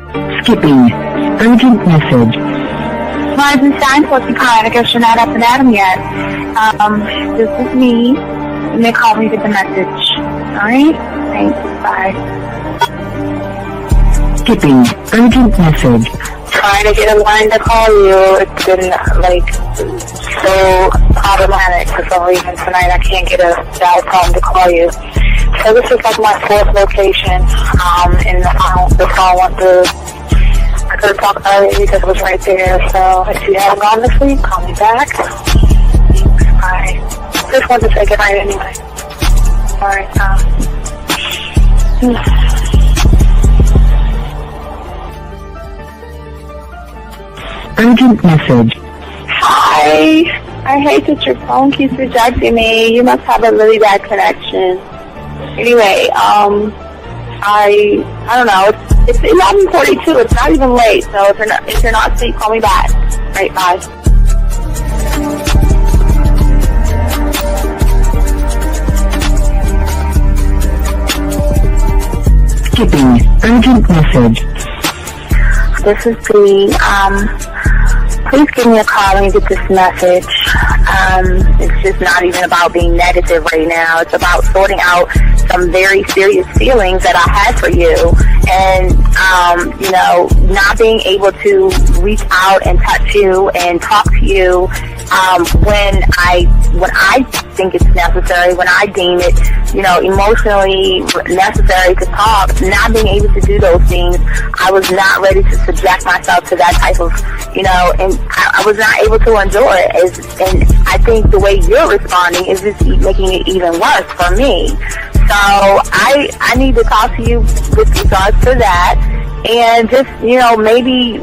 Skipping. Urgent message. Eisenstein, what's the kind? I guess you're not up and at him yet. This is me. You may call me with the message. Alright? Thanks. Bye. Skipping. Urgent message. Trying to get a line to call you. It's been, so problematic for some reason tonight. I can't get a dial phone to call you. So this is my fourth location, and the phone went through. I could have talked earlier because it was right there. So if you haven't gone this week, call me back. Thanks. Bye. Just wanted to say goodnight anyway. Alright, Urgent message. Hi. I hate that your phone keeps rejecting me. You must have a really bad connection. Anyway, I don't know. It's 11:42. It's not even late. So if you're not asleep, call me back. Right, bye. Skipping. Urgent message. This is Bree. Please give me a call when you get this message. It's just not even about being negative right now. It's about sorting out some very serious feelings that I had for you, and not being able to reach out and touch you and talk to you when I think it's necessary, when I deem it, emotionally necessary to talk. Not being able to do those things, I was not ready to subject myself to that type of, and I was not able to enjoy it. And I think the way you're responding is just making it even worse for me. So I need to talk to you with regards to that, and just, maybe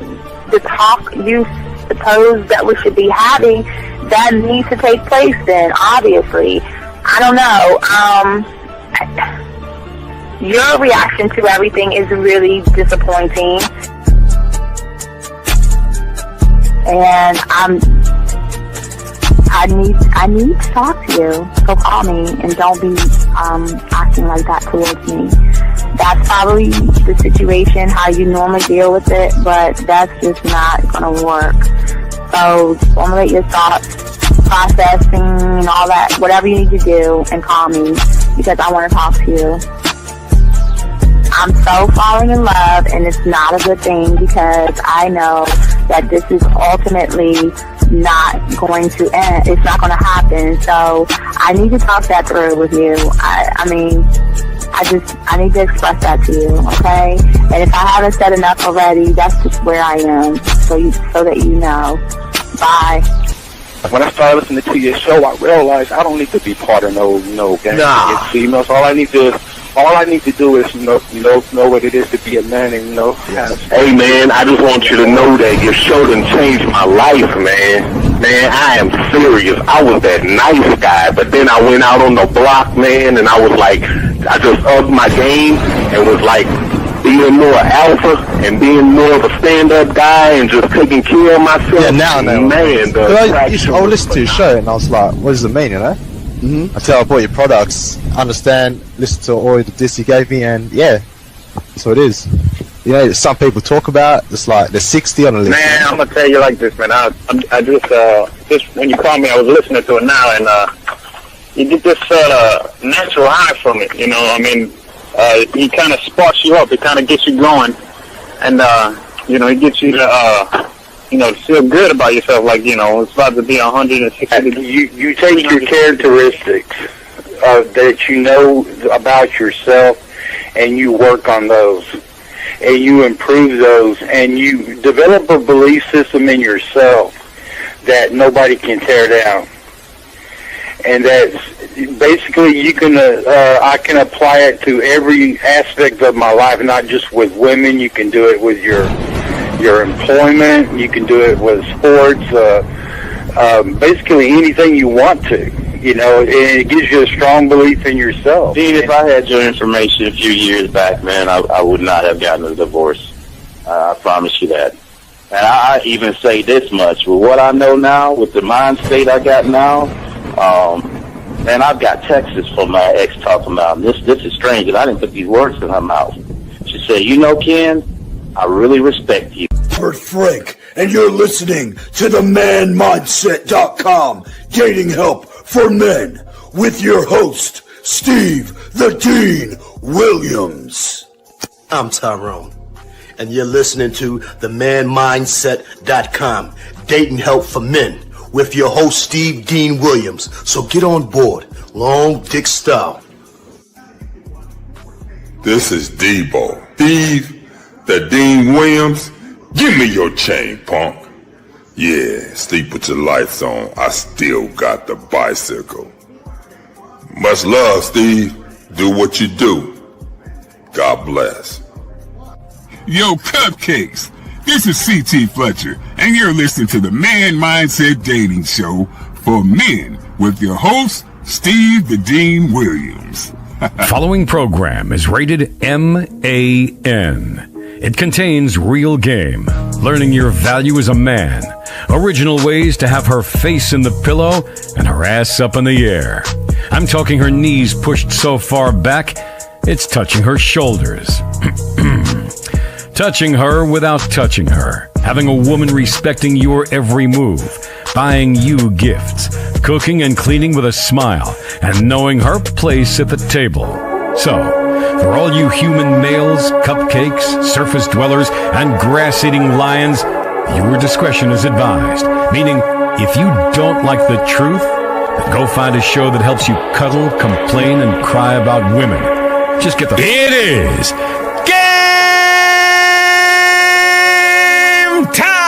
the talk you suppose that we should be having, that needs to take place then, obviously. I don't know. Your reaction to everything is really disappointing. And I need to talk to you. So call me and don't be acting like that towards me. That's probably the situation, how you normally deal with it, but that's just not going to work. So formulate your thoughts, processing and all that, whatever you need to do, and call me because I want to talk to you. I'm so falling in love, and it's not a good thing because I know that this is ultimately not going to end. It's not going to happen. So I need to talk that through with you. I need to express that to you, okay? And if I haven't said enough already, that's just where I am, so that you know. Bye. When I started listening to your show, I realized I don't need to be part of no gang against females. All I need to do is know what it is to be a man, and Hey man, I just want you to know that your show done changed my life, man. Man, I am serious. I was that nice guy, but then I went out on the block, man, and I was like, I just upped my game and was like being more alpha and being more of a stand-up guy and just taking care of myself. Yeah, now. Man, I would listen to your show and I was like, what does it mean, Mm-hmm. Until I bought your products, understand, listen to all the diss you gave me, and yeah, that's what it is. Some people talk about it's like they're 60 on the list. Man, I'm gonna tell you like this, man. I just when you called me, I was listening to it now, and you get this natural high from it. He kind of sparks you up. It kind of gets you going, and it gets you to to feel good about yourself. Like it's about to be 160. You take your characteristics that you know about yourself, and you work on those, and you improve those, and you develop a belief system in yourself that nobody can tear down. And that's basically I can apply it to every aspect of my life, not just with women. You can do it with your employment. You can do it with sports. Basically anything you want to. And it gives you a strong belief in yourself. Dean, if I had your information a few years back, man, I would not have gotten a divorce. I promise you that. And I even say this much, with what I know now, with the mind state I got now, man, I've got texts from my ex talking about, this is strange, and I didn't put these words in her mouth. She said, Ken, I really respect you. Robert Frank, and you're listening to the manmindset.com dating help for men with your host, Steve the Dean Williams. I'm Tyrone, and you're listening to the manmindset.com dating help for men with your host, Steve Dean Williams. So get on board, long dick style. This is Debo. Steve the Dean Williams. Give me your chain, punk. Yeah, sleep with your lights on. I still got the bicycle. Much love, Steve. Do what you do. God bless. Yo, cupcakes. This is C.T. Fletcher, and you're listening to the Man Mindset Dating Show for men with your host, Steve the Dean Williams. Following program is rated MAN. It contains real game, learning your value as a man, original ways to have her face in the pillow and her ass up in the air. I'm talking her knees pushed so far back, it's touching her shoulders. Touching her without touching her. Having a woman respecting your every move. Buying you gifts. Cooking and cleaning with a smile. And knowing her place at the table. So, for all you human males, cupcakes, surface dwellers, and grass-eating lions, your discretion is advised. Meaning, if you don't like the truth, then go find a show that helps you cuddle, complain, and cry about women. Just get the... It is game time!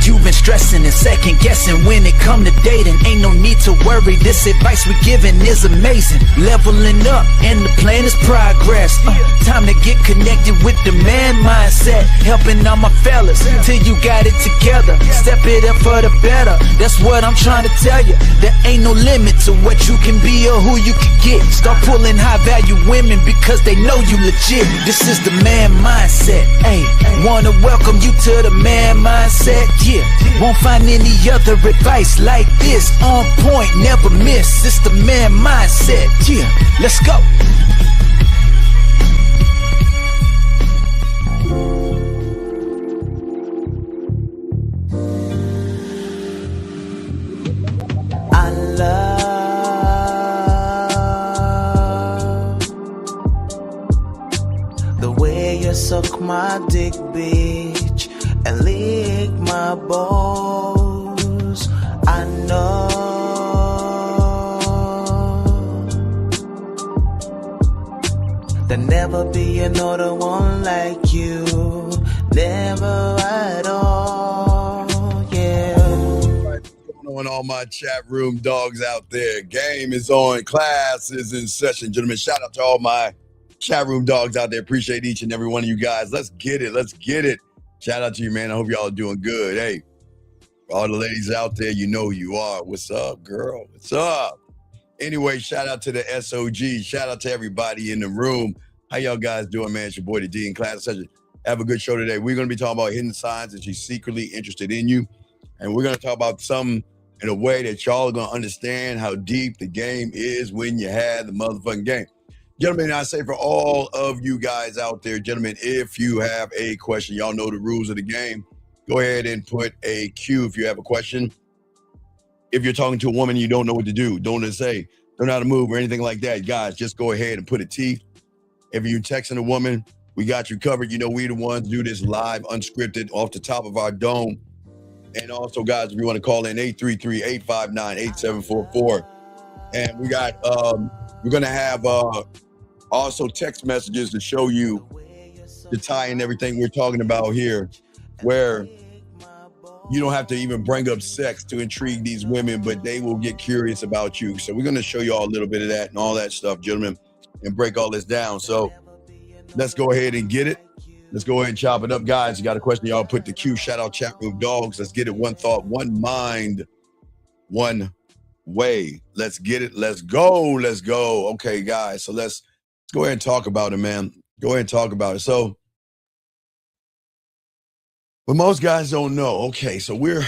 You've been stressing and second guessing when it come to dating. Ain't no need to worry, this advice we giving is amazing. Leveling up and the plan is progress. Time to get connected with the man mindset. Helping all my fellas till you got it together. Step it up for the better, that's what I'm trying to tell you. There ain't no limit to what you can be or who you can get. Start pulling high value women because they know you legit. This is the man mindset, ayy. Wanna welcome you to the man mindset, yeah. Won't find any other advice like this. On point, never miss. It's the man mindset, yeah. Let's go. I love the way you suck my dick, bitch, and lick my balls. I know there'll never be another one like you. Never at all, yeah. What's going on, all my chat room dogs out there? Game is on. Class is in session, gentlemen. Shout out to all my chat room dogs out there. Appreciate each and every one of you guys. Let's get it. Let's get it. Shout out to you, man. I hope y'all are doing good. Hey, all the ladies out there, you know who you are. What's up, girl? What's up? Anyway, shout out to the SOG. Shout out to everybody in the room. How y'all guys doing, man? It's your boy, the D in Class Session. Have a good show today. We're going to be talking about hidden signs that she's secretly interested in you. And we're going to talk about some in a way that y'all are going to understand how deep the game is when you have the motherfucking game. Gentlemen, I say for all of you guys out there, gentlemen, if you have a question, y'all know the rules of the game. Go ahead and put a Q if you have a question. If you're talking to a woman, you don't know what to do, don't know what to say, don't know how to move or anything like that, guys, just go ahead and put a T. If you're texting a woman, we got you covered. You know, we the ones do this live, unscripted, off the top of our dome. And also, guys, if you want to call in, 833-859-8744. And we got, we're going to have also text messages to show you the tie in everything we're talking about here, where you don't have to even bring up sex to intrigue these women, but they will get curious about you. So we're going to show you all a little bit of that and all that stuff, gentlemen, and break all this down. So let's go ahead and get it. Let's go ahead and chop it up, guys. You got a question, y'all put the Q. Shout out chat room dogs. Let's get it. One thought, one mind, one way. Let's get it. Let's go. Let's go. Okay, guys. So let's go ahead and talk about it, man. Go ahead and talk about it. So, but most guys don't know. Okay, so we're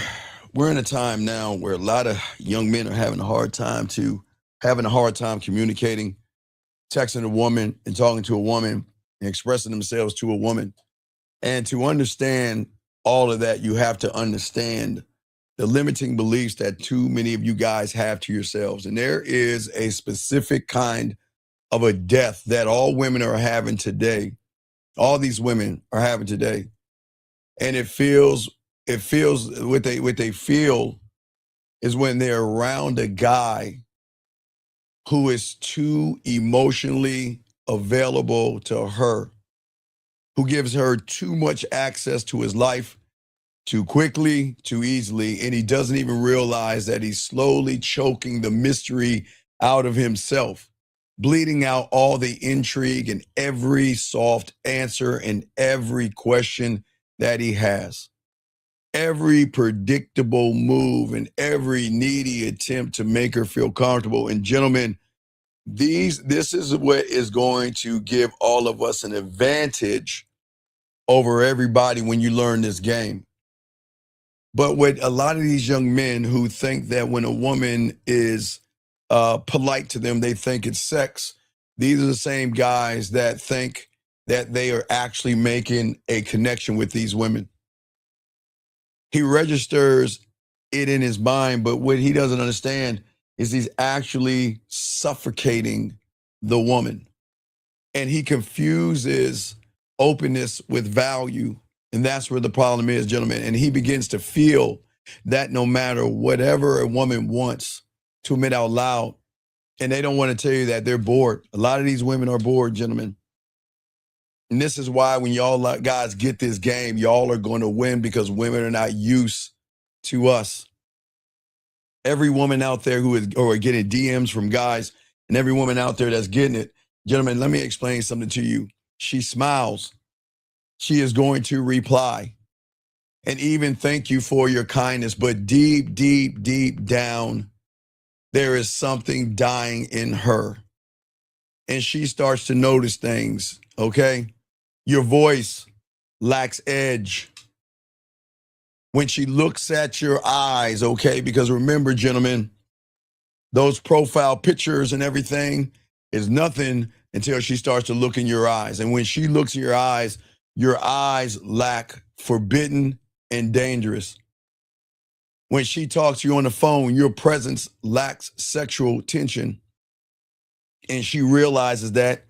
in a time now where a lot of young men are having a hard time communicating. texting a woman and talking to a woman and expressing themselves to a woman. And to understand all of that, you have to understand the limiting beliefs that too many of you guys have to yourselves. And there is a specific kind of a death that all women are having today. All these women are having today. And it feels what they feel is when they're around a guy who is too emotionally available to her, who gives her too much access to his life too quickly, too easily, and he doesn't even realize that he's slowly choking the mystery out of himself, bleeding out all the intrigue and every soft answer and every question that he has. Every predictable move and every needy attempt to make her feel comfortable. And gentlemen, this is what is going to give all of us an advantage over everybody when you learn this game. But with a lot of these young men who think that when a woman is polite to them, they think it's sex. These are the same guys that think that they are actually making a connection with these women. He registers it in his mind, but what he doesn't understand is he's actually suffocating the woman. And he confuses openness with value. And that's where the problem is, gentlemen. And he begins to feel that no matter whatever a woman wants to admit out loud, and they don't want to tell you that they're bored. A lot of these women are bored, gentlemen. And this is why when y'all guys get this game, y'all are going to win because women are not used to us. Every woman out there who is or getting DMs from guys and every woman out there that's getting it, gentlemen, let me explain something to you. She smiles. She is going to reply and even thank you for your kindness. But deep, deep, deep down, there is something dying in her. And she starts to notice things, okay? Your voice lacks edge. When she looks at your eyes, okay? Because remember, gentlemen, those profile pictures and everything is nothing until she starts to look in your eyes. And when she looks in your eyes lack forbidden and dangerous. When she talks to you on the phone, your presence lacks sexual tension. And she realizes that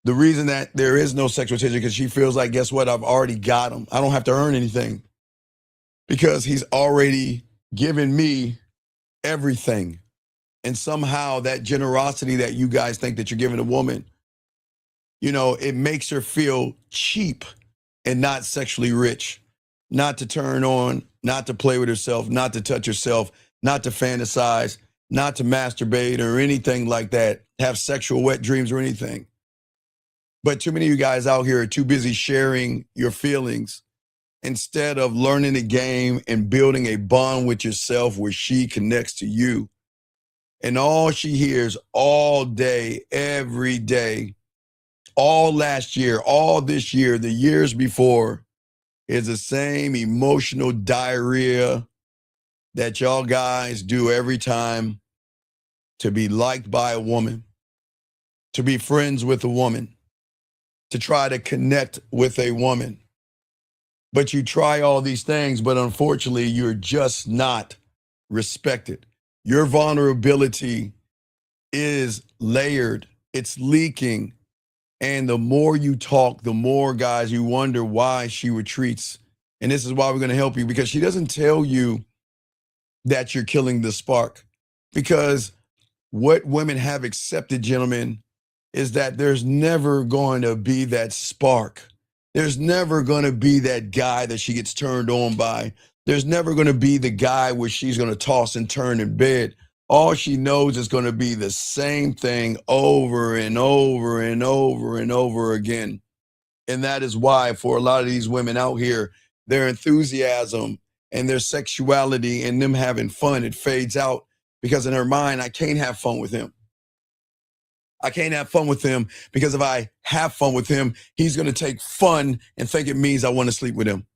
the reason that there is no sexual tension because she feels like, guess what? I've already got him. I don't have to earn anything because he's already given me everything. And somehow that generosity that you guys think that you're giving a woman, you know, it makes her feel cheap and not sexually rich, not to turn on, not to play with herself, not to touch herself, not to fantasize, not to masturbate or anything like that, have sexual wet dreams or anything. But too many of you guys out here are too busy sharing your feelings instead of learning the game and building a bond with yourself where she connects to you. And all she hears all day, every day, all last year, all this year, the years before, is the same emotional diarrhea that y'all guys do every time to be liked by a woman, to be friends with a woman, to try to connect with a woman. But you try all these things, but unfortunately, you're just not respected. Your vulnerability is layered. It's leaking. And the more you talk, the more, guys, you wonder why she retreats. And this is why we're going to help you, because she doesn't tell you that you're killing the spark. Because what women have accepted, gentlemen, is that there's never going to be that spark. There's never going to be that guy that she gets turned on by. There's never going to be the guy where she's going to toss and turn in bed. All she knows is going to be the same thing over and over and over and over again. And that is why for a lot of these women out here, their enthusiasm and their sexuality and them having fun, it fades out because in her mind, I can't have fun with him. I can't have fun with him because if I have fun with him, he's going to take fun and think it means I want to sleep with him.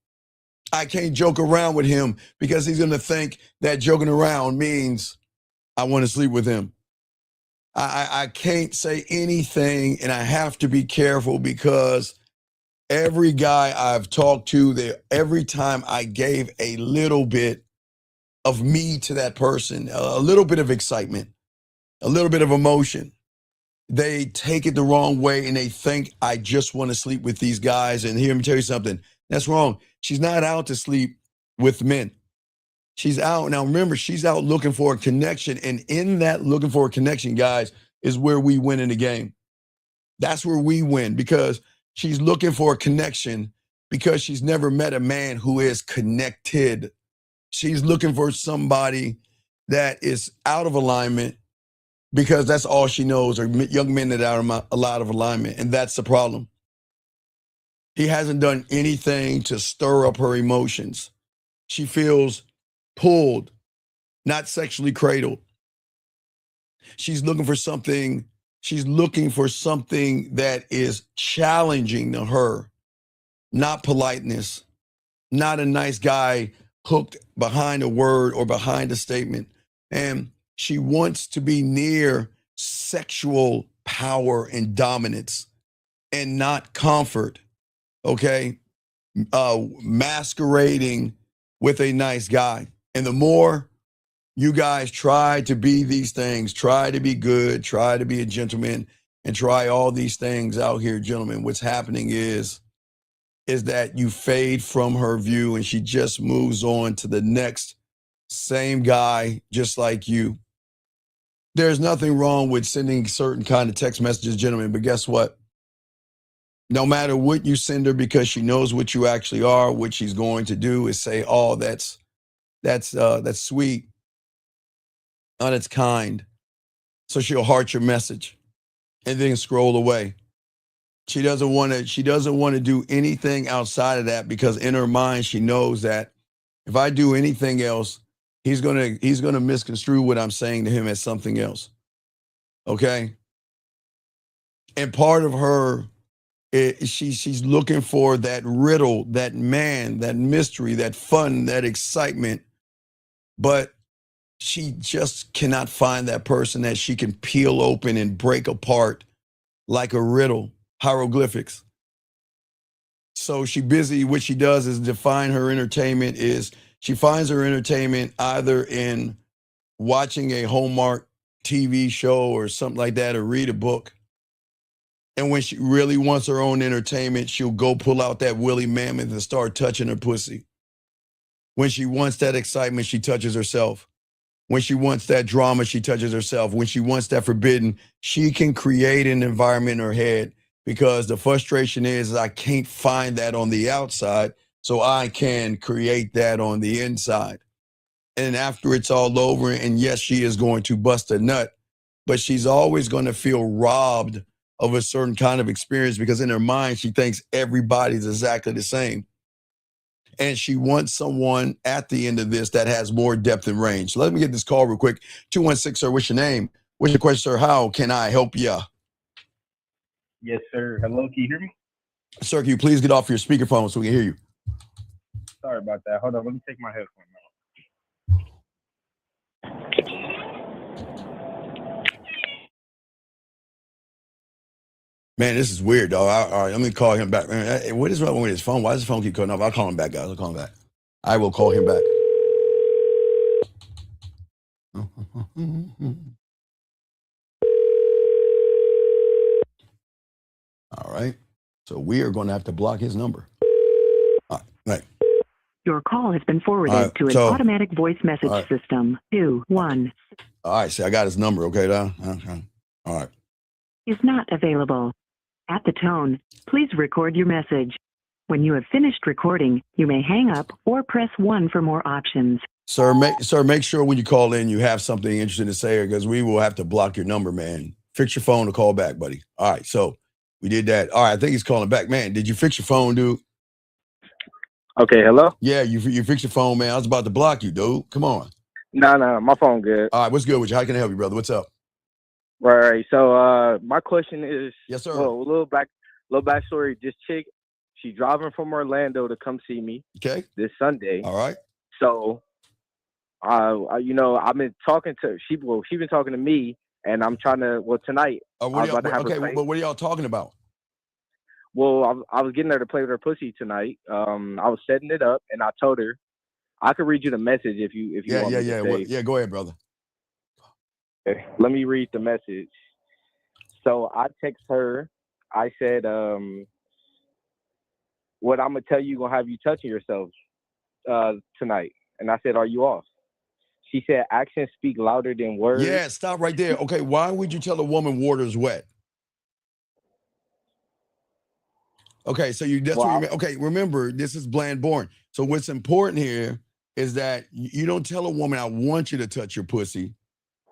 I can't joke around with him because he's going to think that joking around means I want to sleep with him. I can't say anything, and I have to be careful because every guy I've talked to, every time I gave a little bit of me to that person, a little bit of excitement, a little bit of emotion, they take it the wrong way and they think I just want to sleep with these guys. And here, let me tell you something. That's wrong. She's not out to sleep with men. She's out. Now, remember, she's out looking for a connection. And in that looking for a connection, guys, is where we win in the game. That's where we win because she's looking for a connection because she's never met a man who is connected. She's looking for somebody that is out of alignment because that's all she knows are young men that are out of alignment. And that's the problem. He hasn't done anything to stir up her emotions. She feels pulled, not sexually cradled. She's looking for something. She's looking for something that is challenging to her, not politeness, not a nice guy hooked behind a word or behind a statement. And she wants to be near sexual power and dominance and not comfort, okay? Masquerading with a nice guy. And the more you guys try to be these things, try to be good, try to be a gentleman, and try all these things out here, gentlemen, what's happening is that you fade from her view and she just moves on to the next same guy, just like you. There's nothing wrong with sending certain kind of text messages, gentlemen, but guess what? No matter what you send her, because she knows what you actually are, what she's going to do is say, oh, that's sweet. Oh, that's kind. So she'll heart your message and then scroll away. She doesn't want to do anything outside of that because in her mind, she knows that if I do anything else, he's gonna misconstrue what I'm saying to him as something else. Okay? And part of her, she's looking for that riddle, that man, that mystery, that fun, that excitement, but she just cannot find that person that she can peel open and break apart like a riddle, hieroglyphics. So what she does is define her entertainment is she finds her entertainment either in watching a Hallmark TV show or something like that, or read a book. And when she really wants her own entertainment, she'll go pull out that woolly mammoth and start touching her pussy. When she wants that excitement, she touches herself. When she wants that drama, she touches herself. When she wants that forbidden, she can create an environment in her head because the frustration is I can't find that on the outside, so I can create that on the inside. And after it's all over, and yes, she is going to bust a nut, but she's always going to feel robbed of a certain kind of experience because in her mind, she thinks everybody's exactly the same. And she wants someone at the end of this that has more depth and range. So let me get this call real quick. 216, sir, what's your name? What's your question, sir? How can I help you? Yes, sir. Hello, can you hear me? Sir, can you please get off your speakerphone so we can hear you? Sorry about that. Hold on, let me take my headphone out. Man, this is weird, dog. All right, let me call him back. Man, what is wrong with his phone? Why does his phone keep cutting off? I'll call him back, guys. I'll call him back. I will call him back. All right. So we are going to have to block his number. All right. Your call has been forwarded to an automatic voice message system. 21. All right. See, I got his number. Okay, down. All right. Is not available. At the tone, please record your message. When you have finished recording, you may hang up or press 1 for more options. Sir, make sure when you call in, you have something interesting to say because we will have to block your number, man. Fix your phone to call back, buddy. All right. So we did that. All right. I think he's calling back. Man, did you fix your phone, dude? Okay, hello? Yeah, you fixed your phone, man. I was about to block you, dude. Come on. No, my phone good. All right. What's good with you? How can I help you, brother? What's up? Right. So my question is, yes, sir. Well, a little backstory. This chick, she's driving from Orlando to come see me. Okay. This Sunday. All right. So, I've been talking to she's been talking to me, and I'm trying to. Well, tonight I was about to have her play. But what are y'all talking about? Well, I was getting her to play with her pussy tonight. I was setting it up, and I told her I could read you the message if you want me to say. Yeah, go ahead, brother. Okay. Let me read the message. So I text her. I said, "What I'm gonna tell you gonna have you touching yourself tonight." And I said, "Are you off?" She said, "Actions speak louder than words." Yeah, stop right there. Okay, why would you tell a woman water's wet? Okay, so okay, remember, this is bland born. So what's important here is that you don't tell a woman, I want you to touch your pussy.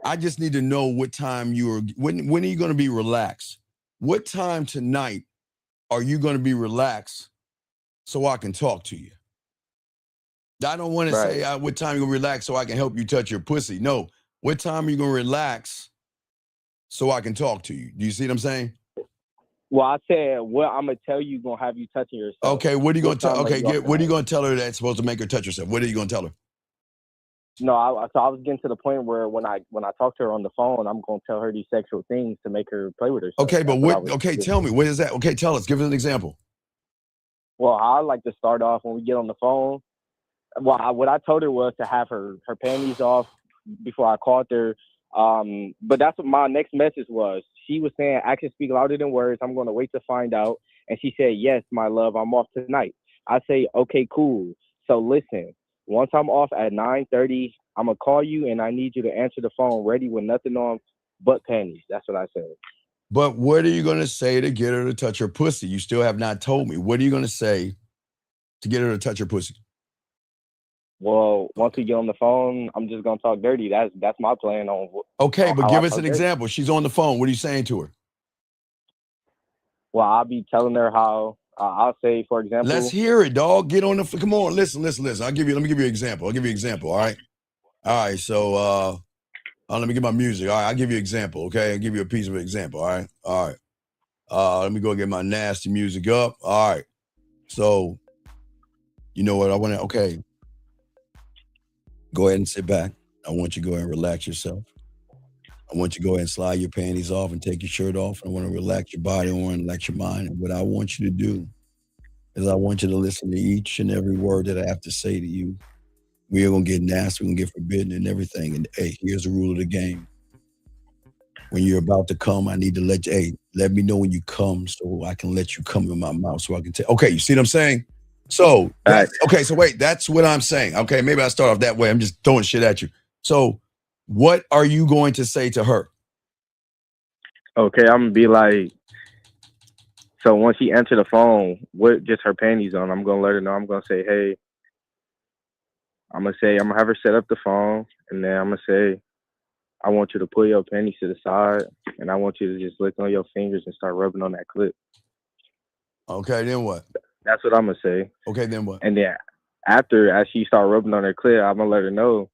I just need to know what time when are you going to be relaxed? What time tonight are you going to be relaxed so I can talk to you? I don't want to say what time you're going to relax so I can help you touch your pussy. No, what time are you going to relax so I can talk to you? Do you see what I'm saying? Well, I said, what I'm gonna tell you gonna have you touching yourself. Okay, what are you gonna tell? Okay, what are you gonna tell her that's supposed to make her touch herself? What are you gonna tell her? No, so I was getting to the point where when I talk to her on the phone, I'm gonna tell her these sexual things to make her play with herself. Okay, but what? Okay, tell me, what is that? Okay, tell us. Give us an example. Well, I like to start off when we get on the phone. Well, what I told her was to have her panties off before I called her. But that's what my next message was. She was saying, actions speak louder than words. I'm going to wait to find out. And she said, yes, my love, I'm off tonight. I say, okay, cool. So listen, once I'm off at 9:30, I'm going to call you and I need you to answer the phone ready with nothing on but panties. That's what I said. But what are you going to say to get her to touch her pussy? You still have not told me. What are you going to say to get her to touch her pussy? Well, once we get on the phone, I'm just gonna talk dirty. That's my plan on. Okay, but give us an example. She's on the phone. What are you saying to her? Well, I'll be telling her how. I'll say, for example. Let's hear it, dog. Get on the. Come on, listen. Let me give you an example. I'll give you an example. All right. All right. So, let me get my music. All right. I'll give you an example. Okay. I'll give you a piece of an example. All right. All right. Let me go get my nasty music up. All right. So, you know what I want to. Okay. Go ahead and sit back. I want you to go ahead and relax yourself. I want you to go ahead and slide your panties off and take your shirt off. I want to relax your body. I want to relax your mind. And what I want you to do is I want you to listen to each and every word that I have to say to you. We are going to get nasty. We're going to get forbidden and everything. And hey, here's the rule of the game. When you're about to come, I need to let me know when you come so I can let you come in my mouth so I can tell. Okay, you see what I'm saying? So, so wait, that's what I'm saying. Okay, maybe I start off that way. I'm just throwing shit at you. So, what are you going to say to her? Okay, I'm going to be like, so once she answers the phone with just her panties on, I'm going to let her know. I'm going to say, hey, I'm going to have her set up the phone, and then I'm going to say, I want you to pull your panties to the side, and I want you to just lick on your fingers and start rubbing on that clit. Okay, then what? That's what I'm gonna say. Okay, then what? And then as she start rubbing on her clit, I'm gonna let her know.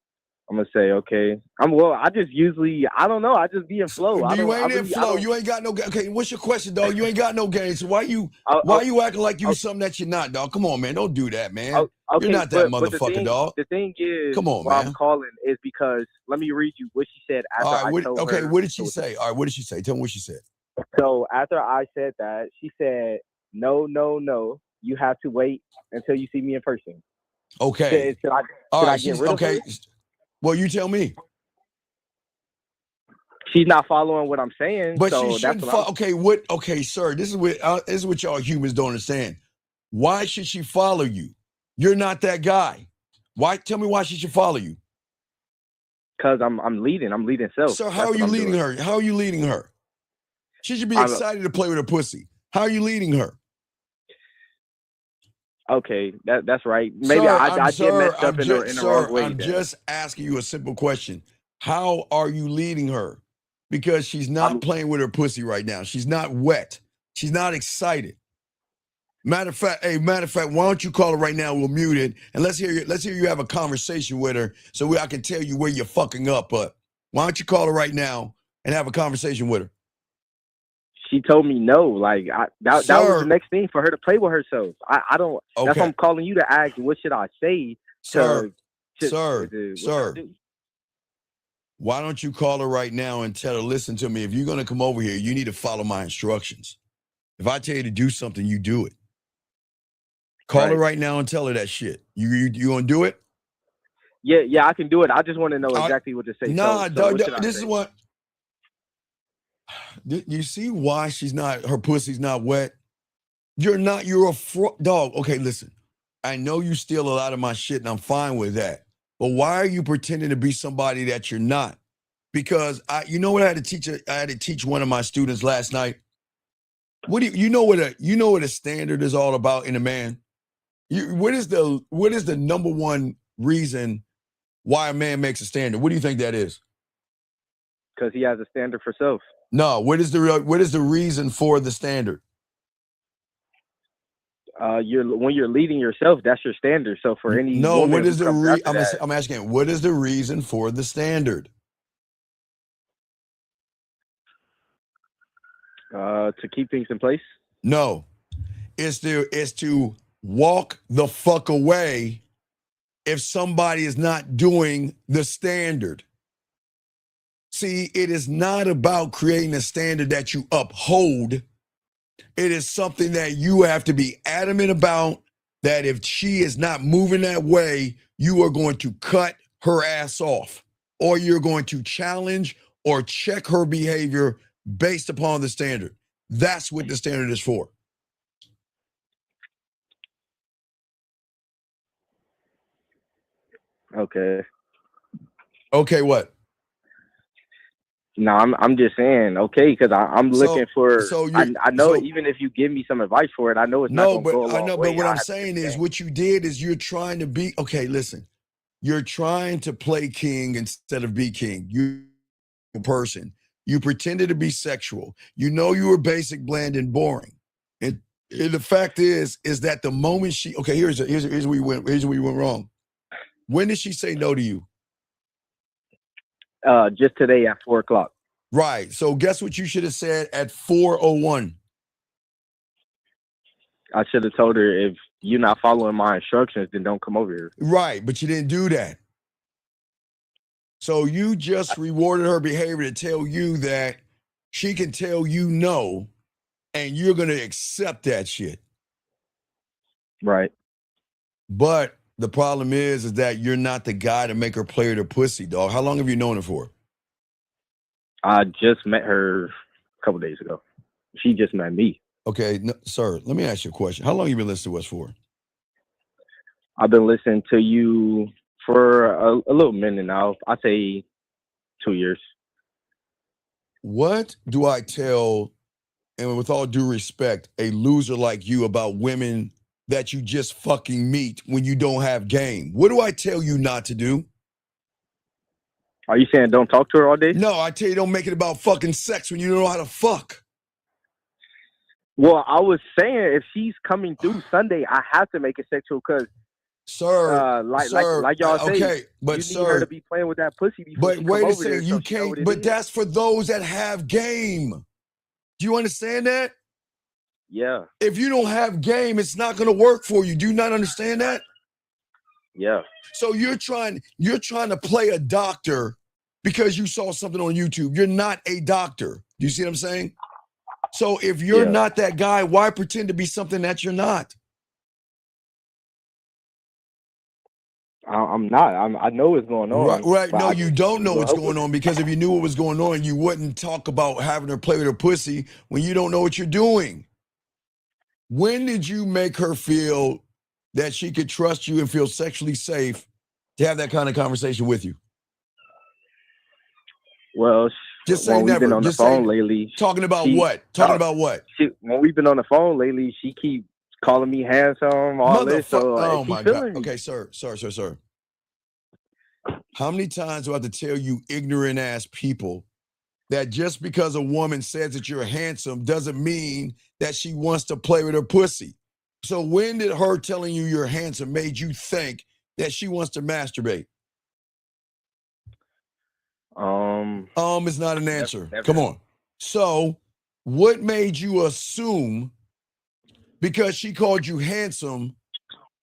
I'm gonna say, okay. I don't know. I just be in flow. You ain't in flow. You ain't got no. Okay, what's your question, dog? You ain't got no game. So why you acting like you something that you're not, dog? Come on, man. Don't do that, man. Okay, you're not that motherfucker, dog. The thing is, come on, why man. I'm calling is because let me read you what she said after I told her. Okay, what did she say? All right, what did she say? Tell me what she said. So after I said that, she said, no. You have to wait until you see me in person. Okay. Should I get rid of her? Well, you tell me. She's not following what I'm saying. But so she shouldn't Okay, sir. This is what y'all humans don't understand. Why should she follow you? You're not that guy. Why? Tell me why she should follow you. Because I'm leading. I'm leading self. So how are you leading her? How are you leading her? She should be excited to play with her pussy. How are you leading her? Okay, that's right. Maybe I get messed up in the wrong way. I'm just asking you a simple question. How are you leading her? Because she's not playing with her pussy right now. She's not wet. She's not excited. Matter of fact, why don't you call her right now? We'll mute it and let's hear you have a conversation with her so I can tell you where you're fucking up. But why don't you call her right now and have a conversation with her? She told me no. Like that was the next thing for her to play with herself. I don't. Okay. That's why I'm calling you to ask. What should I say? Sir. Why don't you call her right now and tell her, listen to me, if you're going to come over here, you need to follow my instructions. If I tell you to do something, you do it. Call her right now and tell her that shit. You going to do it? Yeah, I can do it. I just want to know exactly what to say. Nah, so what this is what. You see why her pussy's not wet? You're a dog. Okay, listen. I know you steal a lot of my shit and I'm fine with that. But why are you pretending to be somebody that you're not? Because you know what I had to teach? I had to teach one of my students last night. What do you know what a standard is all about in a man? What is the number one reason why a man makes a standard? What do you think that is? Because he has a standard for self. No, what is the reason for the standard? When you're leading yourself, that's your standard. So for any woman what is the I'm asking, what is the reason for the standard? To keep things in place? No. It's to walk the fuck away if somebody is not doing the standard. See, it is not about creating a standard that you uphold. It is something that you have to be adamant about, that if she is not moving that way, you are going to cut her ass off, or you're going to challenge or check her behavior based upon the standard. That's what the standard is for. Okay. Okay, what? No, I'm just saying, okay, because I'm looking for. I know even if you give me some advice for it, I know it's not going to go a long way. I know, but what I'm saying is, what you did is you're trying to be. Okay, listen, you're trying to play king instead of be king. You person. You pretended to be sexual. You know you were basic, bland, and boring. And the fact is that the moment she here's where we went wrong. When did she say no to you? Just today at 4:00. Right. So guess what you should have said at 4:01? I should have told her, if you're not following my instructions, then don't come over here. Right, but you didn't do that. So you just rewarded her behavior to tell you that she can tell you no, and you're going to accept that shit. Right. But the problem is that you're not the guy to make her play her pussy, dog. How long have you known her for? I just met her a couple days ago. She just met me. Okay, sir, let me ask you a question. How long have you been listening to us for? I've been listening to you for a little minute now. I say 2 years. What do I tell, and with all due respect, a loser like you about women that you just fucking meet when you don't have game? What do I tell you not to do? Are you saying don't talk to her all day? No, I tell you don't make it about fucking sex when you don't know how to fuck. Well, I was saying if she's coming through Sunday, I have to make it sexual because, like y'all say, okay, but you need her to be playing with that pussy before she wait come a over there, second, you can't. But that's for those that have game. Do you understand that? Yeah. If you don't have game, it's not going to work for you. Do you not understand that? Yeah. So you're trying to play a doctor because you saw something on YouTube. You're not a doctor. Do you see what I'm saying? So if you're not that guy, why pretend to be something that you're not? I'm not. I know what's going on. Right. No, you don't know what's going on, because if you knew what was going on, you wouldn't talk about having her play with her pussy when you don't know what you're doing. When did you make her feel that she could trust you and feel sexually safe to have that kind of conversation with you? Well, just say when never. We've been on the phone lately. Talking about what? Talking about what? When we've been on the phone lately, she keep calling me handsome, all this. So oh my God. Okay, sir. How many times do I have to tell you ignorant ass people that just because a woman says that you're handsome doesn't mean that she wants to play with her pussy? So when did her telling you you're handsome made you think that she wants to masturbate? Is not an answer. Never. Come on. So what made you assume because she called you handsome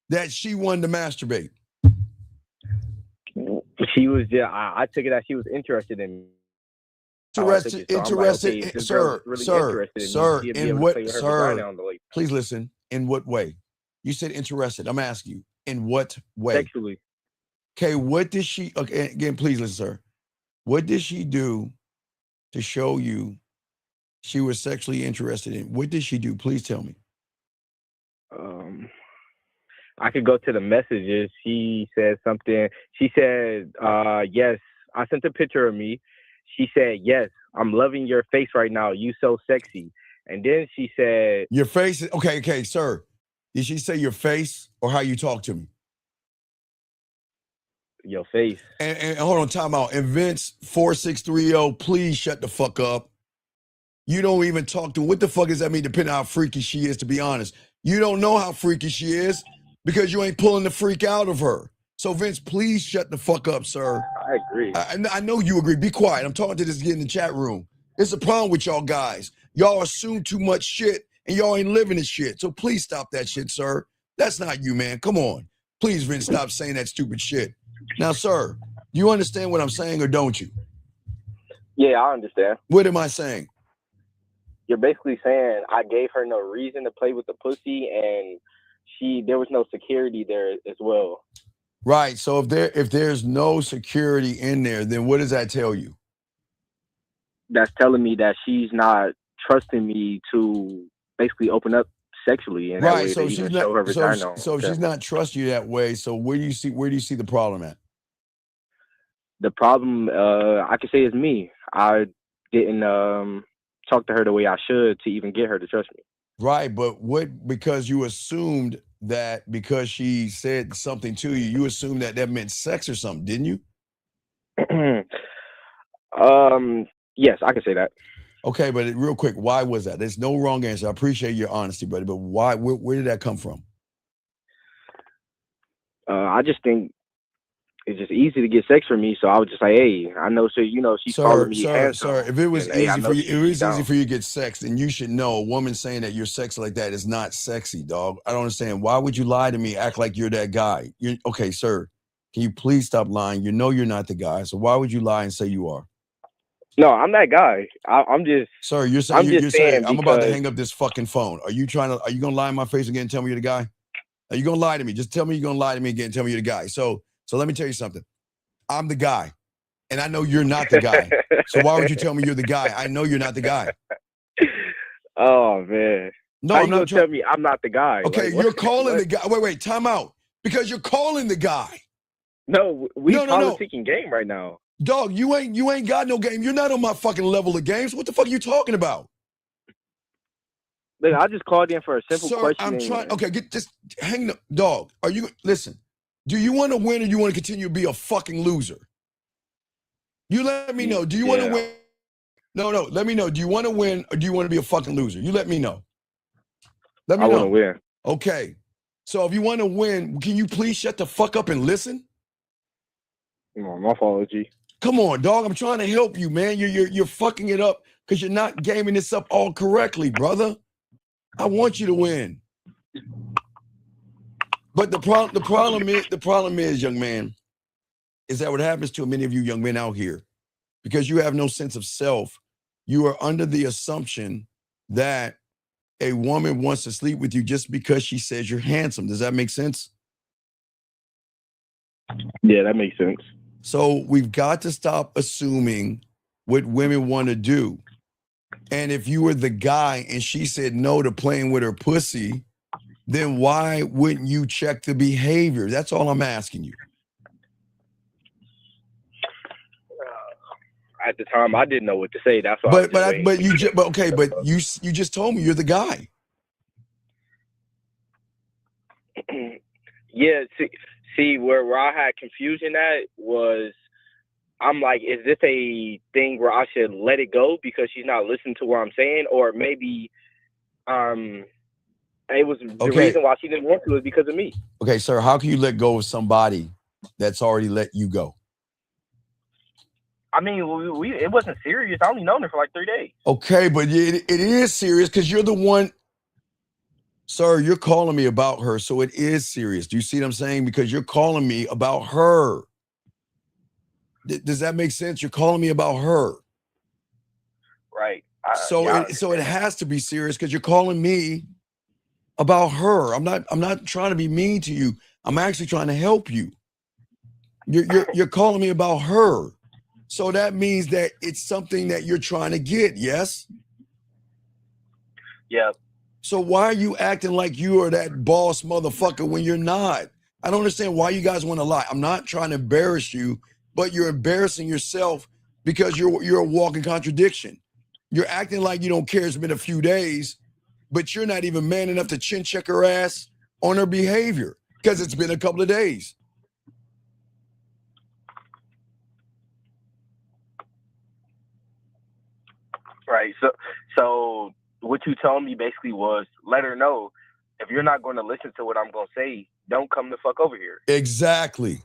that she wanted to masturbate? She was just, I took it as she was interested in me. Interested, sir, in what, sir, please listen, in what way? You said interested. I'm asking you, in what way? Sexually. Okay, what did she, okay, again, please listen, sir. What did she do to show you she was sexually interested in? What did she do? Please tell me. I could go to the messages. She said something. She said, yes, I sent a picture of me. She said, yes, I'm loving your face right now. You so sexy. And then she said, your face. Okay, sir. Did she say your face or how you talk to me? Your face. And hold on, time out. And Vince 4630, please shut the fuck up. You don't even talk to her. What the fuck does that mean, depending on how freaky she is, to be honest? You don't know how freaky she is because you ain't pulling the freak out of her. So, Vince, please shut the fuck up, sir. I agree. I know you agree. Be quiet. I'm talking to this kid in the chat room. It's a problem with y'all guys. Y'all assume too much shit, and y'all ain't living this shit. So please stop that shit, sir. That's not you, man. Come on. Please, Vince, stop saying that stupid shit. Now, sir, do you understand what I'm saying or don't you? Yeah, I understand. What am I saying? You're basically saying I gave her no reason to play with the pussy, and there was no security there as well. Right. So if there's no security in there, then what does that tell you? That's telling me that she's not trusting me to basically open up sexually, and right. That way So to she's show her not. vagina. So she's not trust you that way. So where do you see the problem at? The problem, I can say, is me. I didn't talk to her the way I should to even get her to trust me. Right, but because you assumed that because she said something to you, you assumed that meant sex or something, didn't you? Yes, I can say that. Okay, but real quick, why was that? There's no wrong answer. I appreciate your honesty, buddy, but why? Where did that come from? I just think it's just easy to get sex from me, so I was just like, hey, I know, so she's calling me handsome. Sir, if it was easy for you, easy for you to get sex, then you should know a woman saying that you're sexy like that is not sexy, dog. I don't understand. Why would you lie to me, act like you're that guy? Okay, sir, can you please stop lying? You know you're not the guy, so why would you lie and say you are? No, I'm that guy. I'm just. Sir, you're saying I'm about to hang up this fucking phone. Are you gonna lie in my face again and tell me you're the guy? Are you gonna lie to me? Just tell me you're gonna lie to me again and tell me you're the guy. So let me tell you something. I'm the guy, and I know you're not the guy. So why would you tell me you're the guy? I know you're not the guy. Oh man. No, How I'm you not gonna tell me I'm not the guy? Okay, like, you're calling the guy. Wait, time out. Because you're calling the guy. No, politicking game right now. Dog, you ain't got no game. You're not on my fucking level of games. What the fuck are you talking about? Look, I just called in for a simple question. I'm trying. Okay, hang up, dog. Listen? Do you want to win or do you want to continue to be a fucking loser? You let me know. Do you want to win? No. Let me know. Do you want to win or do you want to be a fucking loser? You let me know. Let me know. I want to win. Okay. So if you want to win, can you please shut the fuck up and listen? My apology. Come on, dog. I'm trying to help you, man. You're fucking it up because you're not gaming this up all correctly, brother. I want you to win. But the problem is, young man, is that what happens to many of you young men out here, because you have no sense of self, you are under the assumption that a woman wants to sleep with you just because she says you're handsome. Does that make sense? Yeah, that makes sense. So we've got to stop assuming what women want to do. And if you were the guy and she said no to playing with her pussy, then why wouldn't you check the behavior? That's all I'm asking you. At the time, I didn't know what to say. That's why. But you just told me you're the guy. Yeah. See, where I had confusion at was, I'm like, is this a thing where I should let it go because she's not listening to what I'm saying, or maybe, it was the reason why she didn't want to is because of me. Okay, sir, how can you let go of somebody that's already let you go? I mean, it wasn't serious. I only known her for like 3 days. Okay, but it is serious because you're the one. Sir, you're calling me about her, so it is serious. Do you see what I'm saying? Because you're calling me about her. Does that make sense? You're calling me about her. Right. So it has to be serious because you're calling me about her. I'm not trying to be mean to you. I'm actually trying to help you. You're calling me about her. So that means that it's something that you're trying to get, yes? Yeah. So why are you acting like you are that boss motherfucker when you're not? I don't understand why you guys want to lie. I'm not trying to embarrass you, but you're embarrassing yourself because you're a walking contradiction. You're acting like you don't care. It's been a few days, but you're not even man enough to chin check her ass on her behavior because it's been a couple of days. Right. So what you told me basically was let her know if you're not going to listen to what I'm going to say, don't come the fuck over here. Exactly.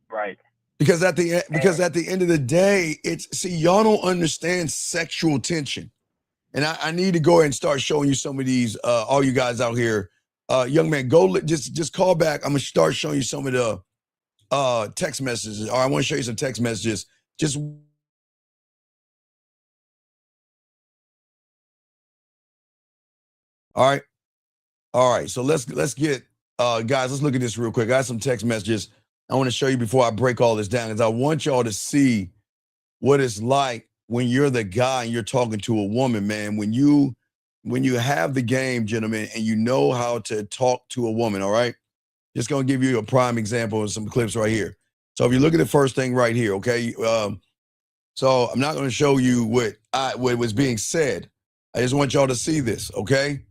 Right. Because at the end of the day, y'all don't understand sexual tension. And I need to go ahead and start showing you some of these, all you guys out here. Young man, just call back. I'm gonna start showing you some of the text messages. Or I want to show you some text messages. Just all right. So let's get guys, let's look at this real quick. I got some text messages I want to show you before I break all this down, because I want y'all to see what it's like when you're the guy and you're talking to a woman, man. When you have the game, gentlemen, and you know how to talk to a woman, all right? Just gonna give you a prime example of some clips right here. So if you look at the first thing right here, okay? So I'm not gonna show you what was being said. I just want y'all to see this, okay?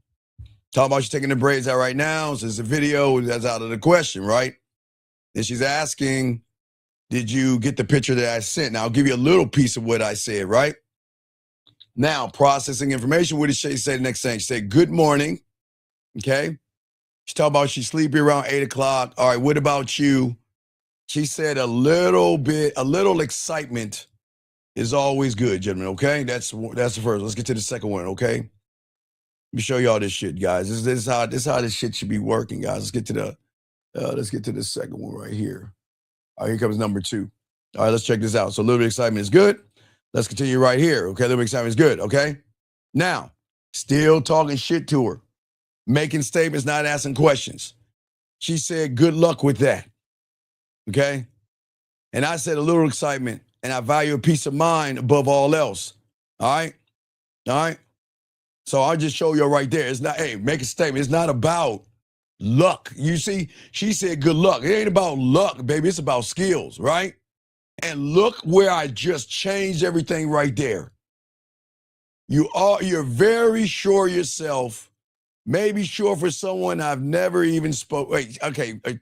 Talking about she's taking the braids out right now. So it's a video that's out of the question, right? Then she's asking, did you get the picture that I sent? Now, I'll give you a little piece of what I said, right? Now, processing information. What did she say the next thing? She said, good morning, okay? She talked about she's sleepy around 8 o'clock. All right, what about you? She said a little excitement is always good, gentlemen, okay? That's the first. Let's get to the second one, okay? Let me show y'all this shit, guys. This is how this shit should be working, guys. Let's get to the second one right here. All right, here comes number 2. All right, let's check this out. So a little bit of excitement is good. Let's continue right here. Okay, a little bit of excitement is good. Okay. Now, still talking shit to her, making statements, not asking questions. She said, good luck with that. Okay. And I said a little excitement, and I value a peace of mind above all else. All right. All right. So I'll just show you right there. It's not, hey, make a statement. It's not about luck. You see, she said good luck. It ain't about luck, baby. It's about skills, right? And look where I just changed everything right there. You're very sure yourself, maybe sure for someone I've never even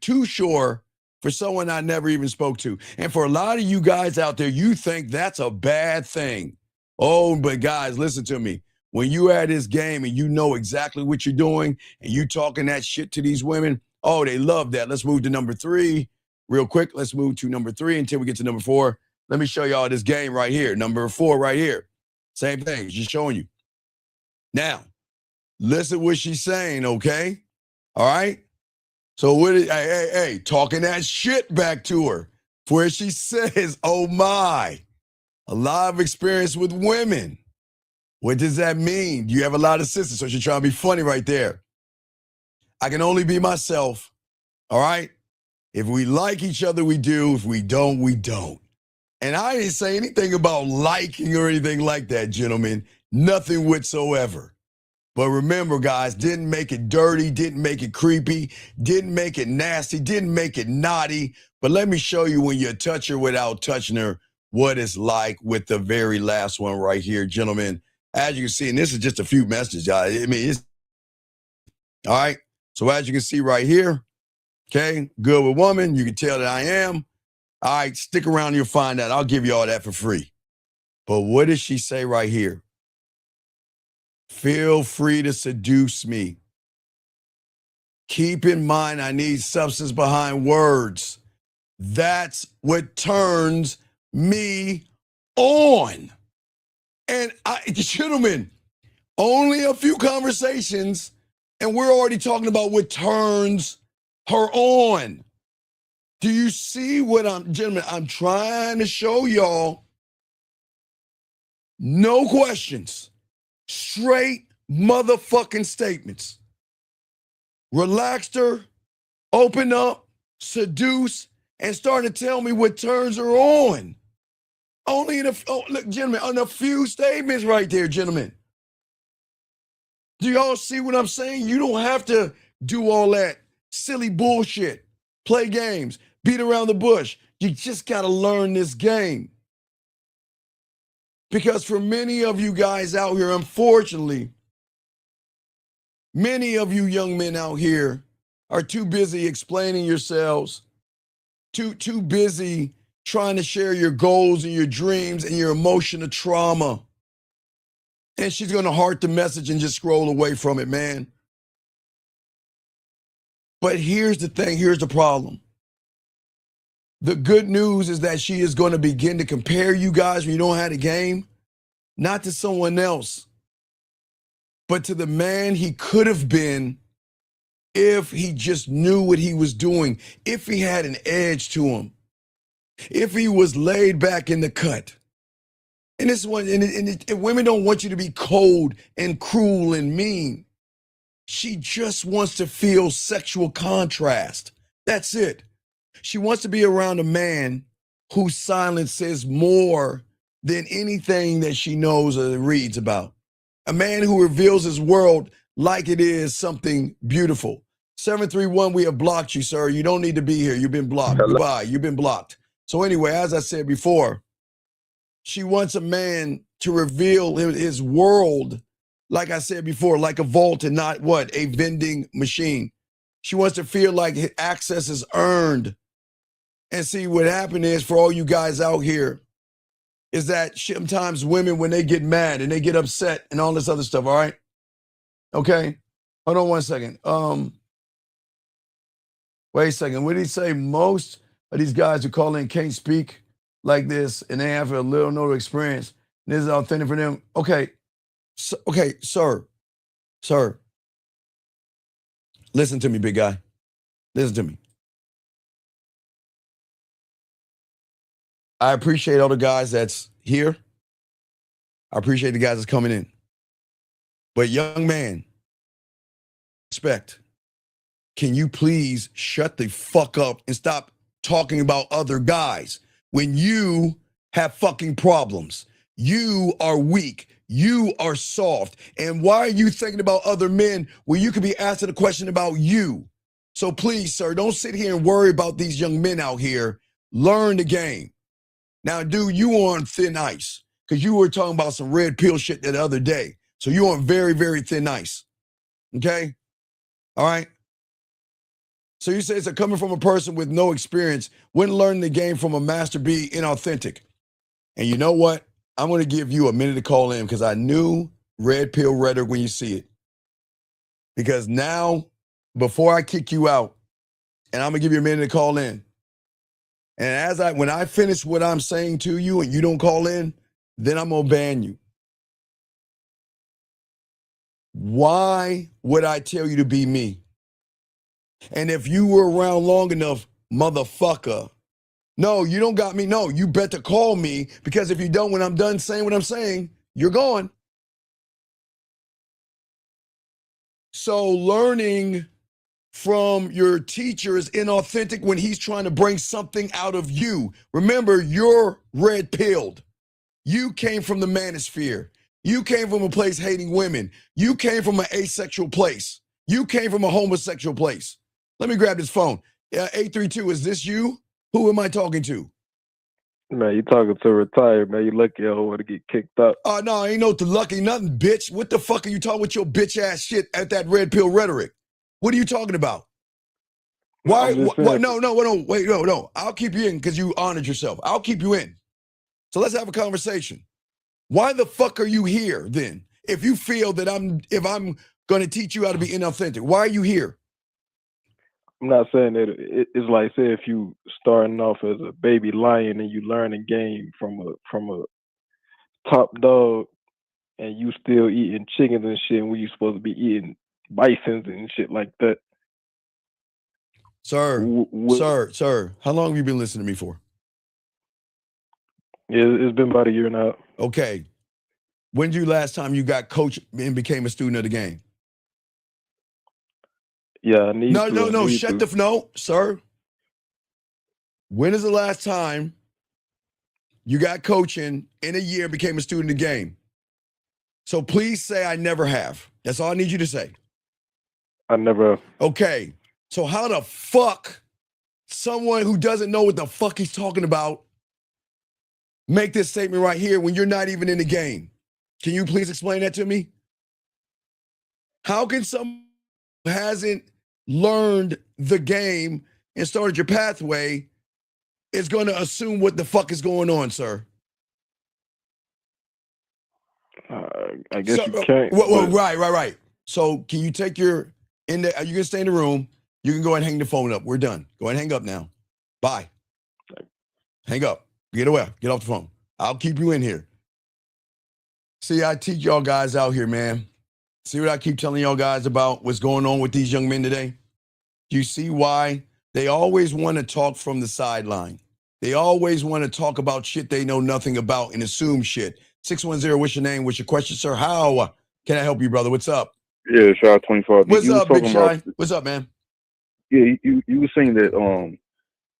too sure for someone I never even spoke to. And for a lot of you guys out there, you think that's a bad thing. Oh, but guys, listen to me. When you at this game and you know exactly what you're doing and you talking that shit to these women, oh, they love that. Let's move to number 3 real quick. Let's move to number 3 until we get to number 4. Let me show y'all this game right here. Number 4 right here. Same thing, just showing you. Now, listen what she's saying, okay? All right? So talking that shit back to her, where she says, oh my, a lot of experience with women. What does that mean? You have a lot of sisters, so she's trying to be funny right there. I can only be myself, all right? If we like each other, we do. If we don't, we don't. And I didn't say anything about liking or anything like that, gentlemen. Nothing whatsoever. But remember, guys, didn't make it dirty, didn't make it creepy, didn't make it nasty, didn't make it naughty. But let me show you when you touch her without touching her, what it's like with the very last one right here, gentlemen. As you can see, and this is just a few messages, guys. I mean, it's all right. So as you can see right here, okay, good with woman. You can tell that I am. All right, stick around. You'll find out. I'll give you all that for free. But what does she say right here? Feel free to seduce me. Keep in mind, I need substance behind words. That's what turns me on. And gentlemen, only a few conversations, and we're already talking about what turns her on. Do you see what gentlemen, I'm trying to show y'all. No questions. Straight motherfucking statements. Relaxed her, open up, seduce, and start to tell me what turns her on. Only in look, gentlemen, on a few statements right there, gentlemen. Do y'all see what I'm saying? You don't have to do all that silly bullshit, play games, beat around the bush. You just got to learn this game. Because for many of you guys out here, unfortunately, many of you young men out here are too busy explaining yourselves, too busy trying to share your goals and your dreams and your emotional trauma. And she's going to heart the message and just scroll away from it, man. But here's the thing, here's the problem. The good news is that she is going to begin to compare you guys when you don't have the game, not to someone else, but to the man he could have been if he just knew what he was doing, if he had an edge to him, if he was laid back in the cut. And this one, and women don't want you to be cold and cruel and mean. She just wants to feel sexual contrast. That's it. She wants to be around a man whose silence says more than anything that she knows or reads about. A man who reveals his world like it is something beautiful. 731, we have blocked you, sir. You don't need to be here. You've been blocked. Hello. Goodbye. You've been blocked. So anyway, as I said before, she wants a man to reveal his world, like I said before, like a vault and not what? A vending machine. She wants to feel like access is earned. And see, what happened is, for all you guys out here, is that sometimes women, when they get mad and they get upset and all this other stuff, all right? Okay? Hold on 1 second. Wait a second. What did he say? Most of these guys who call in can't speak like this, and they have a little no experience. And this is authentic for them. Okay. Okay, sir. Sir. Listen to me, big guy. Listen to me. I appreciate all the guys that's here. I appreciate the guys that's coming in. But young man, respect. Can you please shut the fuck up and stop talking about other guys when you have fucking problems? You are weak. You are soft. And why are you thinking about other men when you could be asking a question about you? So please, sir, don't sit here and worry about these young men out here. Learn the game. Now, dude, you on thin ice because you were talking about some red pill shit the other day. So you on very, very thin ice. Okay? All right? So you say it's coming from a person with no experience, wouldn't learn the game from a master be inauthentic. And you know what? I'm going to give you a minute to call in because I knew red pill rhetoric when you see it. Because now, before I kick you out, and I'm going to give you a minute to call in. And when I finish what I'm saying to you and you don't call in, then I'm going to ban you. Why would I tell you to be me? And if you were around long enough, motherfucker, no, you don't got me. No, you better call me because if you don't, when I'm done saying what I'm saying, you're gone. So learning from your teacher is inauthentic when he's trying to bring something out of you. Remember, you're red-pilled. You came from the manosphere. You came from a place hating women. You came from an asexual place. You came from a homosexual place. Let me grab this phone. 832, is this you? Who am I talking to? Man, you talking to retired, man. You lucky I don't want to get kicked up. Oh, no, ain't no lucky nothing, bitch. What the fuck are you talking with your bitch ass shit at that red pill rhetoric? What are you talking about? Why? No. I'll keep you in because you honored yourself. I'll keep you in. So let's have a conversation. Why the fuck are you here then? If you feel that if I'm going to teach you how to be inauthentic, why are you here? I'm not saying that it's like, say, if you starting off as a baby lion and you learn a game from a top dog, and you still eating chickens and shit when you supposed to be eating bisons and shit like that. Sir, sir, how long have you been listening to me for? Yeah, it's been about a year now. Okay. When did you last time you got coached and became a student of the game? Yeah, I need No, to. no, I no. need Shut to. the no, sir. When is the last time you got coaching in a year and became a student of the game? So please say I never have. That's all I need you to say. I never. Okay. So how the fuck someone who doesn't know what the fuck he's talking about make this statement right here when you're not even in the game? Can you please explain that to me? How can someone who hasn't learned the game and started your pathway is going to assume what the fuck is going on, sir? I guess So, you can't. well, right. So can you take your, are you going to stay in the room? You can go ahead and hang the phone up. We're done. Go ahead and hang up now. Bye. Hang up. Get away. Get off the phone. I'll keep you in here. See, I teach y'all guys out here, man. See what I keep telling y'all guys about what's going on with these young men today? Do you see why they always want to talk from the sideline? They always want to talk about shit they know nothing about and assume shit. 610, what's your name? What's your question, sir? How can I help you, brother? What's up? Yeah, Shy 25. What's You was up, Big talking Shy? about, What's up, man? yeah, you were saying that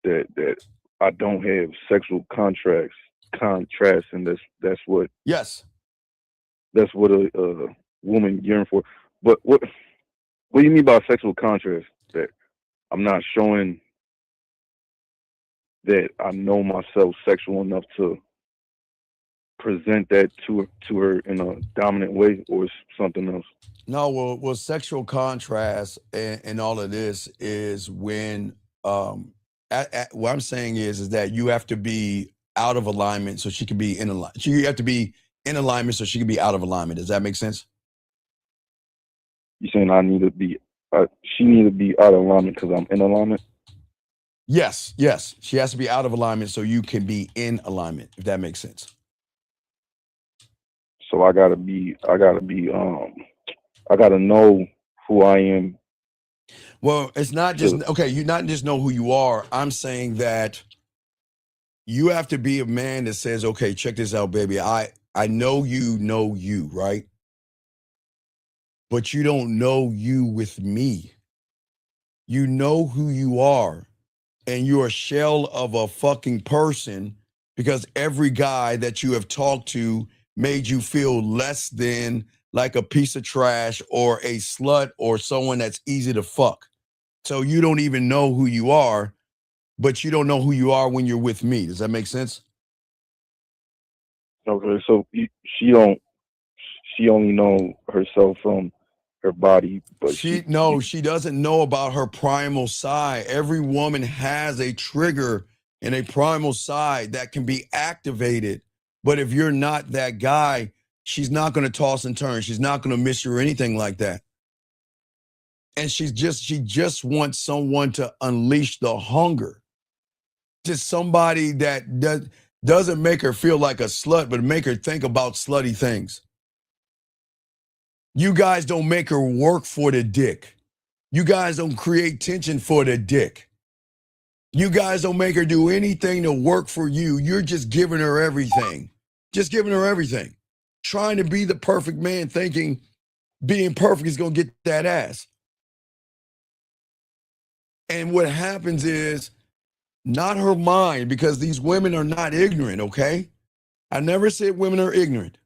that I don't have sexual contrasts, and that's what Yes. a woman yearn for. But what do you mean by sexual contrast? That I'm not showing that I know myself sexual enough to present that to her in a dominant way, or something else? No, well, sexual contrast and all of this is when what I'm saying is that you have to be out of alignment so she can be in alignment. You have to be in alignment so she can be out of alignment. Does that make sense? You saying she need to be out of alignment because I'm in alignment? Yes. She has to be out of alignment so you can be in alignment, if that makes sense. So I gotta know who I am. Well, it's not just, okay, you not just know who you are. I'm saying that you have to be a man that says, okay, check this out, baby. I know you, right? But you don't know you with me. You know who you are, and you're a shell of a fucking person because every guy that you have talked to made you feel less than, like a piece of trash or a slut or someone that's easy to fuck. So you don't even know who you are, but you don't know who you are when you're with me. Does that make sense? Okay, so she only know herself from her body, but she doesn't know about her primal side. Every woman has a trigger and a primal side that can be activated. But if you're not that guy, she's not going to toss and turn. She's not going to miss you or anything like that. And she just wants someone to unleash the hunger. Just somebody that doesn't make her feel like a slut, but make her think about slutty things. You guys don't make her work for the dick. You guys don't create tension for the dick. You guys don't make her do anything to work for you. You're just giving her everything. Just giving her everything. Trying to be the perfect man, thinking being perfect is going to get that ass. And what happens is, not her mind, because these women are not ignorant, okay? I never said women are ignorant.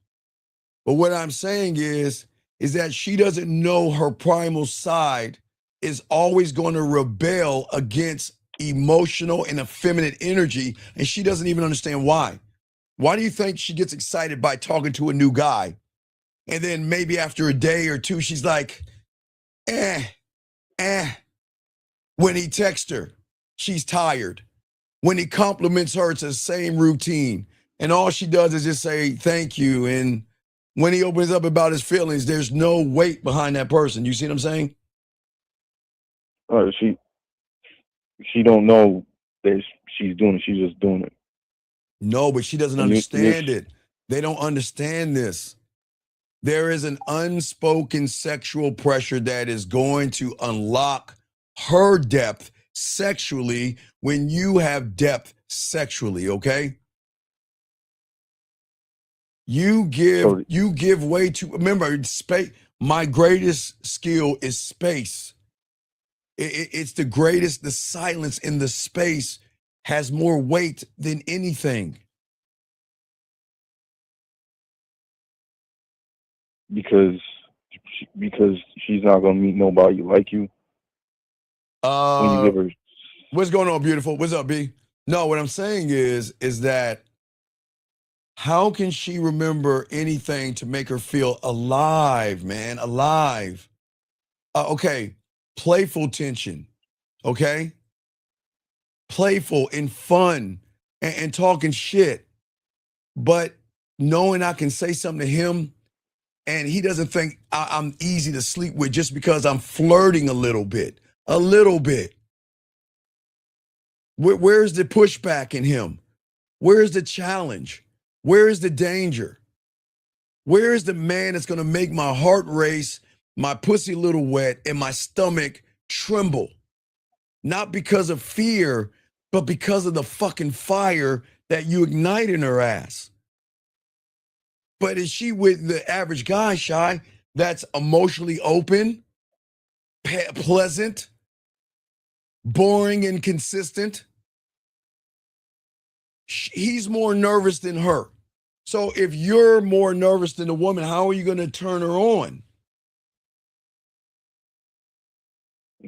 But what I'm saying is that she doesn't know her primal side is always going to rebel against emotional and effeminate energy, and she doesn't even understand why. Why do you think she gets excited by talking to a new guy? And then maybe after a day or two, she's like, When he texts her, she's tired. When he compliments her, it's the same routine. And all she does is just say, thank you. And when he opens up about his feelings, there's no weight behind that person. You see what I'm saying? She don't know that she's doing it. She's just doing it. No, but she doesn't understand it. They don't understand this. There is an unspoken sexual pressure that is going to unlock her depth sexually when you have depth sexually, okay? You give way to, remember, space. My greatest skill is space. It's the greatest, the silence in the space has more weight than anything. Because she's not gonna meet nobody like you. When you give her, What's going on, beautiful? What's up, B? No, what I'm saying is that how can she remember anything to make her feel alive, man? Alive. Okay, playful tension, okay? Playful and fun and talking shit. But knowing I can say something to him and he doesn't think I'm easy to sleep with just because I'm flirting a little bit. A little bit. Where's the pushback in him? Where's the challenge? Where is the danger? Where is the man that's going to make my heart race, my pussy a little wet, and my stomach tremble? Not because of fear, but because of the fucking fire that you ignite in her ass. But is she with the average guy, Shy, that's emotionally open, pleasant, boring and consistent? He's more nervous than her. So if you're more nervous than the woman, how are you going to turn her on?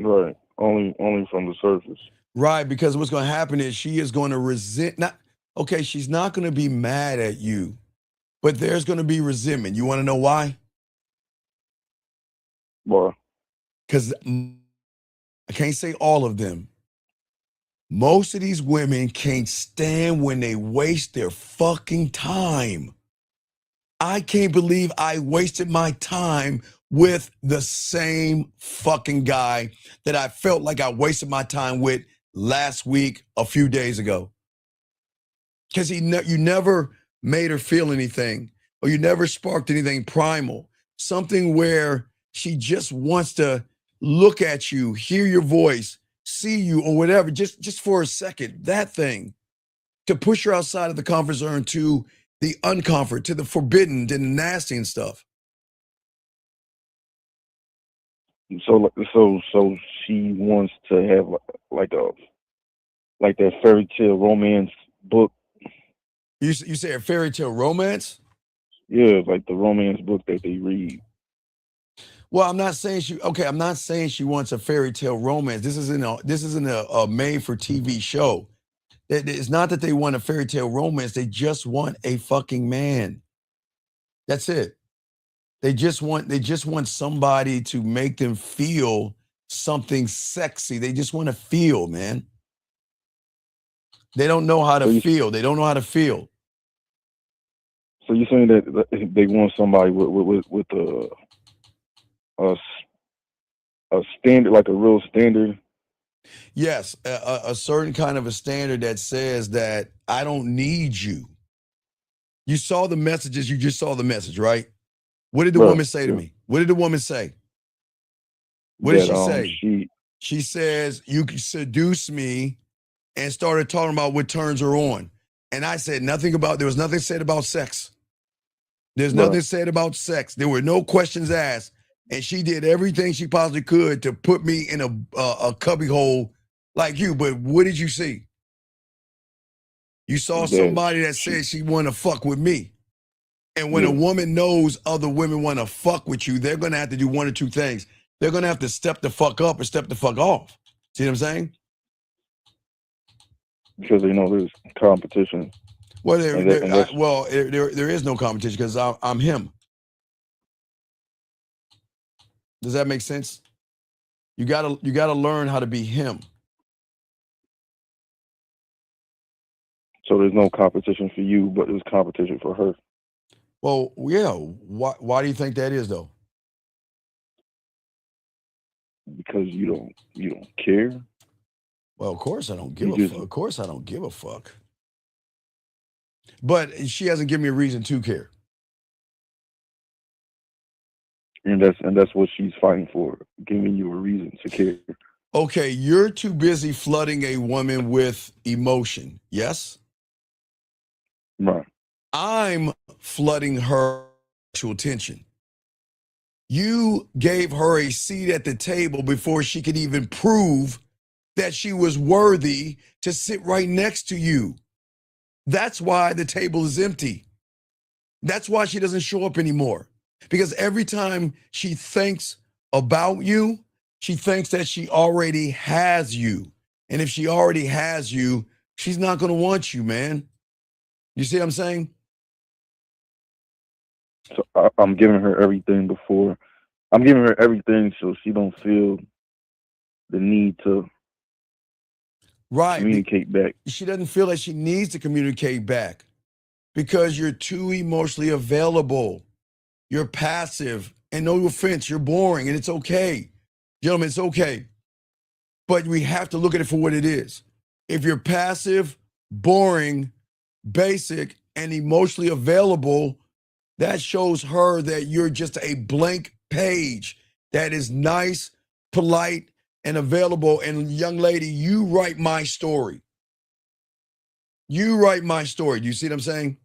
right? Only from the surface. Right, because what's going to happen is she is going to resent. She's not going to be mad at you, but there's going to be resentment. You want to know why? Why? Because I can't say all of them. Most of these women can't stand when they waste their fucking time. I can't believe I wasted my time with the same fucking guy that I felt like I wasted my time with last week, a few days ago. Because you never made her feel anything, or you never sparked anything primal. Something where she just wants to look at you, hear your voice, see you, or whatever, just for a second. That thing to push her outside of the comfort zone to the uncomfort, to the forbidden, to the nasty and stuff. So she wants to have like that fairy tale romance book. You say a fairy tale romance? Yeah, like the romance book that they read. Well, I'm not saying she wants a fairy tale romance. This isn't a made for TV show. It's not that they want a fairy tale romance. They just want a fucking man. That's it. They just want somebody to make them feel something sexy. They just want to feel, man. They don't know how to feel. They don't know how to feel. So you're saying that they want somebody with a standard, like a real standard? Yes, a certain kind of a standard that says that I don't need you. You saw the messages. You just saw the message, right? What did the woman say to me? What did the woman say? What did she say? She says, you can seduce me, and started talking about what turns her on. And I said there was nothing said about sex. There's nothing said about sex. There were no questions asked. And she did everything she possibly could to put me in a cubbyhole like you. But what did you see? You saw somebody that said she want to fuck with me. And when a woman knows other women want to fuck with you, they're going to have to do one or two things. They're going to have to step the fuck up or step the fuck off. See what I'm saying? Because they know there's competition. Well, there is no competition because I'm him. Does that make sense? You gotta learn how to be him. So there's no competition for you, but there's competition for her. Well, yeah. Why do you think that is, though? Because you don't care. Well, of course I don't give a fuck. Of course I don't give a fuck. But she hasn't given me a reason to care. And that's what she's fighting for, giving you a reason to care. Okay, you're too busy flooding a woman with emotion. Yes? Right. I'm flooding her sexual attention. You gave her a seat at the table before she could even prove that she was worthy to sit right next to you. That's why the table is empty. That's why she doesn't show up anymore. Because every time she thinks about you, she thinks that she already has you. And if she already has you, she's not going to want you, man. You see what I'm saying? So I'm giving her everything before. I'm giving her everything so she don't feel the need to Right. communicate back. She doesn't feel like she needs to communicate back because you're too emotionally available. You're passive, and no offense, you're boring, and it's okay. Gentlemen, it's okay. But we have to look at it for what it is. If you're passive, boring, basic, and emotionally available, that shows her that you're just a blank page that is nice, polite, and available. And young lady, you write my story. You write my story. Do you see what I'm saying?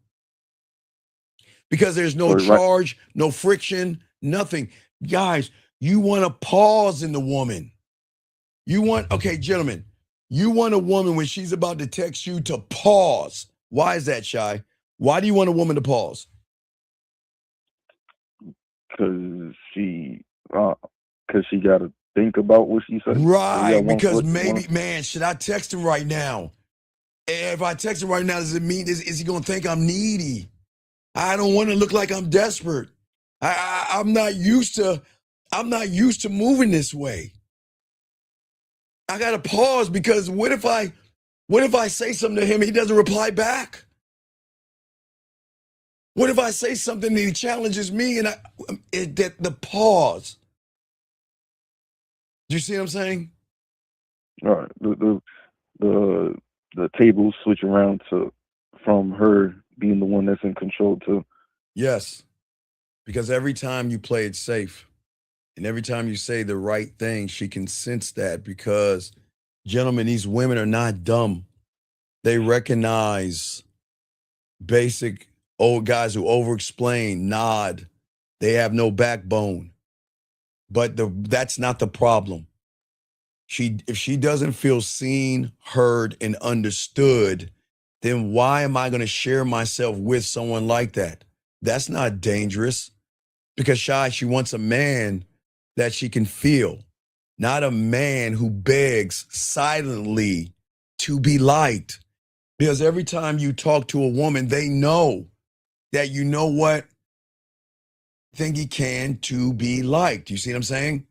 Because there's no charge, no friction, nothing. Guys, you want to pause in the woman. You want, okay, gentlemen, you want a woman when she's about to text you to pause. Why is that, Shy? Why do you want a woman to pause? Because she got to think about what she said. Right, because maybe, man, should I text him right now? If I text him right now, does it mean, is he going to think I'm needy? I don't want to look like I'm desperate. I'm not used to moving this way. I got to pause because what if I say something to him and he doesn't reply back? What if I say something and he challenges me and the pause? Do you see what I'm saying? All right. The tables switch around from her being the one that's in control to. Yes, because every time you play it safe and every time you say the right thing, she can sense that because, gentlemen, these women are not dumb. They recognize basic old guys who over-explain, nod. They have no backbone. But that's not the problem. If she doesn't feel seen, heard, and understood, then why am I going to share myself with someone like that? That's not dangerous. Because she wants a man that she can feel, not a man who begs silently to be liked. Because every time you talk to a woman, they know that you know what? Think he can to be liked. You see what I'm saying?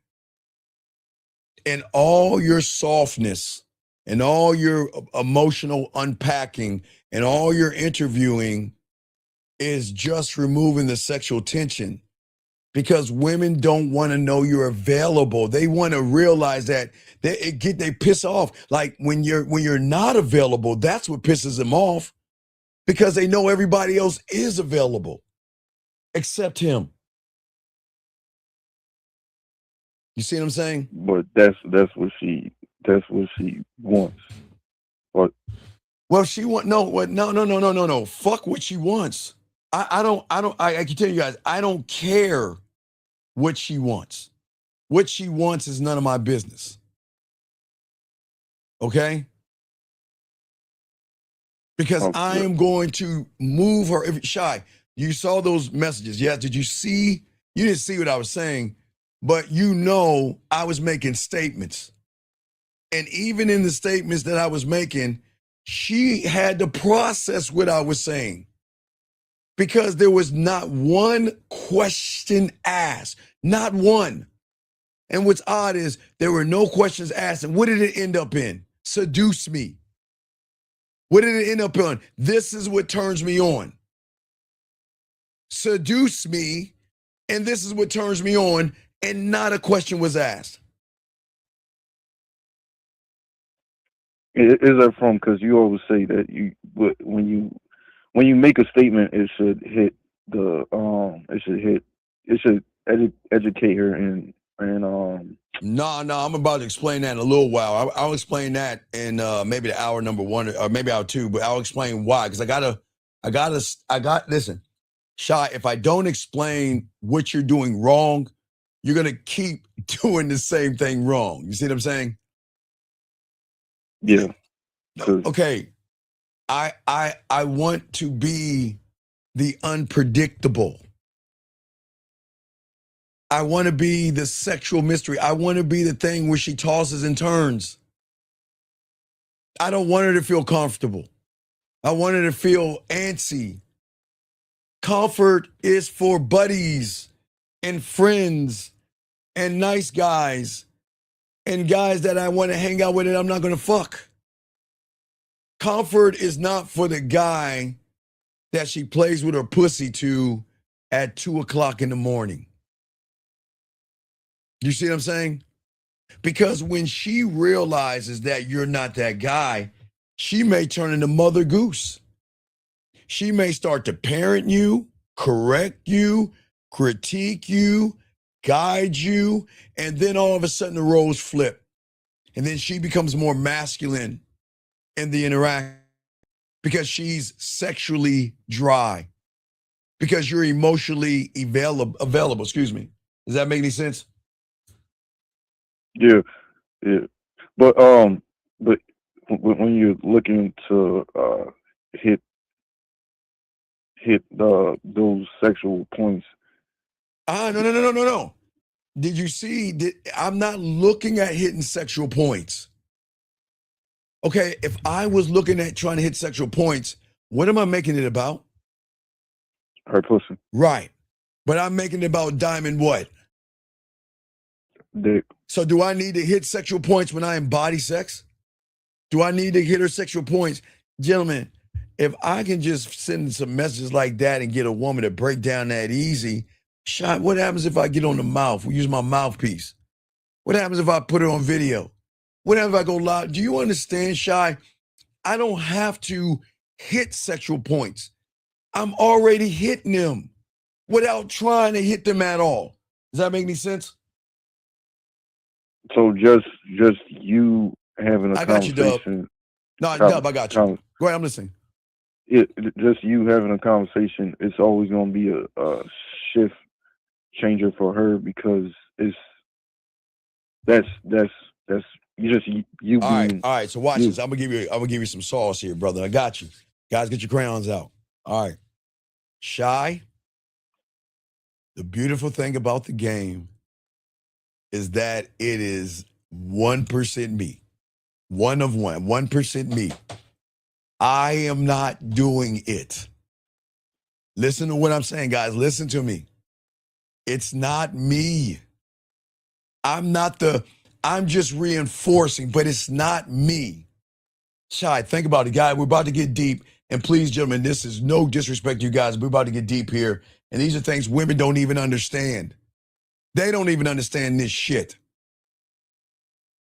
And all your softness and all your emotional unpacking and all your interviewing is just removing the sexual tension because women don't want to know you're available. They want to realize that they piss off. Like when you're not available, that's what pisses them off because they know everybody else is available except him. You see what I'm saying? But that's what she wants. But well, she want no. Fuck what she wants. I can tell you guys, I don't care what she wants. What she wants is none of my business. Okay? Because I am going to move her. Shy, you saw those messages. Yeah, did you see? You didn't see what I was saying, but you know I was making statements. And even in the statements that I was making, she had to process what I was saying. Because there was not one question asked. Not one. And what's odd is there were no questions asked. And what did it end up in? Seduce me. What did it end up on? This is what turns me on. Seduce me, and this is what turns me on, and not a question was asked. Is that from? Because you always say that when you make a statement, it should hit educate her and No, I'm about to explain that in a little while. I'll explain that in maybe the hour number 1 or maybe hour 2, but I'll explain why. Because listen, Shy, if I don't explain what you're doing wrong, you're gonna keep doing the same thing wrong. You see what I'm saying? Yeah. Okay. I want to be the unpredictable. I want to be the sexual mystery. I want to be the thing where she tosses and turns. I don't want her to feel comfortable. I want her to feel antsy. Comfort is for buddies and friends and nice guys and guys that I want to hang out with and I'm not going to fuck. Comfort is not for the guy that she plays with her pussy to at 2:00 in the morning. You see what I'm saying? Because when she realizes that you're not that guy, she may turn into Mother Goose. She may start to parent you, correct you, critique you, guide you, and then all of a sudden the roles flip. And then she becomes more masculine in the interaction because she's sexually dry, because you're emotionally available. Excuse me. Does that make any sense? Yeah. But when you're looking to hit those sexual points. No. Did you see? I'm not looking at hitting sexual points. Okay, if I was looking at trying to hit sexual points, what am I making it about? Her pussy. Right. But I'm making it about Diamond what? Dick. So do I need to hit sexual points when I embody sex? Do I need to hit her sexual points? Gentlemen, if I can just send some messages like that and get a woman to break down that easy, what happens if I get on the mouth? We use my mouthpiece. What happens if I put it on video? What happens if I go live? Do you understand, Shy? I don't have to hit sexual points. I'm already hitting them without trying to hit them at all. Does that make any sense? So just you having a I got you, conversation. Dub. No, Dub, I got you. Go ahead, I'm listening. Just you having a conversation, it's always going to be a shift changer for her because that's you all being. All right. So watch this. I'm gonna give you some sauce here, brother. I got you. Guys, get your crayons out. All right. Shy. The beautiful thing about the game is that it is 1% me. 1% me. I am not doing it. Listen to what I'm saying, guys. Listen to me. It's not me. I'm just reinforcing, but it's not me. Shy, think about it, guy. We're about to get deep. And please, gentlemen, this is no disrespect to you guys. We're about to get deep here. And these are things women don't even understand. They don't even understand this shit.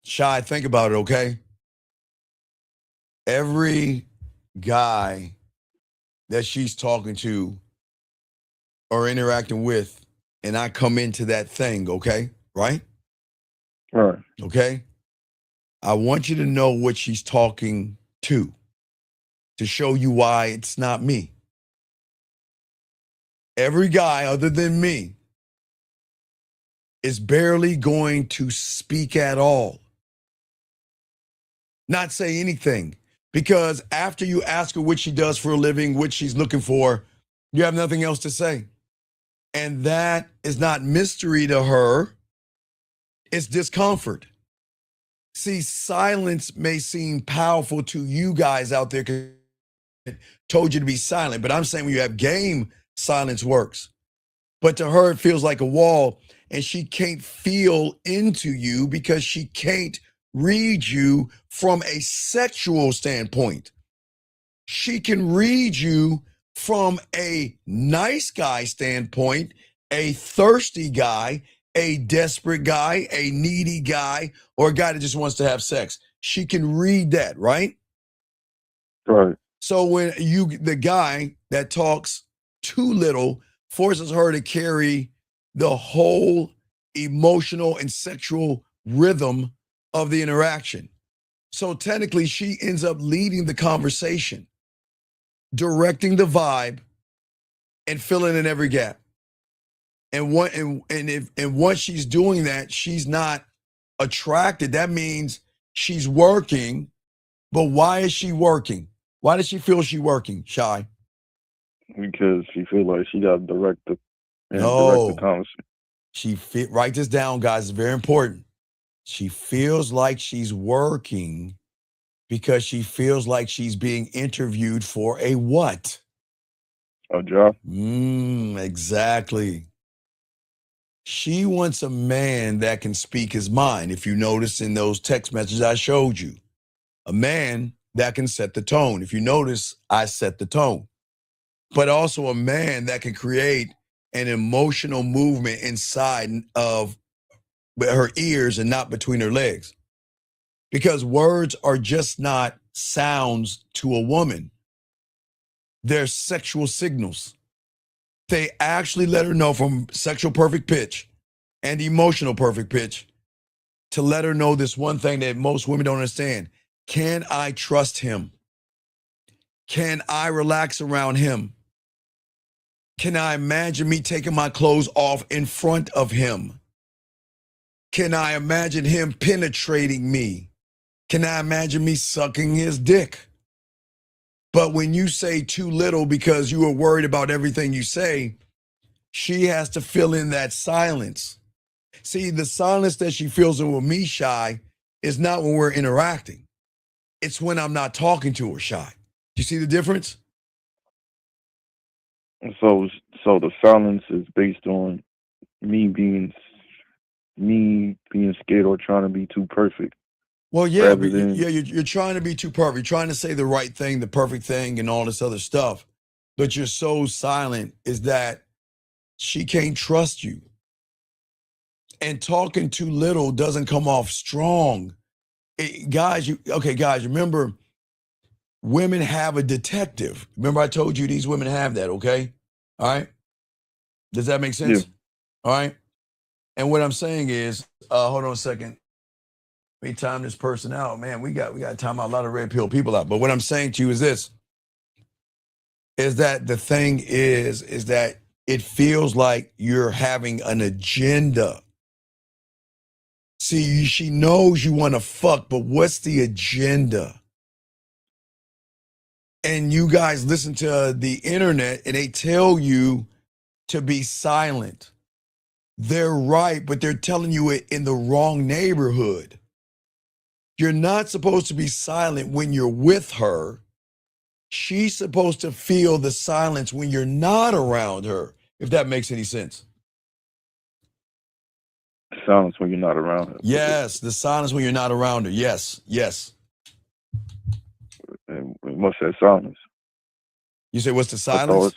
Shy, think about it, okay? Every guy that she's talking to or interacting with, and I come into that thing, okay? Right? All right. Okay? I want you to know what she's talking to show you why it's not me. Every guy other than me is barely going to speak at all. Not say anything. Because after you ask her what she does for a living, what she's looking for, you have nothing else to say. And that is not mystery to her. It's discomfort. See, silence may seem powerful to you guys out there because I told you to be silent, but I'm saying when you have game, silence works. But to her, it feels like a wall, and she can't feel into you because she can't read you from a sexual standpoint. She can read you from a nice guy standpoint, a thirsty guy, a desperate guy, a needy guy, or a guy that just wants to have sex. She can read that, right? Right. So when the guy that talks too little forces her to carry the whole emotional and sexual rhythm of the interaction. So technically, she ends up leading the conversation, directing the vibe, and filling in every gap. And once she's doing that, she's not attracted. That means she's working. But why is she working? Why does she feel she's working, Shy? Because she feel like she got to direct the No. conversation. Write this down, guys. It's very important. She feels like she's working because she feels like she's being interviewed for a what? A job. Exactly. She wants a man that can speak his mind. If you notice in those text messages I showed you, a man that can set the tone. If you notice, I set the tone. But also a man that can create an emotional movement inside of her ears and not between her legs. Because words are just not sounds to a woman. They're sexual signals. They actually let her know from sexual perfect pitch and emotional perfect pitch to let her know this one thing that most women don't understand. Can I trust him? Can I relax around him? Can I imagine me taking my clothes off in front of him? Can I imagine him penetrating me? Can I imagine me sucking his dick? But when you say too little because you are worried about everything you say, she has to fill in that silence. See, the silence that she feels with me, Shy, is not when we're interacting. It's when I'm not talking to her, Shy. Do you see the difference? So the silence is based on me being scared or trying to be too perfect. Well, yeah, but you're trying to be too perfect. You're trying to say the right thing, the perfect thing, and all this other stuff. But you're so silent is that she can't trust you. And talking too little doesn't come off strong. Guys, remember, women have a detective. Remember I told you these women have that, okay? All right? Does that make sense? Yeah. All right? And what I'm saying is, hold on a second. Let me time this person out. Man, we got to time out a lot of red pill people out. But what I'm saying to you is this, is that the thing is that it feels like you're having an agenda. See, she knows you want to fuck, but what's the agenda? And you guys listen to the internet and they tell you to be silent. They're right, but they're telling you it in the wrong neighborhood. You're not supposed to be silent when you're with her. She's supposed to feel the silence when you're not around her, if that makes any sense. Silence when you're not around her. Yes, the silence when you're not around her. Yes. And what's that silence? You say, what's the silence?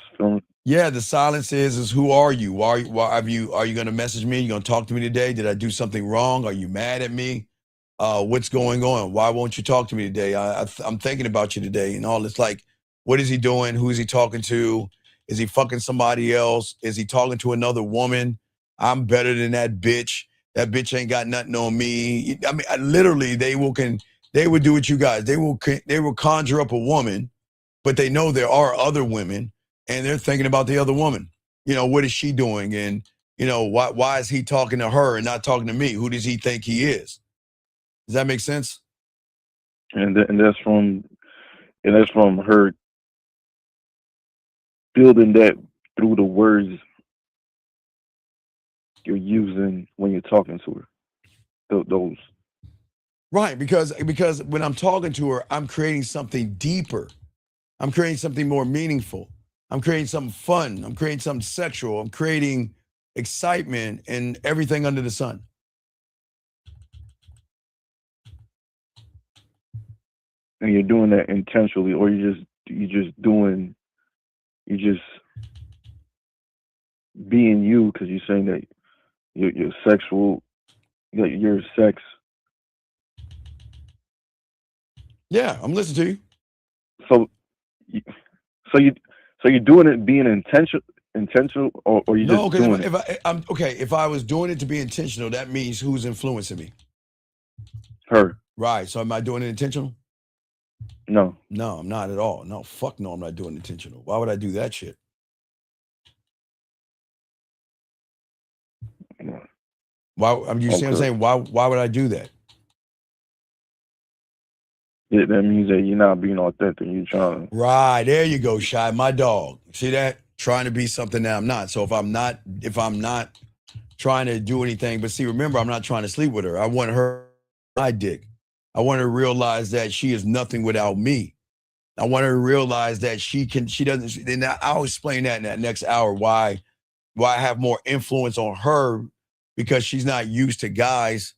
Yeah, the silence is who are you? Are you going to message me? You going to talk to me today? Did I do something wrong? Are you mad at me? What's going on? Why won't you talk to me today? I'm thinking about you today and all this. Like, what is he doing? Who is he talking to? Is he fucking somebody else? Is he talking to another woman? I'm better than that bitch. That bitch ain't got nothing on me. I mean, literally, they will do what you guys. They will conjure up a woman, but they know there are other women, and they're thinking about the other woman. You know, what is she doing? And you know, why is he talking to her and not talking to me? Who does he think he is? Does that make sense? And that's from her building that through the words you're using when you're talking to her. Those. Right, because when I'm talking to her, I'm creating something deeper. I'm creating something more meaningful. I'm creating something fun. I'm creating something sexual. I'm creating excitement and everything under the sun. And you're doing that intentionally, or you're just being you because you're saying that you're sexual, your sex. Yeah, I'm listening to you. So you're doing it being intentional, or you no, just doing it? If I was doing it to be intentional, that means who's influencing me. her. Right. So am I doing it intentional? No. No, I'm not at all. No, fuck no, I'm not doing it intentional. Why would I do that shit? Why? I mean, you see what I'm saying? Why would I do that? Yeah, that means that you're not being authentic. You're trying. Right. There you go, Shy. My dog. See that? Trying to be something that I'm not. So if I'm not trying to do anything, but see, remember, I'm not trying to sleep with her. I want her my dick. I want her to realize that she is nothing without me. I want her to realize that she doesn't, and I'll explain that in that next hour why I have more influence on her, because she's not used to guys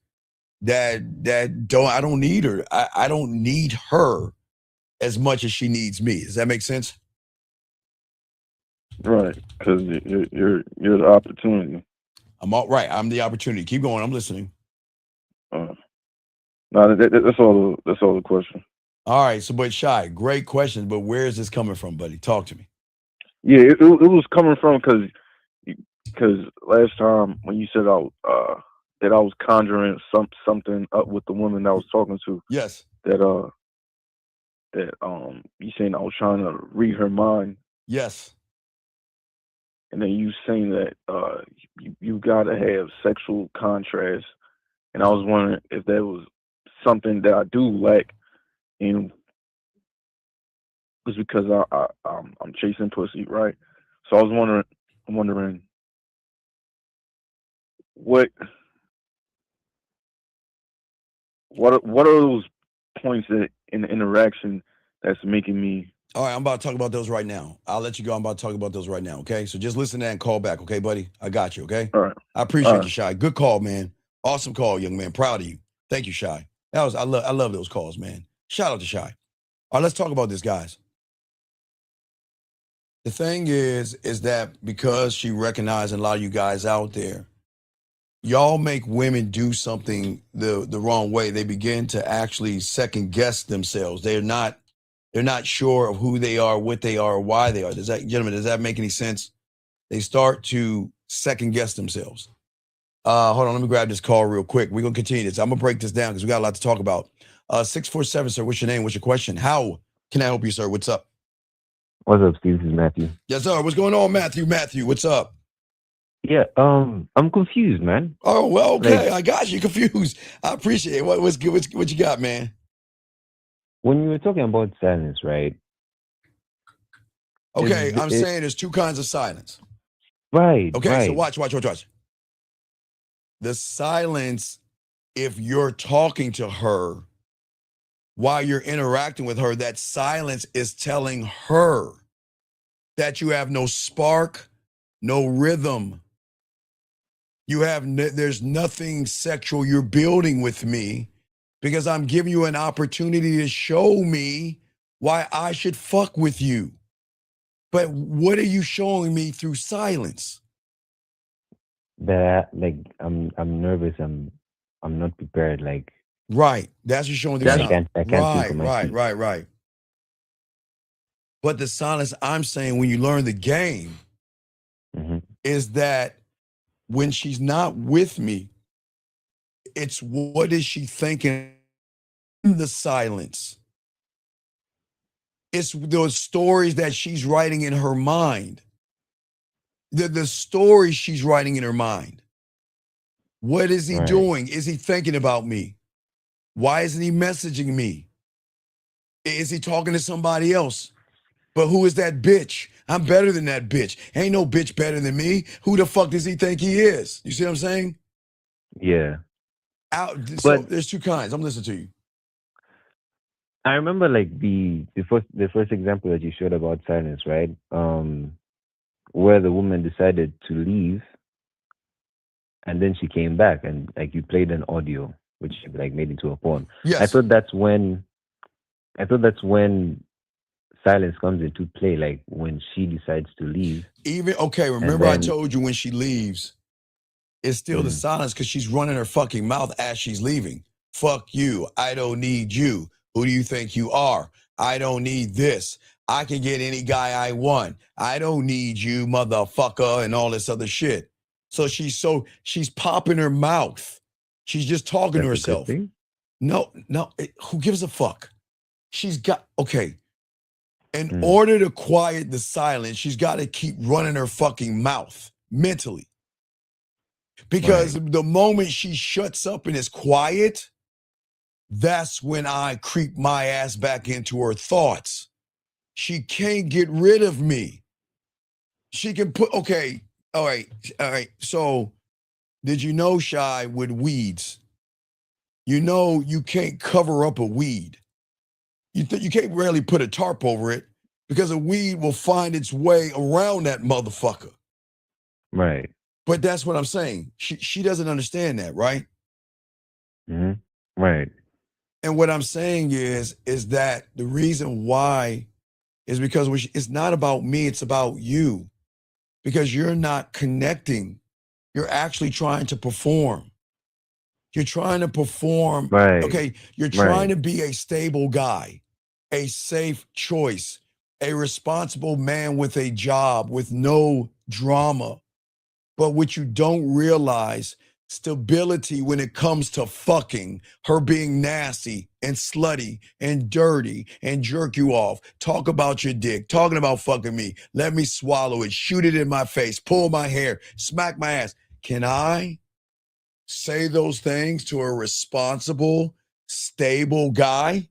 that I don't need her. I don't need her as much as she needs me. Does that make sense? Right, because you're the opportunity. I'm all right. I'm the opportunity. Keep going. I'm listening. No, that's all the question. All right. So, but Shy, great question. But where is this coming from, buddy? Talk to me. Yeah, it was coming from because last time when you said that I was conjuring something up with the woman that I was talking to. Yes. That you saying I was trying to read her mind. Yes. And then you saying that you gotta have sexual contrast, and I was wondering if that was something that I do lack in, was because I'm chasing pussy, right? So I was wondering what are those points that in the interaction that's making me. All right, I'm about to talk about those right now. I'll let you go. I'm about to talk about those right now, okay? So just listen to that and call back, okay, buddy? I got you, okay? All right. I appreciate you, Shy. Good call, man. Awesome call, young man. Proud of you. Thank you, Shy. I love those calls, man. Shout out to Shy. All right, let's talk about this, guys. The thing is that because she recognized, and a lot of you guys out there, y'all make women do something the wrong way. They begin to actually second guess themselves. They're not sure of who they are, what they are, or why they are. Does that make any sense? They start to second guess themselves. Hold on, let me grab this call real quick. We're gonna continue this. I'm gonna break this down because we got a lot to talk about. 647, sir. What's your name? What's your question? How can I help you, sir? What's up? What's up, Steve? This is Matthew. Yes, sir. What's going on, Matthew? Matthew, what's up? Yeah, I'm confused, man. Oh, well, okay. I got you confused. I appreciate it. What's good? What you got, man? When you were talking about silence, right? Okay, I'm saying there's two kinds of silence. Right. Okay, right. so watch. The silence, if you're talking to her while you're interacting with her, that silence is telling her that you have no spark, no rhythm. There's nothing sexual you're building with me, because I'm giving you an opportunity to show me why I should fuck with you. But what are you showing me through silence? That I'm nervous. I'm not prepared. Like right. That's what you're showing through silence. I can't think of my feet. Right. But the silence I'm saying, when you learn the game, is that when she's not with me, it's what is she thinking in the silence? It's those stories that she's writing in her mind. The stories she's writing in her mind. What is he doing? Is he thinking about me? Why isn't he messaging me? Is he talking to somebody else? But who is that bitch? I'm better than that bitch. Ain't no bitch better than me. Who the fuck does he think he is? You see what I'm saying? Yeah. So there's two kinds. I'm listening to you. I remember like the first example that you showed about silence, right? Where the woman decided to leave, and then she came back, and like you played an audio, which like made into a poem. Yes. I thought that's when silence comes into play, like when she decides to leave. Remember I told you when she leaves, it's still the silence, because she's running her fucking mouth as she's leaving. Fuck you. I don't need you. Who do you think you are? I don't need this. I can get any guy I want. I don't need you, motherfucker, and all this other shit. So she's popping her mouth. She's just talking to herself. No, who gives a fuck? She's got, okay, in order to quiet the silence, she's got to keep running her fucking mouth mentally. Because the moment she shuts up and is quiet, that's when I creep my ass back into her thoughts. She can't get rid of me. She can put, okay, all right. So, did you know, Shy, with weeds, you know you can't cover up a weed. You can't really put a tarp over it because a weed will find its way around that motherfucker. Right. But that's what I'm saying. She doesn't understand that, right? Mm-hmm. Right. And what I'm saying is that the reason why is because it's not about me, it's about you. Because you're not connecting. You're actually trying to perform. You're trying to perform. Right. Okay, you're trying to be a stable guy, a safe choice, a responsible man with a job, with no drama. But what you don't realize, stability when it comes to fucking, her being nasty and slutty and dirty and jerk you off, talk about your dick, talking about fucking me, let me swallow it, shoot it in my face, pull my hair, smack my ass. Can I say those things to a responsible, stable guy?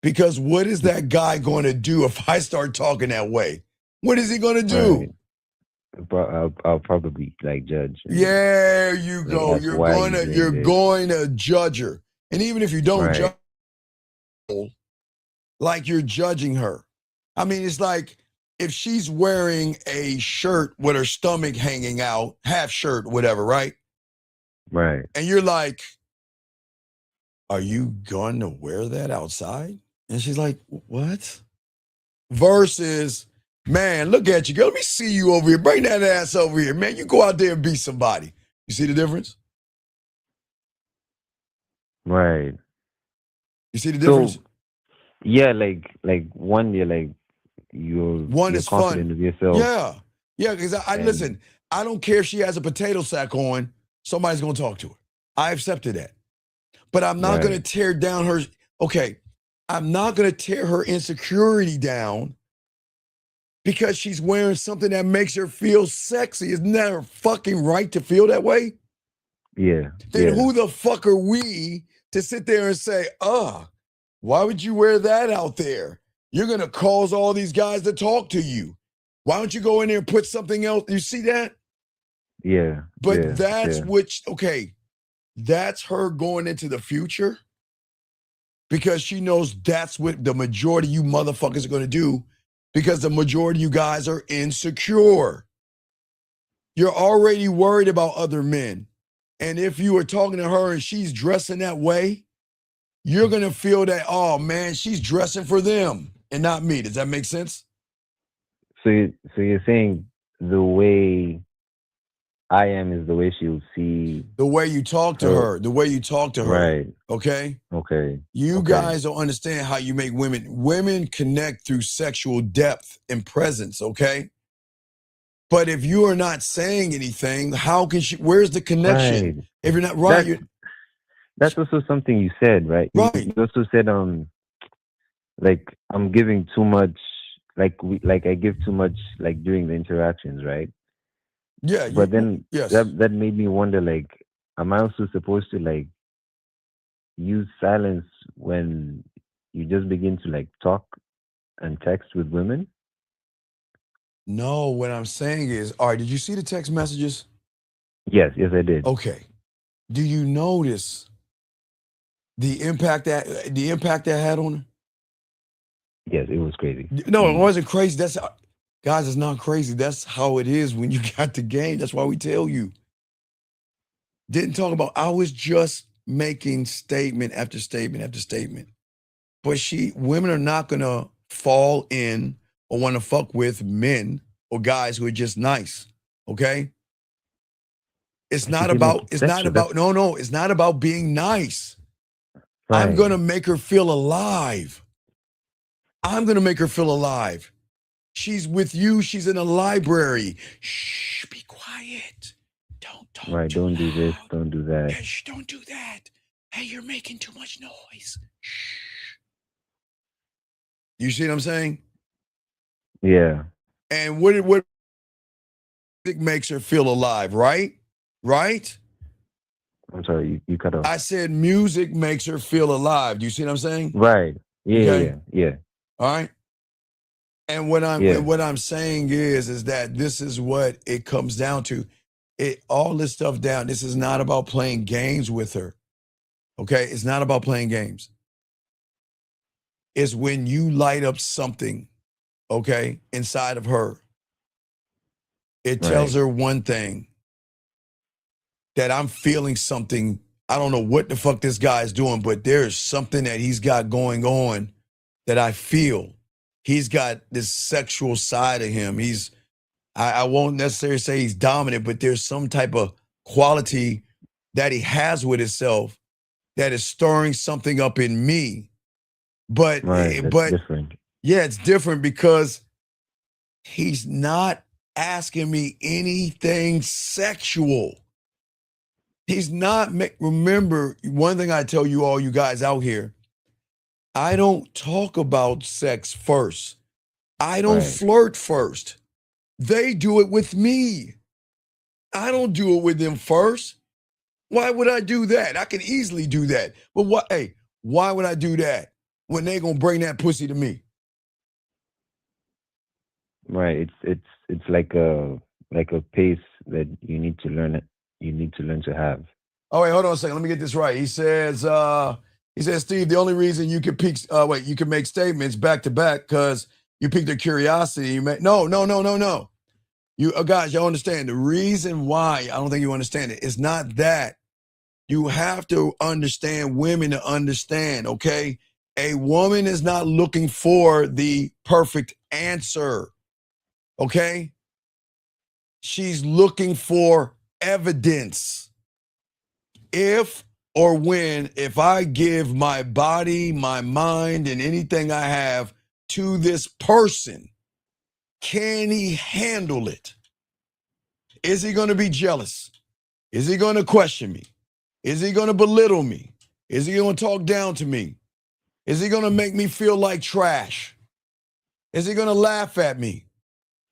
Because what is that guy going to do if I start talking that way? What is he going to do? Right. But I'll probably like judge. Yeah, you Like, go. that's You're why going you to doing you're this. going to judge her. And even if you don't Right. judge, like you're judging her. I mean, it's like if she's wearing a shirt with her stomach hanging out, half shirt, whatever, right? Right. And you're like, are you going to wear that outside? And she's like, what? Versus, man, look at you, girl. Let me see you over here. Bring that ass over here, man. You go out there and be somebody. You see the difference? Right. You see the difference? So, yeah, like one, you're One you're is confident fun. of yourself. Yeah, because I And- listen, I don't care if she has a potato sack on, somebody's gonna talk to her. I accepted that. But I'm not gonna tear down her, okay, I'm not gonna tear her insecurity down because she's wearing something that makes her feel sexy. Isn't that her fucking right to feel that way? Yeah. Then who the fuck are we to sit there and say, why would you wear that out there? You're going to cause all these guys to talk to you. Why don't you go in there and put something else? You see that? Yeah. But yeah, that's yeah. that's her going into the future because she knows that's what the majority of you motherfuckers are going to do because the majority of you guys are insecure. You're already worried about other men. And if you are talking to her and she's dressing that way, you're going to feel that, oh man, she's dressing for them and not me. Does that make sense? So you're saying the way I am is the way she'll see. The way you talk to her, the way you talk to her. Right. Okay? Okay. You guys don't understand how you make women connect through sexual depth and presence, okay? But if you are not saying anything, how can she, where's the connection? Right. If you're not right, that's also something you said, right? Right. You also said, like I'm giving too much, like I give too much, like during the interactions, right? Yeah. But then yes. that made me wonder, like, am I also supposed to like use silence when you just begin to like talk and text with women? No, what I'm saying is, all right, did you see the text messages? Yes, I did. Okay. Do you notice the impact that had on her? Yes, it was crazy. No, it wasn't crazy. Guys, it's not crazy. That's how it is when you got the game. That's why we tell you. Didn't talk about, I was just making statement after statement after statement. But women are not gonna fall in or want to fuck with men or guys who are just nice. Okay? It's not about being nice. Right. I'm gonna make her feel alive. She's with you, she's in a library. Shh, be quiet. Don't talk. Right, don't do this, don't do that. Shh, don't do that. hey, you're making too much noise. Shh. You see what I'm saying? Yeah. And what music makes her feel alive, right? Right? I'm sorry, you cut off. I said music makes her feel alive. Do you see what I'm saying? Right. Yeah, Okay. yeah. All right. And what I'm saying is that this is what it comes down to. All this stuff down. This is not about playing games with her. Okay? It's not about playing games. It's when you light up something, okay, inside of her. It tells her one thing, that I'm feeling something. I don't know what the fuck this guy is doing, but there's something that he's got going on that I feel. He's got this sexual side of him. I won't necessarily say he's dominant, but there's some type of quality that he has with himself that is stirring something up in me. But Different. yeah, it's different because he's not asking me anything sexual. He's not. Remember, one thing I tell you all, you guys out here, I don't talk about sex first. I don't flirt first. They do it with me. I don't do it with them first. Why would I do that? I can easily do that. But why would I do that when they gonna bring that pussy to me? Right. It's like a pace that you need to learn to have. Oh, wait, hold on a second. Let me get this right. He says, Steve, the only reason you can you can make statements back to back because you piqued their curiosity. No. You guys, y'all understand the reason why I don't think you understand it. It's not that. You have to understand women to understand, okay? A woman is not looking for the perfect answer, okay? She's looking for evidence. If I give my body, my mind, and anything I have to this person, can he handle it? Is he going to be jealous? Is he going to question me? Is he going to belittle me? Is he going to talk down to me? Is he going to make me feel like trash? Is he going to laugh at me?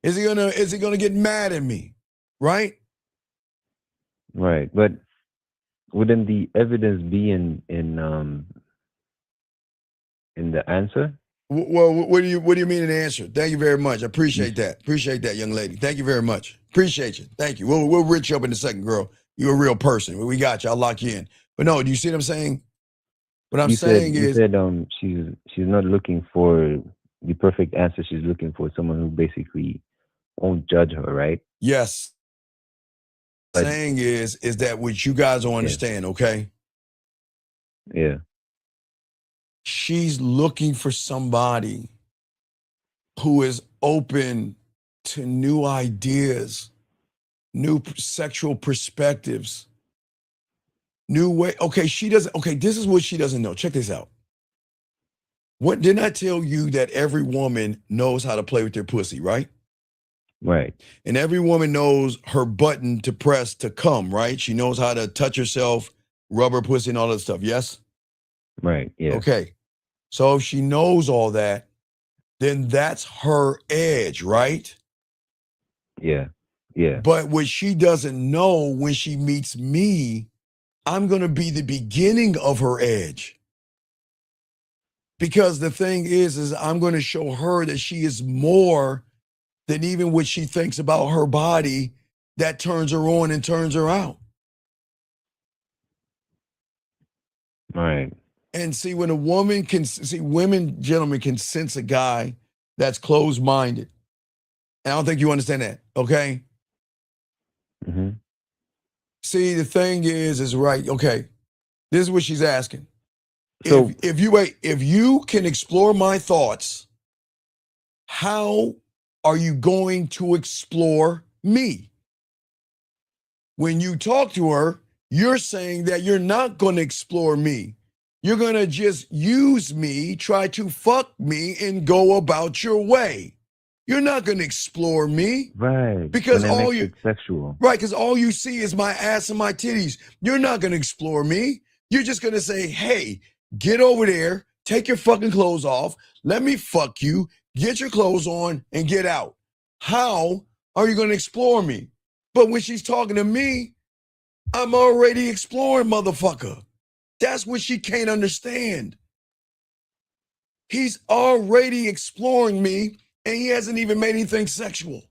Is he going to get mad at me? Right? Right. But wouldn't the evidence be in the answer? Well, what do you mean in the answer? Thank you very much. I appreciate that. Appreciate that, young lady. Thank you very much. Appreciate you. Thank you. We'll rich you up in a second, girl. You're a real person. We got you. I'll lock you in. But no, do you see what I'm saying? What I'm saying is, she's not looking for the perfect answer. She's looking for someone who basically won't judge her, right? Yes. What I'm saying is that what you guys don't understand, okay? Yeah. She's looking for somebody who is open to new ideas, new sexual perspectives, new way. Okay, this is what she doesn't know. Check this out. What didn't I tell you that every woman knows how to play with their pussy, right? Right. And every woman knows her button to press to come, right? She knows how to touch herself, rub her pussy and all that stuff, yes? Right, yeah. Okay. So if she knows all that, then that's her edge, right? Yeah. Yeah. But what she doesn't know, when she meets me, I'm going to be the beginning of her edge. Because the thing is I'm going to show her that she is more than even what she thinks about her body that turns her on and turns her out. Right. And see, when a woman gentlemen can sense a guy that's closed-minded. And I don't think you understand that, okay? Mm-hmm. See, the thing is right, okay, this is what she's asking. So if you can explore my thoughts, how are you going to explore me? When you talk to her, you're saying that you're not going to explore me. You're going to just use me, try to fuck me, and go about your way. You're not going to explore me. Right. Because all you sexual. Right, because all you see is my ass and my titties. You're not going to explore me. You're just going to say, hey, get over there, take your fucking clothes off, let me fuck you, get your clothes on, and get out. How are you going to explore me? But when she's talking to me, I'm already exploring, motherfucker. That's what she can't understand. He's already exploring me, and he hasn't even made anything sexual.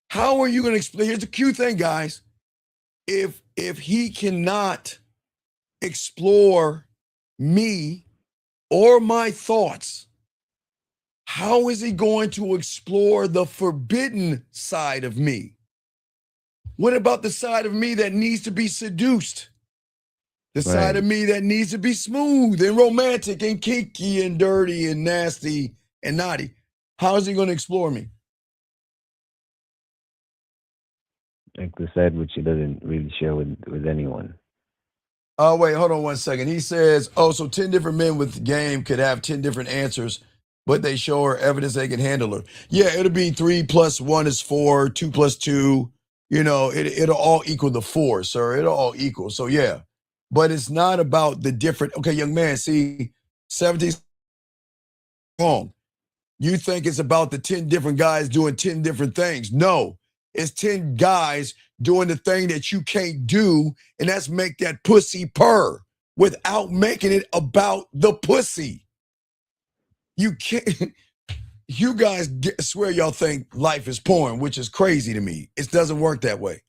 How are you going to explore? Here's the cute thing, guys. If he cannot explore me or my thoughts, how is he going to explore the forbidden side of me? What about the side of me that needs to be seduced? The side of me that needs to be smooth and romantic and kinky and dirty and nasty and naughty. How is he going to explore me? Like the side which he doesn't really share with anyone. Oh, wait, hold on one second. He says, so 10 different men with game could have 10 different answers, but they show her evidence they can handle her. Yeah, it'll be 3 + 1 is 4, 2 + 2. You know, it'll all equal the 4, sir. It'll all equal. So, yeah. But it's not about the different. Okay, young man, see, 17 wrong. You think it's about the 10 different guys doing 10 different things. No, it's 10 guys doing the thing that you can't do, and that's make that pussy purr without making it about the pussy. You can't. You guys swear y'all think life is porn, which is crazy to me. It doesn't work that way.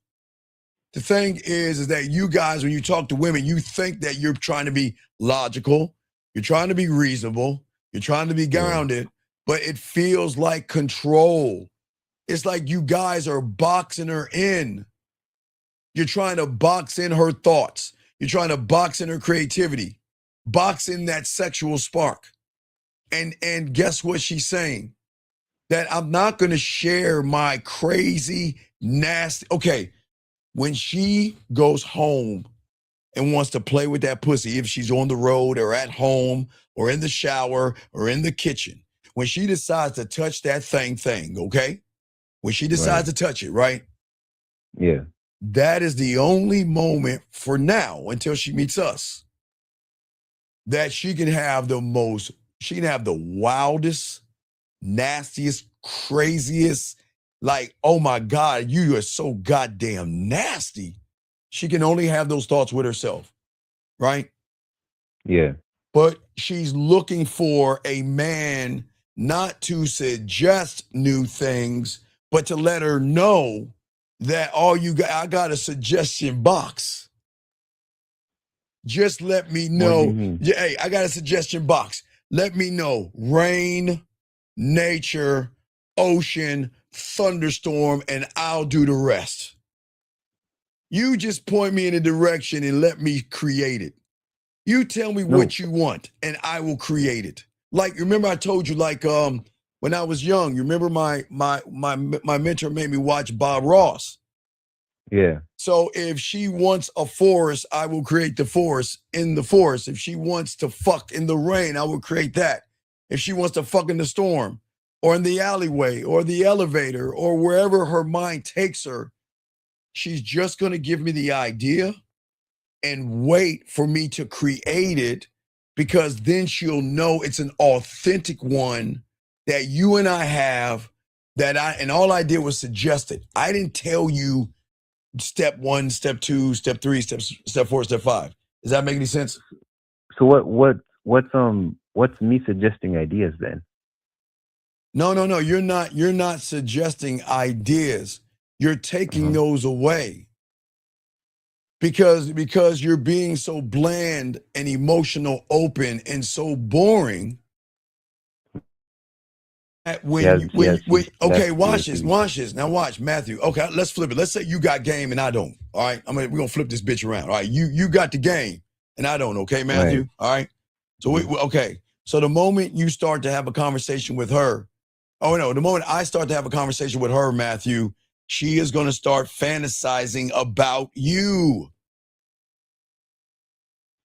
The thing is that you guys, when you talk to women, you think that you're trying to be logical, you're trying to be reasonable, you're trying to be grounded, but it feels like control. It's like you guys are boxing her in. You're trying to box in her thoughts. You're trying to box in her creativity, box in that sexual spark. And guess what she's saying? That I'm not going to share my crazy, nasty. Okay, when she goes home and wants to play with that pussy, if she's on the road or at home or in the shower or in the kitchen, when she decides to touch that thing, okay? When she decides to touch it, right? Yeah. That is the only moment for now, until she meets us, that she can have the wildest, nastiest, craziest, like, oh my God, you are so goddamn nasty. She can only have those thoughts with herself, right? Yeah. But she's looking for a man not to suggest new things, but to let her know that I got a suggestion box. Just let me know. What do you mean? Hey, I got a suggestion box. Let me know. Rain, nature, ocean, thunderstorm, and I'll do the rest. You just point me in a direction and let me create it. You tell me what you want, and I will create it. Like, remember I told you, like, when I was young, you remember my mentor made me watch Bob Ross. Yeah. So if she wants a forest, I will create the forest in the forest. If she wants to fuck in the rain, I will create that. If she wants to fuck in the storm or in the alleyway or the elevator or wherever her mind takes her, she's just going to give me the idea and wait for me to create it, because then she'll know it's an authentic one that you and I have, and all I did was suggest it. I didn't tell you step 1, step 2, step 3, step 4, step 5. Does that make any sense? So what's me suggesting ideas then? No. You're not suggesting ideas. You're taking those away. Because you're being so bland and emotional, open, and so boring. Okay, watch this. Now watch, Matthew. Okay, let's flip it. Let's say you got game and I don't. All right, we're gonna flip this bitch around. All right, you got the game and I don't. Okay, Matthew. Right. All right. So okay. So the moment you start to have a conversation with her, the moment I start to have a conversation with her, Matthew, she is gonna start fantasizing about you.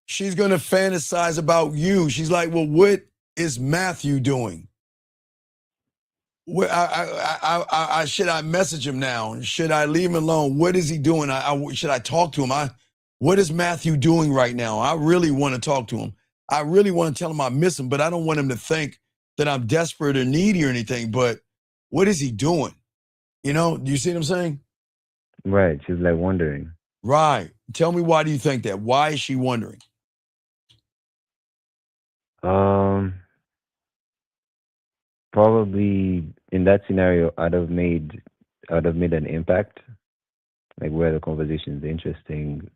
She's gonna fantasize about you. She's like, well, what is Matthew doing? Should I message him now? Should I leave him alone? What is he doing? Should I talk to him? What is Matthew doing right now? I really want to talk to him. I really want to tell him I miss him, but I don't want him to think that I'm desperate or needy or anything. But what is he doing? You know, do you see what I'm saying? Right. She's like wondering. Right. Tell me, why do you think that? Why is she wondering? Probably in that scenario, I'd have made an impact, like where the conversation is interesting.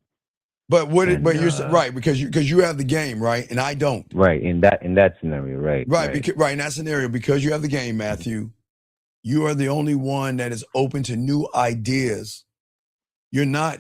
But And, but you're right, because you have the game, right, and I don't. Right, in that scenario, right. Right. Because, right, in that scenario, because you have the game, Matthew, you are the only one that is open to new ideas. You're not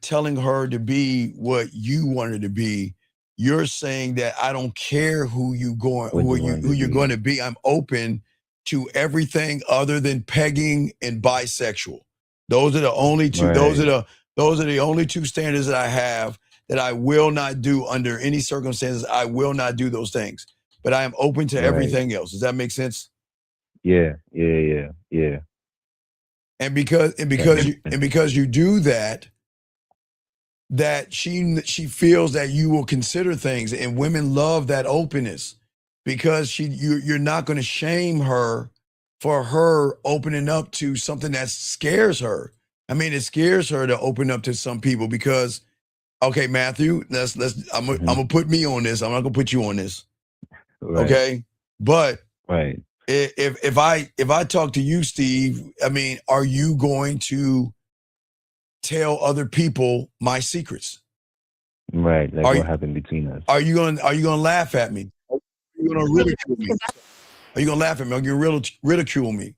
telling her to be what you want her to be. You're saying that I don't care who you're going to be. I'm open to everything other than pegging and bisexual. Those are the only two. Right. Those are the only two standards that I have, that I will not do under any circumstances. I will not do those things. But I am open to everything else. Does that make sense? Yeah. And because you do that, she feels that you will consider things, and women love that openness, because you're not going to shame her for her opening up to something that scares her. I mean, it scares her to open up to some people because, okay, Matthew, I'm gonna put me on this. I'm not gonna put you on this. Right. Okay, but right. If I talk to you, Steve, I mean, are you going to tell other people my secrets? Right, like what happened between us. Are you gonna laugh at me? Are you gonna ridicule me? Are you gonna laugh at me? Are you gonna ridicule me?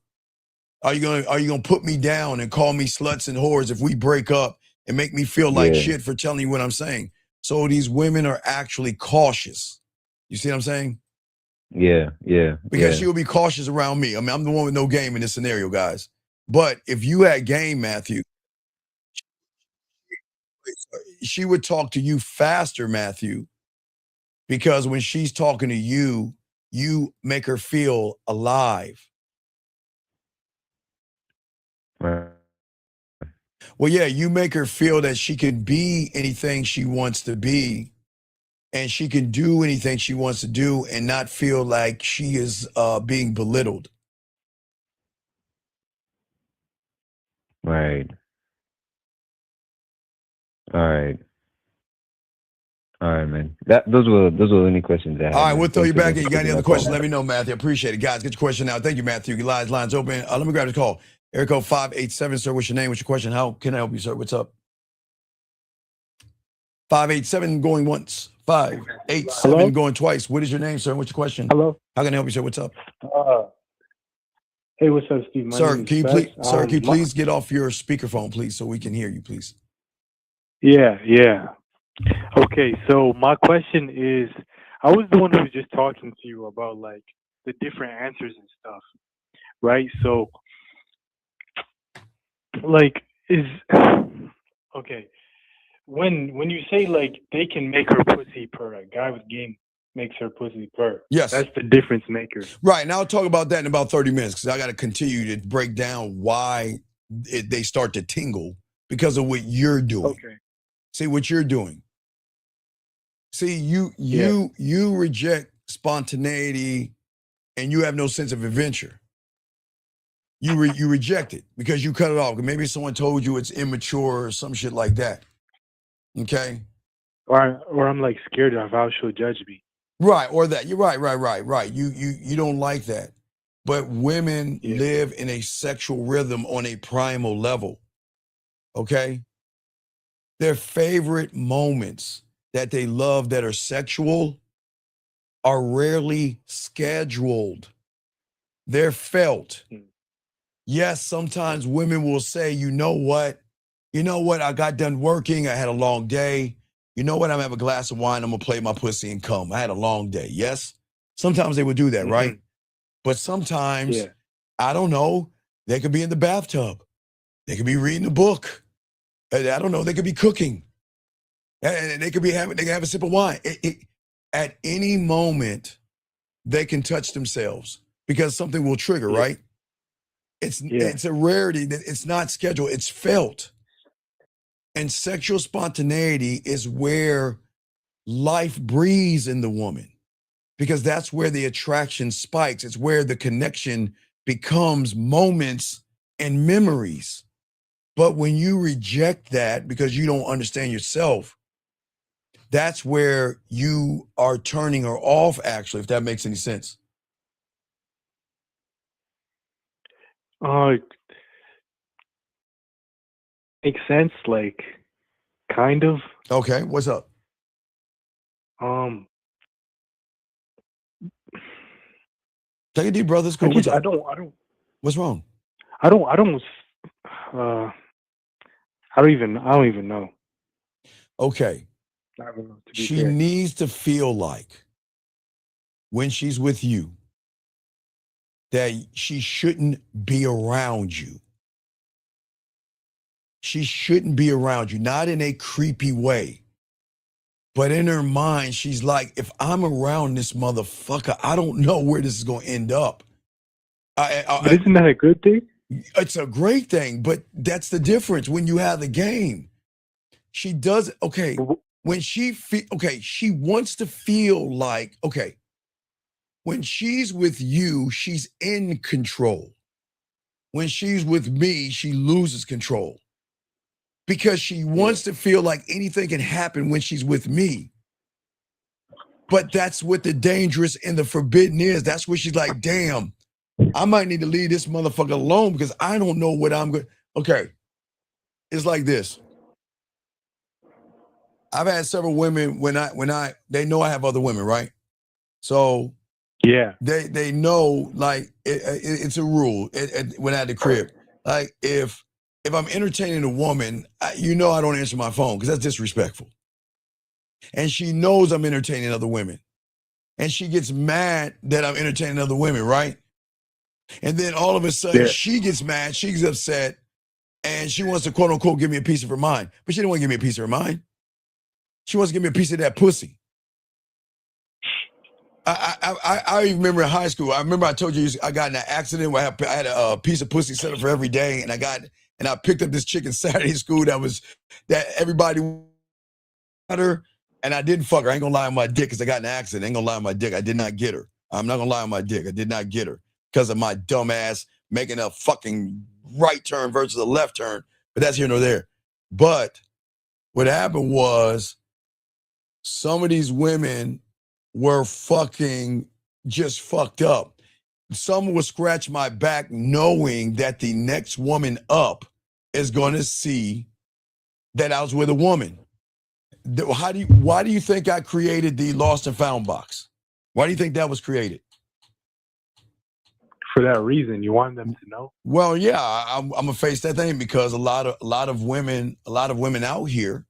Are you gonna put me down and call me sluts and whores if we break up, and make me feel like shit for telling you what I'm saying? So these women are actually cautious. You see what I'm saying? Yeah. Because she'll be cautious around me. I mean, I'm the one with no game in this scenario, guys. But if you had game, Matthew, she would talk to you faster, Matthew, because when she's talking to you, you make her feel alive. Right. Well, yeah, you make her feel that she can be anything she wants to be, and she can do anything she wants to do, and not feel like she is being belittled. Right. All right, man. Those were the only questions I had. All right, we'll throw you back in. You got any other questions? Let me know, Matthew. I appreciate it. Guys, get your question out. Thank you, Matthew. Your line's open. Let me grab this call. Area code 587, sir. What's your name? What's your question? How can I help you, sir? What's up? 587 going once. 587 Hello? going twice. What is your name, sir? What's your question? Hello? How can I help you, sir? What's up? Hey, what's up, Steve? My Sir, name is can you Bess. please, sir, can you please get off your speakerphone, please, so we can hear you, please? Yeah. Okay, so my question is, I was the one who was just talking to you about like the different answers and stuff, right? So, like, okay, when you say like they can make her pussy purr, a guy with game makes her pussy purr. Yes. That's the difference maker. Right, and I'll talk about that in about 30 minutes, because I got to continue to break down why they start to tingle because of what you're doing. Okay. See what you're doing. See, you reject spontaneity, and you have no sense of adventure. You reject it because you cut it off. Maybe someone told you it's immature or some shit like that. Okay. Or I'm like scared of how she'll judge me. Right, or that. You're right. You don't like that. But women live in a sexual rhythm on a primal level. Okay? Their favorite moments that they love that are sexual are rarely scheduled. They're felt. Yes, sometimes women will say, you know what, I got done working, I had a long day. You know what, I'm gonna have a glass of wine, I'm gonna play my pussy and come. I had a long day, yes? Sometimes they would do that, right? But sometimes, I don't know, they could be in the bathtub. They could be reading a book. I don't know, they could be cooking. And they could have a sip of wine. At any moment, they can touch themselves because something will trigger, right? It's a rarity that it's not scheduled, it's felt. And sexual spontaneity is where life breathes in the woman, because that's where the attraction spikes. It's where the connection becomes moments and memories. But when you reject that because you don't understand yourself, that's where you are turning her off, actually, if that makes any sense. Makes sense, like, kind of. Okay, what's up? Take a deep breath. It's cool. I don't. What's wrong? I don't even know. Okay. I don't know, to be She fair. needs to feel like when she's with you that she shouldn't be around you. She shouldn't be around you, not in a creepy way, but in her mind, she's like, if I'm around this motherfucker, I don't know where this is going to end up. But isn't that a good thing? It's a great thing, but that's the difference when you have the game. She does, okay, when she she wants to feel like, okay, when she's with you, she's in control. When she's with me, she loses control because she wants to feel like anything can happen when she's with me. But that's what the dangerous and the forbidden is. That's where she's like, damn, I might need to leave this motherfucker alone because I don't know what I'm going. Okay, it's like this. I've had several women when they know I have other women, right? So yeah, they know, like, it's a rule when I had the crib. Like, if I'm entertaining a woman, I don't answer my phone because that's disrespectful. And she knows I'm entertaining other women. And she gets mad that I'm entertaining other women, right? And then all of a sudden she gets mad, she's upset, and she wants to, quote unquote, give me a piece of her mind. But she don't want to give me a piece of her mind. She wants to give me a piece of that pussy. I remember in high school, I told you I got in an accident where I had a piece of pussy set up for every day, and I picked up this chick in Saturday school that everybody got her, and I didn't fuck her. I ain't gonna lie on my dick because I got in an accident. I ain't gonna lie on my dick. I did not get her. I'm not gonna lie on my dick. I did not get her because of my dumb ass making a fucking right turn versus a left turn. But that's here nor there. But what happened was some of these women were fucking just fucked up. Someone would scratch my back knowing that the next woman up is going to see that I was with a woman. Why do you think I created the Lost and Found box? Why do you think that was created? For that reason, you want them to know. Well, yeah, I'm gonna face that thing because a lot of women out here,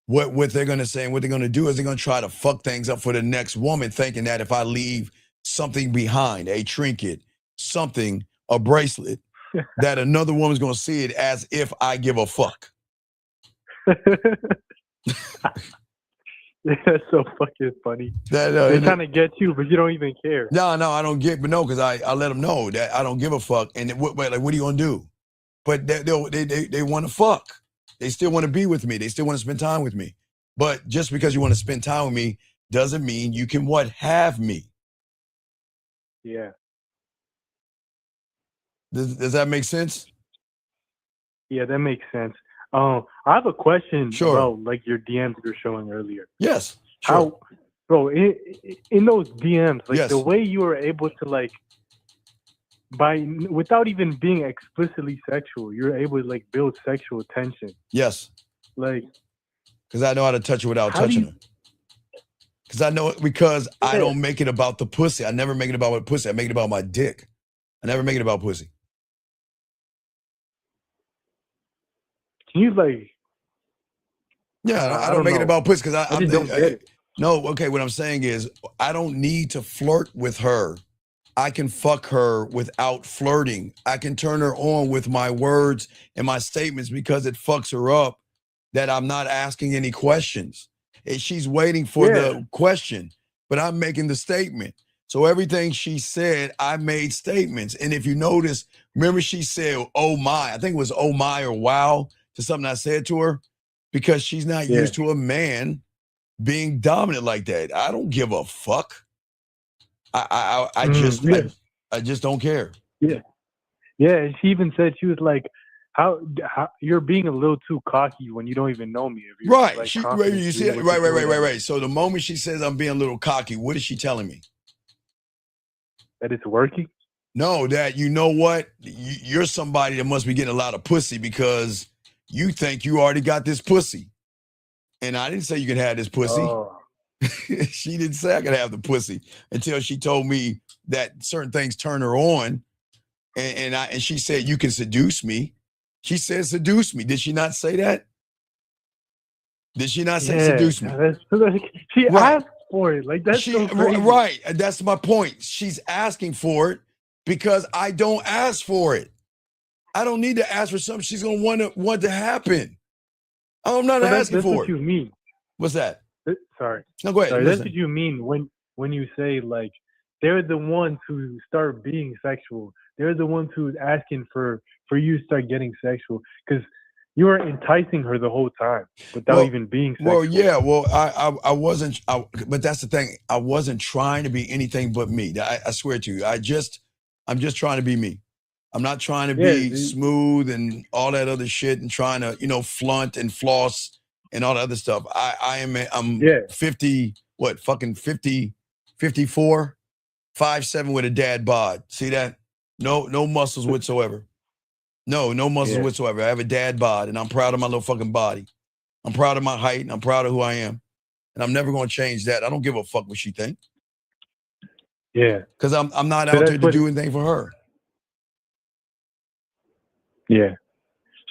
what they're gonna say and what they're gonna do is they're gonna try to fuck things up for the next woman, thinking that if I leave something behind, a trinket, something, a bracelet, that another woman's gonna see it as if I give a fuck. That's so fucking funny. They're trying to get you, but you don't even care. No, I don't get, but no, because I let them know that I don't give a fuck. And what are you gonna do? But they want to fuck. They still want to be with me. They still want to spend time with me. But just because you want to spend time with me doesn't mean you can have me. Yeah. Does that make sense? Yeah, that makes sense. I have a question Sure. about like your DMs you were showing earlier. Yes. Sure. Bro, in those DMs, like Yes. the way you were able to like without even being explicitly sexual, you're able to like build sexual tension. Yes. Like, because I know how to touch her without touching her. Because I don't make it about the pussy. I never make it about what pussy. I make it about my dick. I never make it about pussy. Can you like? Yeah, I don't make it about pussy because I just don't get it. No, okay, what I'm saying is I don't need to flirt with her. I can fuck her without flirting. I can turn her on with my words and my statements because it fucks her up that I'm not asking any questions. And she's waiting for the question, but I'm making the statement. So everything she said, I made statements. And if you notice, remember she said, oh my, I think it was oh my or wow. to something I said to her because she's not used to a man being dominant like that. I don't give a fuck. I just don't care. Yeah. Yeah, and she even said, she was like, how you're being a little too cocky when you don't even know me. If you're, Right. like, You see that? Right. So the moment she says I'm being a little cocky, what is she telling me? That it's working? No, that you know what? You're somebody that must be getting a lot of pussy because you think you already got this pussy. And I didn't say you could have this pussy. Oh. She didn't say I could have the pussy until she told me that certain things turn her on. And she said, you can seduce me. She said, seduce me. Did she not say that? Did she not say seduce me? She asked for it. Like, that's so crazy. Right. That's my point. She's asking for it because I don't ask for it. I don't need to ask for something she's going to want to happen. I'm not asking for it. That's what you mean. What's that? Sorry. No, go ahead. Sorry, that's what you mean when you say, like, they're the ones who start being sexual. They're the ones who's asking for you to start getting sexual because you were enticing her the whole time without even being sexual. Well, yeah. Well, I wasn't. But that's the thing. I wasn't trying to be anything but me. I swear to you. I'm just trying to be me. I'm not trying to be smooth and all that other shit and trying to, flaunt and floss and all that other stuff. I'm 50, 54, 5'7" with a dad bod. See that? No muscles whatsoever. No muscles whatsoever. I have a dad bod and I'm proud of my little fucking body. I'm proud of my height and I'm proud of who I am. And I'm never going to change that. I don't give a fuck what she thinks. Yeah. Because I'm not out there to do anything for her. Yeah.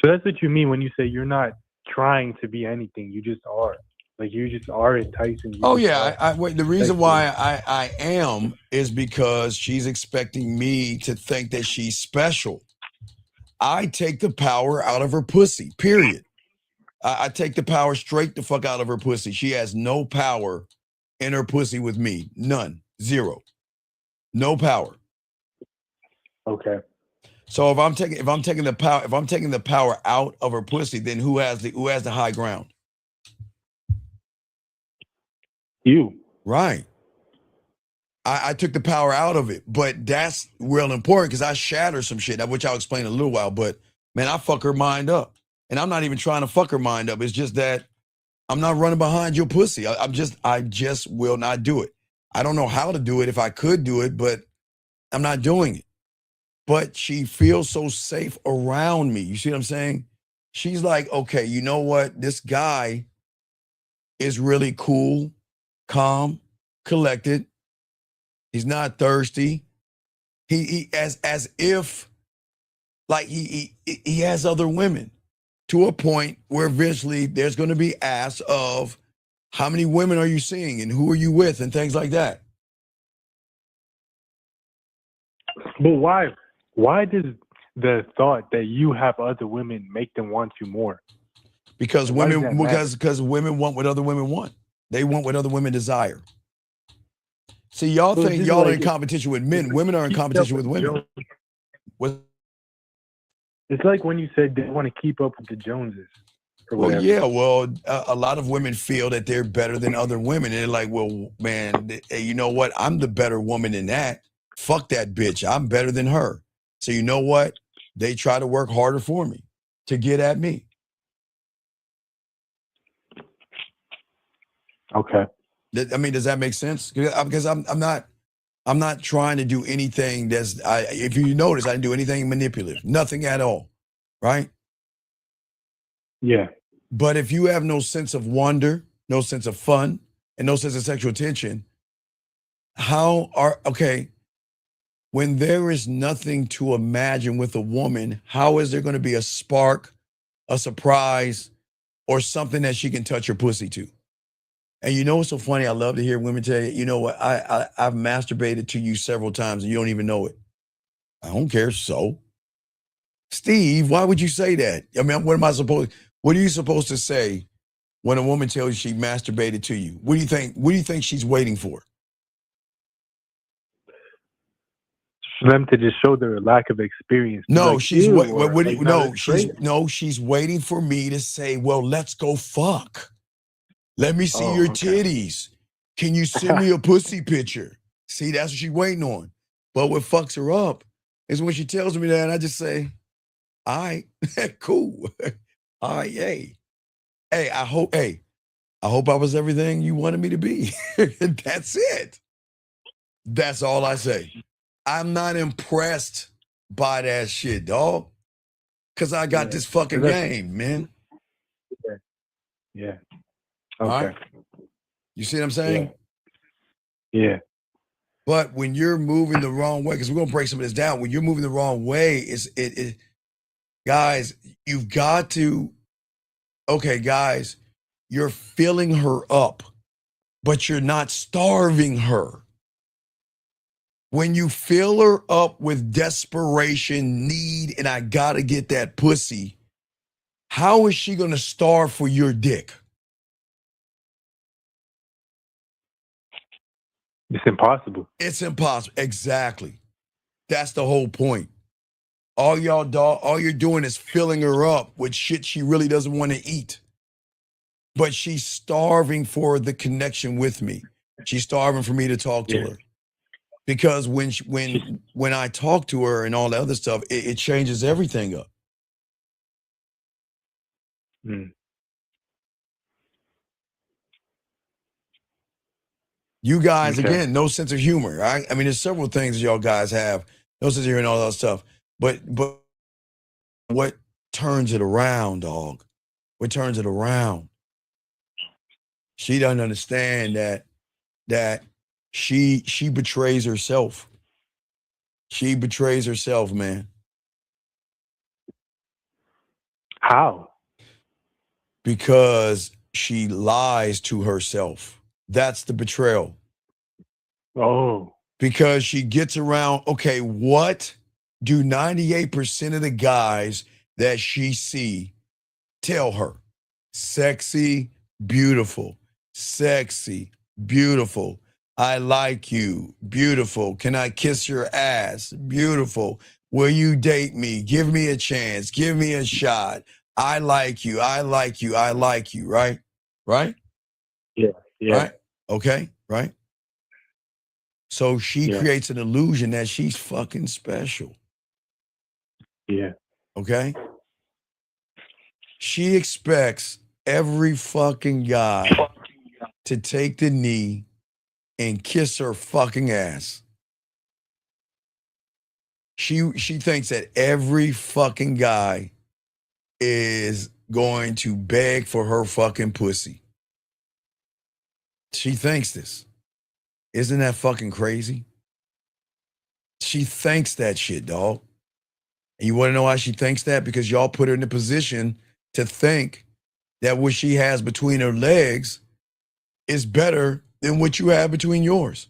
So that's what you mean when you say you're not trying to be anything. You just are. Like, you just are enticing. The reason why I am is because she's expecting me to think that she's special. I take the power out of her pussy, period. I take the power straight the fuck out of her pussy. She has no power in her pussy with me. None. Zero. No power. Okay. So if I'm taking the power out of her pussy, then who has the high ground? You. Right. I took the power out of it, but that's real important because I shatter some shit, which I'll explain in a little while. But man, I fuck her mind up, and I'm not even trying to fuck her mind up. It's just that I'm not running behind your pussy. I just will not do it. I don't know how to do it if I could do it, but I'm not doing it. But she feels so safe around me. You see what I'm saying? She's like, okay, you know what? This guy is really cool, calm, collected. He's not thirsty. He as if like he has other women to a point where eventually there's going to be asked of how many women are you seeing and who are you with and things like that. But why? Why does the thought that you have other women make them want you more? Because women women want what other women want. They want what other women desire. See, y'all think y'all are in competition with men. Women are in competition with women. It's like when you said they want to keep up with the Joneses. Well, yeah. Well, a lot of women feel that they're better than other women. And they're like, well, man, you know what? I'm the better woman in that. Fuck that bitch. I'm better than her. So you know what? They try to work harder for me to get at me. Okay. I mean, does that make sense? Because I'm not trying to do anything if you notice, I didn't do anything manipulative, nothing at all. Right? Yeah. But if you have no sense of wonder, no sense of fun, and no sense of sexual tension, when there is nothing to imagine with a woman, how is there going to be a spark, a surprise, or something that she can touch her pussy to? And you know what's so funny? I love to hear women tell you, you know what, I've masturbated to you several times and you don't even know it. I don't care. So, Steve, why would you say that? I mean, what are you supposed to say when a woman tells you she masturbated to you? What do you think? What do you think she's waiting for? for them to just show their lack of experience. No, like, she's "Ew," what or, do like, you "No, no, that's she's great." no, she's waiting for me to say, well, let's go fuck. Let me see your titties. Can you send me a pussy picture? See, that's what she's waiting on. But what fucks her up is when she tells me that, I just say, all right, cool. All right, hey. Hey, I hope I was everything you wanted me to be. That's it. That's all I say. I'm not impressed by that shit, dog. Cause I got this fucking game, man. Yeah. All Okay. right? You see what I'm saying? Yeah. But when you're moving the wrong way, because we're gonna break some of this down. When you're moving the wrong way, it guys, you've got to, okay, guys, you're filling her up, but you're not starving her. When you fill her up with desperation, need, and I gotta get that pussy, how is she gonna starve for your dick? It's impossible. It's impossible. Exactly. That's the whole point. All you're doing is filling her up with shit she really doesn't want to eat. But she's starving for the connection with me. She's starving for me to talk to her. Because when I talk to her and all that other stuff, it changes everything up. You guys, again, no sense of humor. I mean, there's several things y'all guys have. No sense of humor and all that stuff. But what turns it around, dog? What turns it around? She doesn't understand that she betrays herself. She betrays herself, man. How? Because she lies to herself. That's the betrayal. Oh. Because she gets around, okay, what do 98% of the guys that she see tell her? Sexy, beautiful. Sexy, beautiful. I like you. Beautiful. Can I kiss your ass? Beautiful. Will you date me? Give me a chance. Give me a shot. I like you. I like you. I like you. Right? Right? Yeah. Yeah. Right? Okay. Right? So she creates an illusion that she's fucking special. Yeah. Okay? She expects every fucking guy to take the knee and kiss her fucking ass. She thinks that every fucking guy is going to beg for her fucking pussy. She thinks this. Isn't that fucking crazy? She thinks that shit, dog. And you want to know why she thinks that? Because y'all put her in a position to think that what she has between her legs is better than what you have between yours.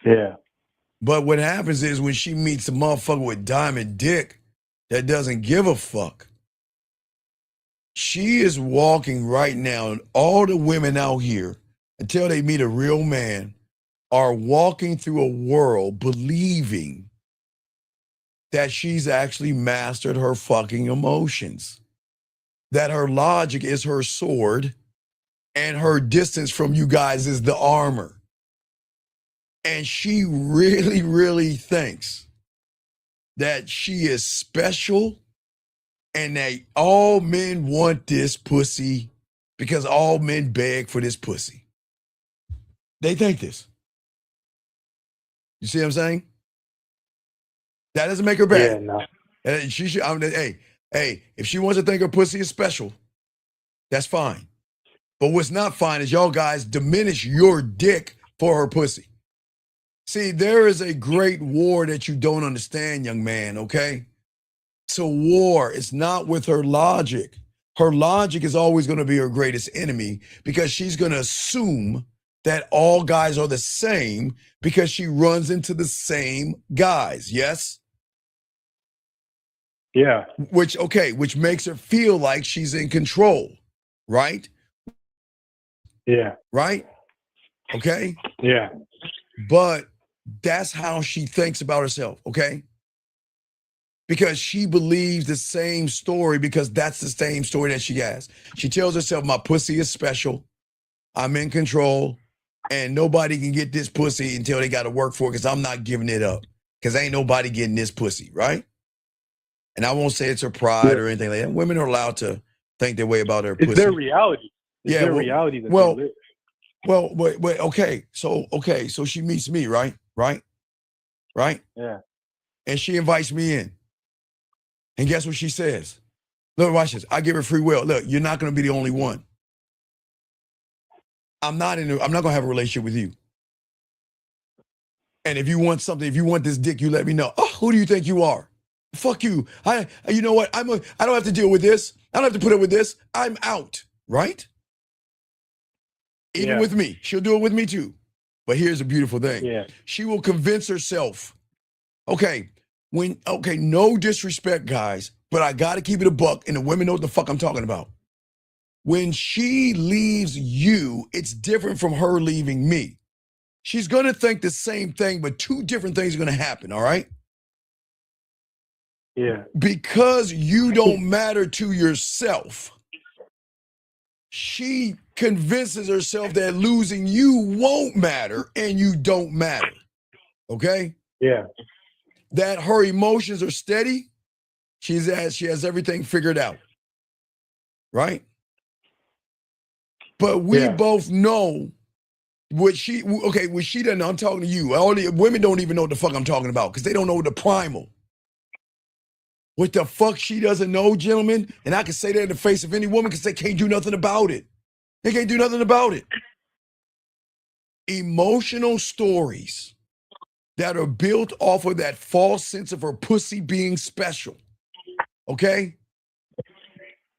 Yeah. But what happens is when she meets a motherfucker with diamond dick that doesn't give a fuck, she is walking right now, and all the women out here, until they meet a real man, are walking through a world believing that she's actually mastered her fucking emotions, that her logic is her sword, and her distance from you guys is the armor. And she really, really thinks that she is special and that all men want this pussy because all men beg for this pussy. They think this. You see what I'm saying? That doesn't make her bad. Yeah, no. And she should, hey, if she wants to think her pussy is special, that's fine. But what's not fine is y'all guys diminish your dick for her pussy. See, there is a great war that you don't understand, young man, okay? It's a war. It's not with her logic. Her logic is always going to be her greatest enemy because she's going to assume that all guys are the same because she runs into the same guys, yes? Yeah. Which makes her feel like she's in control, right? Yeah. Right? Okay? Yeah. But that's how she thinks about herself, okay? Because she believes the same story because that's the same story that she has. She tells herself, my pussy is special. I'm in control. And nobody can get this pussy until they got to work for it because I'm not giving it up. Because ain't nobody getting this pussy, right? And I won't say it's her pride or anything like that. Women are allowed to think their way about their It's pussy. their reality. It's their reality that they live. Well, wait, okay. So she meets me, right? Yeah. And she invites me in. And guess what she says? Look, watch this. I give her free will. Look, you're not going to be the only one. I'm not going to have a relationship with you. And if you want something, if you want this dick, you let me know. Oh, who do you think you are? Fuck you. You know what? I don't have to deal with this. I don't have to put up with this. I'm out, right? Even with me. She'll do it with me too. But here's the beautiful thing. Yeah. She will convince herself, no disrespect, guys, but I got to keep it a buck, and the women know what the fuck I'm talking about. When she leaves you, it's different from her leaving me. She's going to think the same thing, but two different things are going to happen, all right? Yeah. Because you don't matter to yourself, she convinces herself that losing you won't matter and you don't matter, okay? Yeah. That her emotions are steady. She has everything figured out, right? But we both know what she doesn't know. I'm talking to you. All the women don't even know what the fuck I'm talking about because they don't know the primal. What the fuck she doesn't know, gentlemen, and I can say that in the face of any woman because they can't do nothing about it. They can't do nothing about it. Emotional stories that are built off of that false sense of her pussy being special, okay,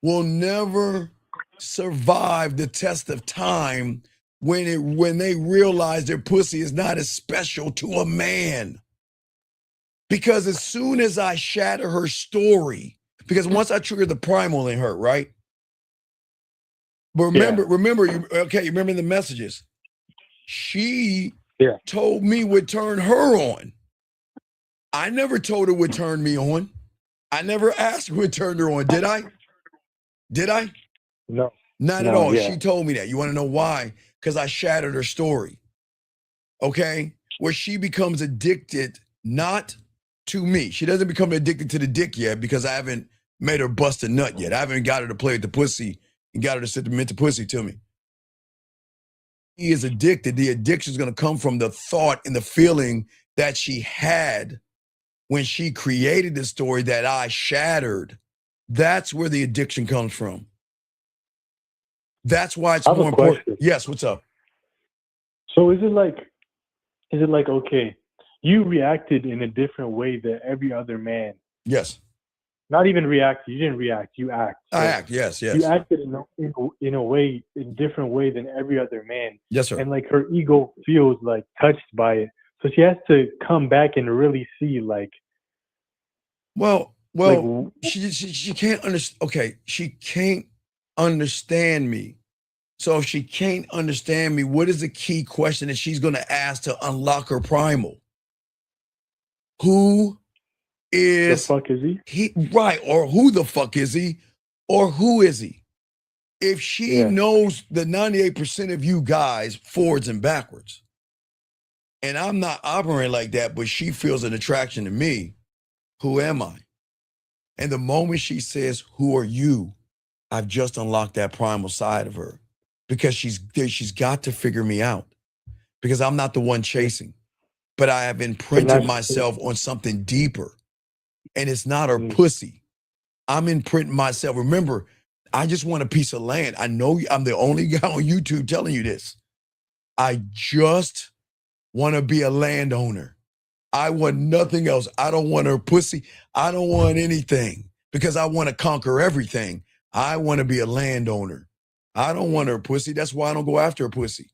will never survive the test of time when they realize their pussy is not as special to a man. Because as soon as I shatter her story, because once I trigger the primal in her, right? But remember, you remember the messages. She told me what turned her on. I never told her what turned me on. I never asked her what turned her on. Did I? No. Not at all. She told me that. You want to know why? Because I shattered her story. Okay? Where she becomes addicted, not to me. She doesn't become addicted to the dick yet because I haven't made her bust a nut yet. I haven't got her to play with the pussy and got her to submit the pussy to me. She is addicted. The addiction is going to come from the thought and the feeling that she had when she created the story that I shattered. That's where the addiction comes from. That's why it's more important. Question. Yes, what's up? So is it like, okay, you reacted in a different way than every other man? Yes. Not even react. You didn't react. You act. So I act. Yes. You acted in a different way than every other man. Yes, sir. And like her ego feels like touched by it, so she has to come back and really see like. She can't understand. Okay, she can't understand me. So if she can't understand me, what is the key question that she's going to ask to unlock her primal? Who is the fuck is he? Right, or who the fuck is he? Or who is he? If she knows the 98% of you guys forwards and backwards, and I'm not operating like that, but she feels an attraction to me, who am I? And the moment she says, who are you? I've just unlocked that primal side of her because she's got to figure me out because I'm not the one chasing, but I have imprinted myself on something deeper. And it's not her pussy. I'm imprinting myself. Remember, I just want a piece of land. I know I'm the only guy on YouTube telling you this. I just want to be a landowner. I want nothing else. I don't want her pussy. I don't want anything because I want to conquer everything. I want to be a landowner. I don't want her pussy. That's why I don't go after her pussy.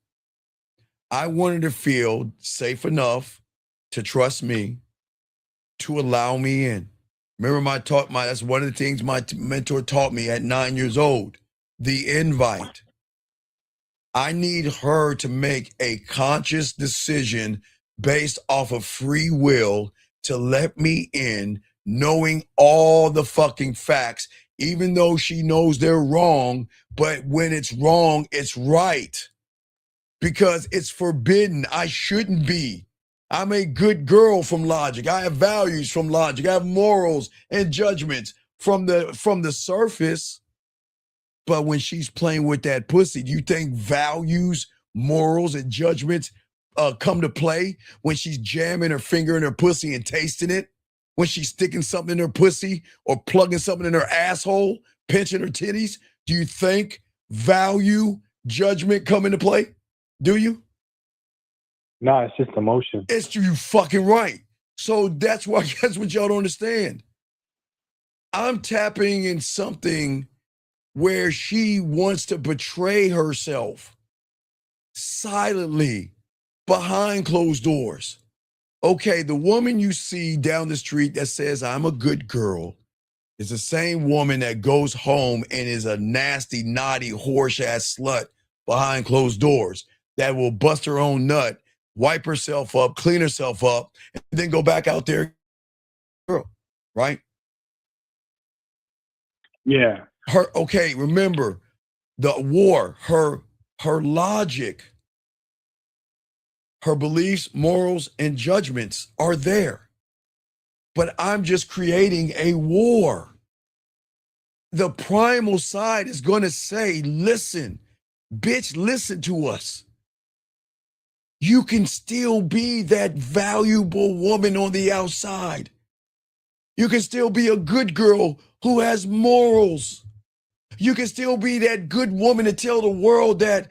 I want her to feel safe enough to trust me, to allow me in. Remember that's one of the things my mentor taught me at 9 years old, the invite. I need her to make a conscious decision based off of free will to let me in, knowing all the fucking facts, even though she knows they're wrong. But when it's wrong, it's right because it's forbidden. I shouldn't be. I'm a good girl from logic. I have values from logic. I have morals and judgments from the surface. But when she's playing with that pussy, do you think values, morals, and judgments come to play when she's jamming her finger in her pussy and tasting it? When she's sticking something in her pussy or plugging something in her asshole, pinching her titties? Do you think value, judgment come into play? Do you? Nah, it's just emotion. It's you fucking right. So that's what y'all don't understand. I'm tapping in something where she wants to betray herself silently behind closed doors. Okay, the woman you see down the street that says, I'm a good girl, is the same woman that goes home and is a nasty, naughty, horse-ass slut behind closed doors that will bust her own nut, wipe herself up, clean herself up, and then go back out there, girl, right? Yeah. Okay, remember, the war, her logic, her beliefs, morals, and judgments are there. But I'm just creating a war. The primal side is going to say, listen, bitch, listen to us. You can still be that valuable woman on the outside. You can still be a good girl who has morals. You can still be that good woman to tell the world that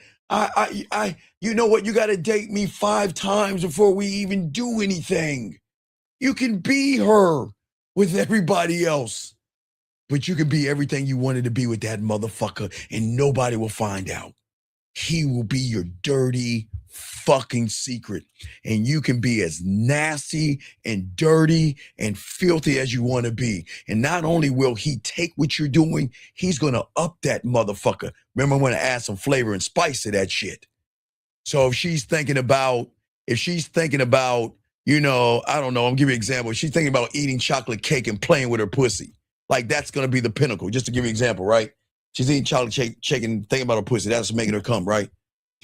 you know what, you got to date me 5 times before we even do anything. You can be her with everybody else, but you can be everything you wanted to be with that motherfucker and nobody will find out. He will be your dirty fucking secret. And you can be as nasty and dirty and filthy as you want to be. And not only will he take what you're doing, he's going to up that motherfucker. Remember, I'm going to add some flavor and spice to that shit. So if she's thinking about, you know, I don't know, I'm giving you an example. If she's thinking about eating chocolate cake and playing with her pussy, like that's going to be the pinnacle, just to give you an example, right? She's eating chocolate cake and thinking about her pussy. That's making her come, right?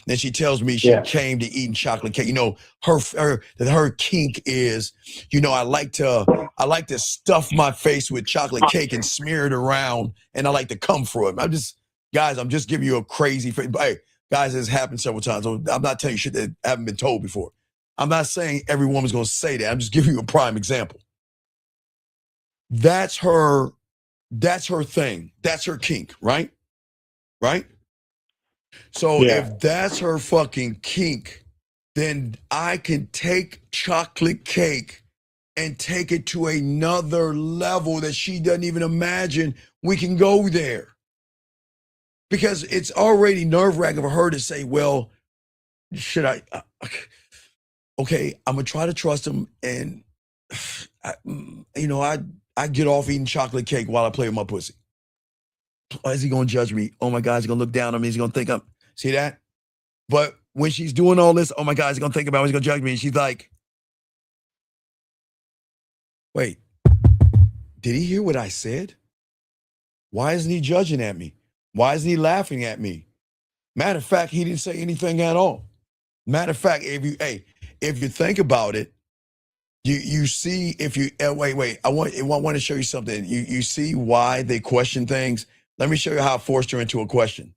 Then she tells me she came to eating chocolate cake. You know, her kink is, you know, I like to stuff my face with chocolate cake and smear it around, and I like to come for it. I'm just giving you a crazy. Hey, guys, this happened several times. I'm not telling you shit that haven't been told before. I'm not saying every woman's going to say that. I'm just giving you a prime example. That's her thing. That's her kink, right? Right? So if that's her fucking kink, then I can take chocolate cake and take it to another level that she doesn't even imagine we can go there. Because it's already nerve-wracking for her to say, well, should I? Okay, I'm going to try to trust him. And, I get off eating chocolate cake while I play with my pussy. Is he going to judge me? Oh, my God, he's going to look down on me. He's going to think I'm, see that? But when she's doing all this, oh, my God, he's going to think about it. He's going to judge me. And she's like, wait, did he hear what I said? Why isn't he judging at me? Why isn't he laughing at me? Matter of fact, he didn't say anything at all. Matter of fact, if you think about it, you see, if you wait, I want to show you something. You see why they question things. Let me show you how I forced her into a question.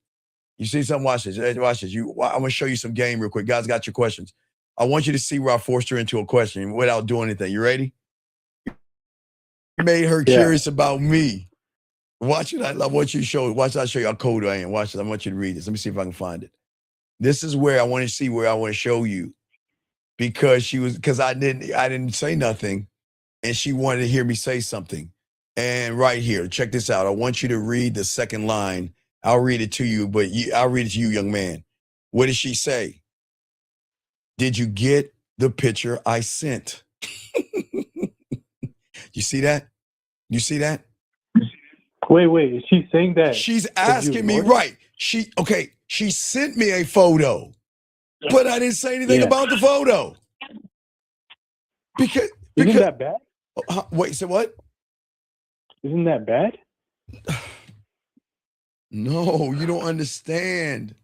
You see something? Watch this. Watch this. I'm gonna show you some game real quick. Guys, got your questions. I want you to see where I forced her into a question without doing anything. You ready? Made her curious about me. Watch it. I want you to show. Watch. I'll show you how cold I am. Watch it. I want you to read this. Let me see if I can find it. This is where I want to see where I want to show you, because I didn't say nothing, and she wanted to hear me say something. And right here, check this out. I want you to read the second line. I'll read it to you, but I'll read it to you, young man. What did she say? Did you get the picture I sent? You see that? You see that? Wait, is she saying that? She's asking me, right? Okay, She sent me a photo, but I didn't say anything about the photo. Because Isn't that bad? Wait, so what? Isn't that bad? No, you don't understand.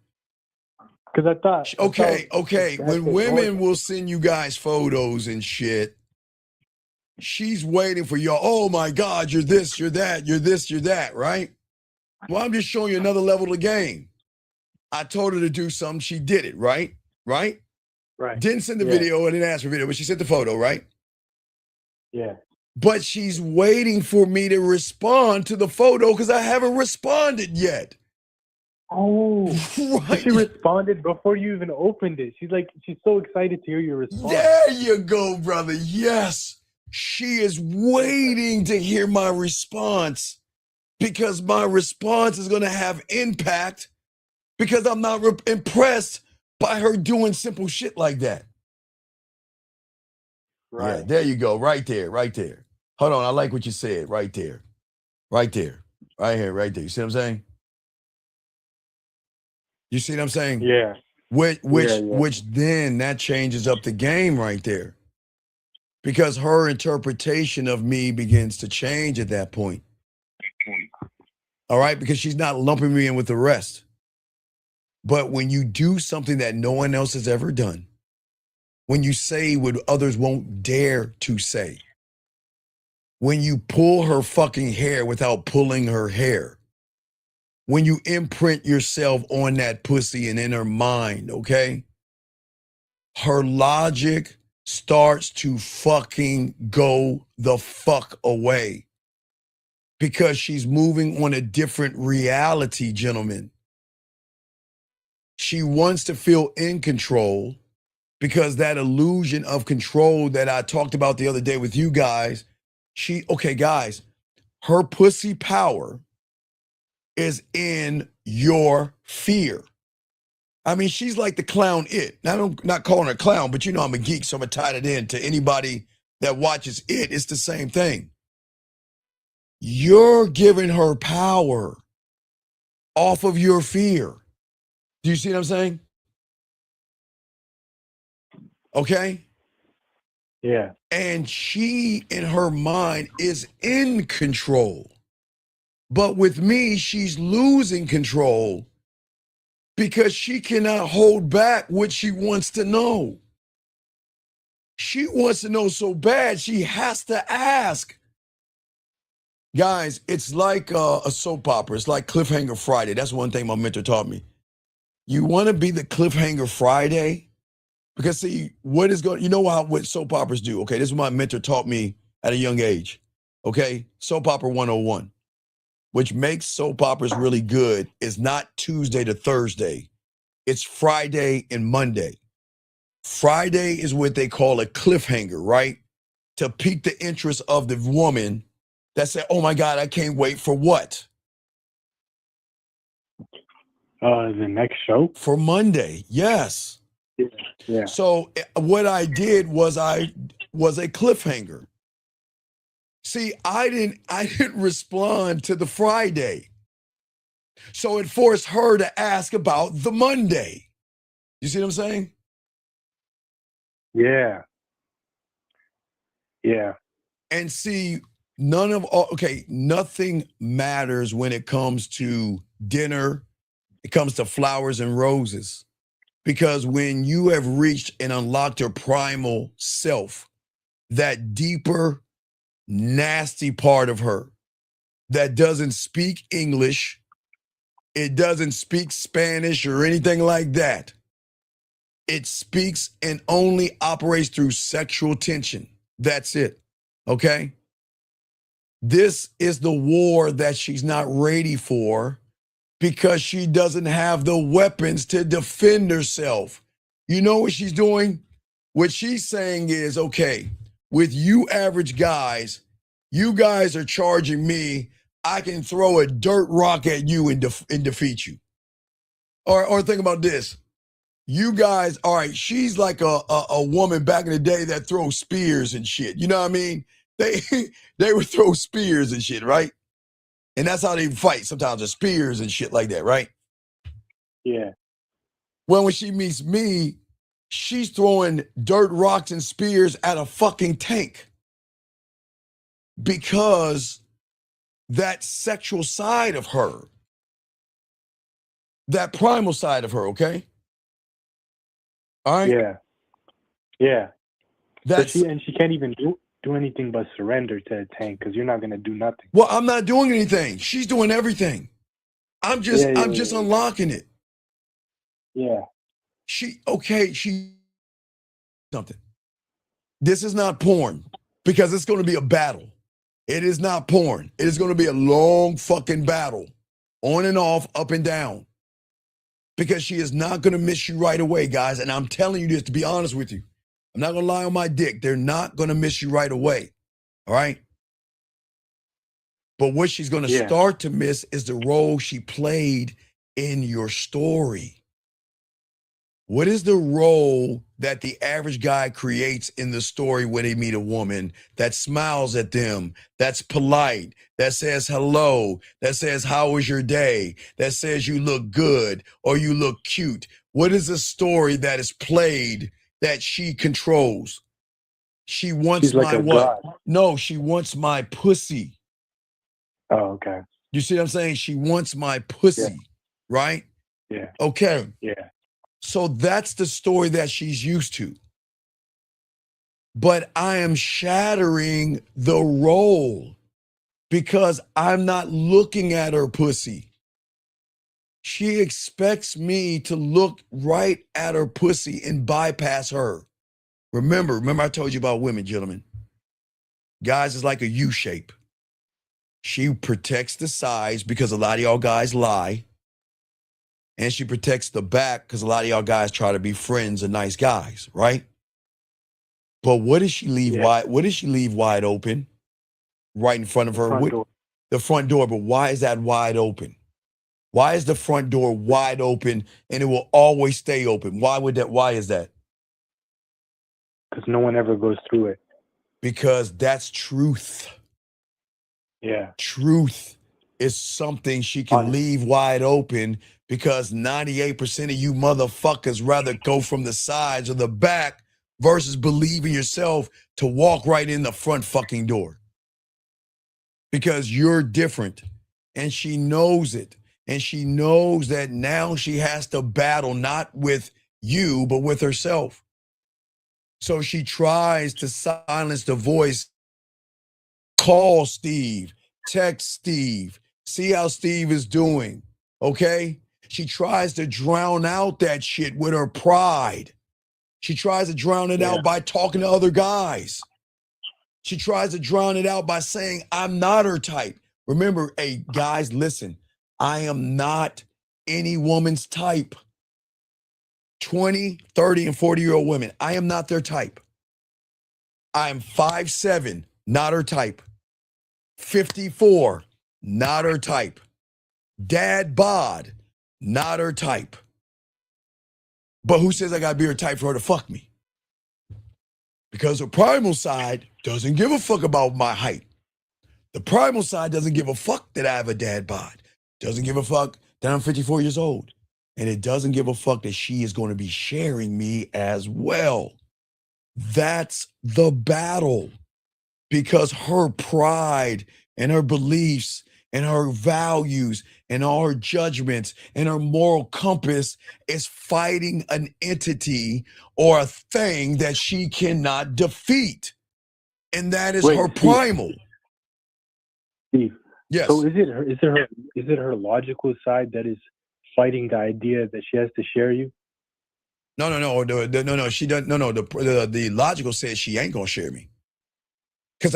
Because I thought. Okay. When women will send you guys photos and shit, she's waiting for y'all. Oh my God, you're this, you're that, you're this, you're that, right? Well, I'm just showing you another level of the game. I told her to do something. She did it, right? Right? Right. Didn't send the video. I didn't ask for video, but she sent the photo, right? Yeah. But she's waiting for me to respond to the photo because I haven't responded yet. Oh, right. She responded before you even opened it. She's so excited to hear your response. There you go, brother. Yes. She is waiting to hear my response because my response is going to have impact because I'm not impressed by her doing simple shit like that. Right. Yeah, there you go. Right there. Hold on. I like what you said. Right there. Right here. You see what I'm saying? You see what I'm saying? Yeah. Which then that changes up the game right there. Because her interpretation of me begins to change at that point. All right? Because she's not lumping me in with the rest. But when you do something that no one else has ever done, when you say what others won't dare to say, when you pull her fucking hair without pulling her hair, when you imprint yourself on that pussy and in her mind, okay? Her logic starts to fucking go the fuck away because she's moving on a different reality, gentlemen. She wants to feel in control because that illusion of control that I talked about the other day with you guys, guys, her pussy power is in your fear. I mean, she's like the clown it. Now, I'm not calling her a clown, but you know I'm a geek, so I'm going to tie it in to anybody that watches it. It's the same thing. You're giving her power off of your fear. Do you see what I'm saying? Okay? Yeah. And she, in her mind, is in control. But with me, she's losing control because she cannot hold back what she wants to know. She wants to know so bad, she has to ask. Guys, it's like a soap opera. It's like Cliffhanger Friday. That's one thing my mentor taught me. You want to be the Cliffhanger Friday? Because see, you know what soap operas do? Okay, this is what my mentor taught me at a young age. Okay, soap opera 101, which makes soap operas really good is not Tuesday to Thursday. It's Friday and Monday. Friday is what they call a cliffhanger, right? To pique the interest of the woman that said, oh my God, I can't wait for what? The next show? For Monday, yes. Yeah. So what I did was I was a cliffhanger. See, I didn't respond to the Friday. So it forced her to ask about the Monday. You see what I'm saying? Yeah. Yeah. And see, nothing matters when it comes to dinner, it comes to flowers and roses. Because when you have reached and unlocked your primal self, that deeper, nasty part of her that doesn't speak English, it doesn't speak Spanish or anything like that. It speaks and only operates through sexual tension. That's it. Okay? This is the war that she's not ready for because she doesn't have the weapons to defend herself. You know what she's doing? What she's saying is, okay, with you average guys, you guys are charging me, I can throw a dirt rock at you and defeat you. Or think about this. You guys, all right, she's like a woman back in the day that throws spears and shit. You know what I mean? They would throw spears and shit, right? And that's how they fight sometimes, with spears and shit like that, right? Yeah. When she meets me, she's throwing dirt, rocks, and spears at a fucking tank. Because that sexual side of her, that primal side of her, okay? All right? Yeah. Yeah. That's, so she can't even do anything but surrender to a tank because you're not gonna do nothing. well, I'm not doing anything. She's doing everything. I'm just unlocking it. Yeah. She something. This is not porn because it's going to be a battle. It is not porn. It is going to be a long fucking battle, on and off, up and down, because she is not going to miss you right away, guys. And I'm telling you this to be honest with you. I'm not going to lie on my dick. They're not going to miss you right away. All right? But what she's going to start to miss is the role she played in your story. What is the role that the average guy creates in the story when they meet a woman that smiles at them, that's polite, that says hello, that says, how was your day, that says you look good or you look cute? What is the story that is played that she controls? She wants She's like my a what? god. No, she wants my pussy. Oh, okay. You see what I'm saying? She wants my pussy, right? Yeah. Okay. Yeah. So that's the story that she's used to. But I am shattering the role because I'm not looking at her pussy. She expects me to look right at her pussy and bypass her. Remember I told you about women, gentlemen. Guys is like a U shape. She protects the sides because a lot of y'all guys lie. And she protects the back because a lot of y'all guys try to be friends and nice guys, right? But what does she leave wide? What does she leave wide open? Right in front of her? Front door. The front door. But why is that wide open? Why is the front door wide open and it will always stay open? Why is that? Because no one ever goes through it. Because that's truth. Yeah. Truth is something she can leave wide open because 98% of you motherfuckers rather go from the sides or the back versus believe in yourself to walk right in the front fucking door. Because you're different. And she knows it. And she knows that now she has to battle not with you, but with herself. So she tries to silence the voice. Call Steve, text Steve, see how Steve is doing, okay? She tries to drown out that shit with her pride. She tries to drown it out by talking to other guys. She tries to drown it out by saying, I'm not her type. Remember, hey, guys, listen, I am not any woman's type. 20, 30, and 40-year-old women, I am not their type. I am 5'7", not her type. 54, not her type. Dad bod, not her type. But who says I gotta be her type for her to fuck me? Because her primal side doesn't give a fuck about my height. The primal side doesn't give a fuck that I have a dad bod. Doesn't give a fuck that I'm 54 years old. And it doesn't give a fuck that she is going to be sharing me as well. That's the battle. Because her pride and her beliefs and her values and all her judgments and her moral compass is fighting an entity or a thing that she cannot defeat. And that is her primal. Steve. Yes. So is it her logical side that is fighting the idea that she has to share you? No. She doesn't. No. The logical says she ain't gonna share me. Because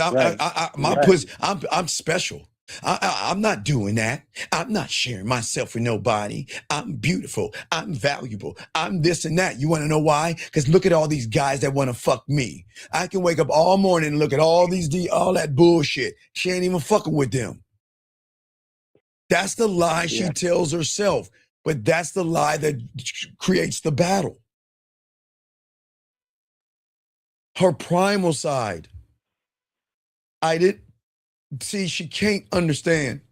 I'm special. I'm not doing that. I'm not sharing myself with nobody. I'm beautiful. I'm valuable. I'm this and that. You want to know why? Because look at all these guys that want to fuck me. I can wake up all morning and look at all that bullshit. She ain't even fucking with them. That's the lie she tells herself. But that's the lie that creates the battle. Her primal side. She can't understand.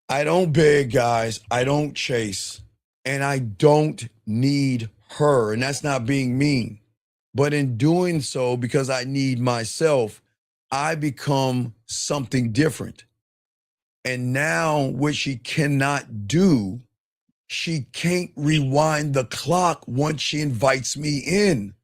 I don't beg, guys. I don't chase. and I don't need her. And that's not being mean. But in doing so, because I need myself, I become something different. And now what she cannot do, she can't rewind the clock once she invites me in.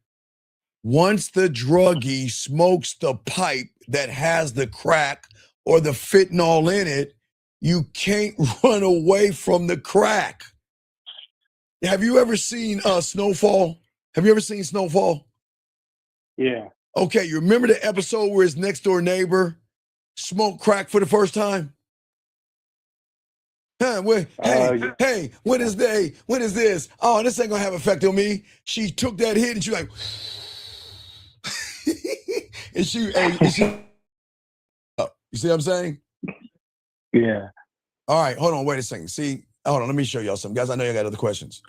Once the druggie smokes the pipe that has the crack or the fentanyl in it, you can't run away from the crack. Have you ever seen Snowfall? Have you ever seen Snowfall? Yeah. Okay, you remember the episode where his next door neighbor smoked crack for the first time? Huh, hey, when is this? Oh, this ain't gonna have effect on me. She took that hit and she like, and she, you see what I'm saying? Yeah. All right, hold on, wait a second. See, hold on, let me show y'all something. Guys, I know you got other questions.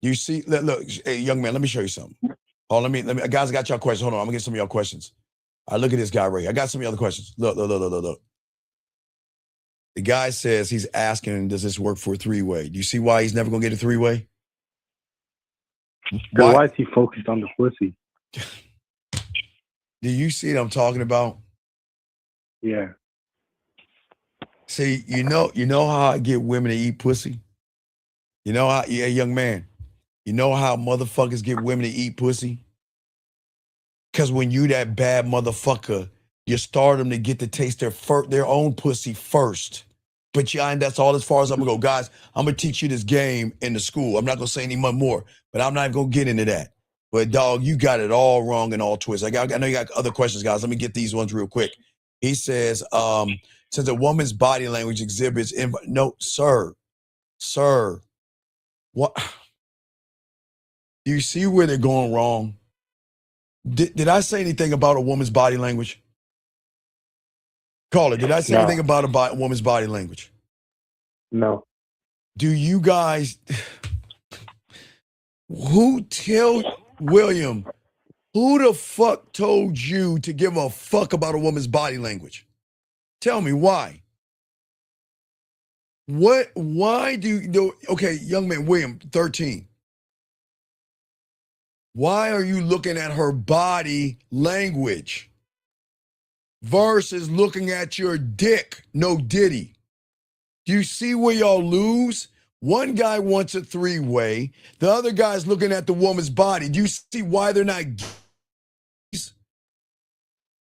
You see, look, hey, young man, let me show you something. Oh, let me, guys, I got y'all questions. Hold on, I'm gonna get some of y'all questions. All right, look at this guy right here. I got some of y'all other questions. Look. The guy says he's asking, does this work for a three-way? Do you see why he's never gonna get a three-way? Why is he focused on the pussy? Do you see what I'm talking about? Yeah. See, you know how I get women to eat pussy? You know how, yeah, young man, you know how motherfuckers get women to eat pussy? Because when you that bad motherfucker, you start them to get to taste their own pussy first. But yeah, and that's all as far as I'm gonna go. Guys, I'm gonna teach you this game in the school. I'm not gonna say any more, but I'm not even gonna get into that. But dog, you got it all wrong and all twisted. I know you got other questions, guys. Let me get these ones real quick. He says, since a woman's body language exhibits, no, sir, what? Do you see where they're going wrong? Did I say anything about a woman's body language? Caller, did I say anything about a woman's body language? No. Do you guys, William, who the fuck told you to give a fuck about a woman's body language? Tell me why. Why okay, young man, William, 13. Why are you looking at her body language versus looking at your dick? No diddy. Do you see where y'all lose? One guy wants a three-way. The other guy's looking at the woman's body. Do you see why they're not?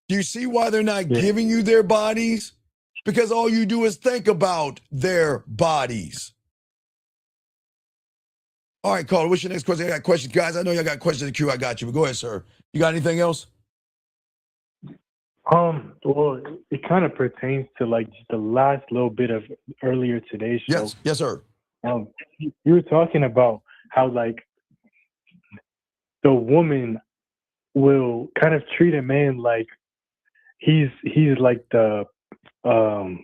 Do you see why they're not giving you their bodies? Because all you do is think about their bodies. All right, caller, what's your next question? I got questions. Guys, I know y'all got questions in the queue. I got you, but go ahead, sir. You got anything else? Well, it kind of pertains to like just the last little bit of earlier today's show. Yes, sir. You were talking about how like the woman will kind of treat a man like he's like the the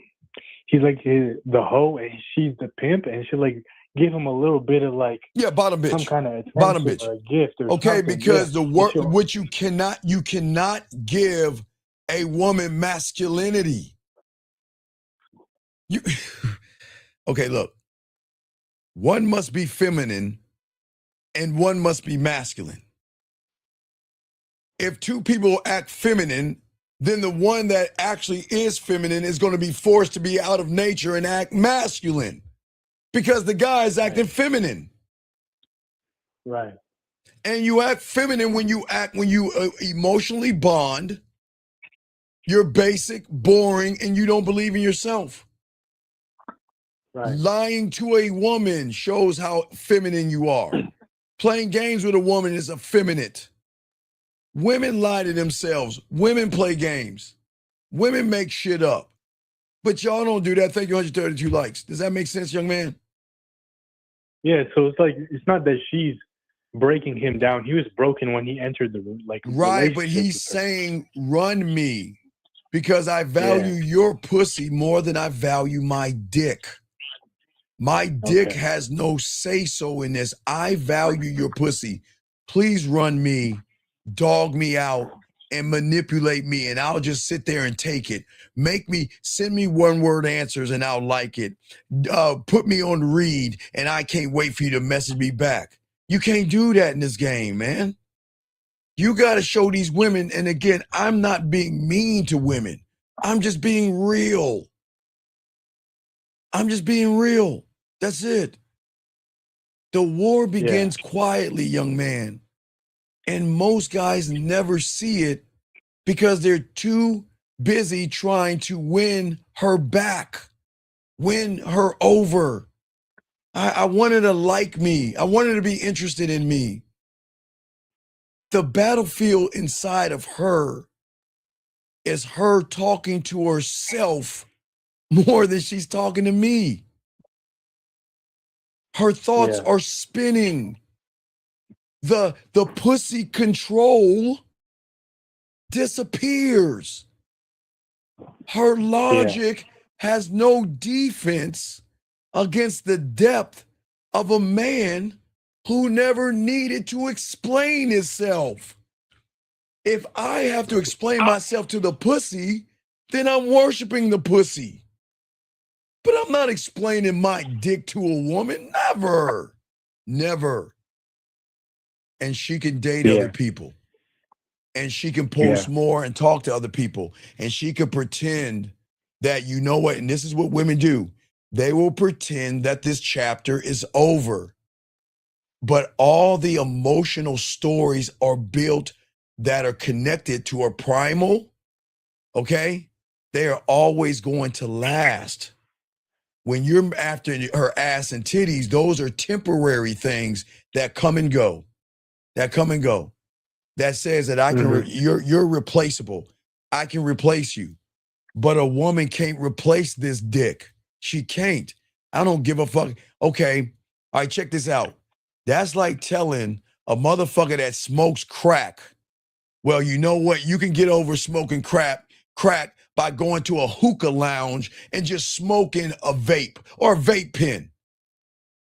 hoe and she's the pimp, and she'll like give him a little bit of like bottom bitch, some kind of bottom bitch, or a gift or okay, something. because the work which you cannot give a woman masculinity. You okay, look. One must be feminine and one must be masculine. If two people act feminine, then the one that actually is feminine is going to be forced to be out of nature and act masculine because the guy is acting feminine. Right. And you act feminine when you emotionally bond. You're basic, boring, and you don't believe in yourself. Right. Lying to a woman shows how feminine you are. Playing games with a woman is effeminate. Women lie to themselves. Women play games. Women make shit up. But y'all don't do that. Thank you, 132 likes. Does that make sense, young man? Yeah, so it's like, it's not that she's breaking him down. He was broken when he entered the room. Like, right, but he's saying, run me because I value your pussy more than I value my dick. My dick has no say-so in this. I value your pussy. Please run me, dog me out, and manipulate me, and I'll just sit there and take it. Send me one-word answers and I'll like it. Put me on read and I can't wait for you to message me back. You can't do that in this game, man. You got to show these women, and again, I'm not being mean to women. I'm just being real. I'm just being real. That's it. The war begins quietly, young man. And most guys never see it because they're too busy trying to win her back, win her over. I wanted to like me. I wanted to be interested in me. The battlefield inside of her is her talking to herself more than she's talking to me. Her thoughts are spinning. The pussy control disappears. Her logic has no defense against the depth of a man who never needed to explain himself. If I have to explain myself to the pussy, then I'm worshiping the pussy. But I'm not explaining my dick to a woman. Never. Never. And she can date other people. And she can post more and talk to other people. And she can pretend that, you know what, and this is what women do. They will pretend that this chapter is over. But all the emotional stories are built that are connected to her primal, okay? They are always going to last. When you're after her ass and titties, those are temporary things that come and go. That come and go. That says that I can, you're replaceable. I can replace you. But a woman can't replace this dick. She can't. I don't give a fuck. Okay, all right, check this out. That's like telling a motherfucker that smokes crack, well, you know what? You can get over smoking crack by going to a hookah lounge and just smoking a vape or a vape pen.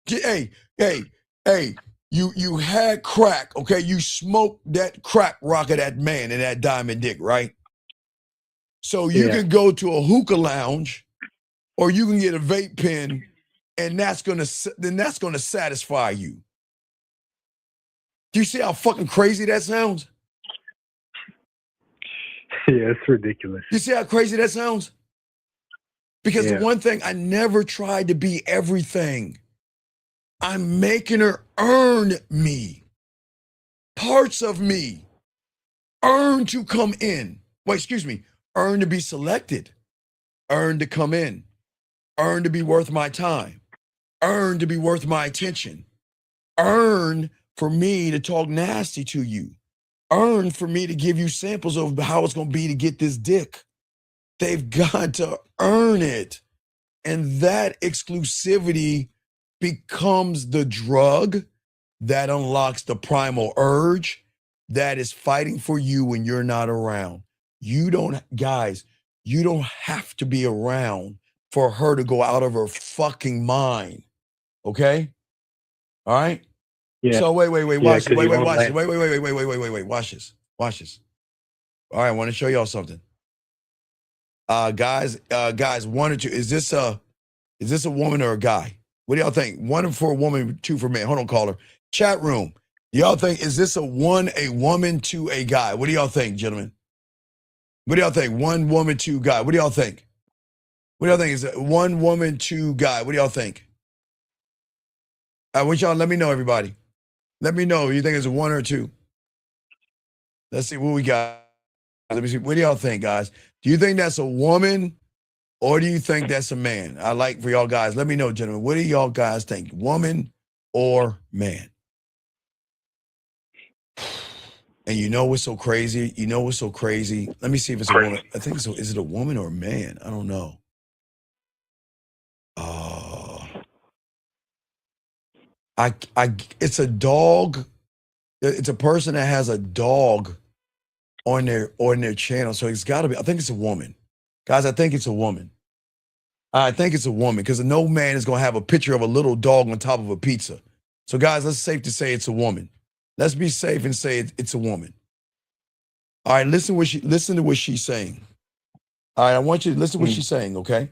Hey, you had crack, okay? You smoked that crack rock of that man and that diamond dick, right? So you can go to a hookah lounge or you can get a vape pen and that's gonna satisfy you. Do you see how fucking crazy that sounds? Yeah, it's ridiculous. You see how crazy that sounds? Because the one thing, I never tried to be everything. I'm making her earn me. Parts of me. Earn to come in. Wait, excuse me. Earn to be selected. Earn to come in. Earn to be worth my time. Earn to be worth my attention. Earn for me to talk nasty to you. Earn for me to give you samples of how it's going to be to get this dick. They've got to earn it. And that exclusivity becomes the drug that unlocks the primal urge that is fighting for you when you're not around. You don't have to be around for her to go out of her fucking mind. Okay? All right? Yeah. So wait, watch this. Wait, watch this. Wait, watch this. All right, I want to show y'all something. Guys, one or two. Is this a woman or a guy? What do y'all think? One for a woman, two for men. Hold on, caller. Chat room. Y'all think, is this a woman, two a guy? What do y'all think, gentlemen? What do y'all think? One woman, two guy. What do y'all think? What do y'all think? Is it one woman, two guy? What do y'all think? I want y'all, let me know, everybody. Let me know. You think it's a one or two? Let's see what we got. Let me see. What do y'all think, guys? Do you think that's a woman or do you think that's a man? I like for y'all guys. Let me know, gentlemen. What do y'all guys think? Woman or man? And you know what's so crazy? Let me see if it's a woman. I think so. Is it a woman or a man? I don't know. It's a dog. It's a person that has a dog on their channel. So it's got to be, I think it's a woman. Guys, I think it's a woman. I think it's a woman because no man is going to have a picture of a little dog on top of a pizza. So guys, let's safe to say it's a woman. Let's be safe and say it's a woman. All right, listen to what she's saying. All right, I want you to listen to what she's saying, okay?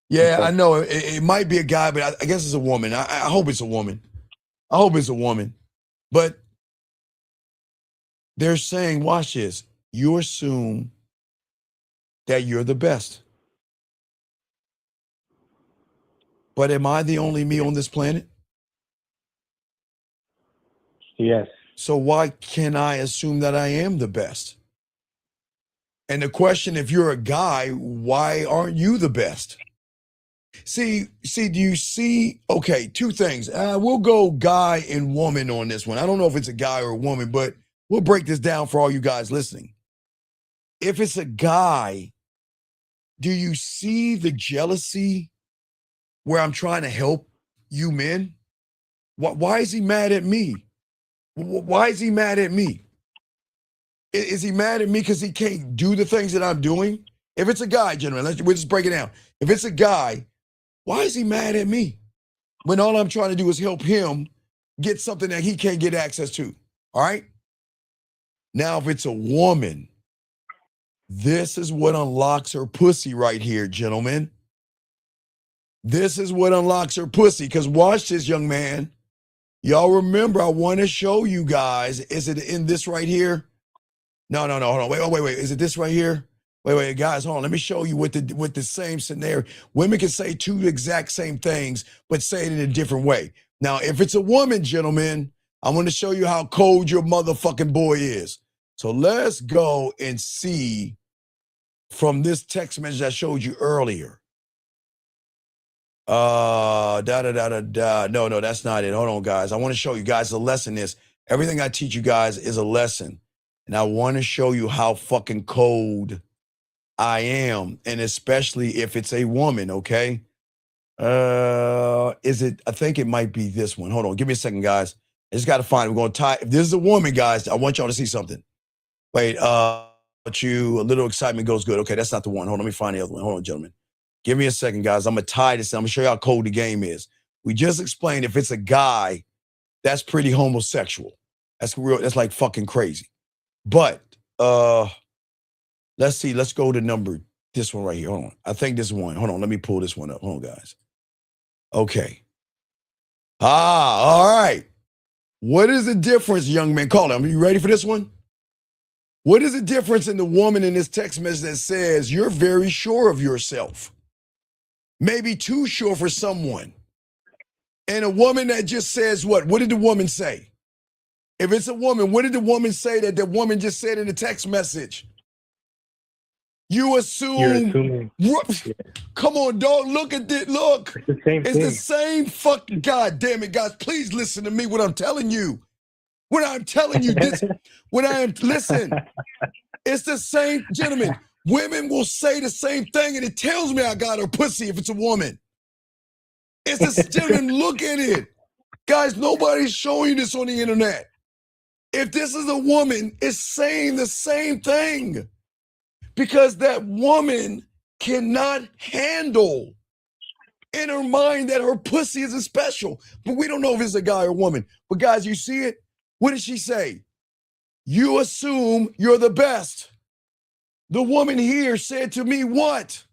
Yeah, Okay. I know it might be a guy, but I guess it's a woman. I hope it's a woman. I hope it's a woman. But they're saying, watch this, you assume that you're the best. But am I the only me on this planet? Yes. So why can I assume that I am the best? And the question, if you're a guy, why aren't you the best? See, do you see? Okay, two things. We'll go guy and woman on this one. I don't know if it's a guy or a woman, but we'll break this down for all you guys listening. If it's a guy, do you see the jealousy where I'm trying to help you men? Why is he mad at me? Why is he mad at me? Is he mad at me because he can't do the things that I'm doing? If it's a guy, gentlemen, we'll just break it down. If it's a guy, why is he mad at me when all I'm trying to do is help him get something that he can't get access to? All right? Now, if it's a woman, this is what unlocks her pussy right here, gentlemen. This is what unlocks her pussy. Because watch this, young man. Y'all remember, I want to show you guys. Is it in this right here? No, hold on. Wait. Is it this right here? Wait, guys, hold on. Let me show you with the same scenario. Women can say two exact same things, but say it in a different way. Now, if it's a woman, gentlemen, I'm going to show you how cold your motherfucking boy is. So let's go and see from this text message I showed you earlier. No, that's not it. Hold on, guys. I want to show you guys the lesson is everything I teach you guys is a lesson. And I want to show you how fucking cold I am, and especially if it's a woman, okay? I think it might be this one. Hold on, give me a second, guys. I just got to find it. We're going to tie. If this is a woman, guys, I want y'all to see something. Wait, but you, a little excitement goes good. Okay, that's not the one. Hold on, let me find the other one. Hold on, gentlemen. Give me a second, guys. I'm going to tie this. I'm going to show you how cold the game is. We just explained if it's a guy, that's pretty homosexual. That's real. That's like fucking crazy. But let's see. Let's go to number this one right here. Hold on. I think this one. Hold on. Let me pull this one up. Hold on, guys. Okay. All right. What is the difference, young man? Call him. Are you ready for this one? What is the difference in the woman in this text message that says you're very sure of yourself? Maybe too sure for someone. And a woman that just says what? What did the woman say? If it's a woman, what did the woman say that the woman just said in the text message? You assume. You're assuming. Come on, dog. Look at this. Look. It's the same thing. The same fucking. God damn it, guys. Please listen to me. What I'm telling you. Listen. It's the same, gentlemen. Women will say the same thing, and it tells me I got her pussy if it's a woman. It's this, gentlemen. Look at it, guys. Nobody's showing you this on the internet. If this is a woman, it's saying the same thing. Because that woman cannot handle in her mind that her pussy isn't special. But we don't know if it's a guy or a woman. But guys, you see it? What did she say? You assume you're the best. The woman here said to me, what?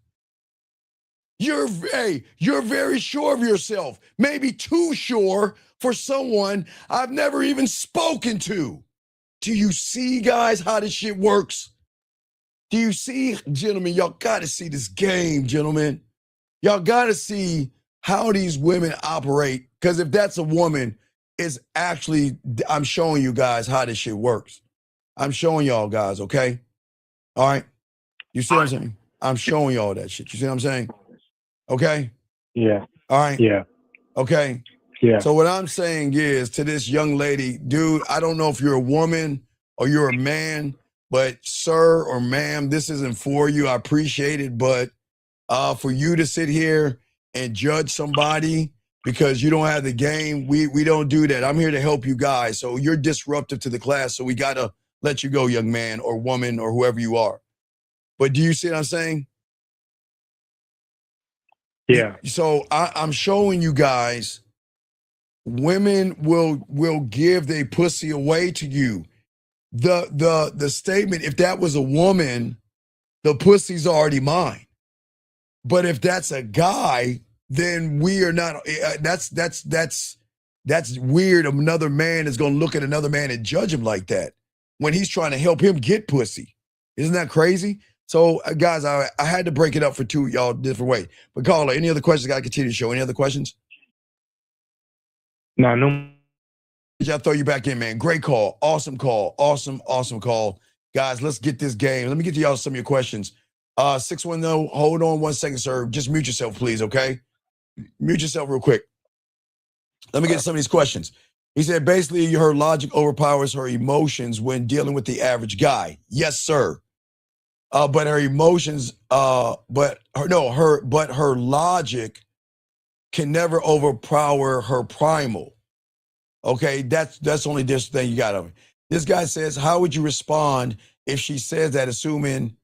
You're very sure of yourself. Maybe too sure for someone I've never even spoken to. Do you see, guys, how this shit works? Do you see, gentlemen, y'all got to see this game, gentlemen. Y'all got to see how these women operate. Because if that's a woman, it's actually, I'm showing you guys how this shit works. I'm showing y'all guys, okay? All right? You see what I'm saying? I'm showing y'all that shit. You see what I'm saying? Okay? Yeah. All right? Yeah. Okay? Yeah. So what I'm saying is to this young lady, dude, I don't know if you're a woman or you're a man, but sir or ma'am, this isn't for you. I appreciate it, but for you to sit here and judge somebody because you don't have the game, we don't do that. I'm here to help you guys. So you're disruptive to the class, so we got to let you go, young man or woman or whoever you are. But do you see what I'm saying? Yeah. So I'm showing you guys, women will give their pussy away to you. the statement, if that was a woman, the pussy's already mine. But if that's a guy, then we are not. That's weird. Another man is going to look at another man and judge him like that when he's trying to help him get pussy. Isn't that crazy? So, guys, I had to break it up for two of y'all different ways. But caller, any other questions? Got to continue the show. Any other questions? No. I'll throw you back in, man. Great call. Awesome call. Awesome call. Guys, let's get this game. Let me get to y'all some of your questions. 610, hold on 1 second, sir. Just mute yourself, please, okay? Mute yourself real quick. Let me get some of these questions. He said, basically, her logic overpowers her emotions when dealing with the average guy. Yes, sir. But her emotions, but her logic can never overpower her primal. Okay, that's the only thing you got of it. This guy says, how would you respond if she says that, assuming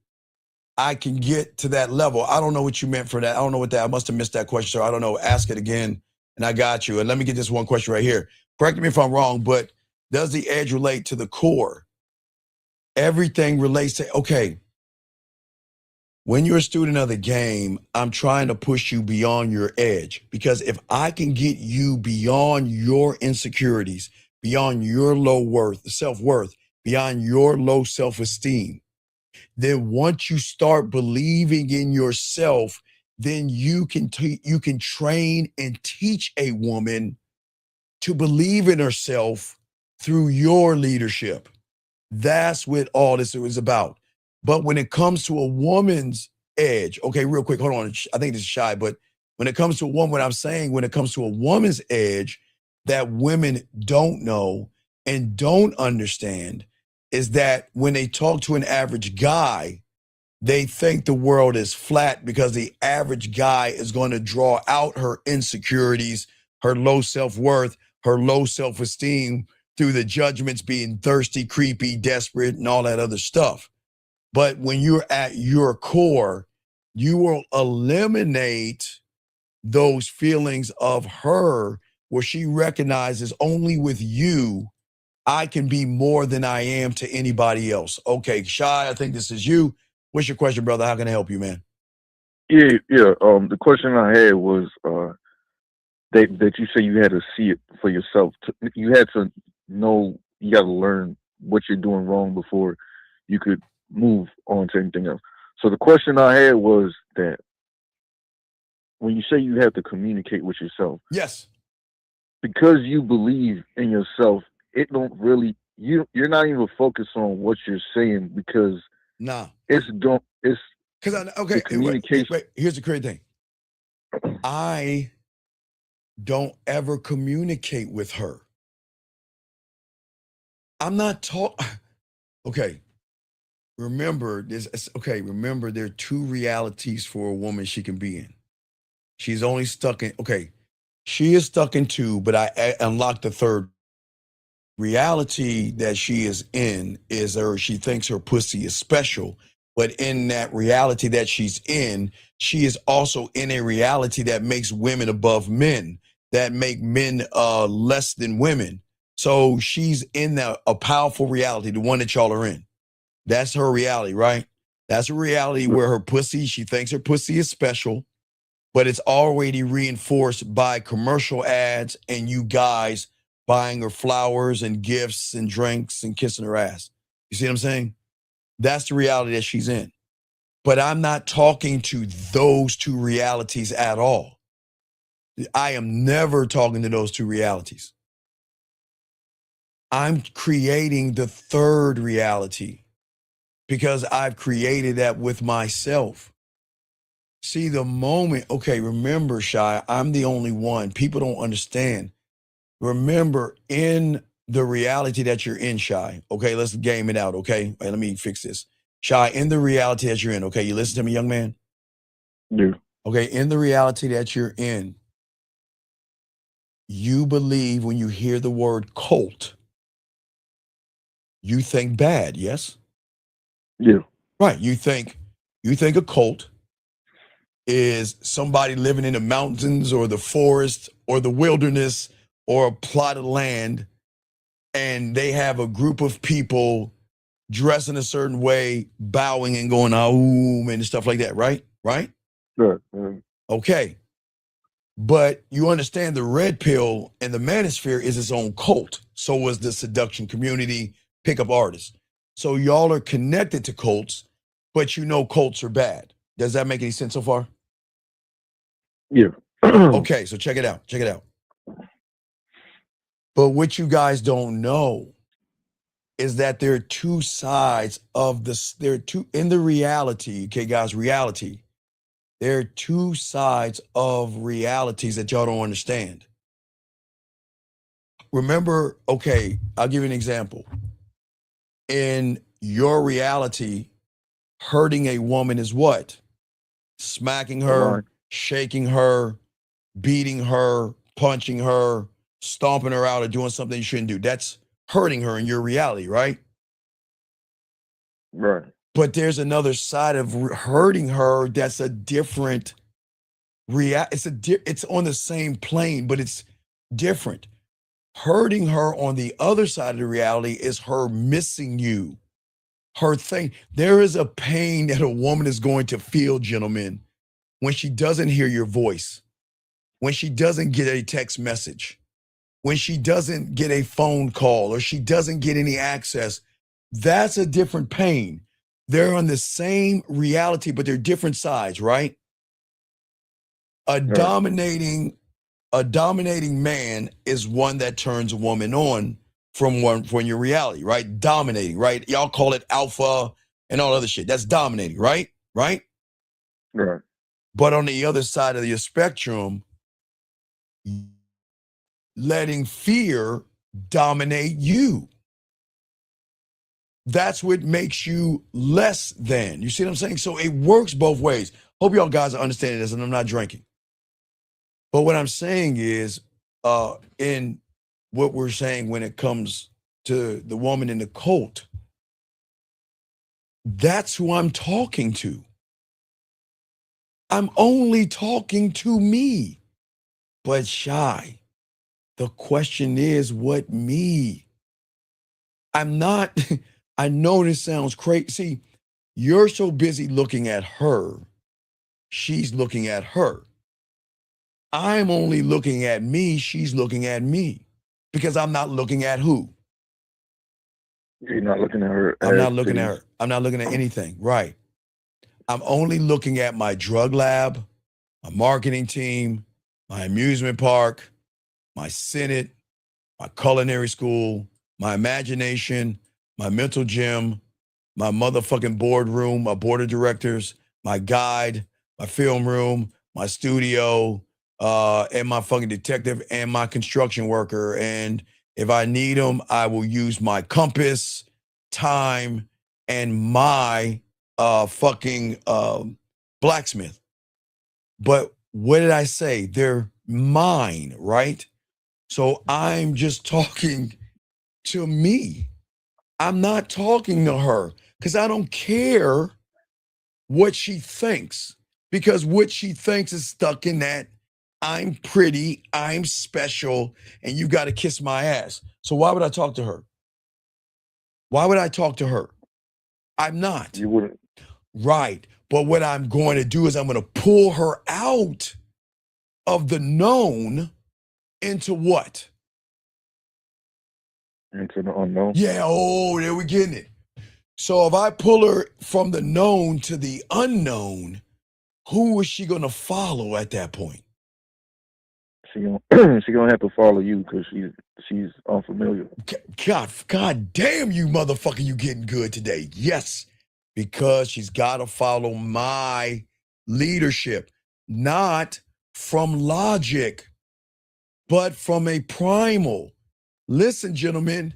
I can get to that level? I don't know what you meant for that. I don't know what that, I must have missed that question, sir. I don't know. Ask it again, and I got you. And let me get this one question right here. Correct me if I'm wrong, but does the edge relate to the core? Everything relates to, okay, when you're a student of the game, I'm trying to push you beyond your edge, because if I can get you beyond your insecurities, beyond your low self-worth, beyond your low self-esteem, then once you start believing in yourself, then you can train and teach a woman to believe in herself through your leadership. That's what all this is about. But when it comes to a woman's edge, okay, real quick, hold on. I think this is shy, but when it comes to a woman, what I'm saying, when it comes to a woman's edge that women don't know and don't understand, is that when they talk to an average guy, they think the world is flat because the average guy is going to draw out her insecurities, her low self-worth, her low self-esteem through the judgments being thirsty, creepy, desperate, and all that other stuff. But when you're at your core, you will eliminate those feelings of her where she recognizes only with you, I can be more than I am to anybody else. Okay, Shy, I think this is you. What's your question, brother? How can I help you, man? Yeah. The question I had was that you say you had to see it for yourself. You had to know, you got to learn what you're doing wrong before you could move on to anything else. So the question I had was that when you say you have to communicate with yourself, yes, because you believe in yourself, it don't really, you're not even focused on what you're saying, because okay, communication. wait, here's the crazy thing. I don't ever communicate with her. I'm not okay. Remember this. Okay, remember there are two realities for a woman she can be in. She's only stuck in, okay, she is stuck in two, but I unlocked the third reality that she is in is she thinks her pussy is special. But in that reality that she's in, she is also in a reality that makes women above men, that make men less than women. So she's in a powerful reality, the one that y'all are in. That's her reality, right? That's a reality where her pussy, she thinks her pussy is special, but it's already reinforced by commercial ads and you guys buying her flowers and gifts and drinks and kissing her ass. You see what I'm saying? That's the reality that she's in. But I'm not talking to those two realities at all. I am never talking to those two realities. I'm creating the third reality because I've created that with myself. See, the moment, okay, remember, Shy, I'm the only one. People don't understand. Remember, in the reality that you're in, Shy, okay, let's game it out, okay? Wait, let me fix this. Shy, in the reality that you're in, okay, you listen to me, young man? Yeah. Okay, in the reality that you're in, you believe when you hear the word cult, you think bad, yes? Yeah. Right, you think a cult is somebody living in the mountains or the forest or the wilderness or a plot of land, and they have a group of people dressing a certain way, bowing and going aum and stuff like that, right? Right? Sure. Okay. But you understand the red pill and the manosphere is its own cult. So was the seduction community, pickup artists. So y'all are connected to cults, but you know cults are bad. Does that make any sense so far? Yeah. Okay, so check it out. Check it out. But what you guys don't know is that there are two sides of this. There are two in the reality, okay, guys, reality. There are two sides of realities that y'all don't understand. Remember, okay, I'll give you an example. In your reality, hurting a woman is what? Smacking her, shaking her, beating her, punching her, stomping her out, or doing something you shouldn't do. That's hurting her in your reality, right? Right. But there's another side of hurting her that's a different it's on the same plane, but it's different. Hurting her on the other side of the reality is her missing you. Her thing. There is a pain that a woman is going to feel, gentlemen, when she doesn't hear your voice, when she doesn't get a text message, when she doesn't get a phone call, or she doesn't get any access. That's a different pain. They're on the same reality, but they're different sides, right? A dominating man is one that turns a woman on from your reality, right? Dominating, right? Y'all call it alpha and all other shit. That's dominating, right? Right? Right. But on the other side of your spectrum, letting fear dominate you. That's what makes you less than. You see what I'm saying? So it works both ways. Hope y'all guys are understanding this, and I'm not drinking. But what I'm saying is, in what we're saying when it comes to the woman in the cult, that's who I'm talking to. I'm only talking to me. But Shy, the question is, what me? I'm not, I know this sounds crazy. See, you're so busy looking at her, she's looking at her. I'm only looking at me, she's looking at me. Because I'm not looking at who? You're not looking at her. I'm not looking at her. I'm not looking at anything. Right. I'm only looking at my drug lab, my marketing team, my amusement park, my Senate, my culinary school, my imagination, my mental gym, my motherfucking boardroom, my board of directors, my guide, my film room, my studio, and my fucking detective and my construction worker. And if I need them, I will use my compass, time, and my fucking blacksmith. But what did I say? They're mine, right? So I'm just talking to me. I'm not talking to her because I don't care what she thinks, because what she thinks is stuck in that I'm pretty, I'm special, and you got to kiss my ass. So why would I talk to her? Why would I talk to her? I'm not. You wouldn't. Right. But what I'm going to do is I'm going to pull her out of the known into what? Into the unknown. Yeah, oh, there we getting it. So if I pull her from the known to the unknown, who is she going to follow at that point? She gonna have to follow you because she's unfamiliar. God damn you, motherfucker, you getting good today. Yes, because she's got to follow my leadership, not from logic, but from a primal. Listen, gentlemen,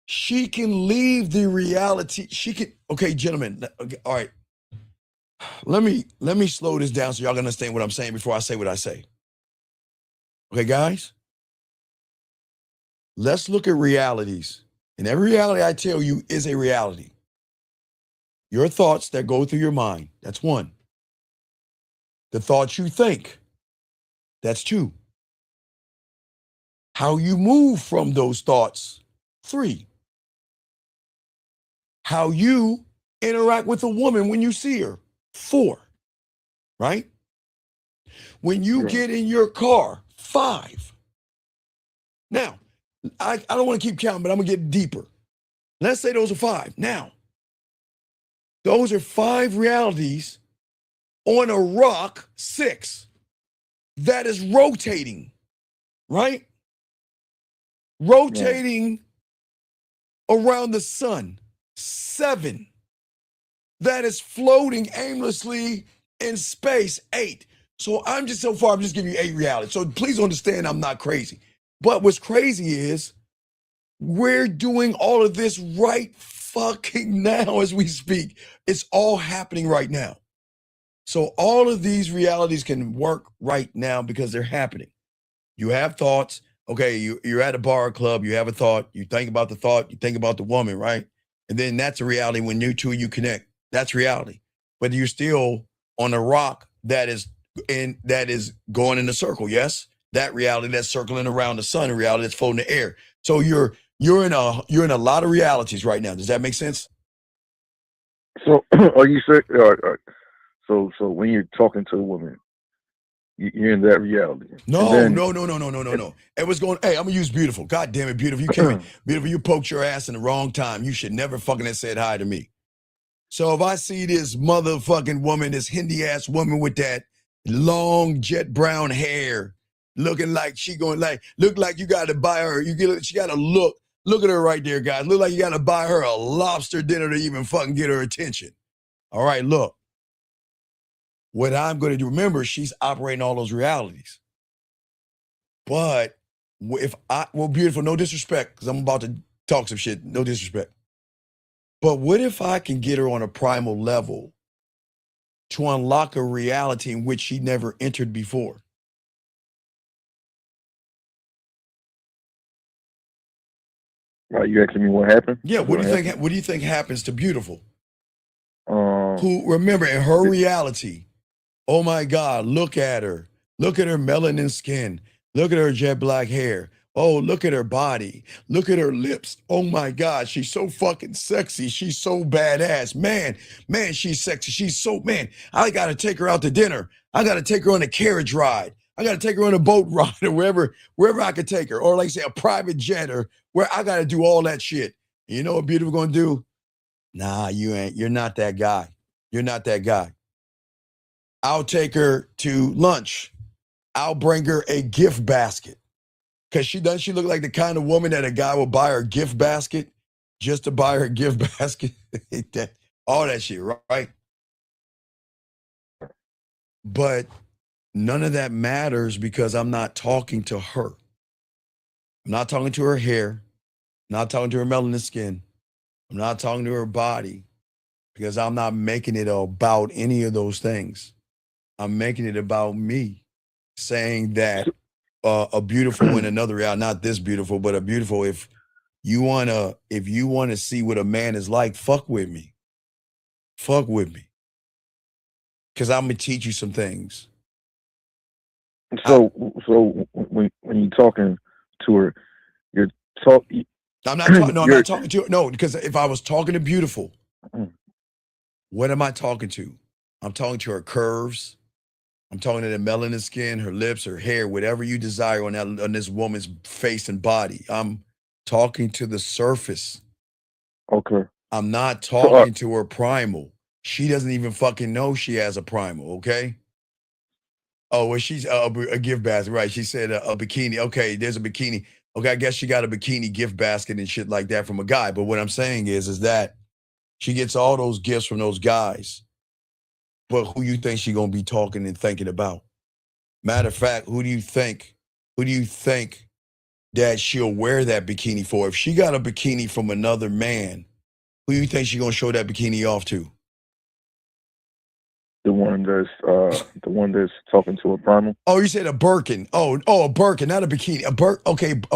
she can leave the reality. She can, okay, gentlemen, okay, all right. Let me slow this down so y'all can understand what I'm saying before I say what I say. Okay, guys? Let's look at realities. And every reality I tell you is a reality. Your thoughts that go through your mind, that's one. The thoughts you think, that's two. How you move from those thoughts, three. how you interact with a woman when you see her. 4, right? When you get in your car, 5. Now, I don't want to keep counting, but I'm going to get deeper. Let's say those are 5. Now, those are 5 realities on a rock, 6, that is rotating, right? Rotating around the sun, 7, that is floating aimlessly in space, 8. So I'm just giving you 8 realities. So please understand I'm not crazy. But what's crazy is we're doing all of this right fucking now as we speak. It's all happening right now. So all of these realities can work right now because they're happening. You have thoughts. Okay, you're at a bar or club, you have a thought, you think about the thought, you think about the woman, right? And then that's a reality when you connect. That's reality. But you're still on a rock that is going in a circle, yes? That reality that's circling around the sun, a reality that's floating in the air. So you're in a lot of realities right now. Does that make sense? So are you saying? So when you're talking to a woman, you're in that reality. No. And It was going, hey, I'm gonna use beautiful. God damn it, beautiful. You came in. Beautiful, you poked your ass in the wrong time. You should never fucking have said hi to me. So if I see this motherfucking woman, this Hindi ass woman with that long jet brown hair, looking like she going like, look like you gotta buy her, she gotta look at her right there, guys. Look like you gotta buy her a lobster dinner to even fucking get her attention. All right, look. What I'm going to do, remember, she's operating all those realities. But beautiful, no disrespect, because I'm about to talk some shit, no disrespect. But what if I can get her on a primal level to unlock a reality in which she never entered before? Are you asking me what happened? Yeah, what do you think happens to beautiful? Who, remember, in her reality, oh my God, look at her. Look at her melanin skin. Look at her jet black hair. Oh, look at her body. Look at her lips. Oh my God, she's so fucking sexy. She's so badass. Man, she's sexy. She's so, man, I got to take her out to dinner. I got to take her on a carriage ride. I got to take her on a boat ride or wherever I could take her. Or like say a private jet or where I got to do all that shit. You know what beautiful going to do? Nah, you ain't. You're not that guy. You're not that guy. I'll take her to lunch. I'll bring her a gift basket. Because she look like the kind of woman that a guy will buy her a gift basket just to buy her a gift basket. All that shit, right? But none of that matters because I'm not talking to her. I'm not talking to her hair. I'm not talking to her melanin skin. I'm not talking to her body because I'm not making it about any of those things. I'm making it about me, saying that a beautiful in another reality, not this beautiful, but a beautiful. If you wanna see what a man is like, fuck with me, because I'm gonna teach you some things. So when you're talking to her, you're talking. I'm not talking to her. No, because if I was talking to beautiful, what am I talking to? I'm talking to her curves. I'm talking to the melanin skin, her lips, her hair, whatever you desire on this woman's face and body. I'm talking to the surface. Okay. I'm not talking to her primal. She doesn't even fucking know she has a primal, okay? Oh, well, she's a gift basket, right? She said a bikini. Okay, there's a bikini. Okay, I guess she got a bikini gift basket and shit like that from a guy. But what I'm saying is that she gets all those gifts from those guys. But who you think she gonna be talking and thinking about? Matter of fact, who do you think that she'll wear that bikini for? If she got a bikini from another man, who do you think she gonna show that bikini off to? The one that's talking to a primal. Oh, you said a Birkin. Oh, a Birkin, not a bikini. A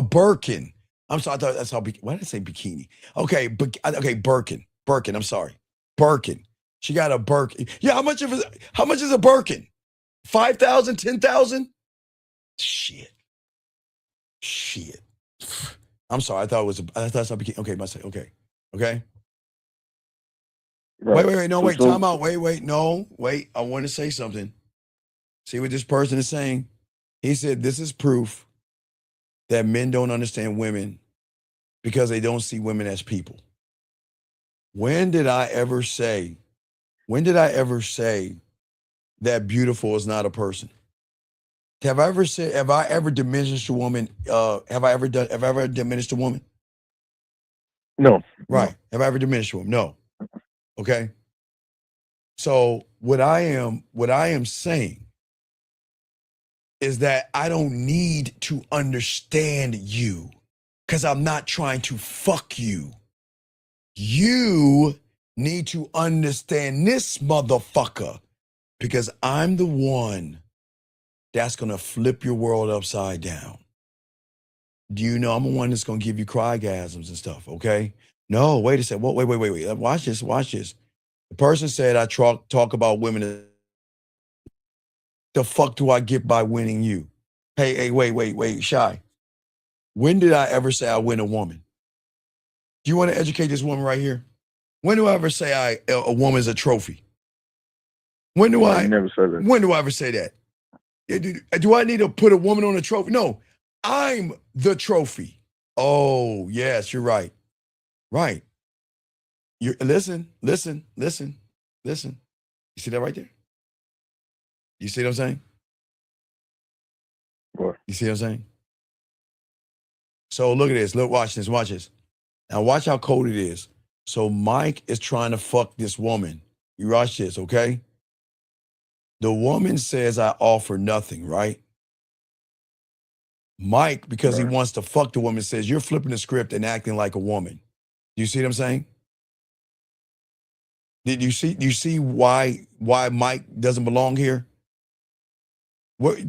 Birkin. I'm sorry, I thought that's how. Why did I say bikini? Okay, Birkin. I'm sorry, Birkin. She got a Birkin. Yeah, how much is a Birkin? 5,000, 10,000? Shit. I'm sorry. I thought it was a bikini. Okay, must say okay. Wait, no, So, time out. Wait, no, wait. I want to say something. See what this person is saying? He said, this is proof that men don't understand women because they don't see women as people. When did I ever say that beautiful is not a person? Have I ever diminished a woman? Have I ever diminished a woman? no. Right. Have I ever diminished a woman? No. Okay. So what I am saying is that I don't need to understand you because I'm not trying to fuck you. You need to understand this motherfucker because I'm the one that's going to flip your world upside down. Do you know I'm the one that's going to give you crygasms and stuff, okay? No, wait a second. Wait. Watch this. The person said I talk about women. The fuck do I get by winning you? Hey, wait, Shy. When did I ever say I win a woman? Do you want to educate this woman right here? When do I ever say a woman is a trophy? When do I never said that. When do I ever say that? Do I need to put a woman on a trophy? No, I'm the trophy. Oh, yes, you're right. Right. Listen. You see that right there? You see what I'm saying? What? You see what I'm saying? So look at this. Look, watch this. Now watch how cold it is. So Mike is trying to fuck this woman. You watch this, okay? The woman says I offer nothing, right? Mike, because he wants to fuck the woman, says you're flipping the script and acting like a woman. You see what I'm saying? Did you see why Mike doesn't belong here?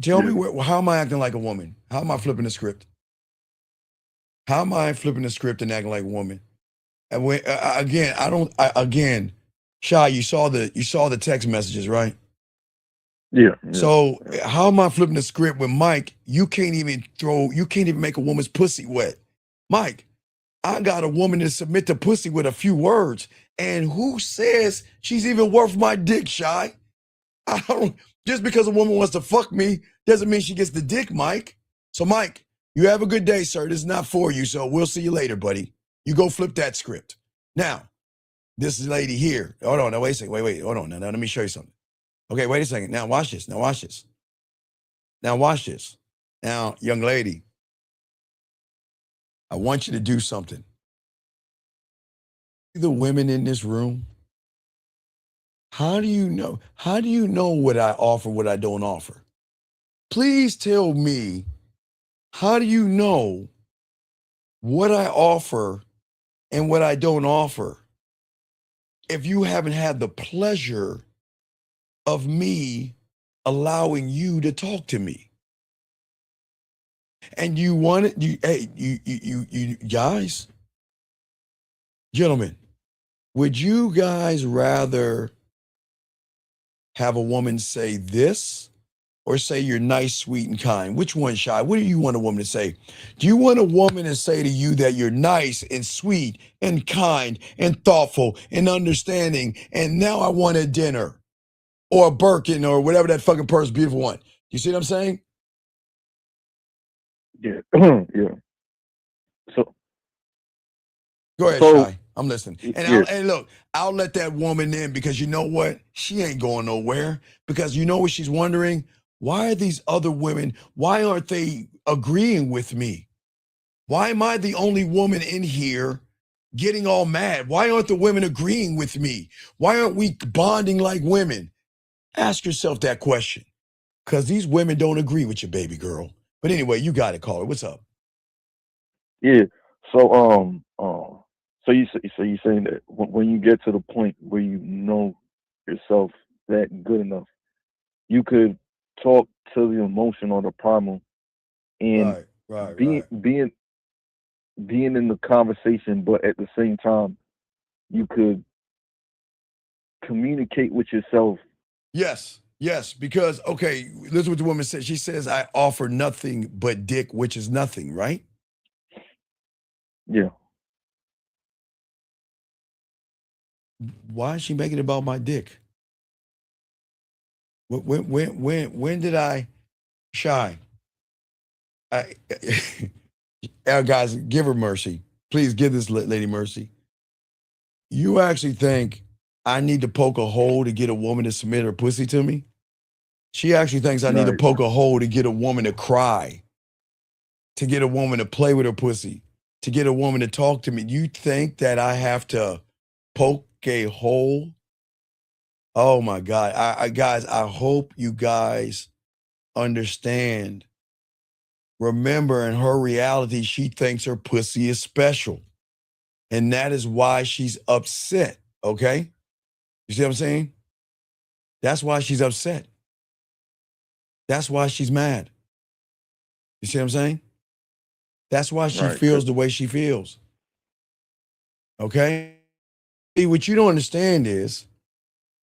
Tell me how am I acting like a woman? How am I flipping the script? How am I flipping the script and acting like a woman? And again, Shy, you saw the text messages, right? Yeah. So how am I flipping the script with Mike? You can't even make a woman's pussy wet. Mike, I got a woman to submit to pussy with a few words. And who says she's even worth my dick, Shy? Just because a woman wants to fuck me doesn't mean she gets the dick, Mike. So Mike, you have a good day, sir. This is not for you, so we'll see you later, buddy. You go flip that script. Now, this lady here. Hold on, now wait a second. Wait, hold on. Now let me show you something. Okay, wait a second. Now watch this. Now, young lady, I want you to do something. The women in this room, how do you know what I offer, what I don't offer? Please tell me, how do you know what I offer and what I don't offer if you haven't had the pleasure of me allowing you to talk to me? And you guys, gentlemen, would you guys rather have a woman say this or say you're nice, sweet, and kind? Which one, Shy? What do you want a woman to say? Do you want a woman to say to you that you're nice and sweet and kind and thoughtful and understanding, and now I want a dinner or a Birkin or whatever that fucking person's beautiful one? You see what I'm saying? Yeah. Yeah. So Go ahead, Shy. I'm listening. And yeah. I'll let that woman in because you know what? She ain't going nowhere. Because you know what she's wondering? Why are these other women, why aren't they agreeing with me? Why am I the only woman in here getting all mad? Why aren't the women agreeing with me? Why aren't we bonding like women? Ask yourself that question. Because these women don't agree with you, baby girl. But anyway, you got it, caller. What's up? Yeah. So you saying that when you get to the point where you know yourself that good enough, you could talk to the emotion or the problem, and being in the conversation, but at the same time, you could communicate with yourself. Yes, because, okay, listen what the woman said. She says, I offer nothing but dick, which is nothing, right? Yeah. Why is she making it about my dick? When did I shy? Guys, give her mercy. Please give this lady mercy. You actually think I need to poke a hole to get a woman to submit her pussy to me? She actually thinks I need to poke a hole to get a woman to cry, to get a woman to play with her pussy, to get a woman to talk to me. You think that I have to poke a hole? Oh my God. Guys, I hope you guys understand. Remember, in her reality, she thinks her pussy is special. And that is why she's upset, okay? You see what I'm saying? That's why she's upset. That's why she's mad. You see what I'm saying? That's why she feels the way she feels. Okay? See, what you don't understand is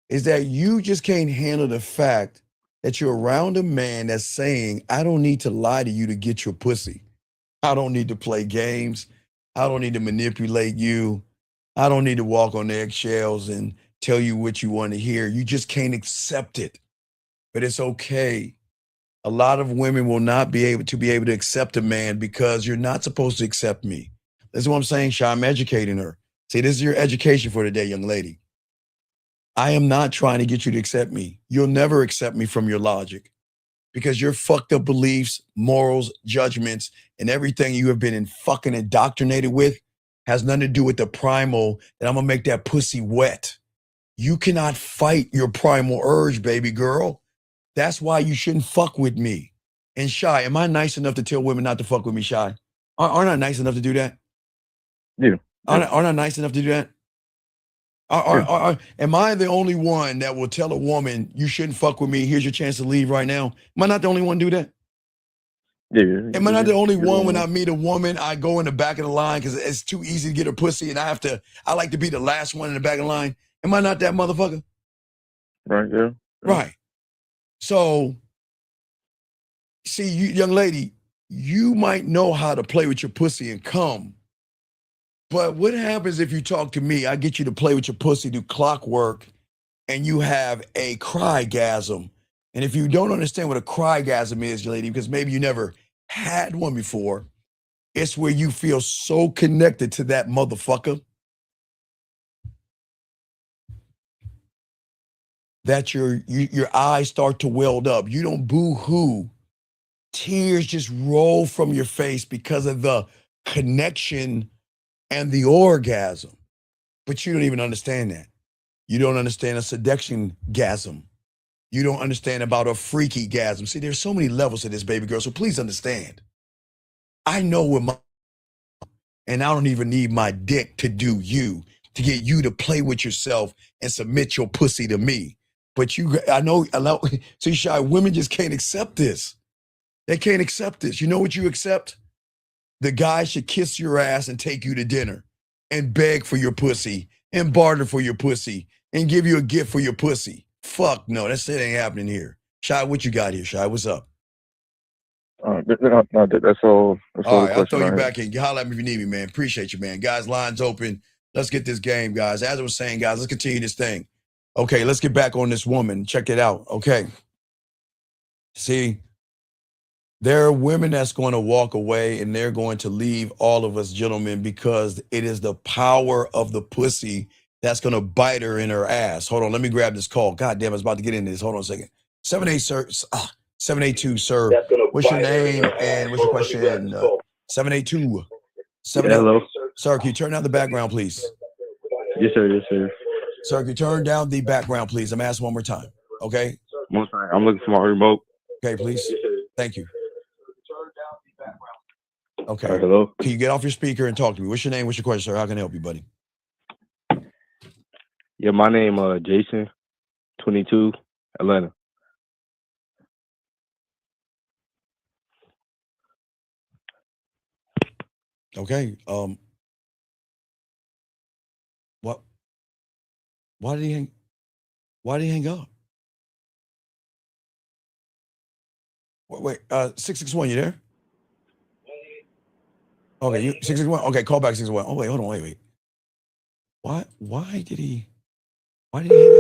that you just can't handle the fact that you're around a man that's saying, I don't need to lie to you to get your pussy. I don't need to play games. I don't need to manipulate you. I don't need to walk on eggshells and tell you what you want to hear. You just can't accept it. But it's okay. A lot of women will not be able to accept a man because you're not supposed to accept me. This is what I'm saying, Sha. I'm educating her. See, this is your education for today, young lady. I am not trying to get you to accept me. You'll never accept me from your logic because your fucked up beliefs, morals, judgments, and everything you have been fucking indoctrinated with has nothing to do with the primal that I'm gonna make that pussy wet. You cannot fight your primal urge, baby girl. That's why you shouldn't fuck with me. And Shy, am I nice enough to tell women not to fuck with me, Shy? Aren't I nice enough to do that? Yeah. Aren't I nice enough to do that? Am I the only one that will tell a woman, you shouldn't fuck with me, here's your chance to leave right now? Am I not the only one to do that? Yeah. Am I not the only one when I meet a woman, I go in the back of the line because it's too easy to get her pussy and I like to be the last one in the back of the line? Am I not that motherfucker? Right, yeah. Right. So, see, you young lady, you might know how to play with your pussy and come. But what happens if you talk to me? I get you to play with your pussy, do clockwork, and you have a crygasm. And if you don't understand what a crygasm is, lady, because maybe you never had one before, it's where you feel so connected to that motherfucker that your eyes start to weld up. You don't boo-hoo. Tears just roll from your face because of the connection and the orgasm. But you don't even understand that. You don't understand a seduction-gasm. You don't understand about a freaky-gasm. See, there's so many levels to this, baby girl, so please understand. I know and I don't even need my dick to do you, to get you to play with yourself and submit your pussy to me. But I know, see, Shy, women just can't accept this. They can't accept this. You know what you accept? The guy should kiss your ass and take you to dinner and beg for your pussy and barter for your pussy and give you a gift for your pussy. Fuck no, that shit ain't happening here. Shy, what you got here, Shy? What's up? That's all. That's all. All right, I'll throw you back in. Holler at me if you need me, man. Appreciate you, man. Guys, lines open. Let's get this game, guys. As I was saying, guys, let's continue this thing. Okay, let's get back on this woman. Check it out. Okay. See, there are women that's going to walk away and they're going to leave all of us gentlemen because it is the power of the pussy that's going to bite her in her ass. Hold on, let me grab this call. God damn, I was about to get into this. Hold on a second. 782, sir. What's your name and what's your question? 782. Hello. Sir, can you turn down the background, please? Yes, sir. Yes, sir. Sir, can you turn down the background, please? I'm asking one more time. Okay? One time. I'm looking for my remote. Okay, please. Thank you. Okay. Hello. Can you get off your speaker and talk to me? What's your name? What's your question, sir? How can I help you, buddy? Yeah, my name Jason, 22, Atlanta. Okay. What? Why did he hang up? Wait, 661, you there? Okay, you 661. Okay, call back 661. Oh, wait, hold on, wait. Why did he? Why did he hang up?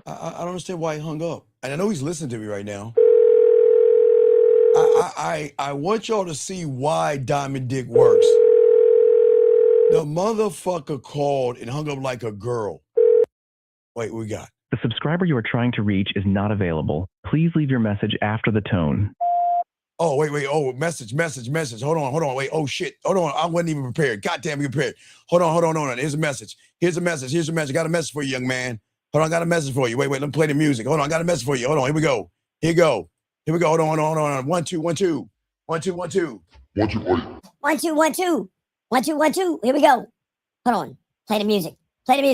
I don't understand why he hung up. And I know he's listening to me right now. I want y'all to see why Diamond Dick works. The motherfucker called and hung up like a girl. Wait, what we got? The subscriber you are trying to reach is not available. Please leave your message after the tone. Oh, wait. Oh, message. Hold on. Wait, oh shit. Hold on. I wasn't even prepared. Goddamn, be prepared. Hold on. Here's a message. Got a message for you, young man. Hold on, I got a message for you. Wait, let me play the music. Hold on, I got a message for you. Hold on, here we go. Hold on. 1 2 1 2. 1 2 1 2. 1 2 1 2 1 2 1 2 1 2. Here we go. Hold on. Play the music. All right,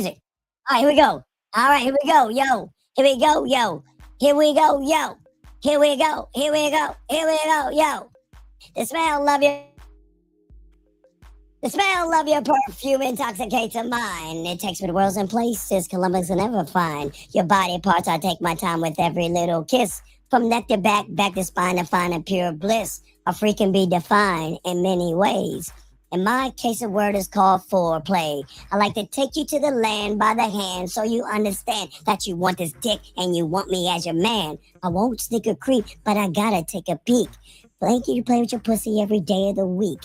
here we go. All right, here we go, yo. Here we go, yo. The smell of your perfume intoxicates a mind. It takes me to worlds and places Columbus will never find. Your body parts, I take my time with every little kiss. From neck to back to spine to find a pure bliss. A freak can be defined in many ways. In my case, the word is called foreplay. I like to take you to the land by the hand so you understand that you want this dick and you want me as your man. I won't sneak or creep, but I gotta take a peek. Blanky, you play with your pussy every day of the week.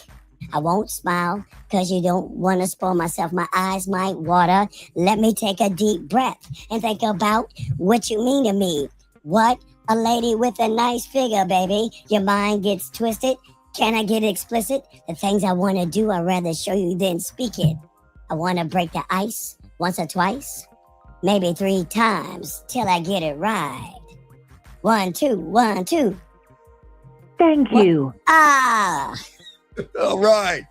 I won't smile because you don't want to spoil myself. My eyes might water. Let me take a deep breath and think about what you mean to me. What? A lady with a nice figure, baby. Your mind gets twisted. Can I get explicit? The things I want to do, I'd rather show you than speak it. I want to break the ice once or twice, maybe 3 times till I get it right. 1 2 1 2. Thank you. Ah. All right.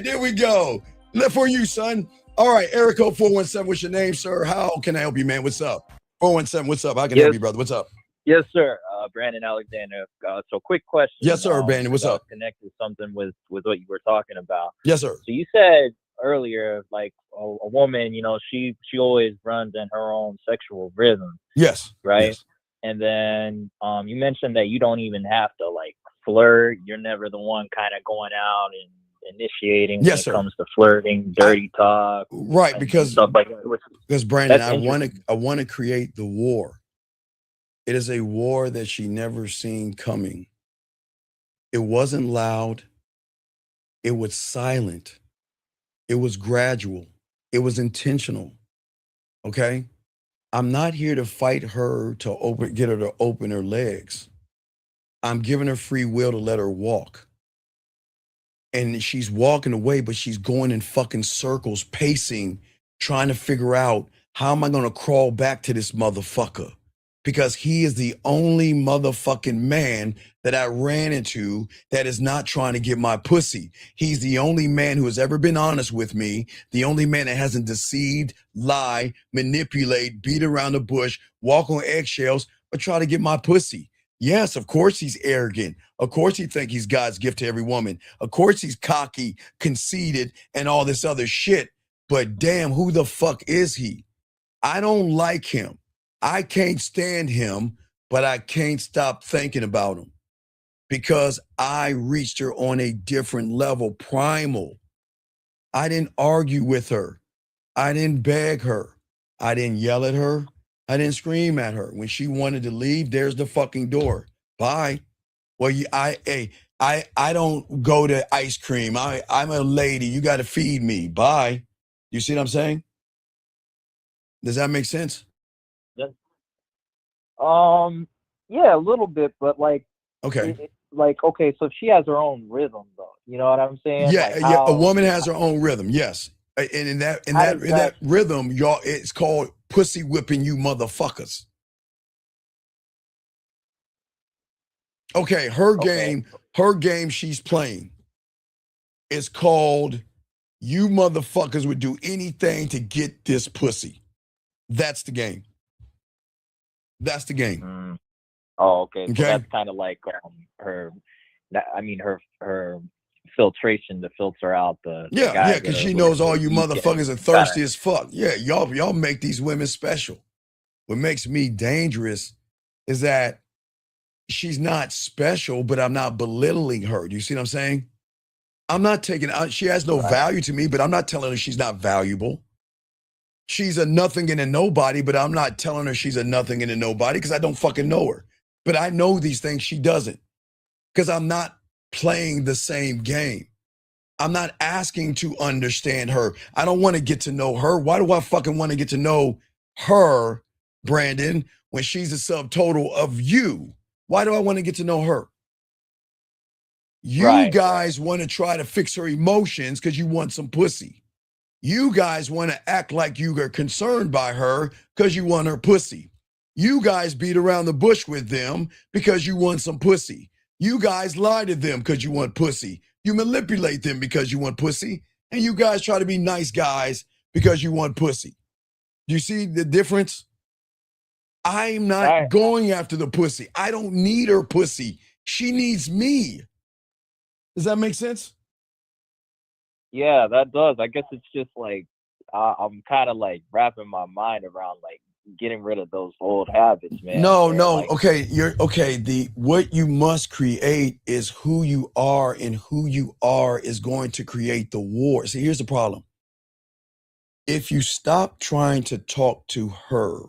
There we go. Left for you, son. All right, Erico 417. What's your name, sir? How can I help you, man? What's up? 417. What's up? How can I help you, brother? What's up? Yes, sir. Brandon Alexander. So quick question. Yes, sir, Brandon. What's up? Connected something with what you were talking about. Yes, sir. So you said earlier, like a woman, she always runs in her own sexual rhythm. Yes. Right. Yes. And then you mentioned that you don't even have to like flirt. You're never the one kind of going out and initiating when it comes to flirting, dirty talk. Right, because stuff like that. Because Brandon, I want to create the war. It is a war that she never seen coming. It wasn't loud. It was silent. It was gradual. It was intentional. Okay? I'm not here to fight her to get her to open her legs. I'm giving her free will to let her walk. And she's walking away, but she's going in fucking circles, pacing, trying to figure out, how am I going to crawl back to this motherfucker? Because he is the only motherfucking man that I ran into that is not trying to get my pussy. He's the only man who has ever been honest with me, the only man that hasn't deceived, lie, manipulate, beat around the bush, walk on eggshells, but try to get my pussy. Yes, of course he's arrogant. Of course he thinks he's God's gift to every woman. Of course he's cocky, conceited, and all this other shit. But damn, who the fuck is he? I don't like him. I can't stand him, but I can't stop thinking about him because I reached her on a different level, primal. I didn't argue with her. I didn't beg her. I didn't yell at her. I didn't scream at her. When she wanted to leave, there's the fucking door. Bye. Well, I don't go to ice cream. I'm a lady. You got to feed me. Bye. You see what I'm saying? Does that make sense? Yeah, a little bit, but like, okay, okay, so she has her own rhythm, though. You know what I'm saying? Yeah, like yeah. A woman has her own rhythm. Yes, and in that rhythm, y'all, it's called pussy whipping you motherfuckers. Okay, her game she's playing is called you motherfuckers would do anything to get this pussy. That's the game. That's the game. Oh, okay. So that's kind of like her filtration to filter out the Yeah, guys because that are she a knows little all bit you weak motherfuckers are and thirsty kinda- as fuck. Yeah, y'all make these women special. What makes me dangerous is that she's not special, but I'm not belittling her. Do you see what I'm saying? I'm not taking out, she has no value to me, but I'm not telling her she's not valuable. She's a nothing and a nobody, but I'm not telling her she's a nothing and a nobody because I don't fucking know her. But I know these things she doesn't because I'm not playing the same game. I'm not asking to understand her. I don't want to get to know her. Why do I fucking want to get to know her, Brandon, when she's a subtotal of you? Why do I want to get to know her? You guys want to try to fix her emotions because you want some pussy. You guys want to act like you are concerned by her because you want her pussy. You guys beat around the bush with them because you want some pussy. You guys lie to them because you want pussy. You manipulate them because you want pussy. And you guys try to be nice guys because you want pussy. Do you see the difference? I'm not going after the pussy. I don't need her pussy. She needs me. Does that make sense? Yeah, that does. I guess it's just like I'm kind of like wrapping my mind around like getting rid of those old habits, man. No, Like, okay. What you must create is who you are, and who you are is going to create the war. See, here's the problem. If you stop trying to talk to her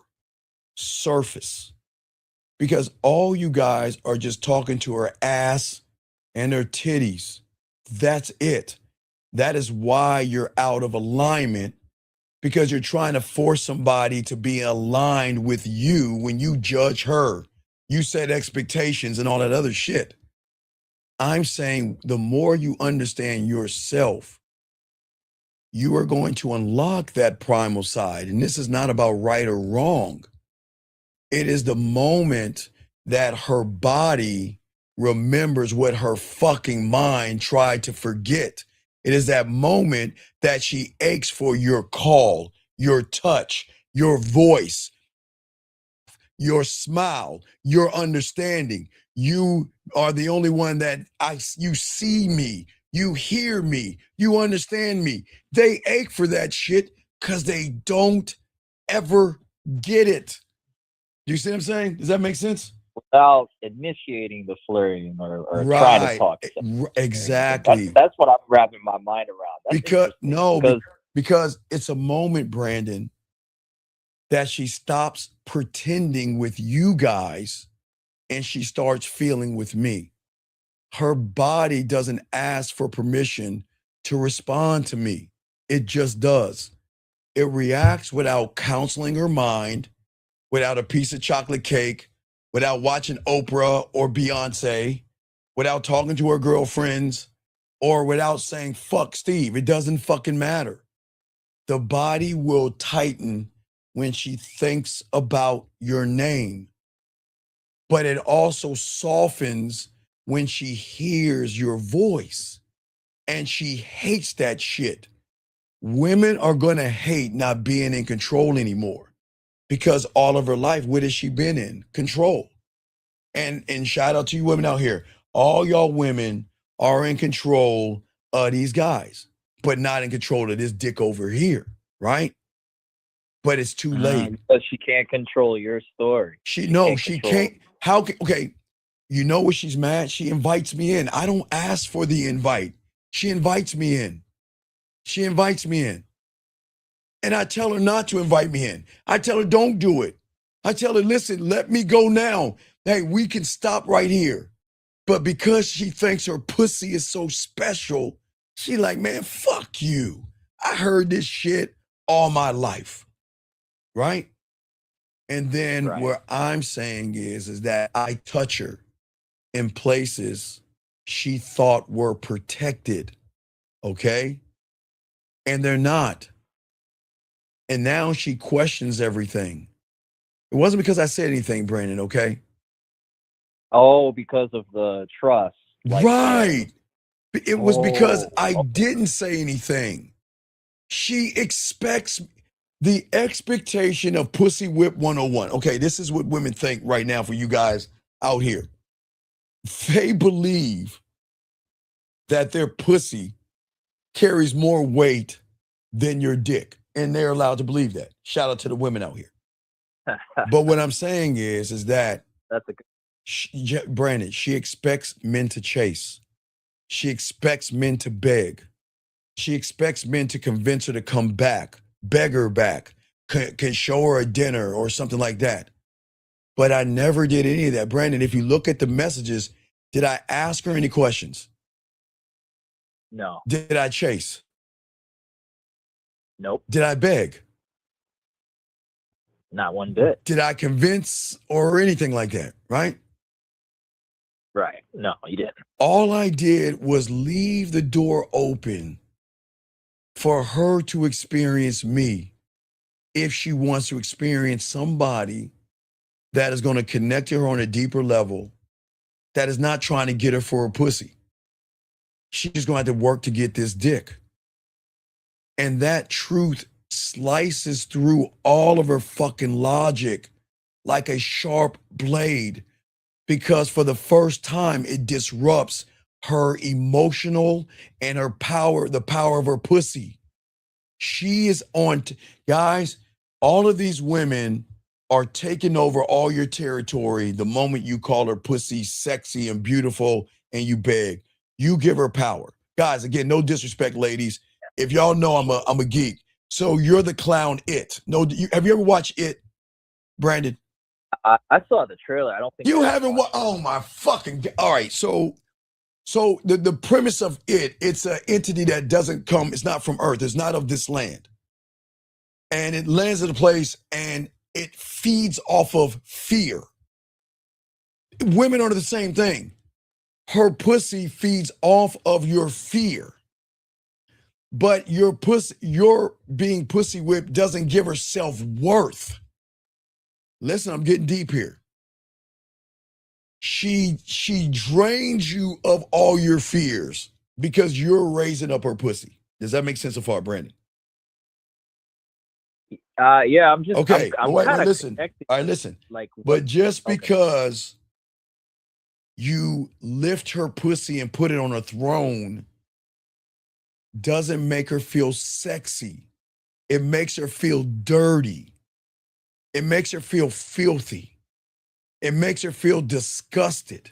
surface, because all you guys are just talking to her ass and her titties. That's it. That is why you're out of alignment, because you're trying to force somebody to be aligned with you when you judge her. You set expectations and all that other shit. I'm saying the more you understand yourself, you are going to unlock that primal side. And this is not about right or wrong. It is the moment that her body remembers what her fucking mind tried to forget. It is that moment that she aches for your call, your touch, your voice, your smile, your understanding. You are the only one that you see me, you hear me, you understand me. They ache for that shit because they don't ever get it. Do you see what I'm saying? Does that make sense? without initiating the flirting or trying to talk to somebody. Exactly. That's what I'm wrapping my mind around. That's because it's a moment, Brandon, that she stops pretending with you guys and she starts feeling with me. Her body doesn't ask for permission to respond to me. It just does. It reacts without counseling her mind, without a piece of chocolate cake, without watching Oprah or Beyonce, without talking to her girlfriends, or without saying, fuck Steve. It doesn't fucking matter. The body will tighten when she thinks about your name, but it also softens when she hears your voice, and she hates that shit. Women are gonna hate not being in control anymore, because all of her life, what has she been in? Control. And shout out to you women out here. All y'all women are in control of these guys, but not in control of this dick over here, right? But it's too late. Because she can't control your story. She can't. How can, okay, you know what she's mad? She invites me in. I don't ask for the invite. She invites me in. She invites me in. And I tell her not to invite me in. I tell her, don't do it. I tell her, listen, let me go now. Hey, we can stop right here. But because she thinks her pussy is so special, she like, man, fuck you. I heard this shit all my life. Right? And then what I'm saying is that I touch her in places she thought were protected. Okay? And they're not. And now she questions everything. It wasn't because I said anything, Brandon, okay? Oh, because of the trust. Right. It was because I didn't say anything. She expects the expectation of Pussy Whip 101. Okay, this is what women think right now for you guys out here. They believe that their pussy carries more weight than your dick. And they're allowed to believe that. Shout out to the women out here. But what I'm saying is that That's a good. Brandon, she expects men to chase. She expects men to beg. She expects men to convince her to come back, beg her back, can show her a dinner or something like that. But I never did any of that. Brandon, if you look at the messages, did I ask her any questions? No. Did I chase? Nope. Did I beg? Not one bit. Did I convince or anything like that, right? Right. No, you didn't. All I did was leave the door open for her to experience me if she wants to experience somebody that is going to connect to her on a deeper level, that is not trying to get her for a pussy. She's going to have to work to get this dick. And that truth slices through all of her fucking logic like a sharp blade, because for the first time, it disrupts her emotional and her power, the power of her pussy. She is on, guys, all of these women are taking over all your territory the moment you call her pussy sexy and beautiful and you beg. You give her power. Guys, again, no disrespect, ladies. If y'all know I'm a geek. So you're the clown It. No, have you ever watched It, Brandon? I saw the trailer. I don't think you haven't watched. Oh my fucking. All right, so the premise of it's an entity that doesn't come. It's not from Earth. It's not of this land, and it lands at a place and it feeds off of fear. Women are the same thing. Her pussy feeds off of your fear. But your being pussy whipped doesn't give her self-worth. Listen, I'm getting deep here. She drains you of all your fears because you're raising up her pussy. Does that make sense so far, Brandon? Yeah, I'm just okay. I'm wait, kind of listen. All right, listen. Like, but just because you lift her pussy and put it on a throne doesn't make her feel sexy. It makes her feel dirty. It makes her feel filthy. It makes her feel disgusted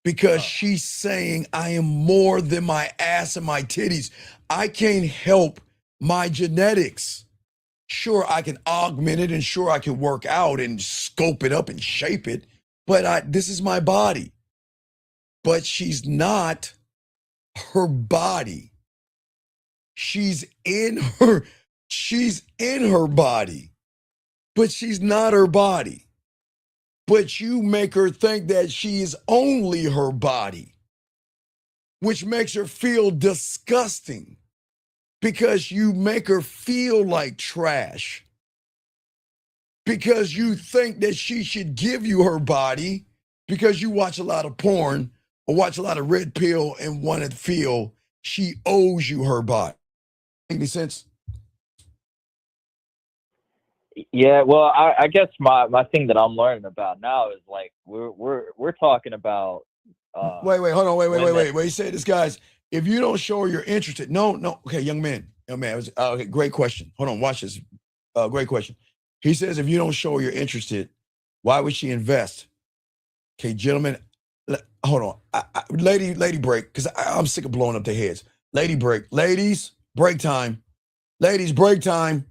because she's saying, I am more than my ass and my titties. I can't help my genetics. Sure, I can augment it and sure I can work out and scope it up and shape it, but this is my body. But she's not her body. She's in her body, but she's not her body. But you make her think that she is only her body, which makes her feel disgusting because you make her feel like trash. Because you think that she should give you her body because you watch a lot of porn or watch a lot of red pill and want to feel she owes you her body. Make any sense? Yeah, well, I guess my thing that I'm learning about now is like we're talking about. Wait, hold on, wait. You say this, guys. If you don't show her you're interested, no. Okay, young man. Okay, great question. Hold on, watch this. Great question. He says if you don't show her you're interested, why would she invest? Okay, gentlemen, hold on. Lady break, because I'm sick of blowing up their heads. Lady break. Ladies, break time. Ladies, break time.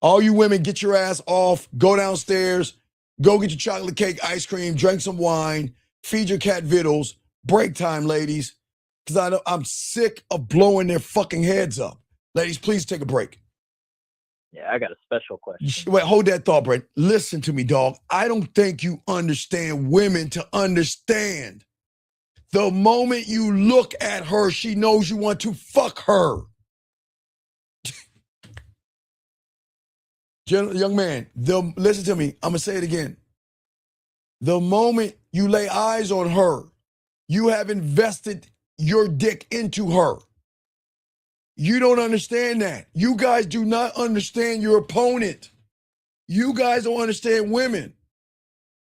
All you women, get your ass off, go downstairs, go get your chocolate cake, ice cream, drink some wine, feed your cat vittles. Break time, ladies. Because I'm sick of blowing their fucking heads up. Ladies, please take a break. Yeah, I got a special question. Wait, hold that thought, Brent. Listen to me, dog. I don't think you understand women to understand. The moment you look at her, she knows you want to fuck her. Young man, listen to me. I'm going to say it again. The moment you lay eyes on her, you have invested your dick into her. You don't understand that. You guys do not understand your opponent. You guys don't understand women.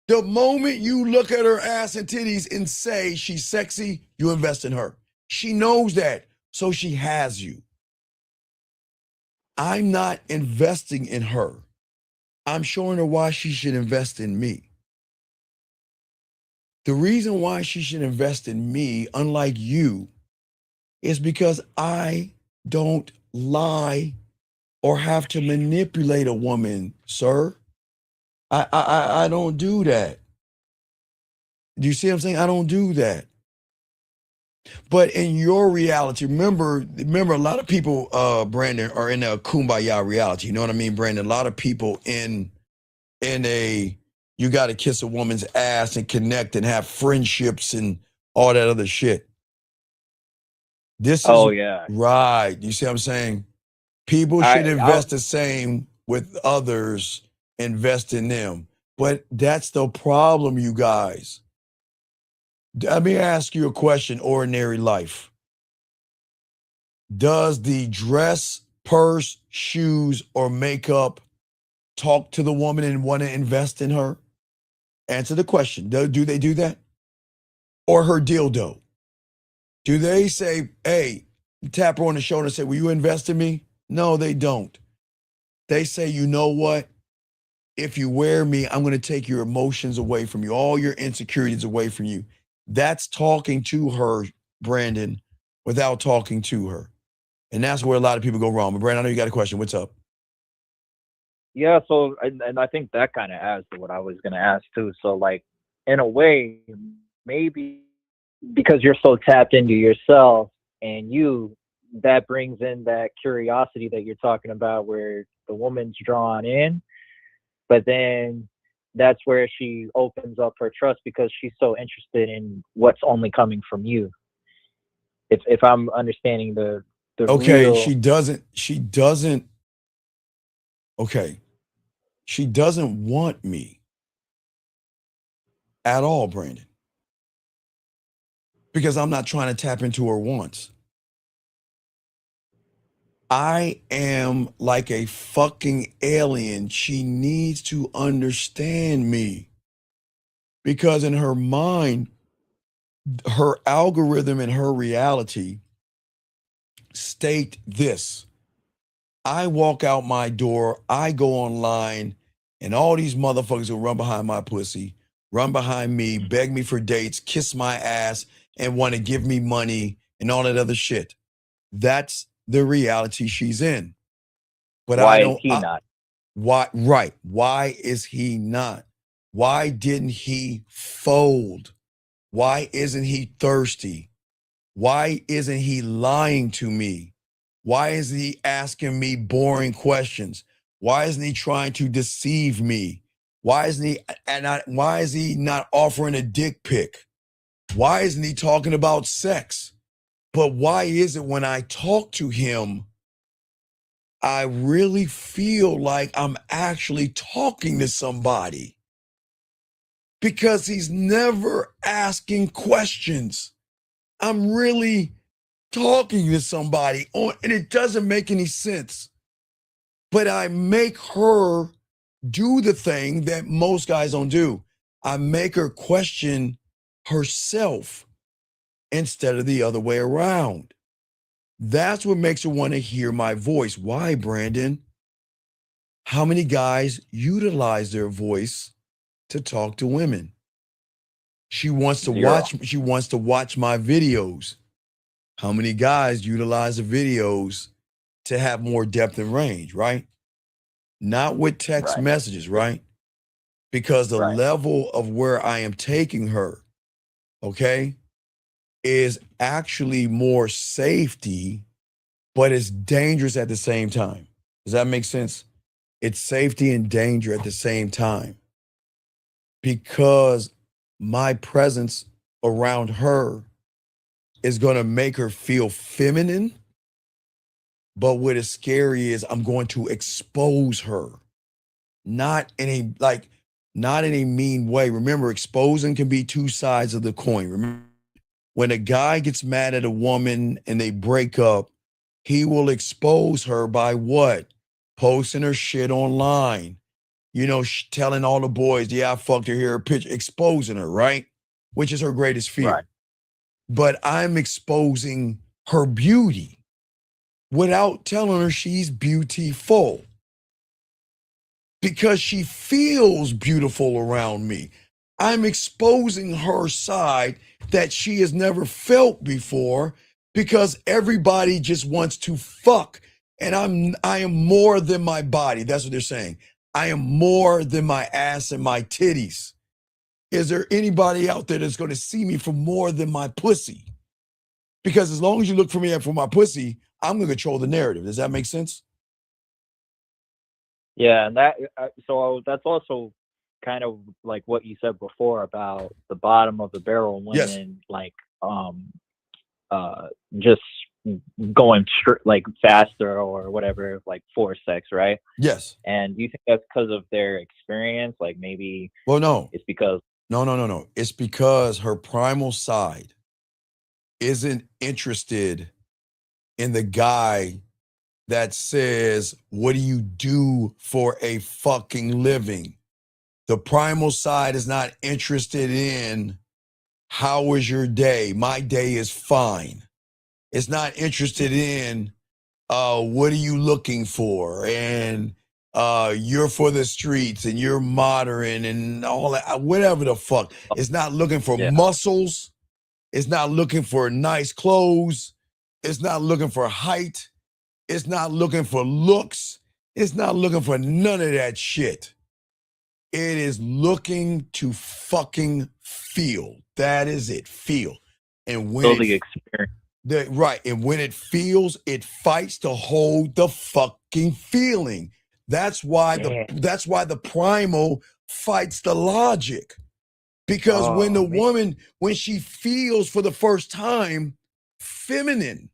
The moment you look at her ass and titties and say she's sexy, you invest in her. She knows that, so she has you. I'm not investing in her. I'm showing her why she should invest in me. The reason why she should invest in me, unlike you, is because I don't lie or have to manipulate a woman, sir. I don't do that. Do you see what I'm saying? I don't do that. But in your reality, remember, a lot of people, Brandon, are in a kumbaya reality. You know what I mean, Brandon? A lot of people in a, you got to kiss a woman's ass and connect and have friendships and all that other shit. This is right. You see what I'm saying? People should invest the same with others, invest in them. But that's the problem, you guys. Let me ask you a question, ordinary life. Does the dress, purse, shoes, or makeup talk to the woman and want to invest in her? Answer the question. Do they do that? Or her dildo? Do they say, hey, tap her on the shoulder and say, will you invest in me? No, they don't. They say, you know what? If you wear me, I'm going to take your emotions away from you, all your insecurities away from you. That's talking to her, Brandon, without talking to her. And that's where a lot of people go wrong. But Brandon, I know you got a question. What's up? Yeah, so, and I think that kind of adds to what I was going to ask too. So, like, in a way, maybe because you're so tapped into yourself and that brings in that curiosity that you're talking about where the woman's drawn in, but then that's where she opens up her trust because she's so interested in what's only coming from you. If I'm understanding the okay, real... she doesn't want me at all, Brandon, because I'm not trying to tap into her wants. I am like a fucking alien. She needs to understand me because in her mind, her algorithm and her reality state this. I walk out my door, I go online, and all these motherfuckers will run behind my pussy, run behind me, beg me for dates, kiss my ass, and want to give me money and all that other shit. That's the reality she's in. But why is he not? Why? Right. Why is he not? Why didn't he fold? Why isn't he thirsty? Why isn't he lying to me? Why isn't he asking me boring questions? Why isn't he trying to deceive me? Why is he not offering a dick pic? Why isn't he talking about sex? But why is it when I talk to him, I really feel like I'm actually talking to somebody? Because he's never asking questions. I'm really talking to somebody, and it doesn't make any sense. But I make her do the thing that most guys don't do. I make her question herself instead of the other way around. That's what makes her want to hear my voice. Why, Brandon? How many guys utilize their voice to talk to women? She wants to watch my videos. How many guys utilize the videos to have more depth and range, right? Not with text messages, right? Because the level of where I am taking her, okay, is actually more safety, but it's dangerous at the same time. Does that make sense? It's safety and danger at the same time because my presence around her is going to make her feel feminine. But what is scary is I'm going to expose her, not in a mean way. Remember, exposing can be two sides of the coin. Remember, when a guy gets mad at a woman and they break up, he will expose her by what? Posting her shit online. You know, telling all the boys, yeah, I fucked her, here a picture, exposing her, right? Which is her greatest fear. but I'm exposing her beauty without telling her she's beautiful because she feels beautiful around me. I'm exposing her side that she has never felt before because everybody just wants to fuck. And I am more than my body. That's what they're saying. I am more than my ass and my titties. Is there anybody out there that's going to see me for more than my pussy? Because as long as you look for me for my pussy, I'm going to control the narrative. Does that make sense? Yeah, and that so that's also kind of like what you said before about the bottom of the barrel Yes. women, like just going like faster or whatever, like for sex, right? Yes. And do you think that's because of their experience? Like maybe Well, no. it's because No. It's because her primal side isn't interested in the guy that says, what do you do for a fucking living? The primal side is not interested in, how was your day? My day is fine. It's not interested in, what are you looking for? And you're for the streets and you're modern and all that, whatever the fuck. It's not looking for muscles. It's not looking for nice clothes. It's not looking for height. It's not looking for looks. It's not looking for none of that shit. It is looking to fucking feel. That is it. Feel. And when the experience. Right. And when it feels, it fights to hold the fucking feeling. That's why the primal fights the logic. Because when the woman, when she feels for the first time feminine,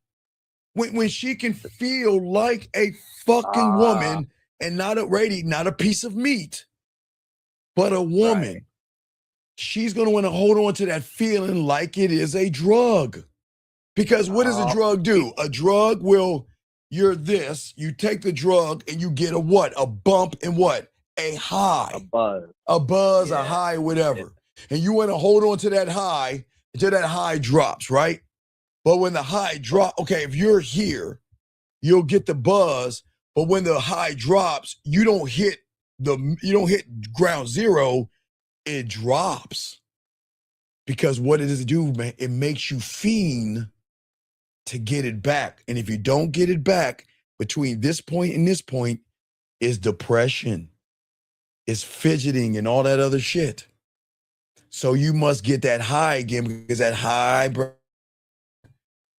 when she can feel like a fucking woman and not a piece of meat, but a woman, she's going to want to hold on to that feeling like it is a drug. Because what does a drug do? A drug will, you're this, you take the drug and you get a what? A bump and what? A high. A buzz, a high, whatever. And you want to hold on to that high until that high drops, right? But when the high drop, okay, if you're here, you'll get the buzz, but when the high drops, you don't hit ground zero, it drops. Because what it does do, man, it makes you fiend to get it back. And if you don't get it back between this point and this point, is depression, is fidgeting and all that other shit. So you must get that high again because that high,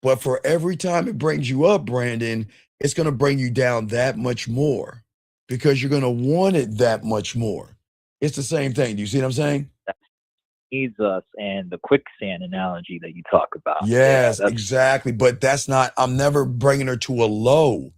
but for every time it brings you up, Brandon, it's going to bring you down that much more because you're going to want it that much more. It's the same thing. Do you see what I'm saying? Needs us and the quicksand analogy that you talk about. Yes, exactly. But that's not, I'm never bringing her to a low.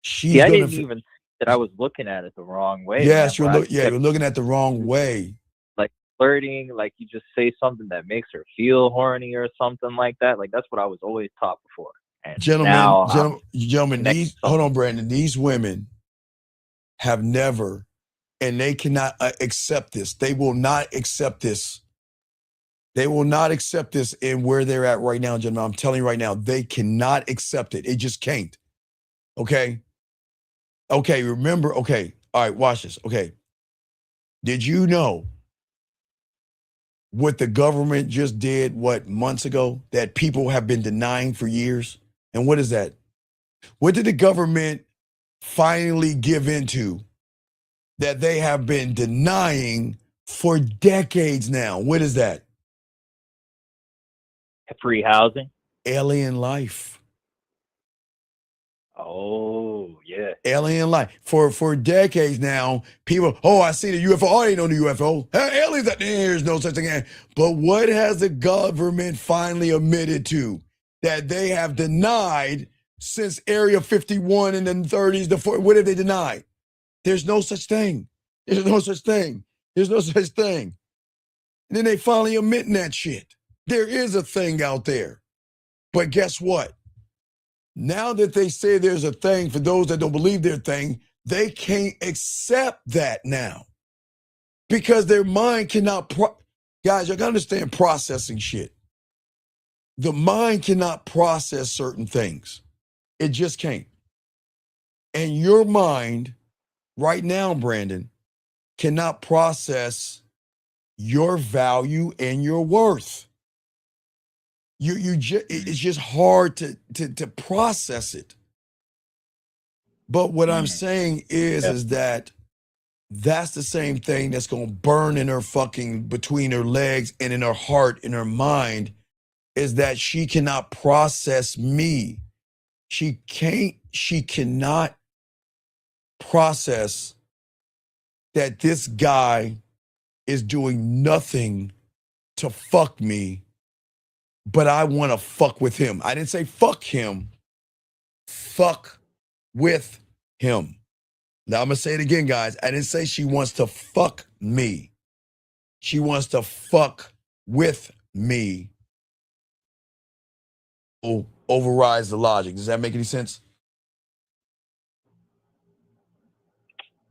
She's I didn't even see that I was looking at it the wrong way. Yes, man, you're looking at the wrong way. Like flirting, like you just say something that makes her feel horny or something like that. Like that's what I was always taught before. And Gentlemen, hold on, Brandon. These women have never, and they cannot accept this. They will not accept this. They will not accept this in where they're at right now, gentlemen. I'm telling you right now, they cannot accept it. It just can't. Okay? Okay, remember, okay. All right, watch this. Okay. Did you know what the government just did, months ago, that people have been denying for years? And what is that? What did the government finally give into that they have been denying for decades now? What is that? Free housing. Alien life. Oh, yeah. Alien life. For decades now, people, I seen a UFO. Oh, I ain't no UFO. Hey, aliens, there's no such thing. But what has the government finally admitted to? That they have denied since Area 51 in the 30s, what have they denied? There's no such thing. There's no such thing. There's no such thing. And then they finally admitting that shit. There is a thing out there. But guess what? Now that they say there's a thing, for those that don't believe their thing, they can't accept that now. Because their mind cannot, guys, you gotta understand processing shit. the mind cannot process certain things. It just can't. And your mind right now, Brandon, cannot process your value and your worth. It's just hard to process it. But what I'm saying is that that's the same thing that's going to burn in her fucking between her legs and in her heart, in her mind, is that she cannot process me. She cannot process that this guy is doing nothing to fuck me, but I want to fuck with him. I didn't say fuck him. Fuck with him. Now I'm going to say it again, guys. I didn't say she wants to fuck me. She wants to fuck with me. Overrides the logic. Does that make any sense?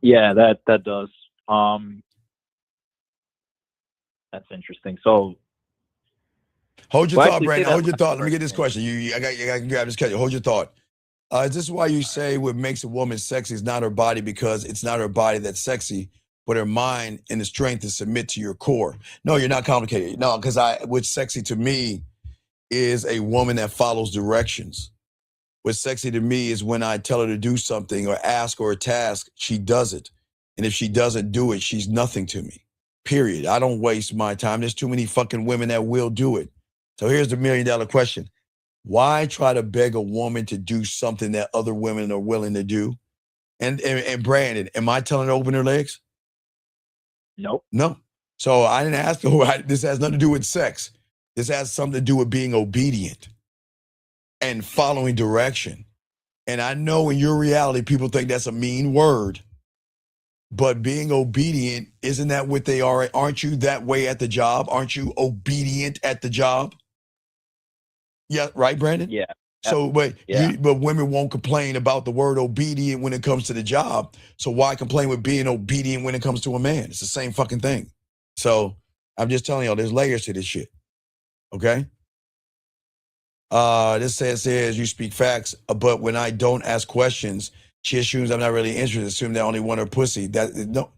Yeah, that does. That's interesting. So hold your well, thought, actually, say Brandon. that Hold your last thought. Let me part get this again. question. I can grab this question. Hold your thought. Is this why you say what makes a woman sexy is not her body, because it's not her body that's sexy, but her mind and the strength to submit to your core? No, you're not complicated. No, because what's sexy to me is a woman that follows directions. What's sexy to me is when I tell her to do something or ask or a task, she does it. And if she doesn't do it, she's nothing to me. Period. I don't waste my time. There's too many fucking women that will do it. So here's the $1 million question. Why try to beg a woman to do something that other women are willing to do? And Brandon, am I telling her to open her legs? Nope. No. So I didn't ask her. This has nothing to do with sex. This has something to do with being obedient and following direction. And I know in your reality, people think that's a mean word. But being obedient, isn't that what they are? Aren't you that way at the job? Aren't you obedient at the job? Yeah, right, Brandon? Yeah. So, but Yeah. but women won't complain about the word obedient when it comes to the job. So why complain with being obedient when it comes to a man? It's the same fucking thing. So I'm just telling y'all, there's layers to this shit. Okay? This says you speak facts, but when I don't ask questions, she assumes I'm not really interested. Assume they only want her pussy. No.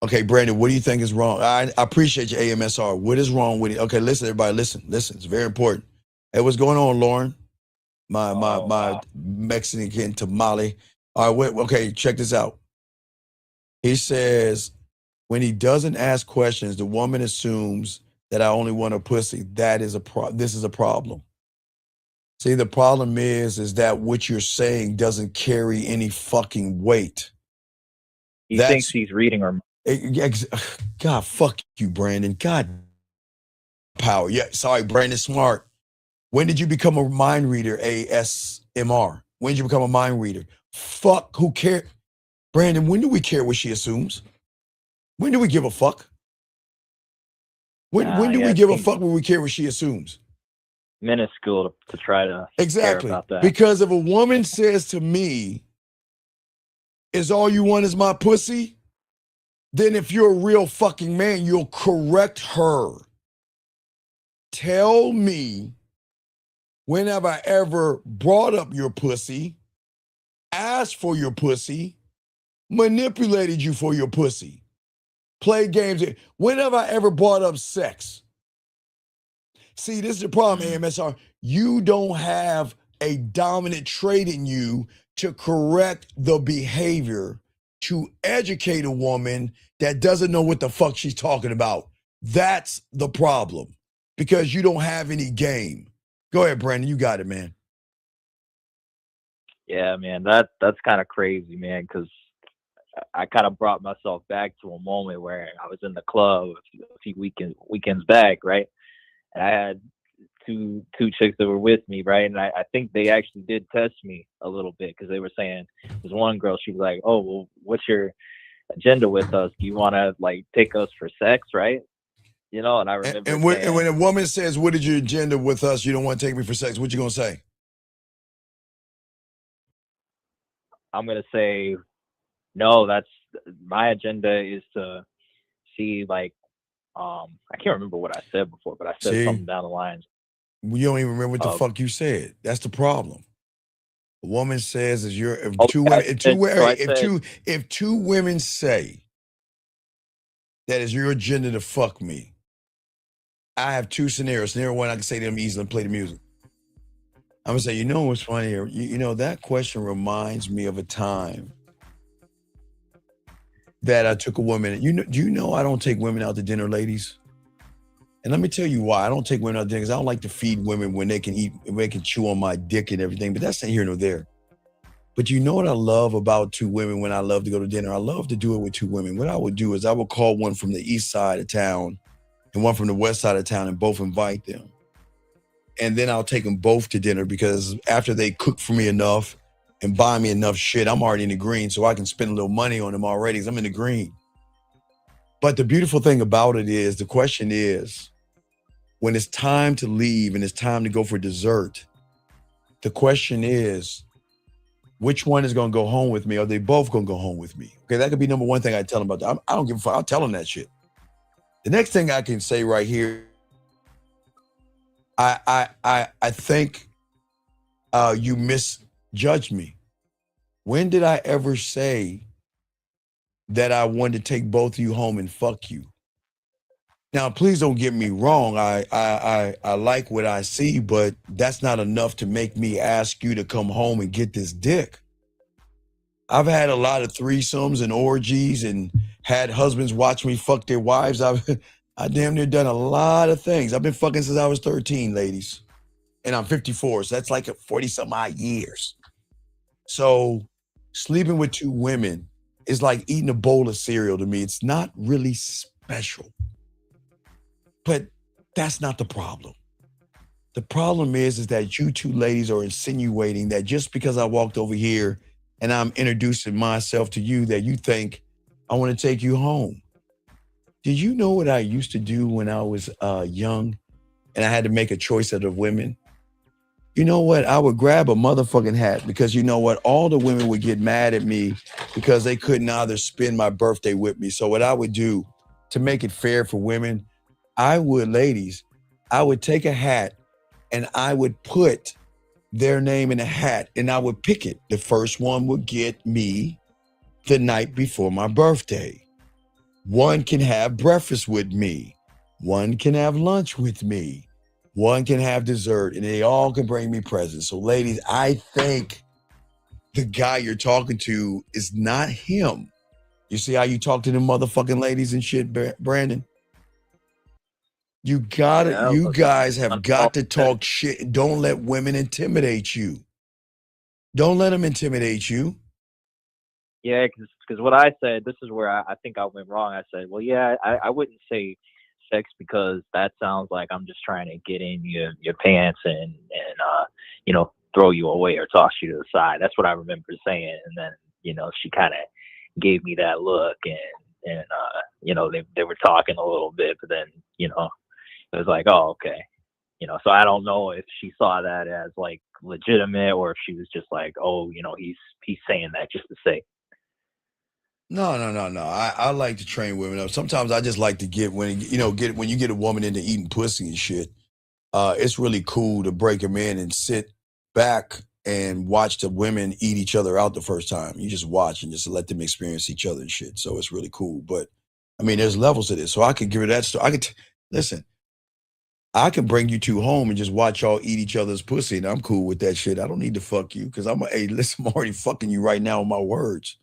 Okay, Brandon, what do you think is wrong? I appreciate your AMSR. What is wrong with it? Okay, listen, everybody, listen. It's very important. Hey, what's going on, Lauren? My Mexican tamale. All right, okay, check this out. He says, when he doesn't ask questions, the woman assumes that I only want a pussy. This is a problem. See, the problem is that what you're saying doesn't carry any fucking weight. He thinks he's reading her. God, fuck you, Brandon. God, power. Yeah, sorry, Brandon Smart. When did you become a mind reader, ASMR? When did you become a mind reader? Fuck, who cares? Brandon, when do we care what she assumes? When do we give a fuck? When do we give a fuck when we care what she assumes? Minuscule to try to Exactly. care about that. Because if a woman says to me, is all you want is my pussy? Then if you're a real fucking man, you'll correct her. Tell me, when have I ever brought up your pussy, asked for your pussy, manipulated you for your pussy, played games? When have I ever brought up sex? See, this is the problem, AMSR. You don't have a dominant trait in you to correct the behavior, to educate a woman that doesn't know what the fuck she's talking about. That's the problem, because you don't have any game. Go ahead, Brandon. You got it, man. Yeah, man, that's kind of crazy, man, because I kind of brought myself back to a moment where I was in the club a few weekends back, right? And I had two chicks that were with me, right? And I think they actually did test me a little bit, because they were saying, there's one girl, she was like, oh, well, what's your agenda with us? Do you want to like take us for sex, right? You know, and I remember And when a woman says, what is your agenda with us? You don't want to take me for sex. What you going to say? I'm going to say, no, that's my agenda is to see like I can't remember what I said before, but I said See? something down the lines. You don't even remember what the of- fuck you said. That's the problem. A woman says is you're if Oh, two I women if said- two so I if said- two if two women say that is your agenda to fuck me, I have two scenarios. Scenario one, I can say to them easily and play the music. I'm gonna say, you know what's funny? You know, that question reminds me of a time that I took a woman. Do you know I don't take women out to dinner, ladies? And let me tell you why. I don't take women out to dinner because I don't like to feed women when they can eat, when they can chew on my dick and everything. But that's not here nor there. But you know what I love about two women when I love to go to dinner? I love to do it with two women. What I would do is I would call one from the east side of town and one from the west side of town and both invite them. And then I'll take them both to dinner because after they cook for me enough and buy me enough shit, I'm already in the green, so I can spend a little money on them already because I'm in the green. But the beautiful thing about it is, the question is, when it's time to leave and it's time to go for dessert, the question is, which one is going to go home with me? Or are they both going to go home with me? Okay, that could be number one thing I tell them about that. I don't give a fuck. I'll tell them that shit. The next thing I can say right here, I think you misjudged me. When did I ever say that I wanted to take both of you home and fuck you? Now, please don't get me wrong. I like what I see, but that's not enough to make me ask you to come home and get this dick. I've had a lot of threesomes and orgies and had husbands watch me fuck their wives. I damn near done a lot of things. I've been fucking since I was 13, ladies. And I'm 54, so that's like 40-some odd years. So sleeping with two women is like eating a bowl of cereal to me. It's not really special. But that's not the problem. The problem is that you two ladies are insinuating that just because I walked over here and I'm introducing myself to you, that you think I want to take you home. Did you know what I used to do when I was young and I had to make a choice out of women? You know what? I would grab a motherfucking hat because you know what? All the women would get mad at me because they couldn't either spend my birthday with me. So what I would do to make it fair for women, I would take a hat and I would put their name in a hat and I would pick it. The first one would get me the night before my birthday. One can have breakfast with me. One can have lunch with me. One can have dessert, and they all can bring me presents. So ladies, I think the guy you're talking to is not him. You see how you talk to them motherfucking ladies and shit, Brandon? You guys have got to talk shit. Don't let women intimidate you. Don't let them intimidate you. Yeah, because what I said, this is where I think I went wrong. I said, well, yeah, I wouldn't say sex because that sounds like I'm just trying to get in your pants and throw you away or toss you to the side. That's what I remember saying. And then, she kind of gave me that look and they were talking a little bit, but then, it was like, oh, okay. So I don't know if she saw that as like legitimate or if she was just like, oh, he's saying that just to say. No. I like to train women up. Sometimes I just like to get when you get a woman into eating pussy and shit. It's really cool to break them in and sit back and watch the women eat each other out the first time. You just watch and just let them experience each other and shit. So it's really cool. But I mean, there's levels to this. So I could give her that story. Listen. I can bring you two home and just watch y'all eat each other's pussy, and I'm cool with that shit. I don't need to fuck you because hey, listen, I'm already fucking you right now with my words.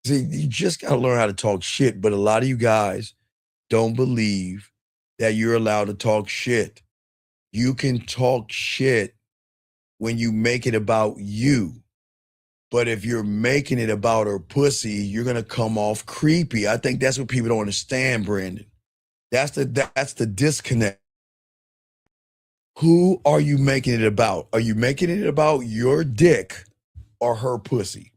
See, you just got to learn how to talk shit, but a lot of you guys don't believe that you're allowed to talk shit. You can talk shit when you make it about you. But if you're making it about her pussy, you're going to come off creepy. I think that's what people don't understand, Brandon. That's the disconnect. Who are you making it about? Are you making it about your dick or her pussy?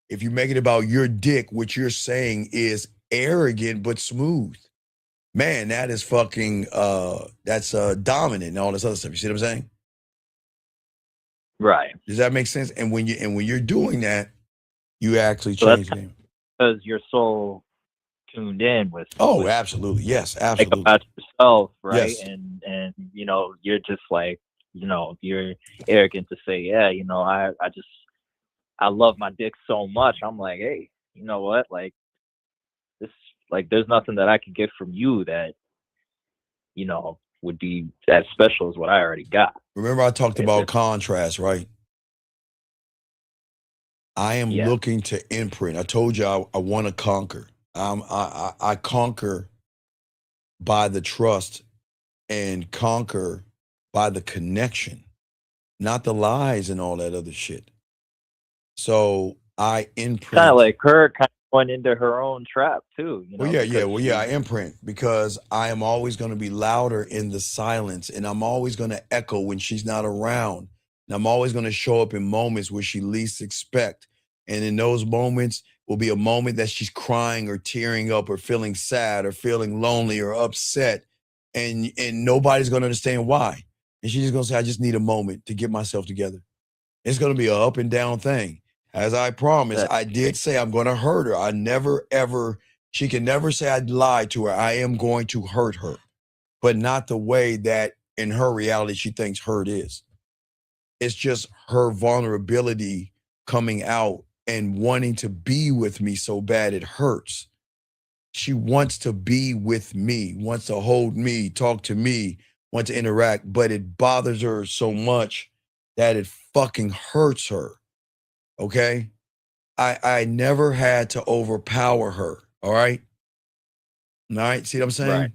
If you make it about your dick, what you're saying is arrogant but smooth. Man, that is fucking that's dominant and all this other stuff. You see what I'm saying? Right. Does that make sense? And when you're doing that, you actually change the game. Because you're so tuned in with. Oh, absolutely. Yes, absolutely. Like about yourself, right? Yes. And you're just like, you're arrogant to say, yeah, I love my dick so much. I'm like, hey, you know what? Like this, like there's nothing that I can get from you that, would be as special as what I already got. Remember I talked about contrast, right? I am looking to imprint. I told you I want to conquer. I conquer by the trust and conquer by the connection, not the lies and all that other shit. So I imprint. Kind of like her kind of going into her own trap too. Well, I imprint because I am always going to be louder in the silence, and I'm always going to echo when she's not around. And I'm always going to show up in moments where she least expect. And in those moments will be a moment that she's crying or tearing up or feeling sad or feeling lonely or upset. And nobody's going to understand why. And she's just going to say, I just need a moment to get myself together. It's going to be an up and down thing. As I promised, I did say I'm going to hurt her. I never, ever, she can never say I lied to her. I am going to hurt her, but not the way that in her reality she thinks hurt is. It's just her vulnerability coming out and wanting to be with me so bad it hurts. She wants to be with me, wants to hold me, talk to me, wants to interact, but it bothers her so much that it fucking hurts her. Okay? I never had to overpower her. All right? All right? See what I'm saying?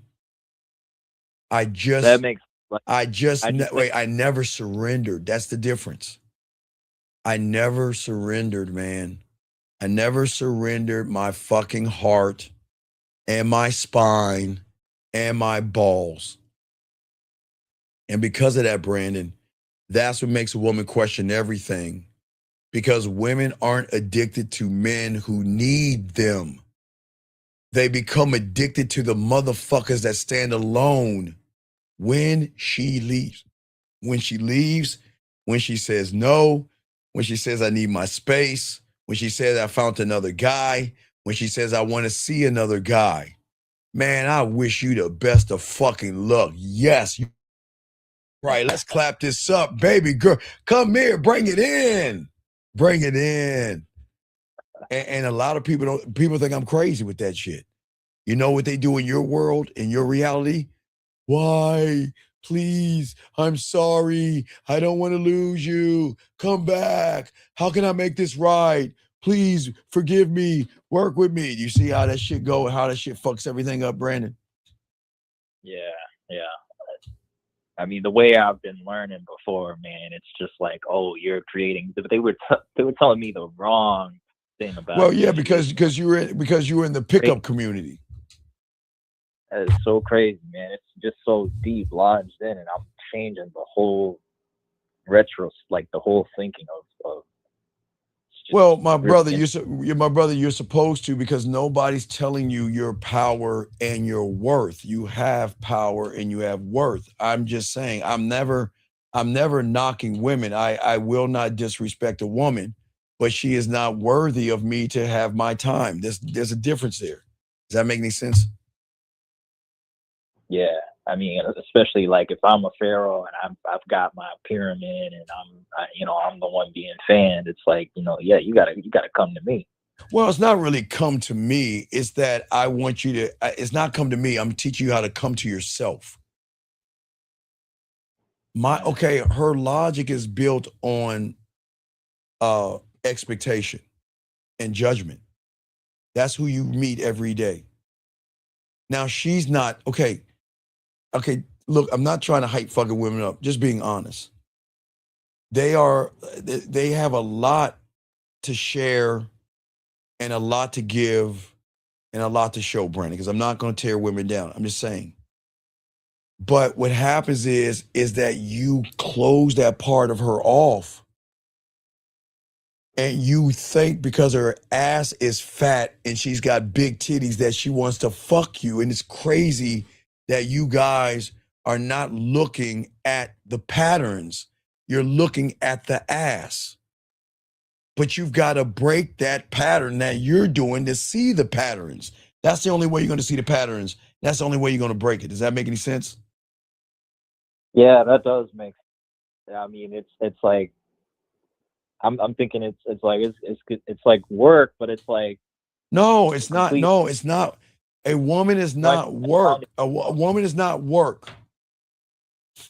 Right. I never surrendered. That's the difference. I never surrendered, man. I never surrendered my fucking heart and my spine and my balls. And because of that, Brandon, that's what makes a woman question everything. Because women aren't addicted to men who need them. They become addicted to the motherfuckers that stand alone when she leaves. When she leaves, when she says no, when she says I need my space, when she says I found another guy, when she says I want to see another guy. Man, I wish you the best of fucking luck. Yes. Right, let's clap this up, baby girl. Come here, bring it in. Bring it in. And a lot of people think I'm crazy with that shit. You know what they do in your world, in your reality? Why? Please, I'm sorry. I don't want to lose you. Come back. How can I make this right? Please forgive me. Work with me. You see how that shit go and how that shit fucks everything up, Brandon? Yeah. I mean, the way I've been learning before, man, it's just like, oh, you're creating. They were telling me the wrong thing about. Well, yeah, because you were in the pickup community. It's so crazy, man. It's just so deep lodged in, and I'm changing the whole the whole thinking of. Well, my brother, you're supposed to, because nobody's telling you your power and your worth. You have power and you have worth. I'm just saying, I'm never knocking women. I will not disrespect a woman, but she is not worthy of me to have my time. There's a difference there. Does that make any sense? Yeah, I mean, especially like if I'm a pharaoh and I've got my pyramid and I'm the one being fanned. It's like, yeah, you gotta come to me. Well, it's not really come to me. It's that I want you to. It's not come to me. I'm teaching you how to come to yourself. Her logic is built on expectation and judgment. That's who you meet every day. Now she's not okay. Look, I'm not trying to hype fucking women up, just being honest. They have a lot to share and a lot to give and a lot to show, Brandon, because I'm not going to tear women down. I'm just saying. But what happens is that you close that part of her off. And you think because her ass is fat and she's got big titties that she wants to fuck you. And it's crazy that you guys are not looking at the patterns. You're looking at the ass. But you've got to break that pattern that you're doing to see the patterns. That's the only way you're going to see the patterns. That's the only way you're going to break it. Does that make any sense? Yeah, that does make sense. I mean, it's like I'm thinking it's like work, but it's like No, it's not. complete. No, it's not. A woman is not work. A woman is not work.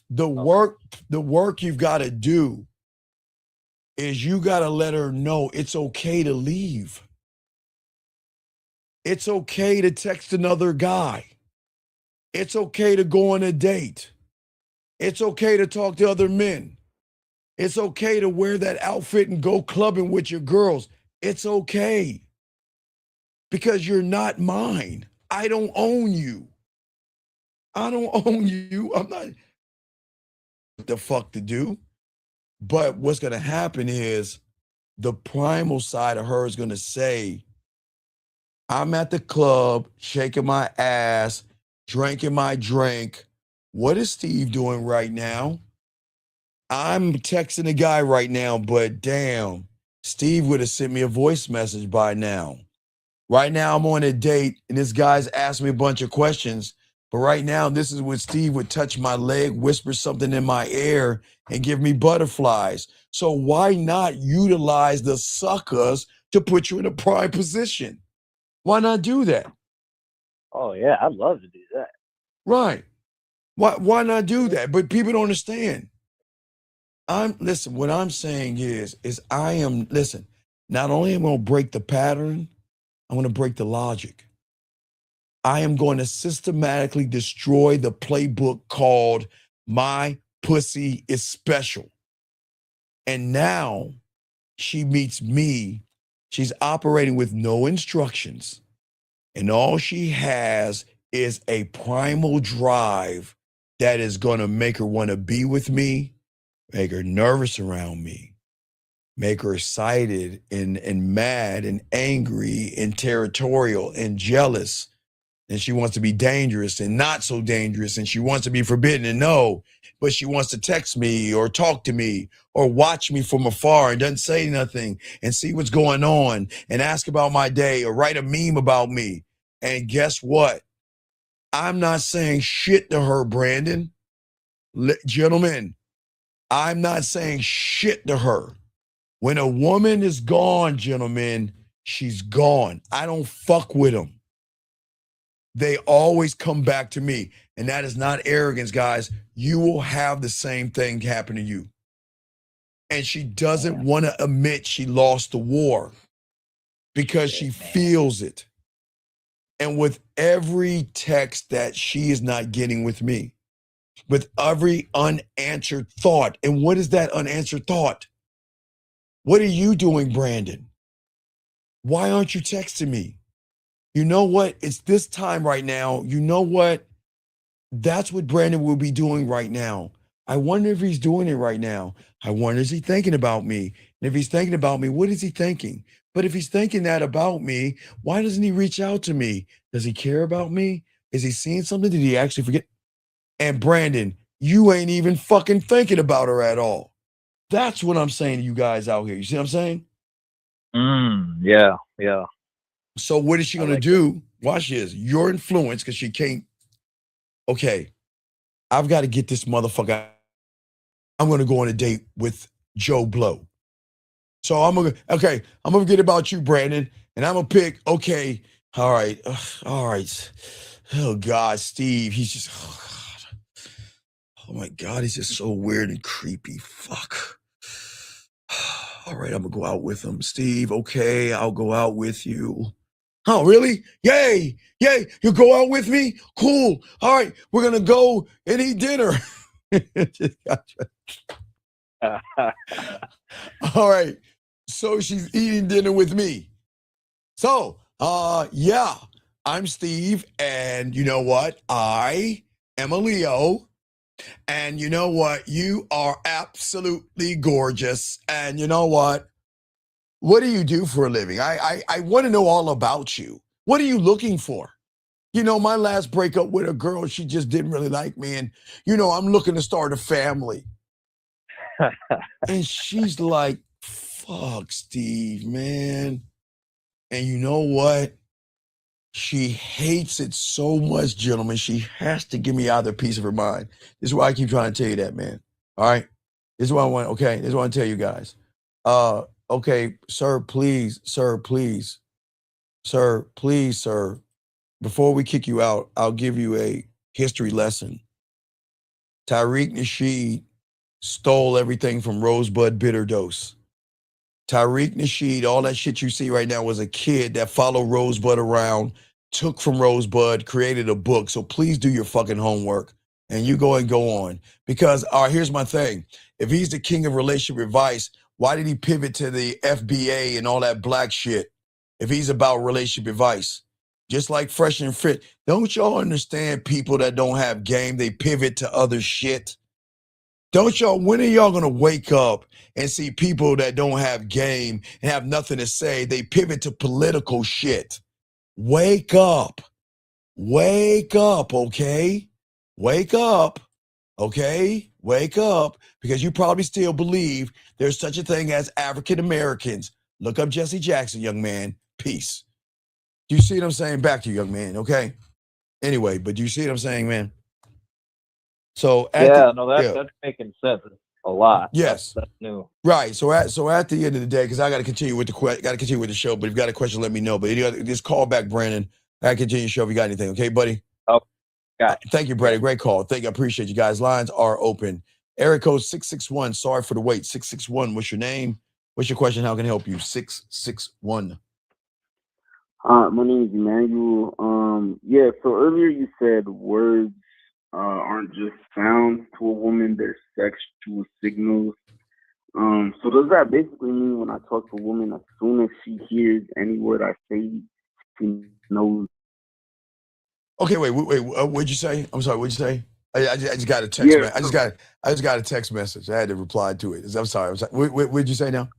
The work you've got to do is you got to let her know it's okay to leave. It's okay to text another guy. It's okay to go on a date. It's okay to talk to other men. It's okay to wear that outfit and go clubbing with your girls. It's okay. Because you're not mine. I don't own you. I don't own you. I'm not what the fuck to do. But what's going to happen is the primal side of her is going to say, I'm at the club, shaking my ass, drinking my drink. What is Steve doing right now? I'm texting a guy right now, but damn, Steve would have sent me a voice message by now. Right now, I'm on a date, and this guy's asked me a bunch of questions. But right now, this is when Steve would touch my leg, whisper something in my ear, and give me butterflies. So why not utilize the suckers to put you in a prime position? Why not do that? Oh yeah, I'd love to do that. Right. Why not do that? But people don't understand. Listen, what I'm saying is listen, not only am I going to break the pattern, I'm going to break the logic. I am going to systematically destroy the playbook called My Pussy is Special. And now she meets me. She's operating with no instructions. And all she has is a primal drive that is going to make her want to be with me, make her nervous around me, make her excited and mad and angry and territorial and jealous. And she wants to be dangerous and not so dangerous. And she wants to be forbidden and no, but she wants to text me or talk to me or watch me from afar and doesn't say nothing and see what's going on and ask about my day or write a meme about me. And guess what? I'm not saying shit to her, Brandon. Gentlemen, I'm not saying shit to her. When a woman is gone, gentlemen, she's gone. I don't fuck with them. They always come back to me. And that is not arrogance, guys. You will have the same thing happen to you. And she doesn't want to admit she lost the war because she feels it. And with every text that she is not getting with me, with every unanswered thought. And what is that unanswered thought? What are you doing, Brandon? Why aren't you texting me? You know what? It's this time right now. You know what? That's what Brandon will be doing right now. I wonder if he's doing it right now. I wonder, is he thinking about me? And if he's thinking about me, what is he thinking? But if he's thinking that about me, why doesn't he reach out to me? Does he care about me? Is he seeing something? Did he actually forget? And Brandon, you ain't even fucking thinking about her at all. That's what I'm saying to you guys out here. You see what I'm saying? Yeah, yeah. So what is she going to do? Watch this. Your influence, because she can't. Okay, I've got to get this motherfucker. I'm going to go on a date with Joe Blow. So I'm going to forget about you, Brandon. And I'm going to pick, okay, all right. Oh, God, Steve, he's just, oh my God, he's just so weird and creepy. Fuck. All right, I'm going to go out with him. Steve, okay, I'll go out with you. Oh, really? Yay. You'll go out with me? Cool. All right, we're going to go and eat dinner. All right, so she's eating dinner with me. So, yeah, I'm Steve, and you know what? I am a Leo. And you know what? You are absolutely gorgeous. And you know what? What do you do for a living? I want to know all about you. What are you looking for? You know, my last breakup with a girl, she just didn't really like me. And, you know, I'm looking to start a family. And she's like, fuck, Steve, man. And you know what? She hates it so much, gentlemen. She has to give me either piece of her mind. This is why I keep trying to tell you that, man. All right. This is what I want. Okay. This is what I want to tell you guys. Okay, sir, please, sir, please, sir, please, sir. Before we kick you out, I'll give you a history lesson. Tariq Nasheed stole everything from Rosebud Bitter Dose. Tariq Nasheed, all that shit you see right now was a kid that followed Rosebud around, took from Rosebud, created a book. So please do your fucking homework and you go on. Because here's my thing. If he's the king of relationship advice, why did he pivot to the FBA and all that black shit if he's about relationship advice? Just like Fresh and Fit. Don't y'all understand people that don't have game, they pivot to other shit? Don't y'all, when are y'all gonna wake up and see people that don't have game and have nothing to say, they pivot to political shit? Wake up. Wake up, okay? Wake up, okay? Wake up, because you probably still believe there's such a thing as African Americans. Look up Jesse Jackson, young man. Peace. Do you see what I'm saying? Back to you, young man, okay? Anyway, but do you see what I'm saying, man? So that's making sense a lot. Yes, that's new. Right. So at the end of the day, because I got to continue with the show. But if you got a question, let me know. But just call back, Brandon. I continue the show if you got anything. Okay, buddy. Oh, got you. Thank you, Brandon. Great call. Thank you. I appreciate you guys. Lines are open. Area code 661. Sorry for the wait. 661. What's your name? What's your question? How can I help you? 661. My name is Emmanuel. So earlier you said words aren't just sounds to a woman, they're sexual signals. So does that basically mean when I talk to a woman, as soon as she hears any word I say, she knows? Okay, wait. What'd you say? I'm sorry. What'd you say? I just got a text. I just got a text message. I had to reply to it. I'm sorry. What'd you say now?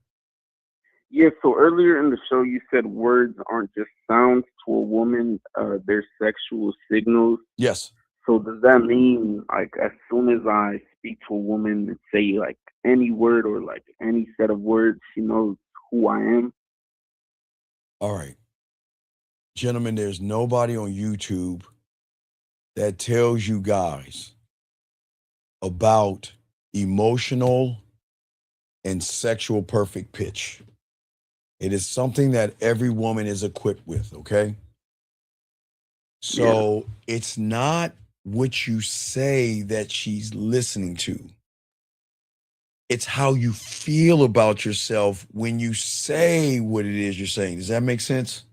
Yeah, so earlier in the show, you said words aren't just sounds to a woman, they're sexual signals. Yes. So does that mean, like, as soon as I speak to a woman and say, like, any word or, like, any set of words, she knows who I am? All right. Gentlemen, there's nobody on YouTube that tells you guys about emotional and sexual perfect pitch. It is something that every woman is equipped with, okay? So it's not what you say that she's listening to. It's how you feel about yourself when you say what it is you're saying. Does that make sense?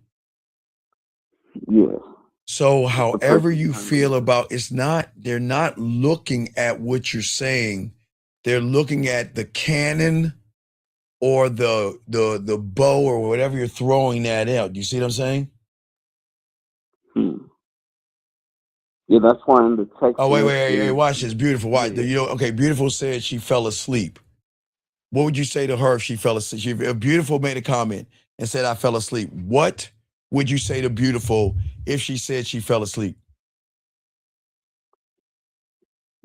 Yeah. So however you feel about, they're not looking at what you're saying. They're looking at the cannon or the bow or whatever you're throwing that out. Do you see what I'm saying? Yeah, that's why in the text. Oh, wait, watch this. Beautiful. Watch. Okay, Beautiful said she fell asleep. What would you say to her if she fell asleep? If Beautiful made a comment and said, I fell asleep, what would you say to Beautiful if she said she fell asleep?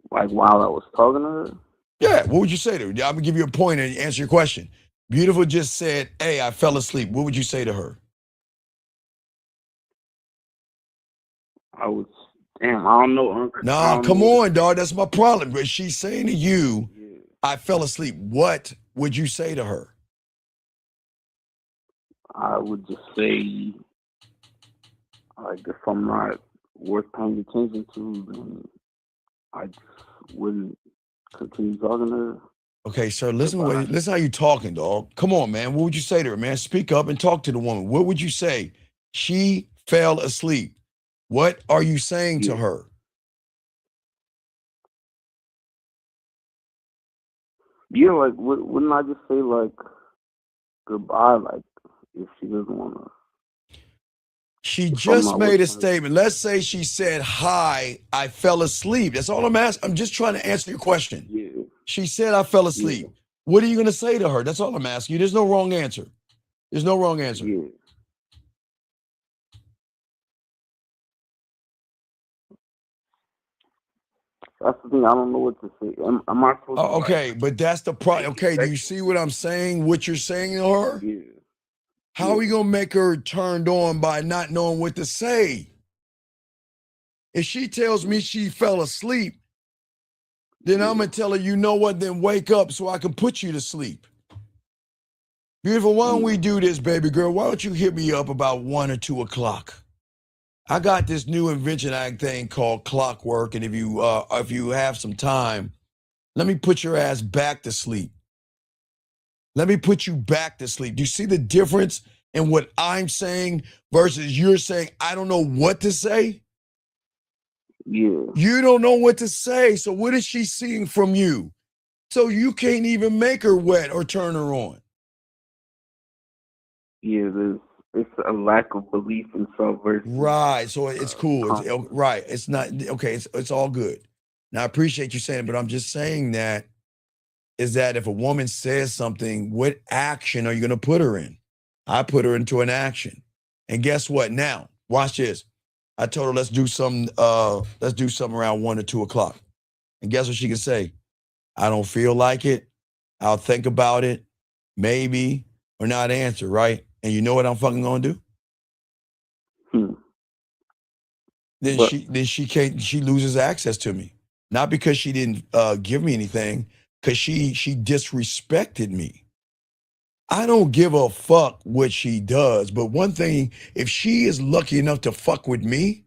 Like while I was talking to her? Yeah, what would you say to her? I'm going to give you a point and answer your question. Beautiful just said, hey, I fell asleep. What would you say to her? I don't know. Nah, come on, dog. That's my problem. But she's saying to you, I fell asleep. What would you say to her? I would just say, like, if I'm not worth paying attention to, then I just wouldn't continue talking to her. Okay, sir, listen how you talking, dog. Come on, man. What would you say to her, man? Speak up and talk to the woman. What would you say? She fell asleep. What are you saying to her? Yeah, like, wouldn't I just say, like, goodbye, like, if she doesn't want to? She just made a statement. Let's say she said, hi, I fell asleep. That's all I'm asking. I'm just trying to answer your question. Yeah. She said, I fell asleep. Yeah. What are you going to say to her? That's all I'm asking you. There's no wrong answer. There's no wrong answer. Yeah. That's the thing. I don't know what to say. Am I supposed to? Okay, but that's the problem. Okay, do you see what I'm saying? What you're saying to her? Yeah. How are we gonna make her turned on by not knowing what to say? If she tells me she fell asleep, then I'm gonna tell her, you know what, then wake up so I can put you to sleep. Beautiful, why don't we do this, baby girl? Why don't you hit me up about 1 or 2 o'clock? I got this new invention act thing called clockwork, and if you have some time, let me put your ass back to sleep. Let me put you back to sleep. Do you see the difference in what I'm saying versus you're saying, I don't know what to say? Yeah. You don't know what to say. So what is she seeing from you? So you can't even make her wet or turn her on. Yeah, it's a lack of belief in self versus Right. So it's cool. Right. It's not okay. It's all good. Now I appreciate you saying it, but I'm just saying that is that if a woman says something, what action are you going to put her in? I put her into an action. And guess what? Now, watch this. I told her let's do something around 1 or 2 o'clock. And guess what she can say? I don't feel like it. I'll think about it, maybe, or not answer, right? And you know what I'm fucking gonna do? Then she loses access to me. Not because she didn't give me anything, because she disrespected me. I don't give a fuck what she does, but one thing, if she is lucky enough to fuck with me,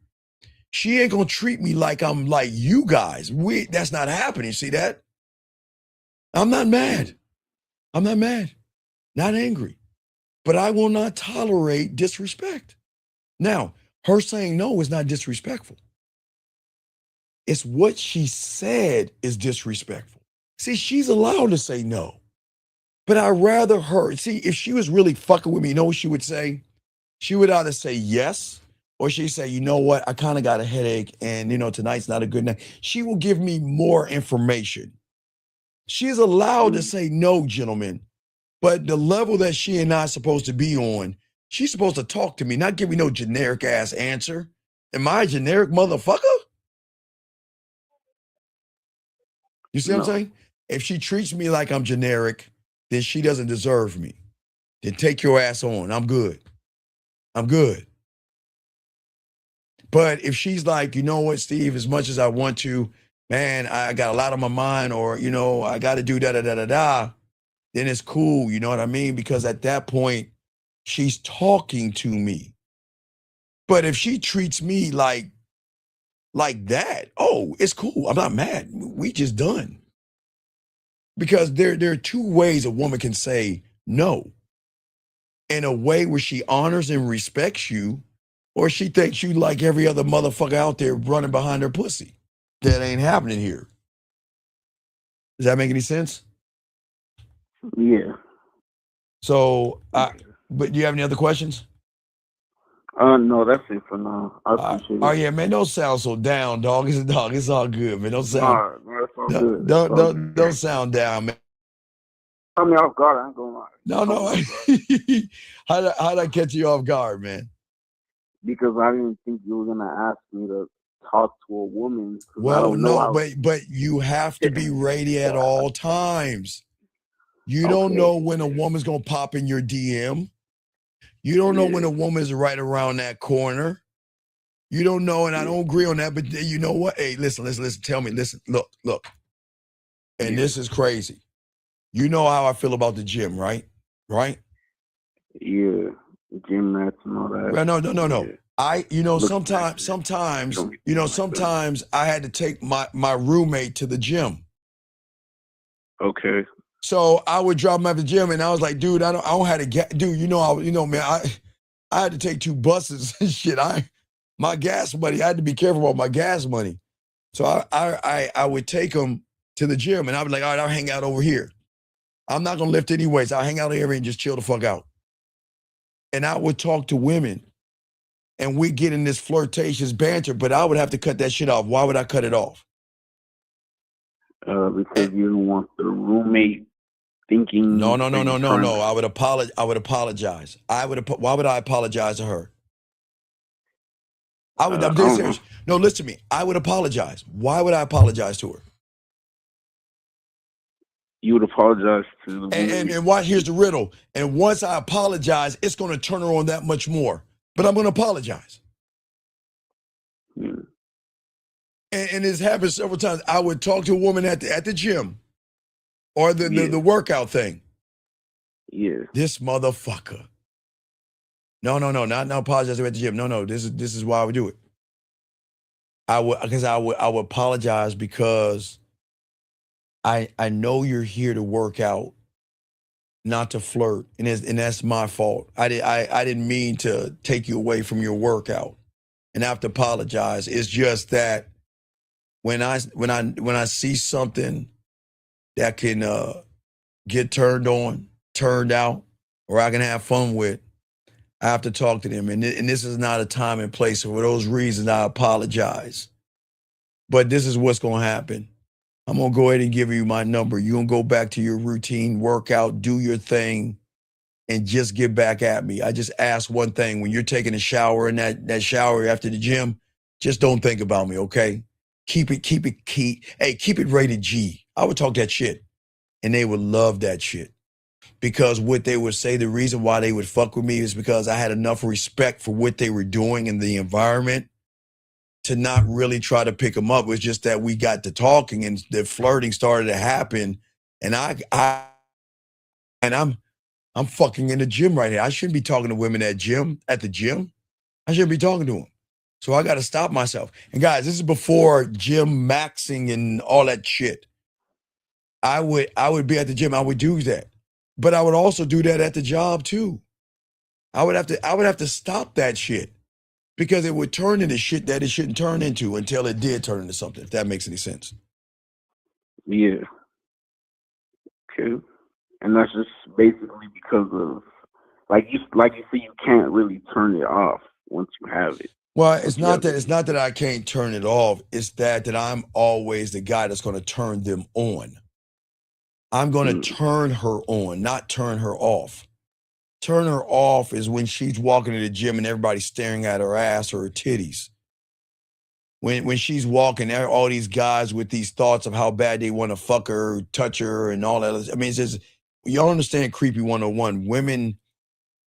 she ain't gonna treat me like I'm like you guys. That's not happening. See that? I'm not mad. I'm not mad. Not angry. But I will not tolerate disrespect. Now, her saying no is not disrespectful. It's what she said is disrespectful. See, she's allowed to say no. But I'd rather her, see, if she was really fucking with me, you know what she would say? She would either say yes, or she'd say, you know what, I kind of got a headache and, tonight's not a good night. She will give me more information. She's allowed to say no, gentlemen, but the level that she and I are supposed to be on, she's supposed to talk to me, not give me no generic ass answer. Am I a generic motherfucker? You see what I'm saying? If she treats me like I'm generic, then she doesn't deserve me. Then take your ass on. I'm good. I'm good. But if she's like, you know what, Steve, as much as I want to, man, I got a lot on my mind, or, I got to do da-da-da-da-da, then it's cool, you know what I mean? Because at that point, she's talking to me. But if she treats me like that, oh, it's cool. I'm not mad. We just done. Because there are two ways a woman can say no. In a way where she honors and respects you, or she thinks you like every other motherfucker out there running behind her pussy. That ain't happening here. Does that make any sense? Yeah. So, but do you have any other questions? No, that's it for now. I appreciate it. Oh yeah, man, don't sound so down, dog. It's all good, man. Don't sound. No, it's all good. Don't sound down, man. Caught me off guard. I ain't gonna lie. No. How'd I catch you off guard, man? Because I didn't think you were gonna ask me to talk to a woman. Well, no, but you have to be ready at all times. You don't know when a woman's gonna pop in your DM. You don't know when a woman is right around that corner. You don't know, and I don't agree on that, but you know what? Hey, listen, tell me, listen, look. And this is crazy. You know how I feel about the gym, right? Right? Yeah, gym rats and all that. Well, no. Yeah. Sometimes I had to take my roommate to the gym. Okay. So I would drop him at the gym, and I was like, dude, I don't have to get, dude. Man, I had to take 2 buses and shit. My gas money. I had to be careful about my gas money. So I would take him to the gym, and I was like, all right, I'll hang out over here. I'm not gonna lift any weights. I'll hang out here and just chill the fuck out. And I would talk to women, and we get in this flirtatious banter, but I would have to cut that shit off. Why would I cut it off? Because you don't want the roommate thinking. No. I would apologize. Why would I apologize to her? I'm dead serious. No, listen to me. I would apologize. Why would I apologize to her? You would apologize to the woman. And why? Here's the riddle. And once I apologize, it's going to turn her on that much more. But I'm going to apologize. Hmm. And it's happened several times. I would talk to a woman at the gym or the workout thing. Yeah. This motherfucker. No, not apologizing at the gym. No, this is why I would do it. I would apologize because I know you're here to work out, not to flirt, and that's my fault. I didn't mean to take you away from your workout, and I have to apologize. It's just that when I see something that can get turned on, turned out, or I can have fun with, I have to talk to them, and this is not a time and place. For those reasons, I apologize. But this is what's going to happen. I'm going to go ahead and give you my number. You're going to go back to your routine, workout, do your thing, and just get back at me. I just ask one thing. When you're taking a shower in that shower after the gym, just don't think about me, okay? Keep it rated G. I would talk that shit, and they would love that shit. Because what they would say, the reason why they would fuck with me is because I had enough respect for what they were doing in the environment to not really try to pick them up. It was just that we got to talking and the flirting started to happen. And I'm fucking in the gym right here. I shouldn't be talking to women at the gym. I shouldn't be talking to them. So I got to stop myself. And guys, this is before gym maxing and all that shit. I would be at the gym. I would do that. But I would also do that at the job too. I would have to stop that shit because it would turn into shit that it shouldn't turn into until it did turn into something, if that makes any sense. Yeah. Okay. And that's just basically because of like you say, you can't really turn it off once you have it. Well, it's not that I can't turn it off. It's that I'm always the guy that's going to turn them on. I'm going to turn her on, not turn her off. Turn her off is when she's walking to the gym and everybody's staring at her ass or her titties. When she's walking, all these guys with these thoughts of how bad they want to fuck her, touch her, and all that. I mean, it's just, y'all understand creepy 101. Women,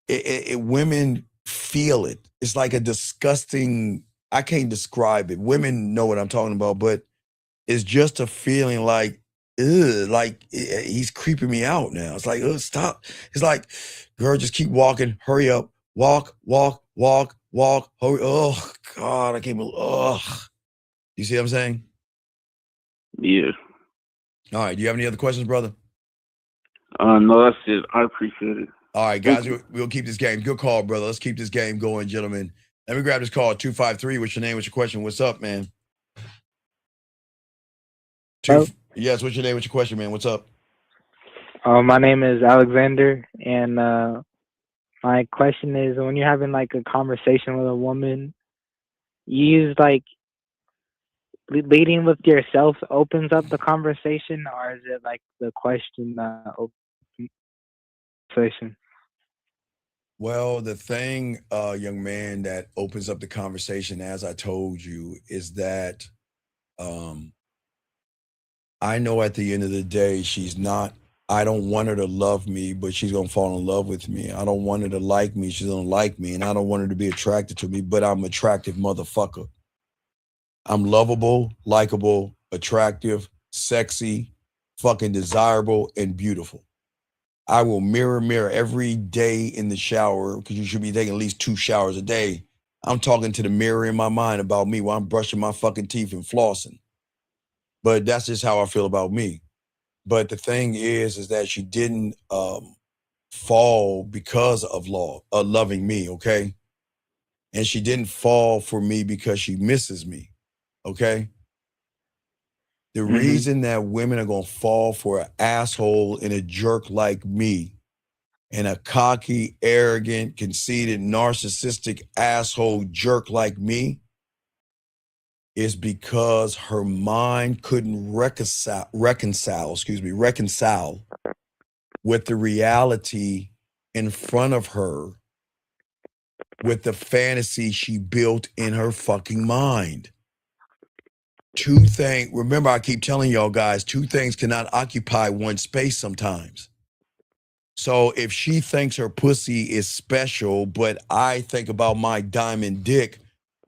women feel it. It's like a disgusting, I can't describe it. Women know what I'm talking about, but it's just a feeling like, ugh, like he's creeping me out now. It's like, ugh, stop. It's like, girl, just keep walking. Hurry up. Walk. Hurry. Oh, God, I can't believe, ugh. You see what I'm saying? Yeah. All right. Do you have any other questions, brother? No, that's it. I appreciate it. All right, guys, we'll keep this game. Good call, brother. Let's keep this game going, gentlemen. Let me grab this call. 253. What's your name? What's your question? What's up, man? Yes, what's your name? What's your question, man? What's up? My name is Alexander, and my question is, when you're having like a conversation with a woman, you use like leading with yourself opens up the conversation, or is it like the question opens the conversation? Well, the thing, young man, that opens up the conversation, as I told you, is that I know at the end of the day, I don't want her to love me, but she's going to fall in love with me. I don't want her to like me. She's going to like me. And I don't want her to be attracted to me, but I'm an attractive motherfucker. I'm lovable, likable, attractive, sexy, fucking desirable, and beautiful. I will mirror every day in the shower, because you should be taking at least 2 showers a day. I'm talking to the mirror in my mind about me while I'm brushing my fucking teeth and flossing. But that's just how I feel about me. But the thing is that she didn't fall because of loving me, okay? And she didn't fall for me because she misses me, okay? The reason that women are going to fall for an asshole and a jerk like me and a cocky, arrogant, conceited, narcissistic asshole jerk like me is because her mind couldn't reconcile with the reality in front of her with the fantasy she built in her fucking mind. two things, remember I keep telling y'all guys, two things cannot occupy one space sometimes. So if she thinks her pussy is special, but I think about my diamond dick,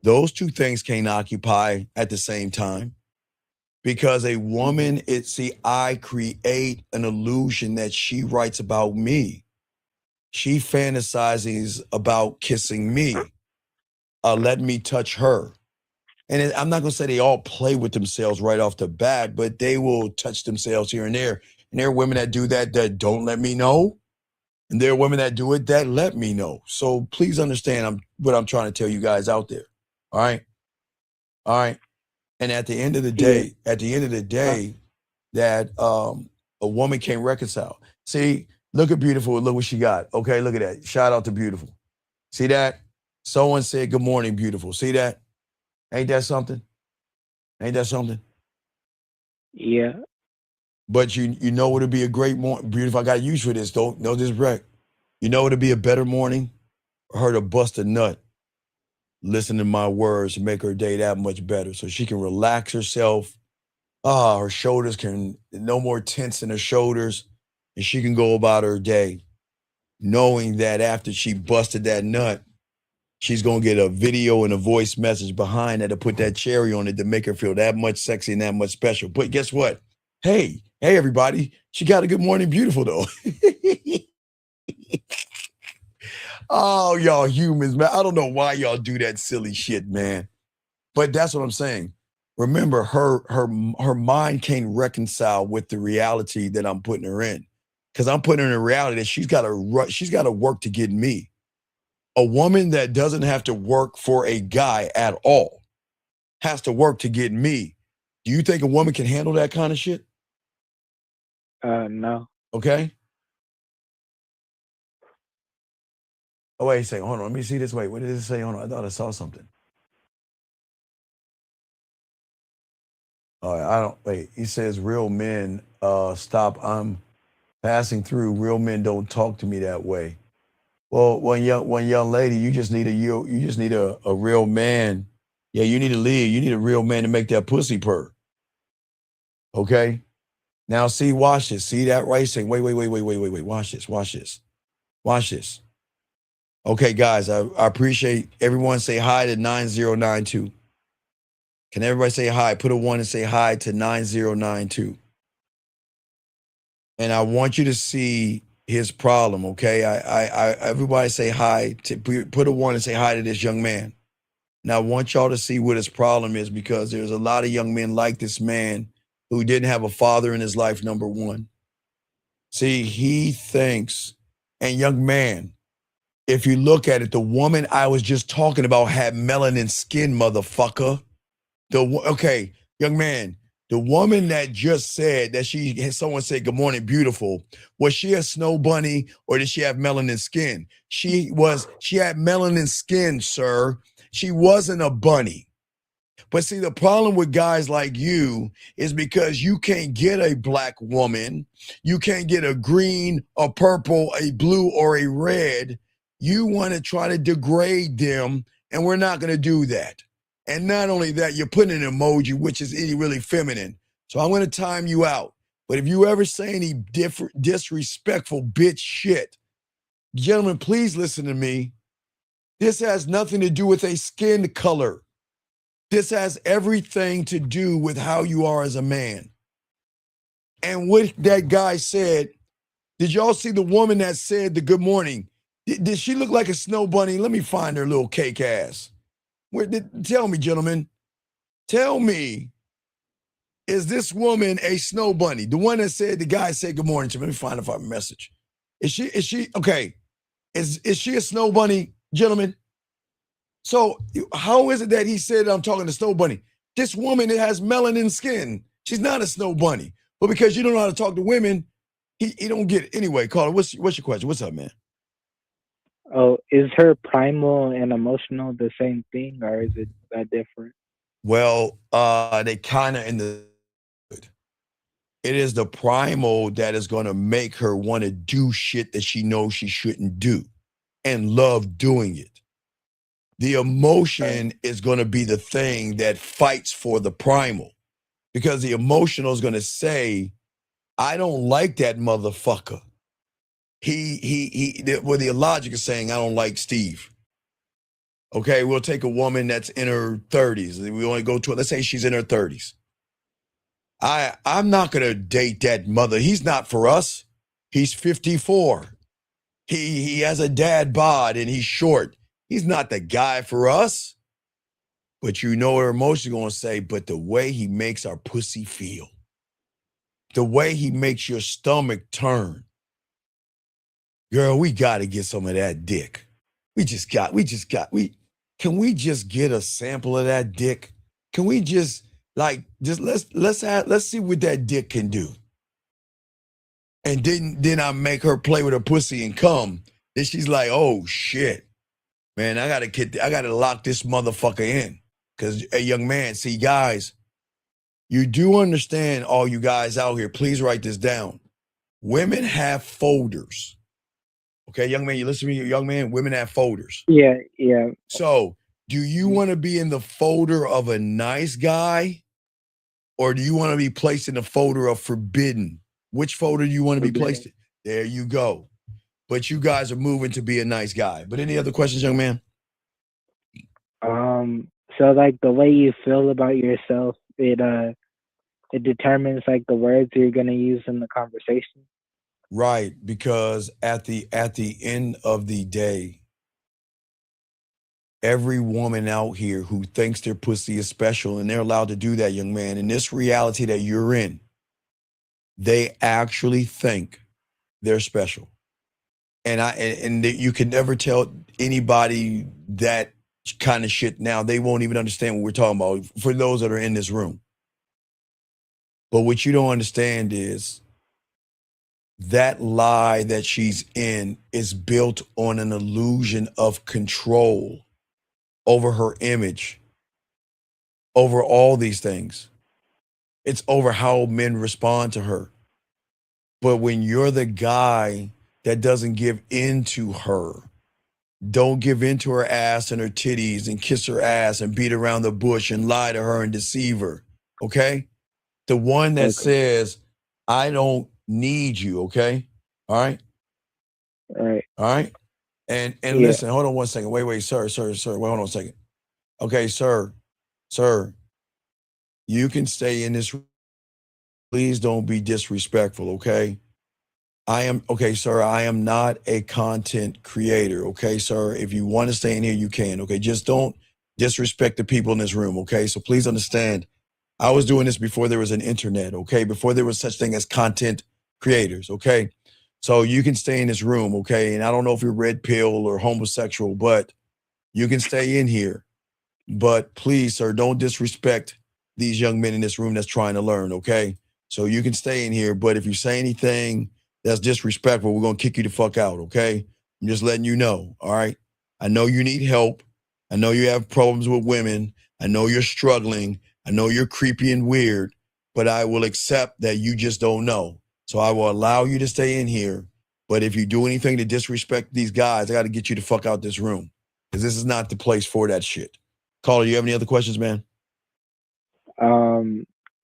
those two things can't occupy at the same time. Because a woman, I create an illusion that she writes about me. She fantasizes about kissing me, letting me touch her. And I'm not going to say they all play with themselves right off the bat, but they will touch themselves here and there. And there are women that do that don't let me know. And there are women that do it that let me know. So please understand what I'm trying to tell you guys out there. All right? All right? And at the end of the day, that a woman can't reconcile. See, look at Beautiful. Look what she got. Okay, look at that. Shout out to Beautiful. See that? Someone said, good morning, Beautiful. See that? Ain't that something? Ain't that something? Yeah. But you know what would be a great morning? Beautiful, I got use for this. Don't know this wreck. You know what would be a better morning? Her to bust a nut. Listen to my words and make her day that much better so she can relax herself. Her shoulders no more tense in her shoulders, and she can go about her day knowing that after she busted that nut, she's going to get a video and a voice message behind that to put that cherry on it to make her feel that much sexy and that much special. But guess what? Hey, everybody, she got a good morning, Beautiful, though. Oh, y'all humans, man. I don't know why y'all do that silly shit, man. But that's what I'm saying. Remember, her mind can't reconcile with the reality that I'm putting her in. Because I'm putting her in a reality that she's got to work to get me. A woman that doesn't have to work for a guy at all has to work to get me. Do you think a woman can handle that kind of shit? No. Okay. Oh, wait a second. Hold on. Let me see this. Wait, what did it say? Hold on. I thought I saw something. All right, wait. He says real men stop. I'm passing through. Real men don't talk to me that way. Well, one young lady, you just need a real man. Yeah, you need to leave. You need a real man to make that pussy purr. Okay. Now see, watch this. See that right? Saying, wait. Watch this. Okay, guys, I appreciate everyone. Say hi to 9092. Can everybody say hi? Put a 1 and say hi to 9092. And I want you to see his problem, okay? I everybody say hi. Put a 1 and say hi to this young man. Now I want y'all to see what his problem is, because there's a lot of young men like this man who didn't have a father in his life, number one. See, he thinks, and young man, if you look at it, the woman I was just talking about had melanin skin, motherfucker. Okay, young man, the woman that just said that someone said, good morning, beautiful. Was she a snow bunny or did she have melanin skin? She had melanin skin, sir. She wasn't a bunny. But see, the problem with guys like you is because you can't get a black woman. You can't get a green, a purple, a blue, or a red. You want to try to degrade them, and we're not going to do that. And not only that, you're putting an emoji, which is really feminine. So I'm going to time you out. But if you ever say any disrespectful bitch shit, gentlemen, please listen to me. This has nothing to do with a skin color. This has everything to do with how you are as a man. And what that guy said, did y'all see the woman that said the good morning? Did she look like a snow bunny? Let me find her little cake ass. Tell me, gentlemen. Tell me, is this woman a snow bunny? The one that said, the guy said good morning to me. Let me find if I have a message. Is she, okay. Is she a snow bunny, gentlemen? So how is it that he said I'm talking to Snow Bunny? This woman that has melanin skin, she's not a snow bunny. But because you don't know how to talk to women, he don't get it. Anyway, Carter, what's your question? What's up, man? Oh, is her primal and emotional the same thing, or is it that different? Well, they kind of in the. It is the primal that is going to make her want to do shit that she knows she shouldn't do and love doing it. The emotion is going to be the thing that fights for the primal. because the emotional is going to say, I don't like that motherfucker. The logic is saying, I don't like Steve. Okay, we'll take a woman that's in her 30s. We only go to, let's say she's in her 30s. I'm not going to date that mother. He's not for us. He's 54. He has a dad bod and he's short. He's not the guy for us. But you know her emotions going to say, but the way he makes our pussy feel, the way he makes your stomach turn, girl, we got to get some of that dick. Can we just get a sample of that dick? Can we just let's see what that dick can do. And then I make her play with her pussy and come. Then she's like, oh shit, man, I gotta lock this motherfucker in. Cause a young man, see guys, you do understand, all you guys out here, please write this down. Women have folders. Okay, young man, you listen to me, young man, women have folders. Yeah. So do you want to be in the folder of a nice guy? Or do you want to be placed in the folder of forbidden? Which folder do you want to be placed in? There you go. But you guys are moving to be a nice guy. But any other questions, young man? So like the way you feel about yourself, it determines like the words you're gonna use in the conversation. Right, because at the end of the day, every woman out here who thinks their pussy is special, and they're allowed to do that, young man, in this reality that you're in, they actually think they're special. And you can never tell anybody that kind of shit now. They won't even understand what we're talking about, for those that are in this room. But what you don't understand is that lie that she's in is built on an illusion of control over her image, over all these things. It's over how men respond to her. But when you're the guy that doesn't give in to her, don't give in to her ass and her titties and kiss her ass and beat around the bush and lie to her and deceive her, okay? The one that says, I don't need you, okay? All right? All right. All right? And listen, hold on one second. Wait, sir. Wait, hold on a second. Okay, sir, you can stay in this. Please don't be disrespectful, okay? Sir, I am not a content creator, okay, sir? If you want to stay in here, you can, okay? Just don't disrespect the people in this room, okay? So please understand, I was doing this before there was an internet, okay? Before there was such thing as content creators, okay? So you can stay in this room, okay? And I don't know if you're red pill or homosexual, but you can stay in here. But please, sir, don't disrespect these young men in this room that's trying to learn, okay? So you can stay in here, but if you say anything that's disrespectful, we're going to kick you the fuck out, okay? I'm just letting you know, all right? I know you need help. I know you have problems with women. I know you're struggling. I know you're creepy and weird, but I will accept that you just don't know. So I will allow you to stay in here, but if you do anything to disrespect these guys, I got to get you the fuck out this room, because this is not the place for that shit. Caller, you have any other questions, man?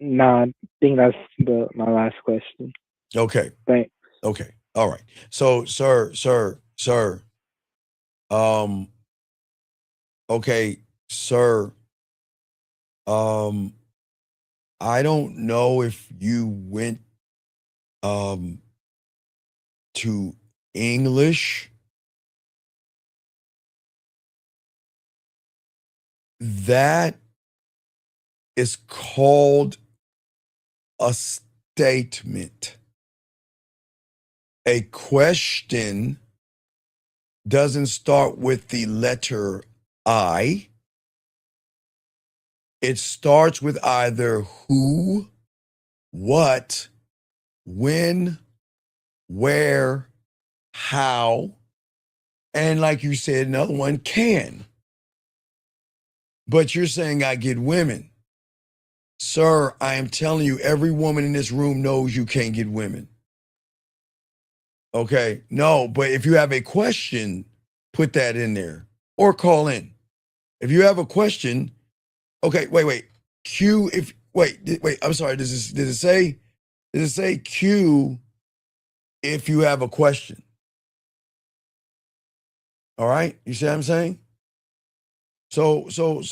No, I think that's my last question. Okay. Thanks. Okay. All right. So, sir. Okay, sir. I don't know if you went to English. That is called a statement. A question doesn't start with the letter I. It starts with either who, what, when, where, how, and like you said, another one, can. But you're saying I get women. Sir, I am telling you, every woman in this room knows you can't get women. Okay, no, but if you have a question, put that in there or call in. If you have a question, okay, wait. Wait. I'm sorry. Does it say Q if you have a question? All right. You see what I'm saying? So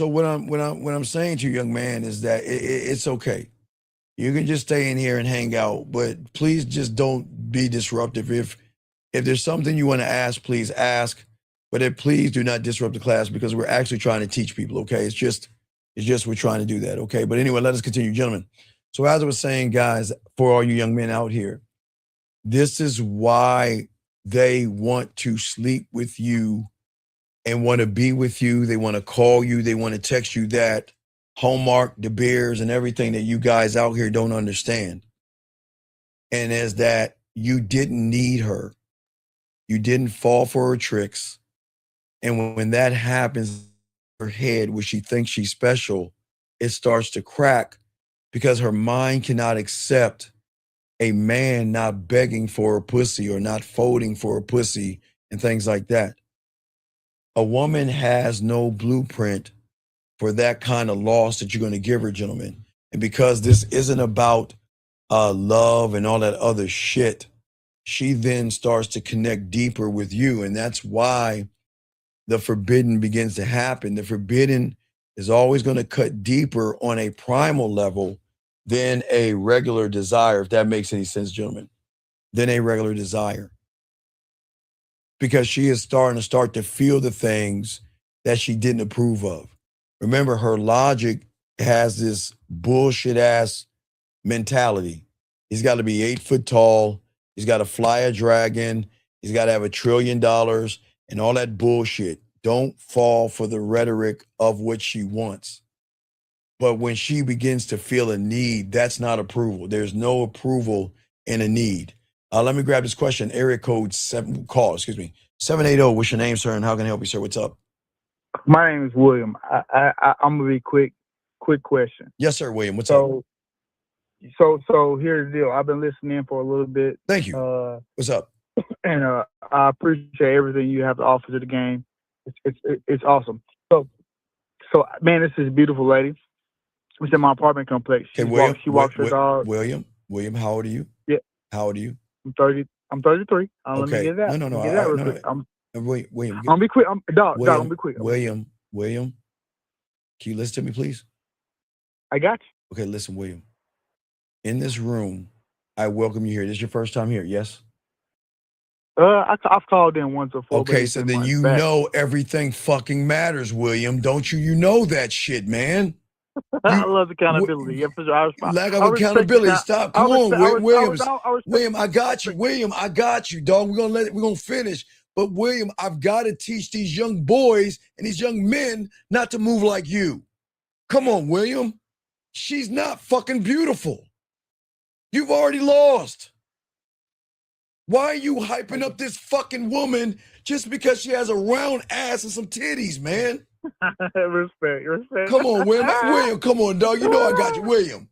what I'm saying to you, young man, is that it's okay. You can just stay in here and hang out, but please just don't be disruptive. If there's something you want to ask, please ask. But please do not disrupt the class because we're actually trying to teach people, okay? It's just we're trying to do that, okay? But anyway, let us continue, gentlemen. So as I was saying, guys, for all you young men out here, this is why they want to sleep with you and want to be with you. They want to call you. They want to text you that Hallmark, De Beers, and everything that you guys out here don't understand. And is that you didn't need her. You didn't fall for her tricks. And when that happens in her head, where she thinks she's special, it starts to crack because her mind cannot accept a man not begging for a pussy or not folding for a pussy and things like that. A woman has no blueprint for that kind of loss that you're going to give her, gentlemen. And because this isn't about love and all that other shit, she then starts to connect deeper with you. And that's why the forbidden begins to happen. The forbidden is always going to cut deeper on a primal level than a regular desire, if that makes any sense, gentlemen, than a regular desire. Because she is starting to feel the things that she didn't approve of. Remember, her logic has this bullshit ass mentality. He's got to be 8 foot tall. He's got to fly a dragon. He's got to have $1 trillion and all that bullshit. Don't fall for the rhetoric of what she wants. But when she begins to feel a need, that's not approval. There's no approval in a need. Let me grab this question. Area code 780. What's your name, sir? And how can I help you, sir? What's up? My name is William. I'm gonna be quick. Quick question. Yes, sir, William. What's up? So here's the deal. I've been listening for a little bit. Thank you. What's up? And I appreciate everything you have to offer to the game. It's awesome. So man, this is a beautiful lady. It's in my apartment complex. She walks her dog. William, how old are you? Yeah. How old are you? I'm 30. I'm 33. Okay. Let me get that. No. Get that real quick. William. I'm gonna be quick. Dog, I'm gonna be quick. William, can you listen to me, please? I got you. Okay, listen, William. In this room, I welcome you here. This is your first time here, yes? I've called in once before. Okay, so then you know everything fucking matters, William. Don't you? You know that shit, man. I love accountability. Lack of accountability. Stop. Come on, William, I got you. William, I got you, dog. We're gonna finish. But William, I've got to teach these young boys and these young men not to move like you. Come on, William. She's not fucking beautiful. You've already lost. Why are you hyping up this fucking woman just because she has a round ass and some titties, man? Respect. Come on, William, come on, dog. You know I got you.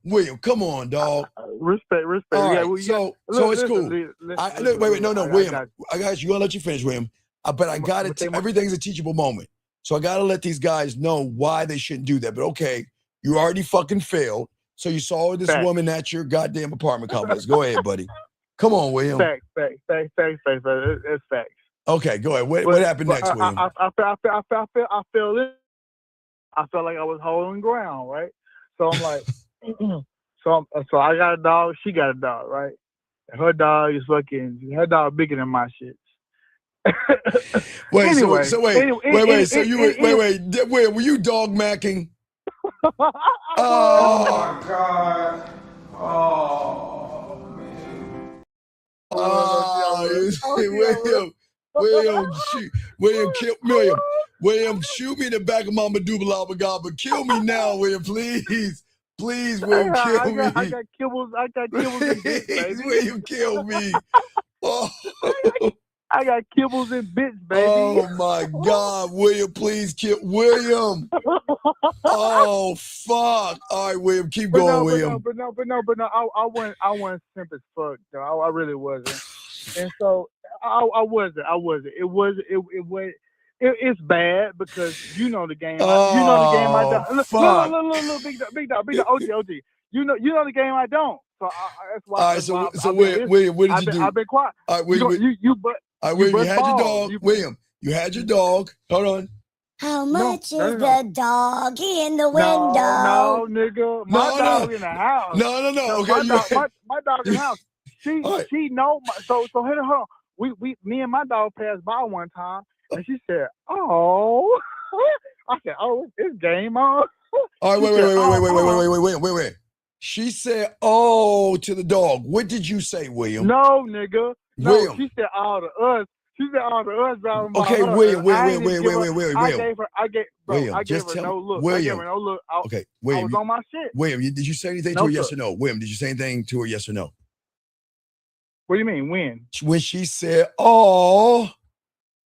William, come on, dog. Respect. All right, so it's cool. Wait, no, William. I got you. I'm gonna let you finish, William. But I got it. Everything's a teachable moment. So I got to let these guys know why they shouldn't do that. But okay, you already fucking failed. So you saw this woman at your goddamn apartment complex. Go ahead, buddy. Come on, William. Facts. It's facts. Okay, go ahead. What happened next, William? I felt like I was holding ground, right? So I'm like, so I got a dog. She got a dog, right? And her dog bigger than my shit. Wait, anyway, so were you dog macking? Oh my God. Oh man. William, shoot me in the back of my medulla oblongata, but kill me now, William, please. Please, William, kill me. I got kibbles and bits, baby. William, kill me. Oh. I got kibbles and bits, baby. Oh my God, William, please kill William. Oh fuck. All right, William, keep going, William. But no. I wasn't simp as fuck, though. I really wasn't. And so I wasn't. It's bad because you know the game. You know the game. Look, big dog. OG. You know the game I don't. So that's why. All right, so William, what did you do? I've been quiet. All right, William, you had your dog. William, you had your dog. Hold on. How much is the dog in the window? No, nigga. My dog in the house. No. Okay, my dog in the house. She know. So hold on. Me and my dog passed by one time, and she said, "Oh." I said, "Oh, it's game on." All right, wait. She said, "Oh," to the dog. What did you say, William? No, nigga. No, William. She said, "All to us." She said, "All to us driving by." Okay, her. William. I gave her no look. William. I gave her no look. Okay, William. I was on my shit. William, did you say anything to her? Yes or no? William, did you say anything to her? Yes or no? What do you mean? When she said, "Oh,"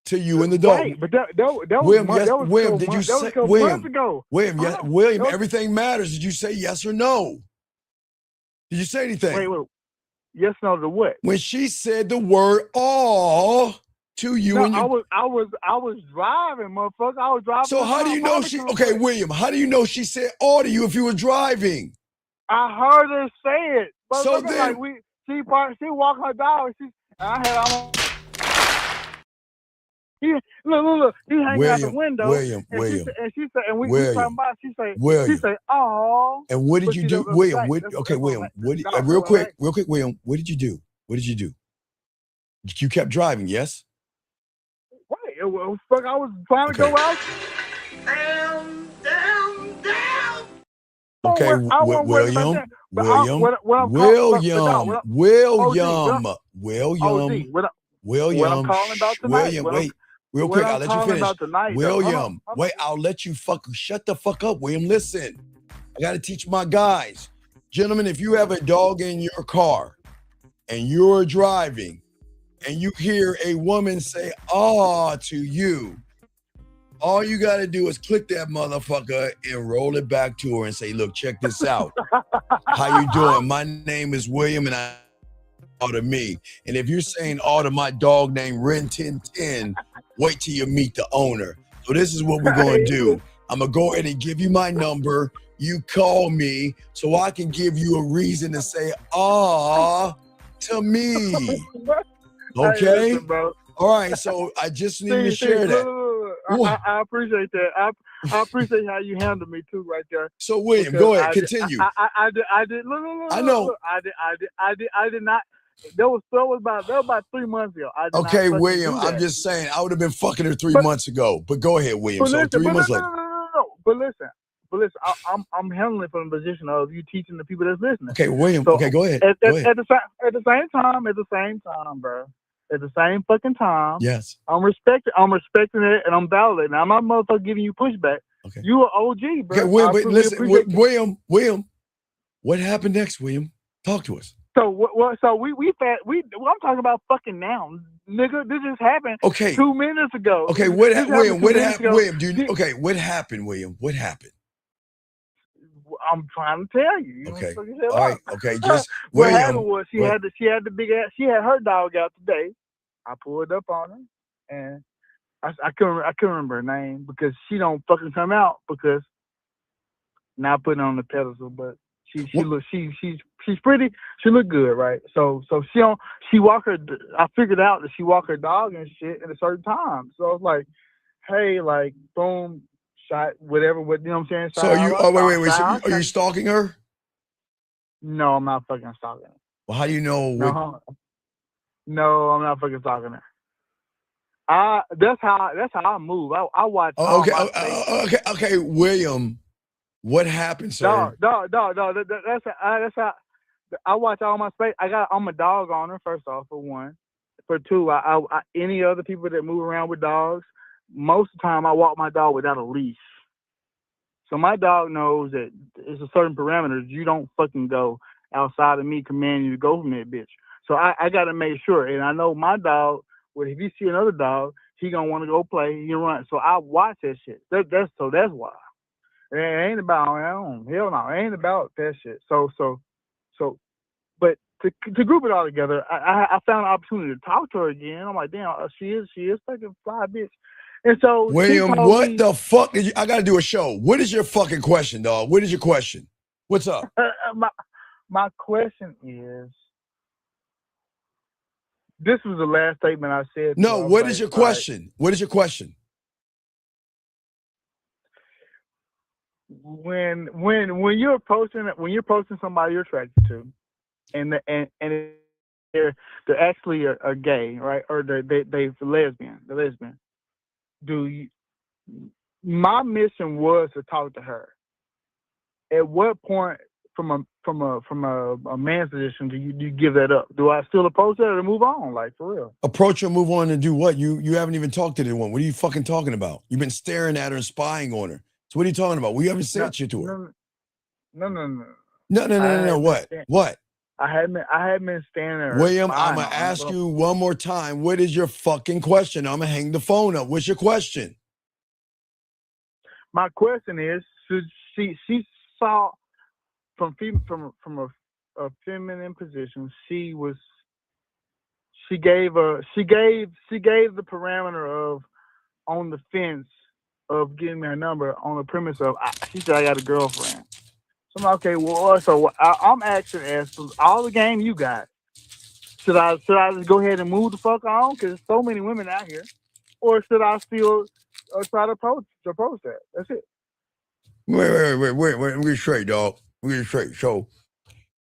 to you and the dog. Right, but that was William, months, yes, that was William, did you say months ago. William, yes, William, everything matters. Did you say yes or no? Did you say anything? Wait. Yes, no to what? When she said the word "oh" to you and I was driving, motherfucker. I was driving. So how do you know she? Okay, William, how do you know she said "oh" to you if you were driving? I heard her say it. So then, like she walked her dog. And I had look. He hanging out the window. William. She said, and we talking about. She said, "Oh." And what did you do, William? William. Real quick, William. What did you do? You kept driving, yes? Right. I was trying to go out. Down. Okay, William. What I'm calling about tonight. Wait. Real quick, I'll let you finish. William, wait, I'll let you shut the fuck up, William. Listen, I got to teach my guys. Gentlemen, if you have a dog in your car and you're driving and you hear a woman say, "ah," to you, all you got to do is click that motherfucker and roll it back to her and say, "Look, check this out. How you doing? My name is William and I to me. And if you're saying to my dog named Ren 1010, wait till you meet the owner." So this is what we're going to do. I'm going to go ahead and give you my number. You call me so I can give you a reason to say, "ah," to me. Okay? All right. So I just need to share that. I appreciate that. I appreciate how you handled me too, right there. So William, go ahead, continue. I did. Look, I know. I did not. That was about 3 months ago. Okay, William, I'm just saying I would have been fucking her 3 months ago. But go ahead, William. So 3 months later. No. But listen. I'm handling it from the position of you teaching the people that's listening. Okay, William. So okay, go ahead. At the same time, bro. At the same fucking time. Yes. I'm respecting it and I'm validating. I'm not motherfucker giving you pushback. Okay. You are OG, bro. Okay, listen, William. What happened next, William? Talk to us. So I'm talking about fucking now, nigga. This just happened. 2 minutes ago. Okay, what happened, William? What happened, William? What happened? I'm trying to tell you. Okay. All right. Okay. Just what William, happened was she had the big ass. She had her dog out today. I pulled up on her, and I couldn't remember her name because she don't fucking come out because not putting on the pedestal, but she's pretty. She look good, right? So she walk her. I figured out that she walk her dog and shit at a certain time. So I was like, hey, like boom. Shot whatever, you know what I'm saying? So you wait. So are you stalking her? No, I'm not fucking stalking her. Well, how do you know? No, I'm not fucking stalking her. That's how I move. I watch. Okay, William. What happened, sir? No. That's how I watch all my space. I'm a dog owner, first off, for one. For two, I any other people that move around with dogs. Most of the time, I walk my dog without a leash. So my dog knows that it's a certain parameters. You don't fucking go outside of me commanding you to go from that bitch. So I got to make sure. And I know my dog, well, if you see another dog, he going to want to go play. He run. So I watch that shit. That's why. It ain't about, hell no, it ain't about that shit. So, but to group it all together, I found an opportunity to talk to her again. I'm like, damn, she is fucking fly bitch. And so William, what the fuck did you? I got to do a show. What is your fucking question, dog? What is your question? What's up? My question is, this was the last statement I said. No, what is your question? What is your question? When you're posting somebody you're attracted to, and they're actually a gay, right? Or they're lesbian. My mission was to talk to her. At what point, from a man's position, do you give that up? Do I still approach that or move on? Like, for real? Approach her, move on, and do what? You haven't even talked to the one. What are you fucking talking about? You've been staring at her and spying on her. So what are you talking about? We haven't said shit to her. No. What? I hadn't been standing there. William, I'm gonna ask you one more time. What is your fucking question? I'm gonna hang the phone up. What's your question? My question is, she saw from a feminine position. She gave the parameter of on the fence of getting me her number on the premise of she said I got a girlfriend. So I'm like, okay, well, so I'm asking as all the game you got. Should I just go ahead and move the fuck on? Because there's so many women out here, or should I still try to approach that? That's it. Wait. We're get straight, dog. We're get straight. So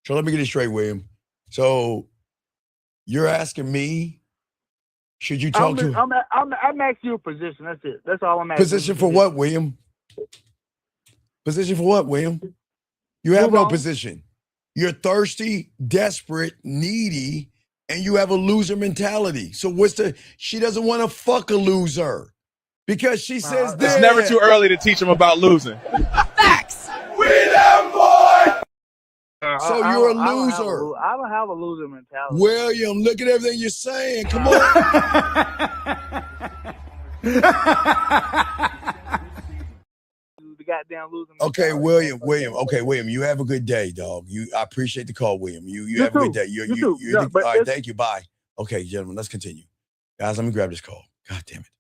let me get it straight, William. So you're asking me, should you talk to? I'm asking you a position. That's it. That's all I'm asking. Position for what, William? Position for what, William? You have no position. You're thirsty, desperate, needy, and you have a loser mentality. So she doesn't want to fuck a loser because she says it's never too early to teach them about losing. Facts. We them boy. So you're a loser. I don't have a loser mentality. William, look at everything you're saying. Come on. The goddamn losing. Okay, William. Okay, William. You have a good day, dog. I appreciate the call, William. You have a good day. All right, thank you. Bye. Okay, gentlemen, let's continue. Guys, let me grab this call. God damn it.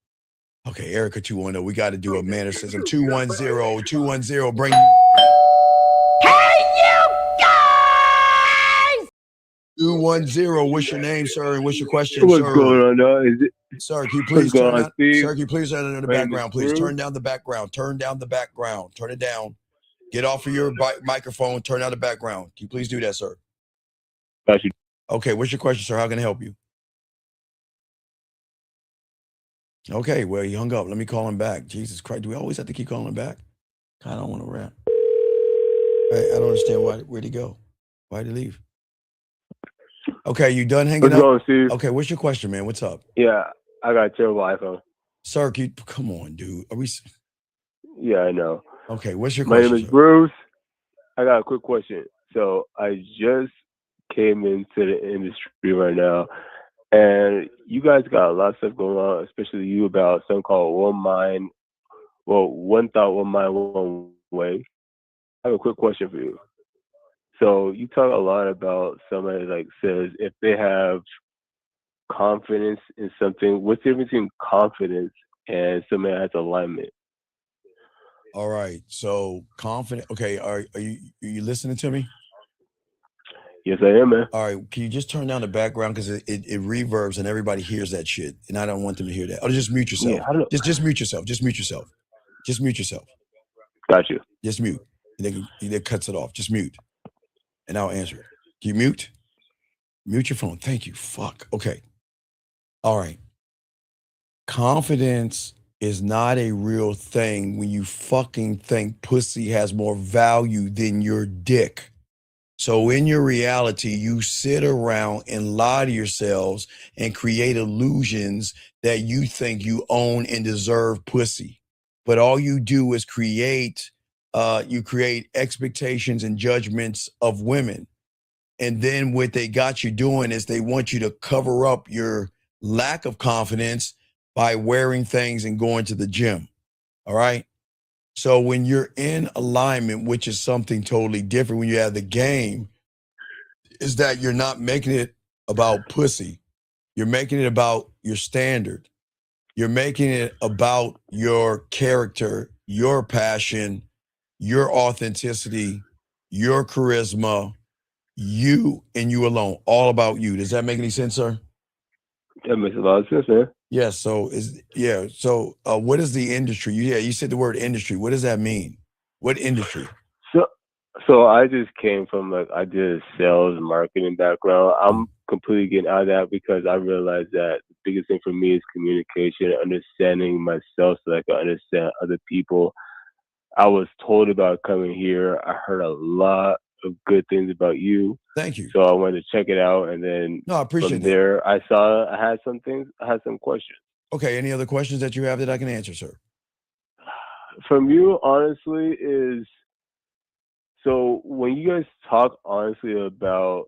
Okay, Erica 210. We got to do a manner system. 210. Bring. Hey, you guys! 210. What's your name, sir? And what's your question, What's sir? going on, dog? Sir, can you please turn down the My name background, is please? Bruce. Turn down the background. Turn down the background. Turn it down. Get off of your microphone. Turn down the background. Can you please do that, sir? Got you. Okay, what's your question, sir? How can I help you? Okay, well, he hung up. Let me call him back. Jesus Christ, do we always have to keep calling him back? God, I don't want to rap. I don't understand where'd he go? Why'd he leave? Okay, you done hanging What's up? going, Steve? Okay, what's your question, man? What's up? Yeah, I got a terrible iPhone. Sir, come on, dude. Are we? Yeah, I know. Okay, what's your My question? name is Bruce. I got a quick question. So I just came into the industry right now, and you guys got a lot of stuff going on, especially you about something called one thought, one mind, one way. I have a quick question for you. So you talk a lot about somebody like says if they have confidence in something. What's the difference between confidence and somebody has alignment? All right. So confident. Okay. Are you listening to me? Yes, I am, man. All right. Can you just turn down the background because it reverbs and everybody hears that shit, and I don't want them to hear that. Oh, just mute yourself. Yeah, just mute yourself. Just mute yourself. Just mute yourself. Got you. Just mute. And then cuts it off. Just mute, and I'll answer it. Can you mute? Mute your phone. Thank you. Fuck. Okay. All right. Confidence is not a real thing when you fucking think pussy has more value than your dick. So in your reality, you sit around and lie to yourselves and create illusions that you think you own and deserve pussy. But all you do is create expectations and judgments of women. And then what they got you doing is they want you to cover up your lack of confidence by wearing things and going to the gym. All right. So when you're in alignment, which is something totally different when you have the game, is that you're not making it about pussy. You're making it about your standard. You're making it about your character, your passion, your authenticity, your charisma, you and you alone, all about you. Does that make any sense, sir? That makes a lot of sense, man. Yeah. So what is the industry? You said the word industry. What does that mean? What industry? So I just came from I did a sales and marketing background. I'm completely getting out of that because I realized that the biggest thing for me is communication, understanding myself so that I can understand other people. I was told about coming here. I heard a lot of good things about you. Thank you. So I wanted to check it out, and then I appreciate from there, I had some questions. Okay. Any other questions that you have that I can answer, sir? From you, honestly, is so when you guys talk honestly about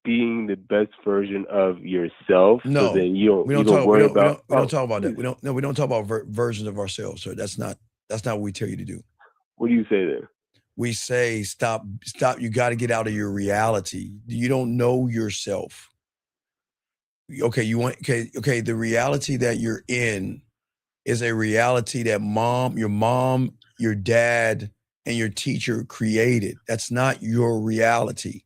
being the best version of yourself, No, so then you we don't don't talk. worry We about. don't talk about that. We don't talk about versions of ourselves, sir. That's not what we tell you to do. What do you say then? We say stop. You got to get out of your reality. You don't know yourself. Okay, the reality that you're in is a reality that your mom, your dad, and your teacher created. That's not your reality.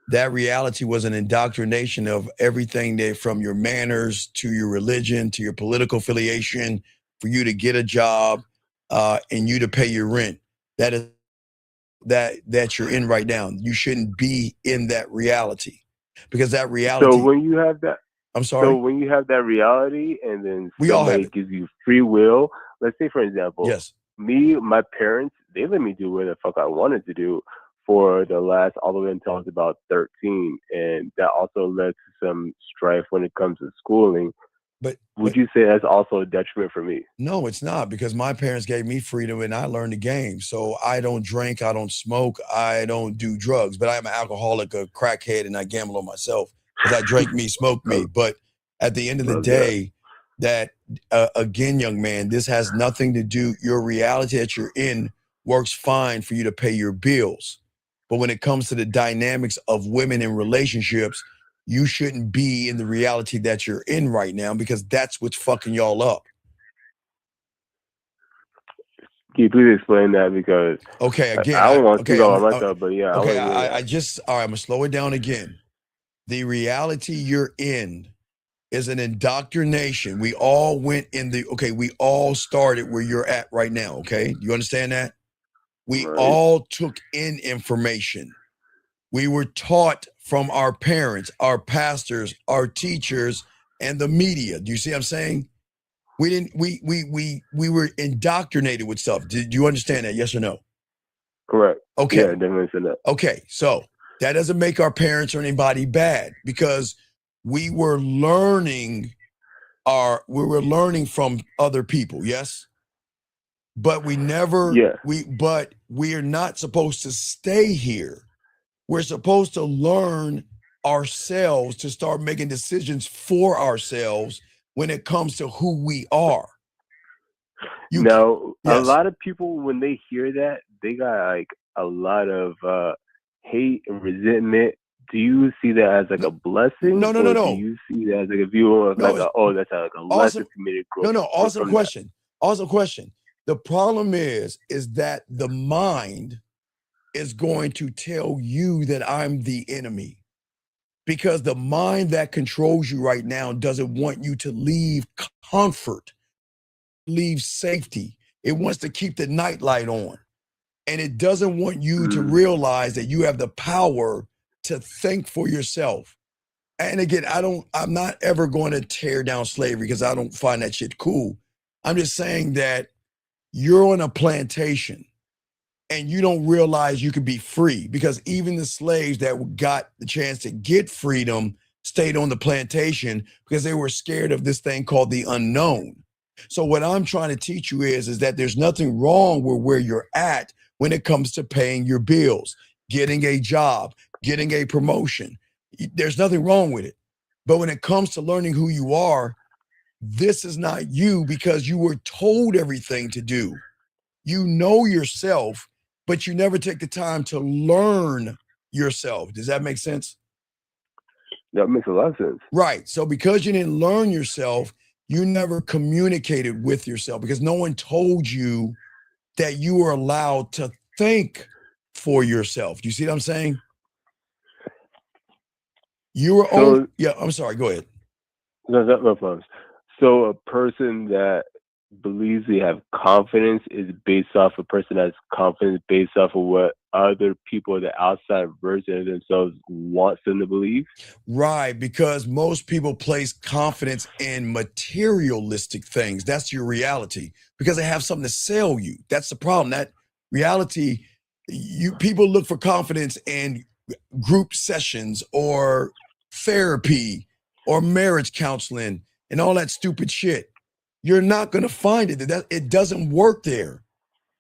That reality was an indoctrination of everything from your manners to your religion to your political affiliation for you to get a job and you to pay your rent. That is that you're in right now. You shouldn't be in that reality because that reality. So when you have that, I'm sorry. So when you have that reality, and then We all have somebody gives you free will. Let's say, for example, yes, my parents, they let me do what the fuck I wanted to do for the last all the way until I was about 13, and that also led to some strife when it comes to schooling. But would you say that's also a detriment for me? No, it's not, because my parents gave me freedom and I learned the game. So I don't drink, I don't smoke, I don't do drugs, but I'm an alcoholic, a crackhead, and I gamble on myself because I drink me, smoke me. But at the end of the day, again, young man, this has nothing to do, your reality that you're in works fine for you to pay your bills. But when it comes to the dynamics of women in relationships, you shouldn't be in the reality that you're in right now because that's what's fucking y'all up. Can you please explain that? Because again, I don't want to speak on myself, but yeah. Okay, all right, I'm gonna slow it down again. The reality you're in is an indoctrination. We all we all started where you're at right now, okay? You understand that? We all took in information. We were taught from our parents, our pastors, our teachers, and the media. Do you see what I'm saying? We were indoctrinated with stuff. Did you understand that? Yes or no? Correct. Okay. Yeah, definitely said that. Okay, so that doesn't make our parents or anybody bad because we were learning from other people, yes? But we are not supposed to stay here. We're supposed to learn ourselves to start making decisions for ourselves when it comes to who we are. A lot of people, when they hear that, they got like a lot of hate and resentment. Do you see that as like a blessing? No. Do you see that as like a view of that's like a lesson for me to grow? No. Awesome question. Awesome question. The problem is that the mind is going to tell you that I'm the enemy. Because the mind that controls you right now doesn't want you to leave comfort, leave safety. It wants to keep the nightlight on. And it doesn't want you to realize that you have the power to think for yourself. And again, I'm not ever going to tear down slavery because I don't find that shit cool. I'm just saying that you're on a plantation and you don't realize you could be free because even the slaves that got the chance to get freedom stayed on the plantation because they were scared of this thing called the unknown. So what I'm trying to teach you is that there's nothing wrong with where you're at when it comes to paying your bills, getting a job, getting a promotion. There's nothing wrong with it. But when it comes to learning who you are, this is not you because you were told everything to do. You know yourself, but you never take the time to learn yourself. Does that make sense? That makes a lot of sense. Right. So because you didn't learn yourself, you never communicated with yourself because no one told you that you were allowed to think for yourself. Do you see what I'm saying? You were only, yeah, I'm sorry, go ahead. No problems. So a person that believes they have confidence is based off a person that's confidence based off of what other people, the outside version of themselves, wants them to believe? Right, because most people place confidence in materialistic things. That's your reality because they have something to sell you. That's the problem. That reality, people look for confidence in group sessions or therapy or marriage counseling and all that stupid shit. You're not going to find it. It doesn't work there.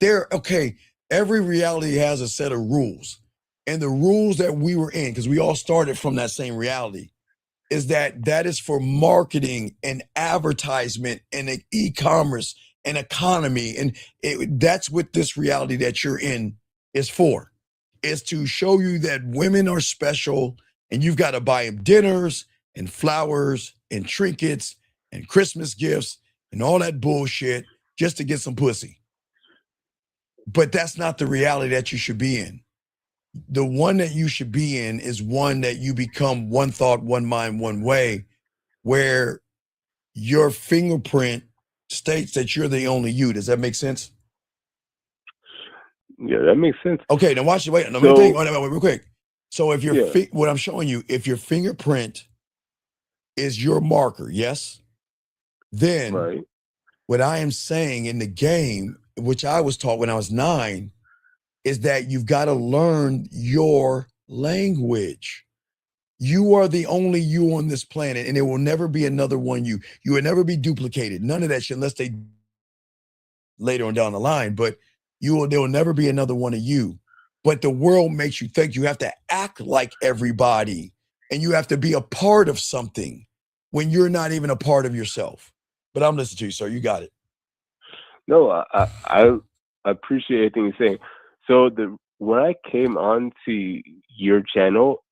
Okay, every reality has a set of rules. And the rules that we were in, because we all started from that same reality, is that is for marketing and advertisement and e-commerce and economy. And that's what this reality that you're in is for. Is to show you that women are special and you've got to buy them dinners and flowers and trinkets and Christmas gifts and all that bullshit just to get some pussy. But that's not the reality that you should be in. The one that you should be in is one that you become one thought, one mind, one way, where your fingerprint states that you're the only you. Does that make sense? Yeah, that makes sense. Okay, now watch it. Wait, let me think. Wait, real quick. So if your what I'm showing you, if your fingerprint is your marker, yes, then what I am saying in the game, which I was taught when I was 9, is that you've got to learn your language. You are the only you on this planet, and there will never be another one you. You will never be duplicated. None of that shit, unless they later on down the line. But there will never be another one of you. But the world makes you think you have to act like everybody, and you have to be a part of something when you're not even a part of yourself. But I'm listening to you, sir. You got it. No, I appreciate everything you're saying. So when I came on to your channel,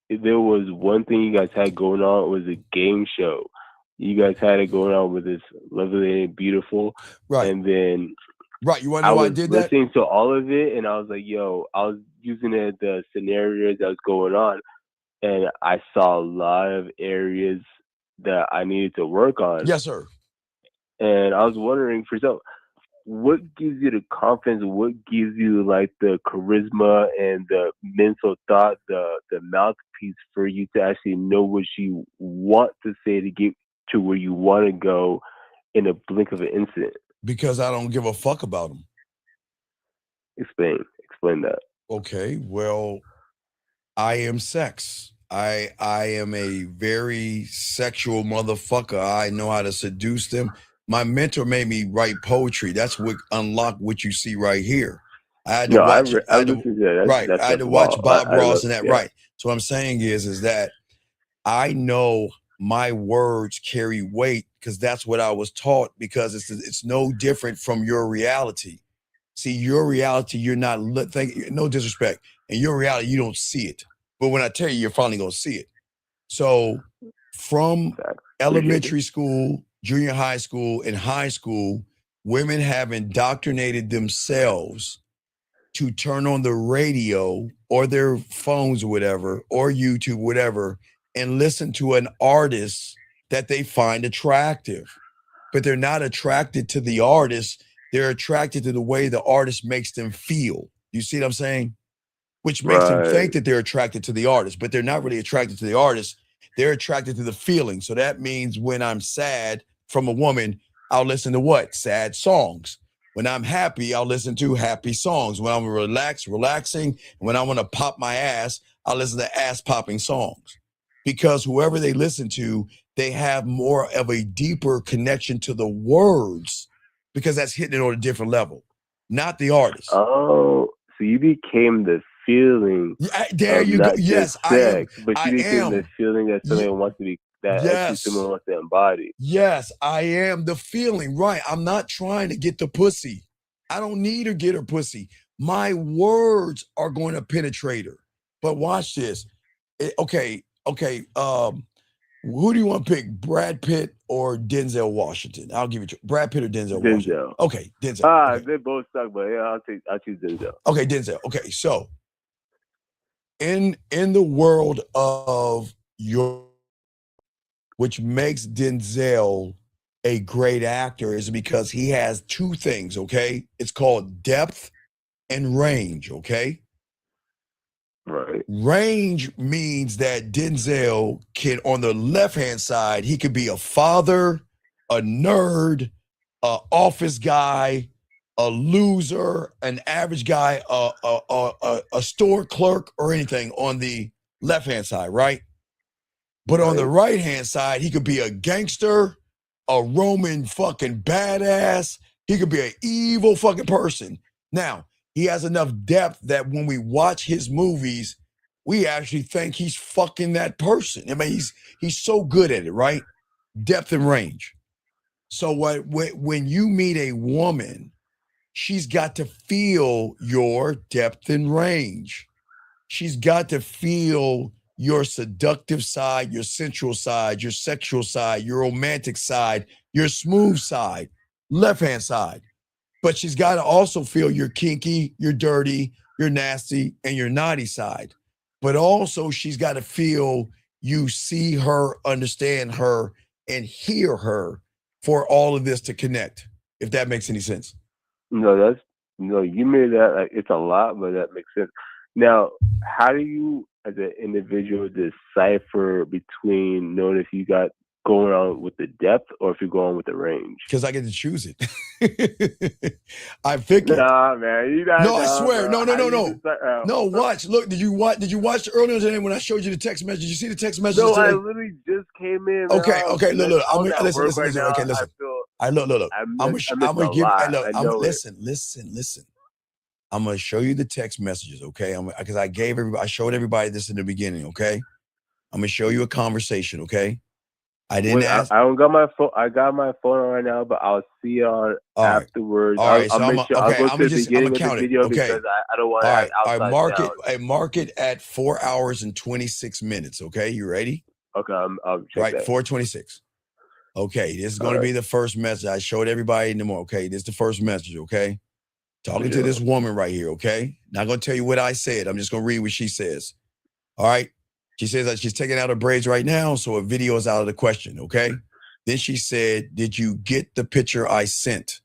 there was one thing you guys had going on. It was a game show. You guys had it going on with this lovely and beautiful. Right. And then you want to know why I did that? listening to all of it, and I was like, yo, I was using the scenarios that was going on, and I saw a lot of areas that I needed to work on. Yes, sir. And I was wondering for yourself, what gives you the confidence? What gives you like the charisma and the mental thought, the mouthpiece for you to actually know what you want to say to get to where you want to go in a blink of an instant? Because I don't give a fuck about them. Explain that. Okay, well, I am sex. I am a very sexual motherfucker. I know how to seduce them. My mentor made me write poetry. That's what unlocked what you see right here. I had to watch. I had to watch Bob Ross and that. Yeah. Right. So what I'm saying is that I know my words carry weight because that's what I was taught. Because it's no different from your reality. See, your reality, you're not. No disrespect. In your reality, you don't see it. But when I tell you, you're finally gonna see it. So from elementary school, junior high school, and high school, women have indoctrinated themselves to turn on the radio or their phones or whatever, or YouTube, whatever, and listen to an artist that they find attractive. But they're not attracted to the artist. They're attracted to the way the artist makes them feel. You see what I'm saying? Which makes them think that they're attracted to the artist, but they're not really attracted to the artist. They're attracted to the feeling. So that means when I'm sad from a woman, I'll listen to what? Sad songs. When I'm happy, I'll listen to happy songs. When I'm relaxing. When I want to pop my ass, I'll listen to ass-popping songs. Because whoever they listen to, they have more of a deeper connection to the words because that's hitting it on a different level, not the artist. Oh, so you became the feeling. There you go. Yes, I am. But you became the feeling that someone wants to be, that actually someone wants to embody. Yes, I am the feeling. Right. I'm not trying to get the pussy. I don't need her get her pussy. My words are going to penetrate her. But watch this. Okay. Who do you want to pick, Brad Pitt or Denzel Washington? I'll give it to Brad Pitt or Denzel Washington. Okay, Denzel. They both suck, but yeah, I'll choose Denzel. Okay, Denzel. Okay, so in the world of your, which makes Denzel a great actor, is because he has two things, okay? It's called depth and range, okay? Right. Range means that Denzel can, on the left-hand side, he could be a father, a nerd, a office guy, a loser, an average guy, a store clerk, or anything on the left-hand side, right? But on the right-hand side, he could be a gangster, a Roman fucking badass. He could be an evil fucking person. Now, he has enough depth that when we watch his movies, we actually think he's fucking that person. I mean, he's so good at it, right? Depth and range. So when you meet a woman, she's got to feel your depth and range. She's got to feel your seductive side, your sensual side, your sexual side, your romantic side, your smooth side, left-hand side. But she's got to also feel your kinky, your dirty, your nasty, and your naughty side. But also she's got to feel you see her, understand her, and hear her for all of this to connect, if that makes any sense. No, you made that like it's a lot, but that makes sense. Now, how do you, as an individual, decipher between knowing if you got going on with the depth or if you're going with the range? Because I get to choose it. I pick it. Nah, man, you got. No, I swear. Bro. No, watch. Look, did you watch earlier today when I showed you the text message? Did you see the text message No, today? I literally just came in. Man. Okay. Look. I'm at listen. work right now. Okay, listen. I look. I'm gonna give. Listen. I'm gonna show you the text messages, okay? Because I showed everybody this in the beginning, okay? I'm gonna show you a conversation, okay? I didn't ask. I don't got my phone. I got my phone right now, but I'll see on afterwards. All right, I'll make sure. I'll go to the beginning of the video because I don't want to have outside sound. Mark it at 4 hours and 26 minutes, okay? You ready? Okay, I'll check that. 4:26. Okay, this is going to be the first message. I showed everybody in the morning. Okay, this is the first message, okay? Talking to this woman right here, okay? Not going to tell you what I said. I'm just going to read what she says. All right? She says that she's taking out her braids right now, so a video is out of the question, okay? Then she said, did you get the picture I sent?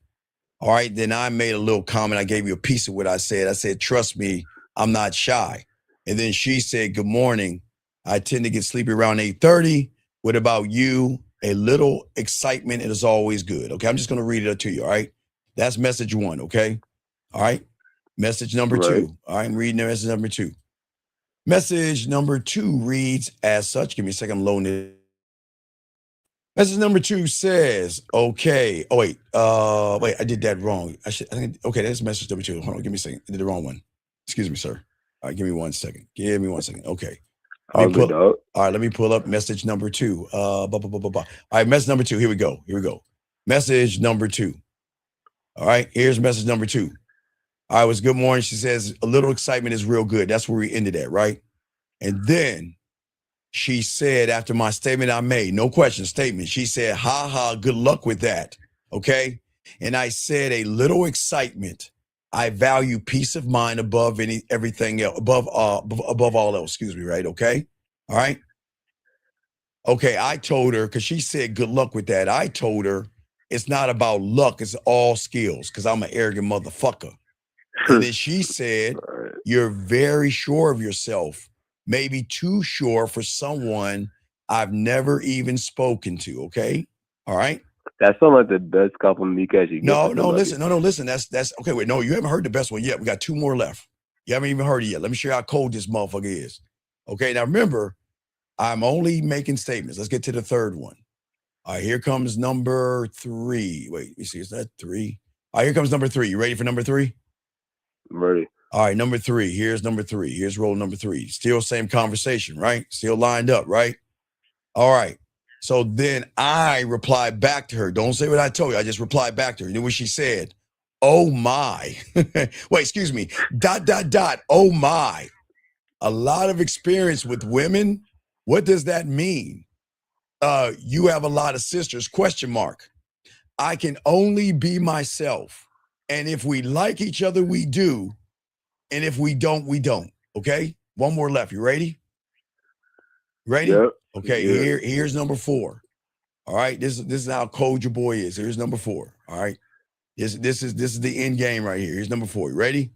All right, then I made a little comment. I gave you a piece of what I said. I said, trust me, I'm not shy. And then she said, good morning. I tend to get sleepy around 8:30. What about you? A little excitement is always good, okay? I'm just going to read it to you, all right? That's message one, okay? All right? Message number two. All right, I'm reading message number two. Message number two reads as such. Give me a second, I'm loading it. Message number two says, okay. Oh, wait, I did that wrong. Okay, that's message number two. Hold on, give me a second. I did the wrong one. Excuse me, sir. All right, give me 1 second. Okay. All right, let me pull up message number two. All right, message number two. Here we go. Message number two. All right, here's message number two. All right, it was good morning. She says, a little excitement is real good. That's where we ended at, right? And then she said, after my statement I made, no question, statement, she said, ha ha, good luck with that, okay? And I said, a little excitement. I value peace of mind above everything else, above all else, excuse me, right, okay? All right? Okay, I told her, because she said, good luck with that. I told her, it's not about luck, it's all skills, because I'm an arrogant motherfucker. And then she said, you're very sure of yourself, maybe too sure for someone I've never even spoken to, okay? All right? That's not like the best compliment you guys get. No, listen. That's okay. Wait, no, you haven't heard the best one yet. We got two more left. You haven't even heard it yet. Let me show you how cold this motherfucker is. Okay, now remember, I'm only making statements. Let's get to the third one. All right, here comes number three. Wait, let me see, is that three? All right, here comes number three. You ready for number three? I'm ready. All right, number three. Here's number three. Here's roll number three. Still same conversation, right? Still lined up, right? All right. So then I replied back to her. Don't say what I told you. I just replied back to her. You know what she said? Oh my. Wait, excuse me. ... Oh my. A lot of experience with women. What does that mean? You have a lot of sisters, ? I can only be myself. And if we like each other, we do. And if we don't, we don't. Okay? One more left. You ready? Ready? Yep. Okay. Yeah. Here's number 4. All right. This is how cold your boy is. Here's number 4. All right. This is the end game right here. Here's number 4. You ready?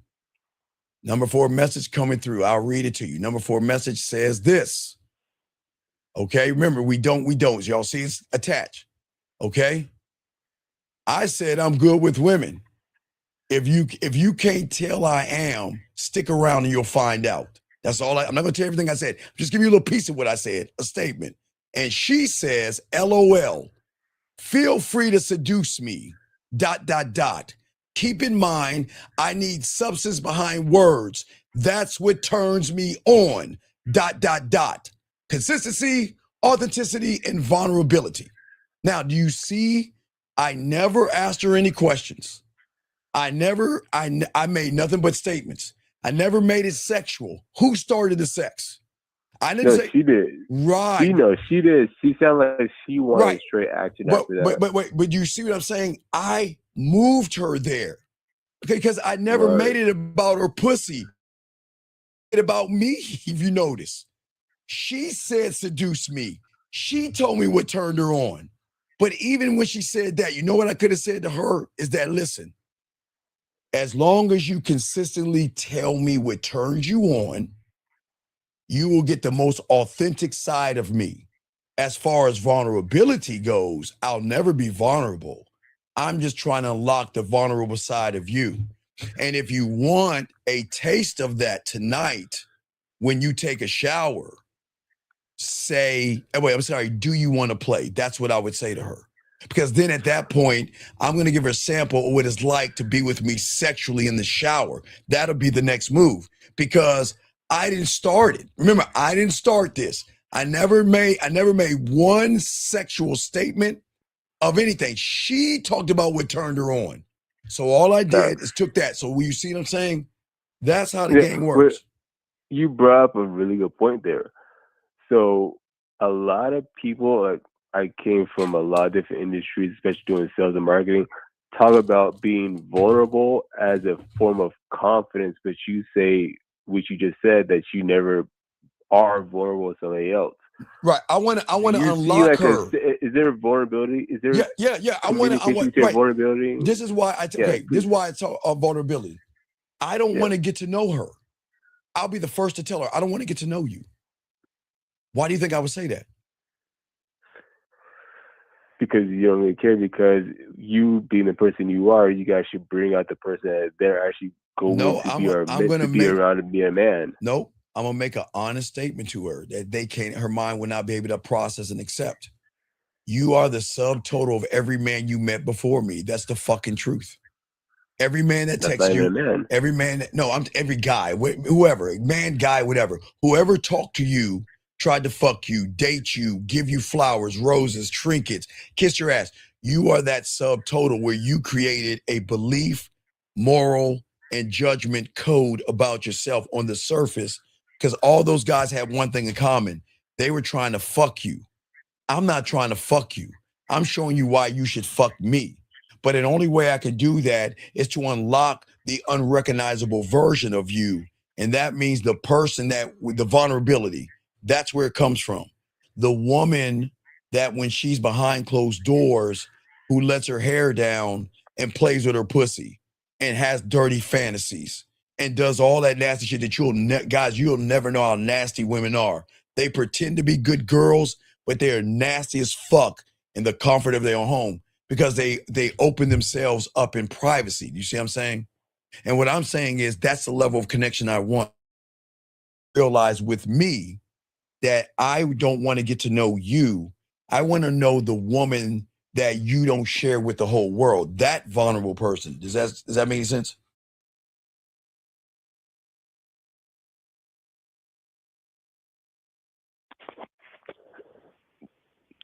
Number 4 message coming through. I'll read it to you. Number 4 message says this. Okay. Remember, we don't. Y'all see it's attached. Okay. I said I'm good with women. If you can't tell I am, stick around and you'll find out. That's all. I'm not gonna tell you everything I said. Just give you a little piece of what I said, a statement. And she says, LOL, feel free to seduce me, ... Keep in mind, I need substance behind words. That's what turns me on, ... Consistency, authenticity, and vulnerability. Now, do you see? I never asked her any questions. I made nothing but statements. I never made it sexual. Who started the sex? I didn't say. She did. Right. She did. She sounded like she wanted straight action after that. But you see what I'm saying? I moved her there. Okay, because I never made it about her pussy. It about me, if you notice. She said seduce me. She told me what turned her on. But even when she said that, you know what I could have said to her is that, listen, as long as you consistently tell me what turns you on, you will get the most authentic side of me. As far as vulnerability goes, I'll never be vulnerable. I'm just trying to unlock the vulnerable side of you. And if you want a taste of that tonight, when you take a shower, say, do you want to play? That's what I would say to her. Because then at that point, I'm going to give her a sample of what it's like to be with me sexually in the shower. That'll be the next move, because I didn't start it. Remember, I didn't start this. I never made one sexual statement of anything. She talked about what turned her on. So all I did is took that. So you see what I'm saying? That's how the game works. You brought up a really good point there. So a lot of people, like, I came from a lot of different industries, especially doing sales and marketing, talk about being vulnerable as a form of confidence, but you say, which you just said, that you never are vulnerable with somebody else. Right. I want to unlock her. Is there vulnerability? Is there? Yeah. I want vulnerability. This is why this is why it's a vulnerability. I don't want to get to know her. I'll be the first to tell her, I don't want to get to know you. Why do you think I would say that? Because you don't really care, because you being the person you are, you guys should bring out the person that they're actually going to be around and be a man. Nope. I'm going to make an honest statement to her that her mind will not be able to process and accept. You are the subtotal of every man you met before me. That's the fucking truth. Every man that texts you, every guy, whoever, man, guy, whatever, whoever talked to you, tried to fuck you, date you, give you flowers, roses, trinkets, kiss your ass. You are that subtotal where you created a belief, moral, and judgment code about yourself on the surface, because all those guys had one thing in common. They were trying to fuck you. I'm not trying to fuck you. I'm showing you why you should fuck me. But the only way I can do that is to unlock the unrecognizable version of you. And that means the person with the vulnerability. That's where it comes from. The woman that when she's behind closed doors, who lets her hair down and plays with her pussy and has dirty fantasies and does all that nasty shit that you'll never know how nasty women are. They pretend to be good girls, but they are nasty as fuck in the comfort of their own home, because they open themselves up in privacy. You see what I'm saying? And what I'm saying is that's the level of connection I want. Realize with me that I don't want to get to know you. I want to know the woman that you don't share with the whole world. That vulnerable person. Does that make sense?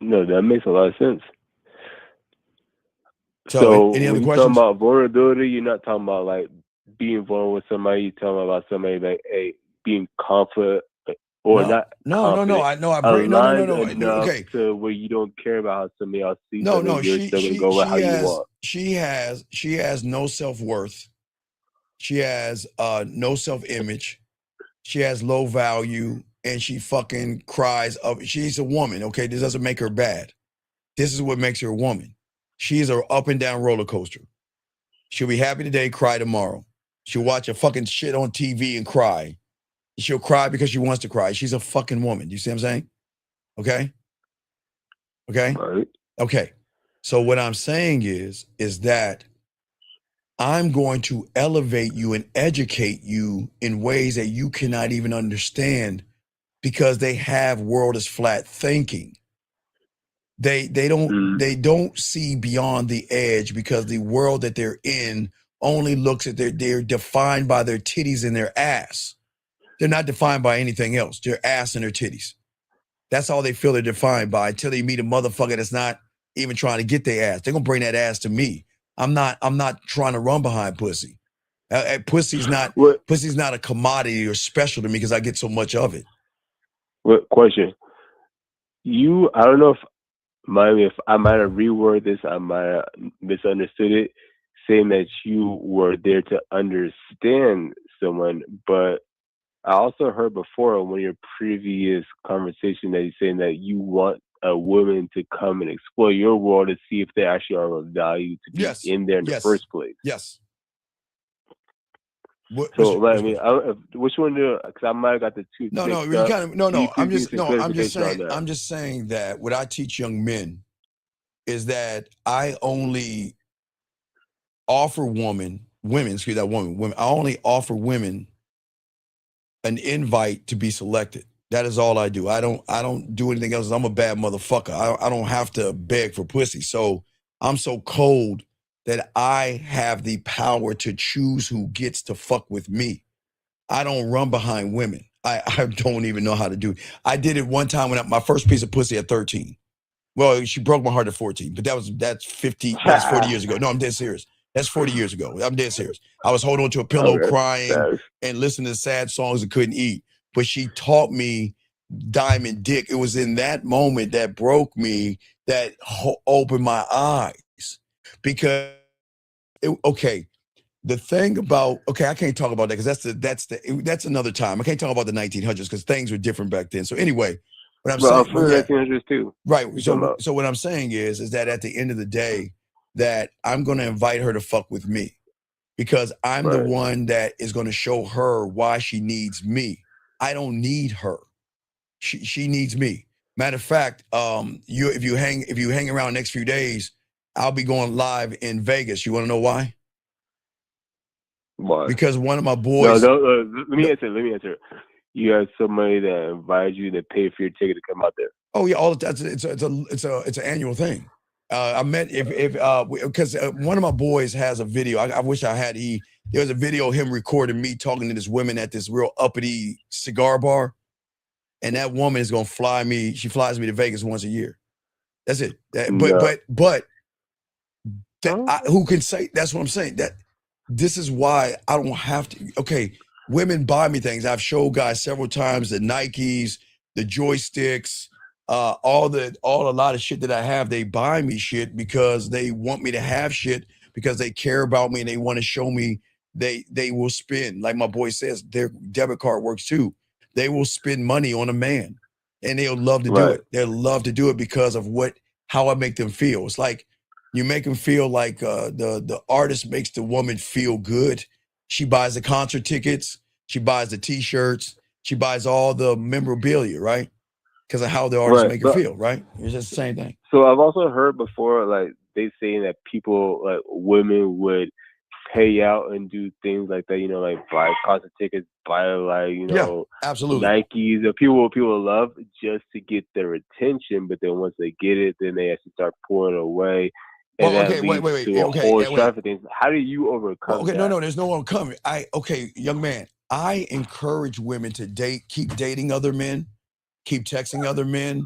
No, that makes a lot of sense. So any other when you're questions? talking about vulnerability, you're not talking about like being vulnerable with somebody. You're talking about somebody like being confident or not. No. Okay. To where you don't care about how somebody else sees. She has no self-worth. She has no self-image. she has low value, and she fucking cries up. She's a woman, okay? This doesn't make her bad. This is what makes her a woman. She's an up and down roller coaster. She'll be happy today, cry tomorrow. She'll watch a fucking shit on TV and cry. She'll cry because she wants to cry. She's a fucking woman. You see what I'm saying? Okay? Okay? Right. Okay. So what I'm saying is that I'm going to elevate you and educate you in ways that you cannot even understand because they have world is flat thinking. They don't see beyond the edge because the world that they're in only looks at they're defined by their titties and their ass. They're not defined by anything else. Their ass and their titties. That's all they feel they're defined by until they meet a motherfucker that's not even trying to get their ass. They're gonna bring that ass to me. I'm not trying to run behind pussy. Pussy's not a commodity or special to me because I get so much of it. What question? I don't know if I might have reworded this, I might have misunderstood it, saying that you were there to understand someone, but I also heard before on one of your previous conversation that you're saying that you want a woman to come and explore your world to see if they actually are of value to be in there in the first place. Yes. Which one? Because I might have got the two. I'm just saying that what I teach young men is that I only offer women. I only offer women an invite to be selected. That is all I do. I don't do anything else. I'm a bad motherfucker. I don't have to beg for pussy. So I'm so cold that I have the power to choose who gets to fuck with me. I don't run behind women. I don't even know how to do it. I did it one time when my first piece of pussy at 13. Well, she broke my heart at 14, but that's 40 years ago. No, I'm dead serious. That's 40 years ago. I'm dead serious. I was holding onto a pillow crying and listening to sad songs and couldn't eat. But she taught me diamond dick. It was in that moment that broke me, that opened my eyes. Because, the thing about, I can't talk about that because that's another time. I can't talk about the 1900s because things were different back then. So anyway, what I'm saying, for the 1900s too. Right. So what I'm saying is that at the end of the day, that I'm going to invite her to fuck with me because I'm the one that is going to show her why she needs me. I don't need her. She needs me. Matter of fact, if you hang around the next few days, I'll be going live in Vegas. You want to know why? Why? Because one of my boys. Let me answer. You have somebody that invited you to pay for your ticket to come out there. Oh yeah, all that's it's an annual thing. I met because one of my boys has a video. I wish I had. There was a video of him recording me talking to this woman at this real uppity cigar bar, and that woman is gonna fly me. She flies me to Vegas once a year. That's it. Who can say? That's what I'm saying. That this is why I don't have to. Okay, women buy me things. I've showed guys several times the Nikes, the joysticks. A lot of shit that I have, they buy me shit because they want me to have shit because they care about me and they want to show me they will spend. Like my boy says, their debit card works too. They will spend money on a man and they'll love to do it. They'll love to do it because of how I make them feel. It's like you make them feel like the artist makes the woman feel good. She buys the concert tickets. She buys the T-shirts. She buys all the memorabilia, right? Because of how the artist make her feel, right? It's just the same thing. So I've also heard before, like they saying that people, like women, would pay out and do things like that. Like buy concert tickets, buy absolutely Nikes. That people love just to get their attention. But then once they get it, then they actually start pulling away. And that leads to a whole strife of things. How do you overcome that? No, there's no overcoming. Young man, I encourage women to keep dating other men. Keep texting other men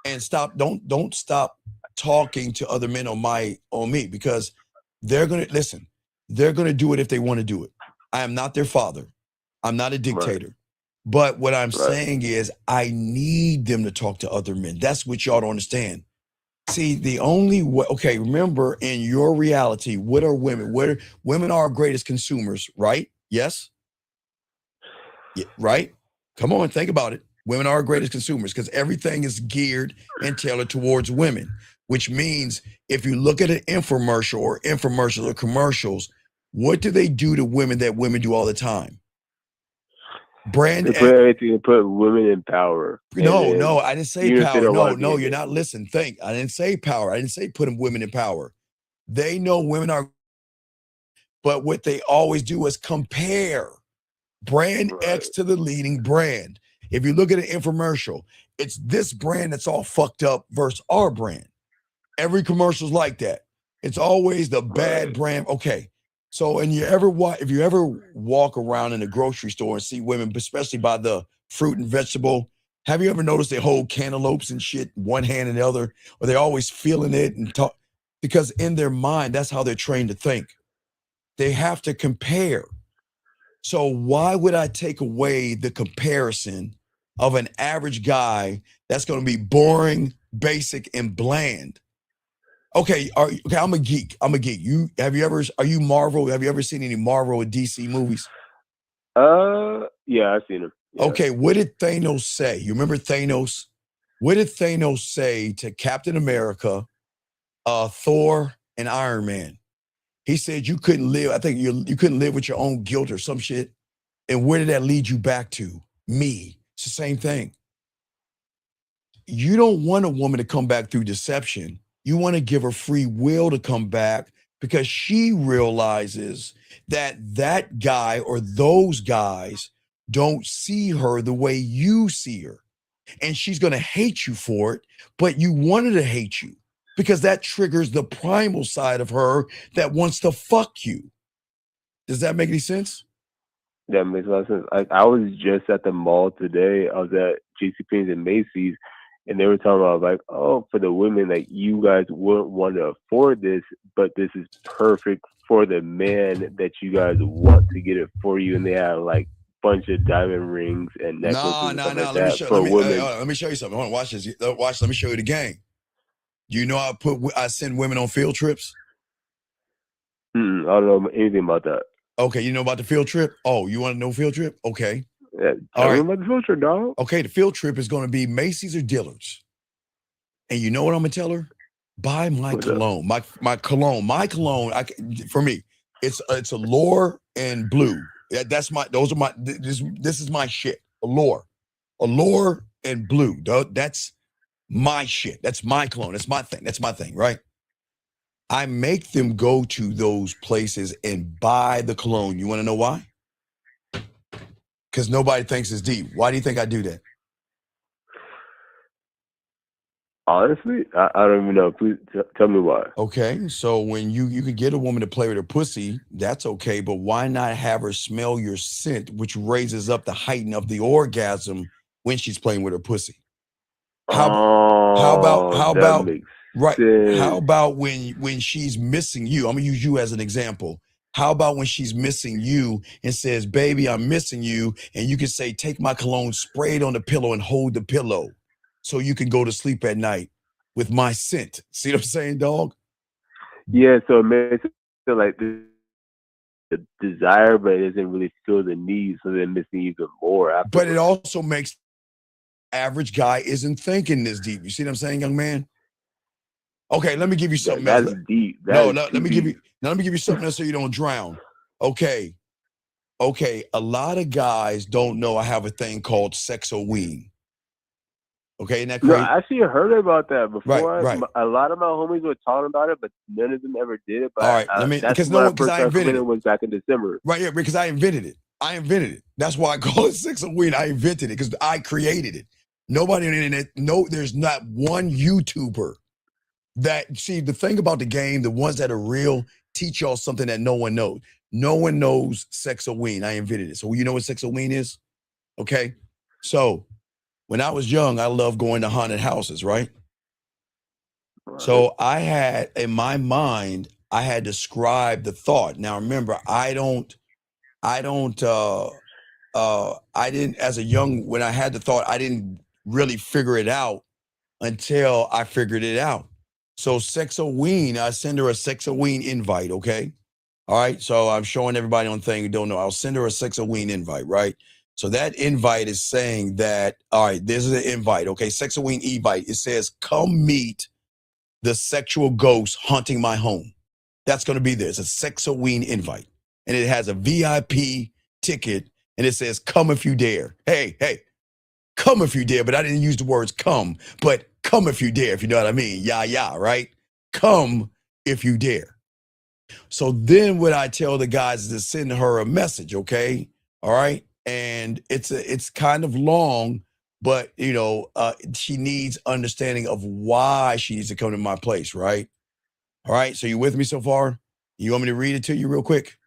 and don't stop talking to other men on me because they're going to do it if they want to do it. I am not their father. I'm not a dictator. But what I'm saying is I need them to talk to other men. That's what y'all don't understand. See, the only way, remember in your reality, what are women? Women are our greatest consumers, right? Yes? Yeah, right? Come on, think about it. Women are our greatest consumers because everything is geared and tailored towards women, which means if you look at an infomercial or infomercials or commercials, what do they do to women that women do all the time? Brand. They put everything. They put women in power. No, I didn't say units they power. don't wanna No, be no, in you're it. not listening. Think. I didn't say power. I didn't say putting women in power. They know women are, but what they always do is compare brand X to the leading brand. If you look at an infomercial, it's this brand that's all fucked up versus our brand. Every commercial's like that. It's always the bad brand. Okay. So, and if you ever walk around in a grocery store and see women, especially by the fruit and vegetable, have you ever noticed they hold cantaloupes and shit, one hand and the other, or they always feeling it and talk? Because in their mind, that's how they're trained to think. They have to compare. So why would I take away the comparison of an average guy that's going to be boring, basic, and bland? Okay, I'm a geek. Are you Marvel? Have you ever seen any Marvel or DC movies? Yeah, I've seen him. Yeah. Okay, what did Thanos say? You remember Thanos? What did Thanos say to Captain America, Thor, and Iron Man? He said you couldn't live. I think you couldn't live with your own guilt or some shit. And where did that lead you back to? Me. It's the same thing. You don't want a woman to come back through deception. You want to give her free will to come back because she realizes that that guy or those guys don't see her the way you see her. And she's going to hate you for it, but you want her to hate you because that triggers the primal side of her that wants to fuck you. Does that make any sense? That makes a lot of sense. I was just at the mall today. I was at JCPenney's and Macy's, and they were talking about like, oh, for the women, like you guys wouldn't want to afford this, but this is perfect for the man that you guys want to get it for you. And they had like bunch of diamond rings and necklaces and stuff like that for women. Let me show you something. Hold on, watch this. Let me show you the game. Do you know I send women on field trips? I don't know anything about that. Okay, you know about the field trip? Oh, you want to know field trip? Okay. Yeah, tell me about the field trip, dog. Okay, the field trip is going to be Macy's or Dillard's. And you know what I'm going to tell her? Buy my cologne. My cologne. My cologne, for me, it's Allure and Blue. This is my shit. Allure and Blue. That's my shit. That's my cologne. That's my thing, right? I make them go to those places and buy the cologne. You want to know why? Because nobody thinks it's deep. Why do you think I do that? Honestly, I don't even know. Please tell me why. Okay, so when you can get a woman to play with her pussy, that's okay, but why not have her smell your scent, which raises up the heighten of the orgasm when she's playing with her pussy? How about when she's missing you? I'm gonna use you as an example. How about when she's missing you and says, baby, I'm missing you. And you can say, take my cologne, spray it on the pillow and hold the pillow so you can go to sleep at night with my scent. See what I'm saying, dog? Yeah, so it makes it feel like the desire, but it doesn't really feel the need, so they're missing even more after. But it also makes average guy isn't thinking this deep. You see what I'm saying, young man? Okay, let me give you something else. That's deep. Let me give you something else so you don't drown. Okay, a lot of guys don't know I have a thing called sexoween. Okay, isn't that crazy? No, I actually heard about that before. Right. A lot of my homies were talking about it, but none of them ever did it. But all right, that's when I first started coming in was back in December. Right, yeah, because I invented it. That's why I call it sexoween. I invented it because I created it. Nobody on the internet, there's not one YouTuber see, the thing about the game, the ones that are real teach y'all something that no one knows. No one knows sexoween. I invented it. So you know what sexoween is? Okay. So when I was young, I loved going to haunted houses, right? So I had, in my mind, I had described the thought. Now remember, I didn't, as a young, when I had the thought, I didn't really figure it out until I figured it out. So sexoween, I send her a sexoween invite, okay? All right, so I'm showing everybody on thing who don't know. I'll send her a sexoween invite, right? So that invite is saying that, all right, this is an invite, okay? Sexoween invite. It says, come meet the sexual ghost haunting my home. That's going to be there. It's a Sexoween invite. And it has a VIP ticket, and it says, come if you dare. Hey, come if you dare. But I didn't use the words come, but come if you dare, if you know what I mean. Yeah, right? Come if you dare. So then what I tell the guys is to send her a message, okay? All right? And it's kind of long, but, she needs understanding of why she needs to come to my place, right? All right, so you with me so far? You want me to read it to you real quick?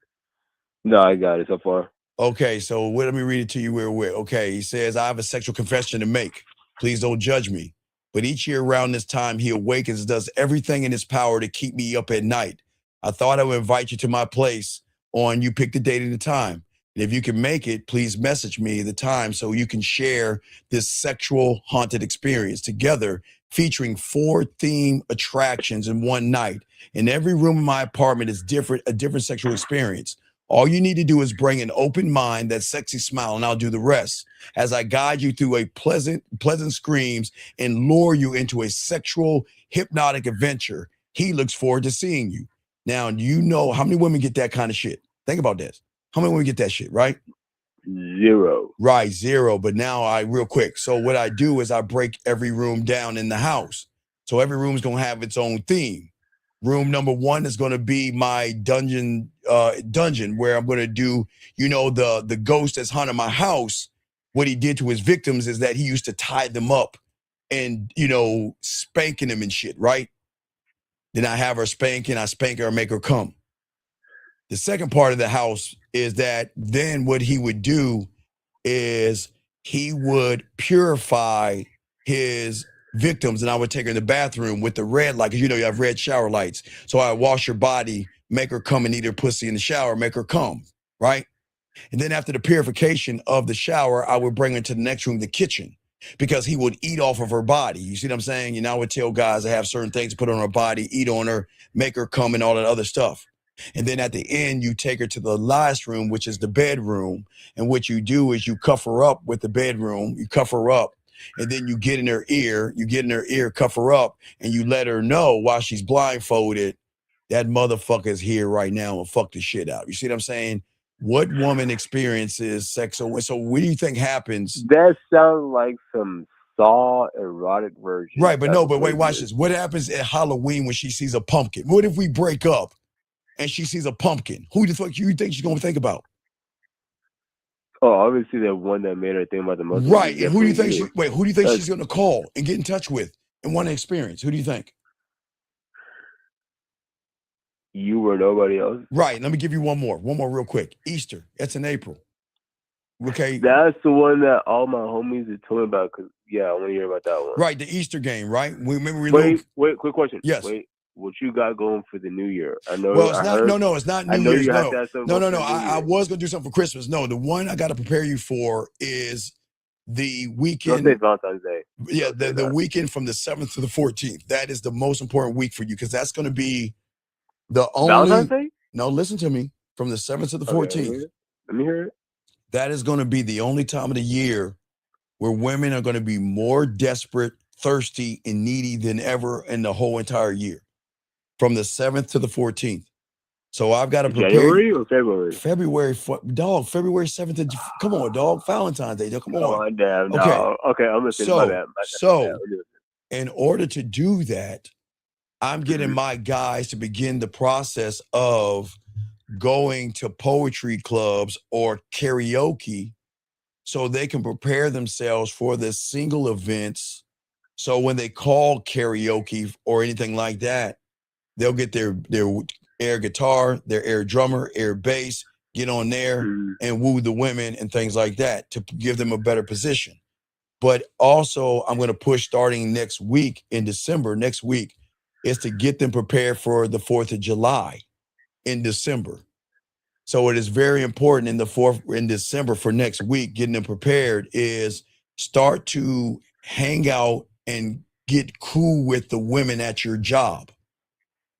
No, I got it so far. Okay, so let me read it to you real quick. Okay, he says, I have a sexual confession to make. Please don't judge me. But each year around this time, he awakens and does everything in his power to keep me up at night. I thought I would invite you to my place on you pick the date and the time. And if you can make it, please message me the time so you can share this sexual haunted experience together, featuring 4 theme attractions in one night. In every room in my apartment is a different sexual experience. All you need to do is bring an open mind, that sexy smile, and I'll do the rest as I guide you through a pleasant screams and lure you into a sexual, hypnotic adventure. He looks forward to seeing you. Now, you know how many women get that kind of shit? Think about this. How many women get that shit, right? 0. Right, 0. But now real quick. So what I do is I break every room down in the house. So every room is going to have its own theme. Room number 1 is going to be my dungeon where I'm going to do, the ghost that's haunting my house. What he did to his victims is that he used to tie them up and, spanking them and shit, right? Then I have her spanking, I spank her and make her come. The second part of the house is that then what he would do is he would purify his victims, and I would take her in the bathroom with the red light, because you have red shower lights. So I wash her body, make her come and eat her pussy in the shower, make her come, right? And then after the purification of the shower, I would bring her to the next room, the kitchen, because he would eat off of her body. You see what I'm saying? I would tell guys to have certain things to put on her body, eat on her, make her come, and all that other stuff. And then at the end, you take her to the last room, which is the bedroom. And what you do is you cuff her up with the bedroom, you cuff her up, and then you get in her ear, cuff her up, and you let her know while she's blindfolded, that motherfucker's here right now and fuck the shit out. You see what I'm saying? What woman experiences sex? So what do you think happens? That sounds like some Saw erotic version. Right, but wait, watch this. What happens at Halloween when she sees a pumpkin? What if we break up and she sees a pumpkin? Who the fuck do you think she's gonna think about? Oh, obviously that one that made her think about the most. Right, and who do you think she's gonna call and get in touch with and want to experience? Who do you think? You or nobody else? Right. Let me give you one more real quick. Easter. That's in April. Okay. That's the one that all my homies are telling about. Cause I want to hear about that one. Right, the Easter game. Right. Wait. Quick question. Yes. Wait. What you got going for the New Year? I know. Well, it's not. It's not New Year's. No. I was gonna do something for Christmas. No, the one I got to prepare you for is the weekend. Don't say Valentine's Day. Yeah, the weekend from the 7th to the 14th. That is the most important week for you, because that's going to be the only. Valentine's Day? No, listen to me. From the 7th to the 14th. Let me hear it. That is going to be the only time of the year where women are going to be more desperate, thirsty, and needy than ever in the whole entire year. From the 7th to the 14th. So I've got to prepare. January or February? February 7th. Come on, dog. Valentine's Day. Come on. Oh, damn. No. Okay, I'm listening. My bad. So, in order to do that, I'm getting my guys to begin the process of going to poetry clubs or karaoke so they can prepare themselves for the single events. So when they call karaoke or anything like that, they'll get their air guitar, their air drummer, air bass, get on there and woo the women and things like that to give them a better position. But also, I'm going to push starting next week in December, is to get them prepared for the 4th of July in December. So it is very important in December for next week, getting them prepared is start to hang out and get cool with the women at your job.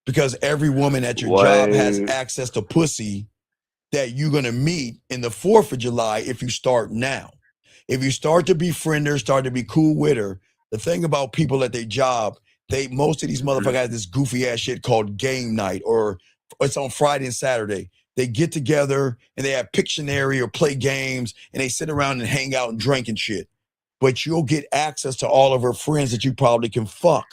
Because every woman at your job has access to pussy that you're going to meet in the 4th of July if you start now. If you start to befriend her, start to be cool with her, the thing about people at their job, most of these motherfuckers have this goofy ass shit called game night, or it's on Friday and Saturday. They get together and they have Pictionary or play games and they sit around and hang out and drink and shit. But you'll get access to all of her friends that you probably can fuck.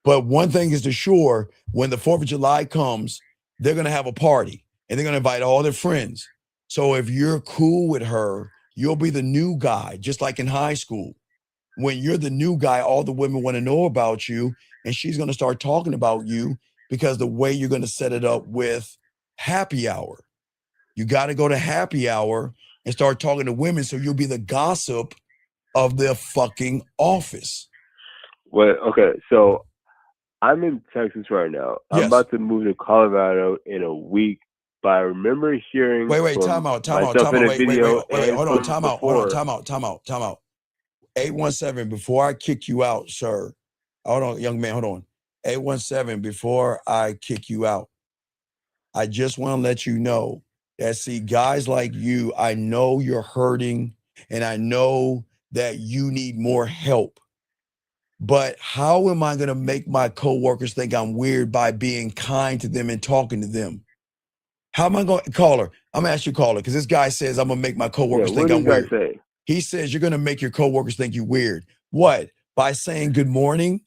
But one thing is for sure, when the 4th of July comes, they're going to have a party and they're going to invite all their friends. So if you're cool with her, you'll be the new guy, just like in high school. When you're the new guy, all the women want to know about you, and she's going to start talking about you because the way you're going to set it up with happy hour. You got to go to happy hour and start talking to women so you'll be the gossip of the fucking office. Well, okay, so I'm in Texas right now. I'm about to move to Colorado in a week, but I remember hearing time out. Hold on, time out. 817, before I kick you out, sir. Hold on, young man, hold on. 817, before I kick you out, I just want to let you know that, see, guys like you, I know you're hurting and I know that you need more help. But how am I going to make my coworkers think I'm weird by being kind to them and talking to them? How am I going to call her? I'm going to ask you to call her because this guy says I'm going to make my coworkers think I'm weird. Say? He says you're going to make your coworkers think you weird. What? By saying good morning?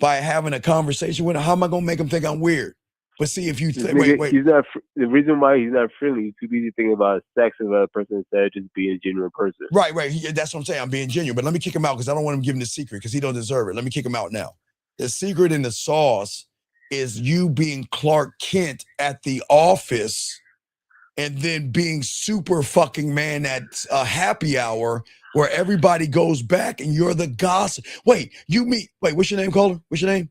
By having a conversation with him? How am I going to make them think I'm weird? But see, if you wait. He's not. The reason why he's not friendly is too busy thinking about sex of another person instead of just being a genuine person. Right. That's what I'm saying. I'm being genuine. But let me kick him out because I don't want him giving the secret because he don't deserve it. Let me kick him out now. The secret in the sauce is you being Clark Kent at the office and then being super fucking man at a happy hour where everybody goes back and you're the gossip. Wait, what's your name, caller? What's your name?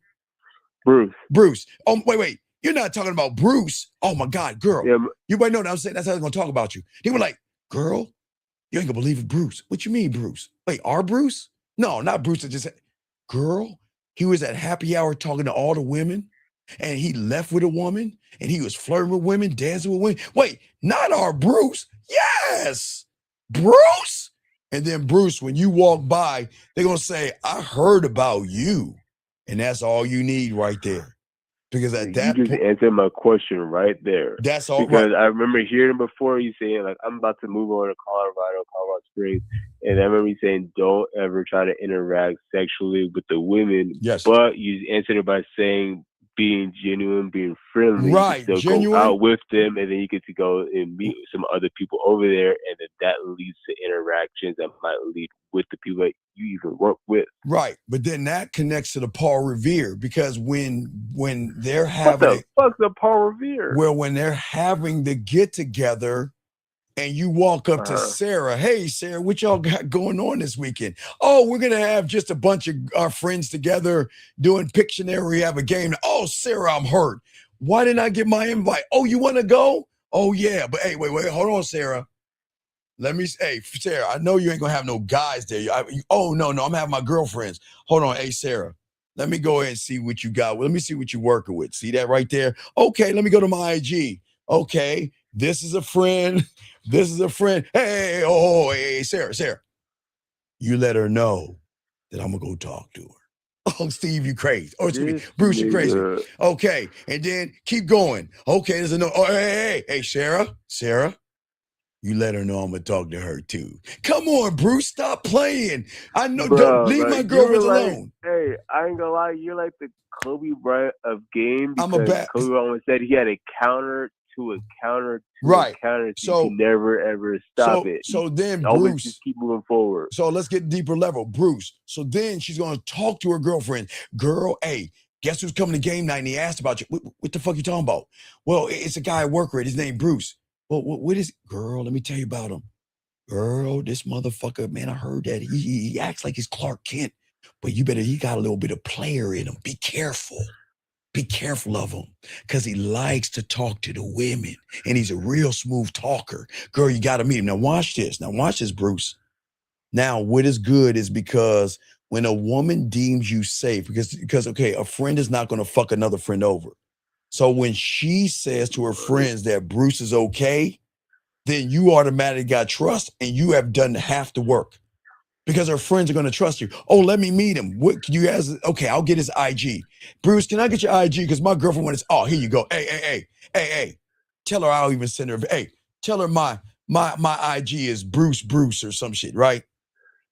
Bruce. Oh, wait. You're not talking about Bruce. Oh my God, girl. Yeah, you might know that I'm saying that's how they're gonna talk about you. They were like, girl, you ain't gonna believe it, Bruce. What you mean, Bruce? Wait, our Bruce? No, not Bruce. That just girl, he was at happy hour talking to all the women, and he left with a woman, and he was flirting with women, dancing with women. Wait, not our Bruce. Yes, Bruce. And then Bruce, when you walk by, they're gonna say, I heard about you. And that's all you need right there. Because at that point, you just answered my question right there. That's all. Because I remember hearing before you saying, like, I'm about to move over to Colorado Springs, and I remember you saying, don't ever try to interact sexually with the women. Yes. But you answered it by saying being genuine, being friendly. Right. You still go out with them, and then you get to go and meet some other people over there, and then that leads to interactions that might lead with the people that you even work with. Right. But then that connects to the Paul Revere, because when they're having what the fuck's the Paul Revere? Well, when they're having the get together and you walk up to Sarah, hey Sarah, what y'all got going on this weekend? Oh, we're gonna have just a bunch of our friends together doing Pictionary. We have a game. Oh, Sarah, I'm hurt. Why didn't I get my invite? Oh, you want to go? Oh yeah, but hey, wait, hold on, Sarah. Hey, Sarah, I know you ain't gonna have no guys there. No, I'm having my girlfriends. Hold on, hey, Sarah, let me go ahead and see what you got. Let me see what you're working with. See that right there? Okay, let me go to my IG. Okay, this is a friend. This is a friend. Hey, Sarah. You let her know that I'm gonna go talk to her. Oh, Steve, you crazy. Oh, excuse me, Bruce, you crazy. Okay, and then keep going. Okay, there's a no. Oh, hey, Sarah. You let her know I'm gonna talk to her too. Come on, Bruce, stop playing. I know. Don't leave my girlfriends alone. Hey, I ain't gonna lie. You're like the Kobe Bryant of game. Because Kobe always said he had a counter to a counter to a counter. So you can never ever stop it. So then always Bruce, just keep moving forward. So let's get deeper level, Bruce. So then she's gonna talk to her girlfriend. Girl, hey, guess who's coming to game night? And he asked about you. What the fuck you talking about? Well, it's a guy I work with. His name Bruce. Well, what is girl? Let me tell you about him. Girl, this motherfucker, man, I heard that he acts like he's Clark Kent, but he got a little bit of player in him. Be careful. Be careful of him, because he likes to talk to the women, and he's a real smooth talker. Girl, you got to meet him. Now watch this, Bruce. Now, what is good is because when a woman deems you safe, because okay, a friend is not going to fuck another friend over. So when she says to her friends that Bruce is okay, then you automatically got trust and you have done half the work because her friends are going to trust you. Oh, let me meet him. What can you ask? Okay, I'll get his IG. Bruce, can I get your IG? Because my girlfriend wants. Oh, here you go. Hey. Tell her I'll even send her. Hey, tell her my IG is Bruce or some shit, right?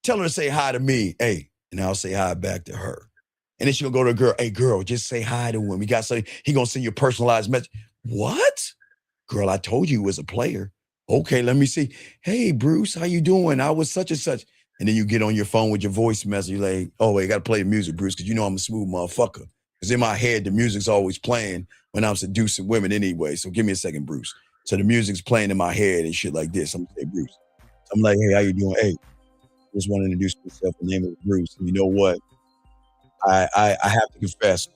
Tell her to say hi to me. Hey, and I'll say hi back to her. And then she'll go to a girl. Hey, girl, just say hi to him. He gonna send you a personalized message. What? Girl, I told you he was a player. Okay, let me see. Hey, Bruce, how you doing? I was such and such. And then you get on your phone with your voice message. You're like, oh, wait, I got to play the music, Bruce, because you know I'm a smooth motherfucker. Because in my head, the music's always playing when I'm seducing women anyway. So give me a second, Bruce. So the music's playing in my head and shit like this. I'm going to say, Bruce. I'm like, hey, how you doing? Hey, just want to introduce myself. The name is Bruce. And you know what? I have to confess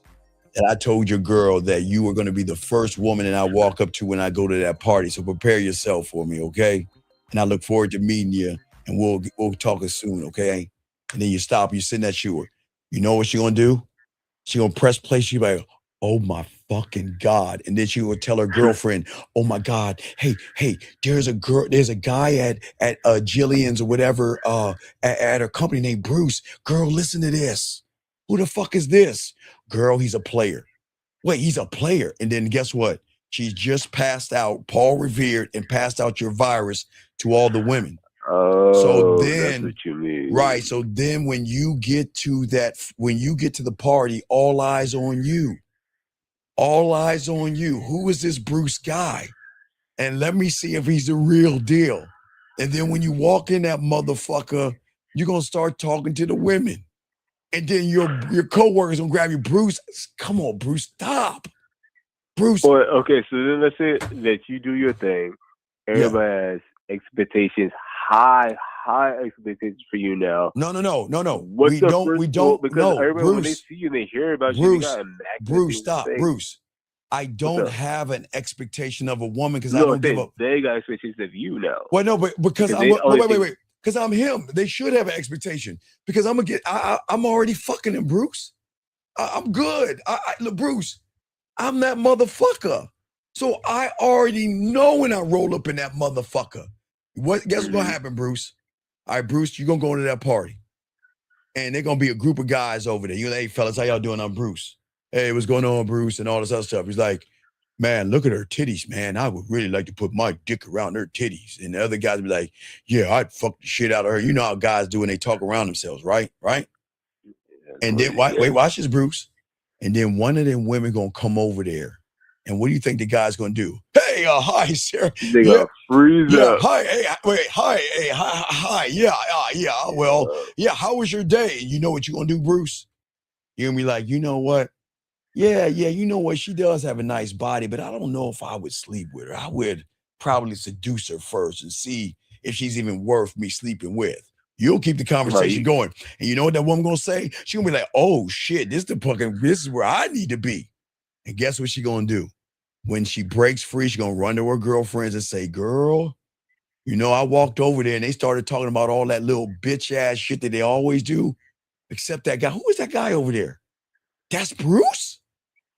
that I told your girl that you were going to be the first woman that I walk up to when I go to that party. So prepare yourself for me, okay? And I look forward to meeting you, and we'll talk as soon, okay? And then you stop, you send that to her. You know what she gonna do? She gonna press play. She like, oh my fucking God. And then she will tell her girlfriend, oh my God, hey, there's a guy at Jillian's or whatever, at her company named Bruce. Girl, listen to this. Who the fuck is this? Girl, he's a player. Wait, he's a player. And then guess what? She's just passed out, Paul Revered, and passed out your virus to all the women. Oh, that's what you mean. Right. So then when you get to the party, all eyes on you. All eyes on you. Who is this Bruce guy? And let me see if he's the real deal. And then when you walk in that motherfucker, you're going to start talking to the women. And then your coworkers gonna grab you. Bruce, come on, Bruce, stop. Bruce. Well, okay, so then let's say that you do your thing. Everybody has expectations, high expectations for you now. No. We don't. Because everybody, Bruce, when they see you, they hear about you. They got Bruce, stop, Bruce. I don't have an expectation of a woman because I don't give up. They got expectations of you now. Well, no, but because wait. Because I'm him. They should have an expectation. Because I'm already fucking him, Bruce. I'm good. Look, Bruce, I'm that motherfucker. So I already know when I roll up in that motherfucker. Guess what's gonna happen, Bruce? All right, Bruce, you're gonna go to that party. And they're gonna be a group of guys over there. You're like, hey fellas, how y'all doing? I'm Bruce. Hey, what's going on, Bruce? And all this other stuff. He's like, man, look at her titties, man. I would really like to put my dick around her titties. And the other guys would be like, yeah, I'd fuck the shit out of her. You know how guys do when they talk around themselves, right? And then, watch this, Bruce. And then one of them women gonna come over there. And what do you think the guy's gonna do? Hey, hi, Sarah. They gonna freeze up. Hi, hi. Yeah. Well, yeah, how was your day? You know what you're gonna do, Bruce? You're gonna be like, you know what? Yeah, you know what? She does have a nice body, but I don't know if I would sleep with her. I would probably seduce her first and see if she's even worth me sleeping with. You'll keep the conversation going. And you know what that woman gonna say? She gonna be like, oh shit, this is where I need to be. And guess what she gonna do? When she breaks free, she gonna run to her girlfriends and say, girl, you know, I walked over there and they started talking about all that little bitch ass shit that they always do. Except that guy. Who is that guy over there? That's Bruce?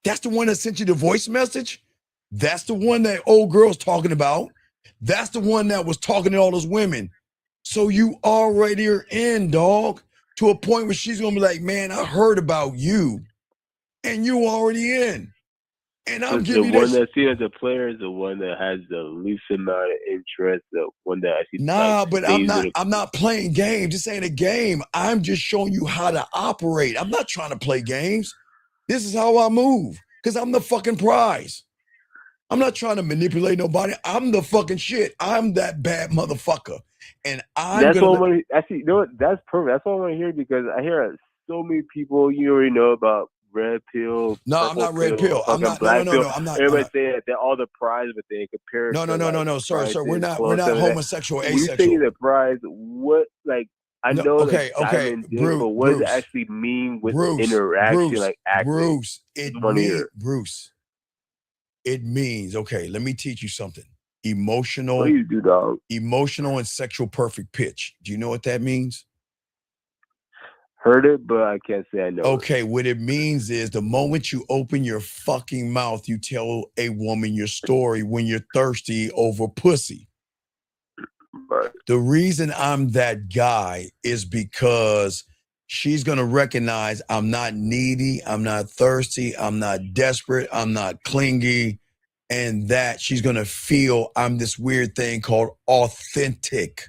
That's the one that sent you the voice message? That's the one that old girl's talking about. That's the one that was talking to all those women. So you already are in, dog, to a point where she's going to be like, man, I heard about you. And you already in. And I'm giving you the one that's seen as a player is the one that has the least amount of interest, the one that actually but I'm not playing games. This ain't a game. I'm just showing you how to operate. I'm not trying to play games. This is how I move. Because I'm the fucking prize. I'm not trying to manipulate nobody. I'm the fucking shit. I'm that bad motherfucker. And that's what I want to actually, you know what? That's perfect. That's what I want to hear because I hear so many people you already know about red pill. No, I'm not red pill. I'm not black no, pill. I'm not. Everybody saying that they're all the prize, but they compare. No, sir. We're not homosexual, asexual. When you say the prize, what I know okay, Bruce, but what does it actually mean with interaction, like acting? Bruce, it means, okay, let me teach you something. Emotional. What do you do, dog? Emotional and sexual perfect pitch. Do you know what that means? heard it, but I can't say I know. Okay, what it means is the moment you open your fucking mouth, you tell a woman your story when you're thirsty over pussy. Right. The reason I'm that guy is because she's going to recognize I'm not needy, I'm not thirsty, I'm not desperate, I'm not clingy, and that she's going to feel I'm this weird thing called authentic.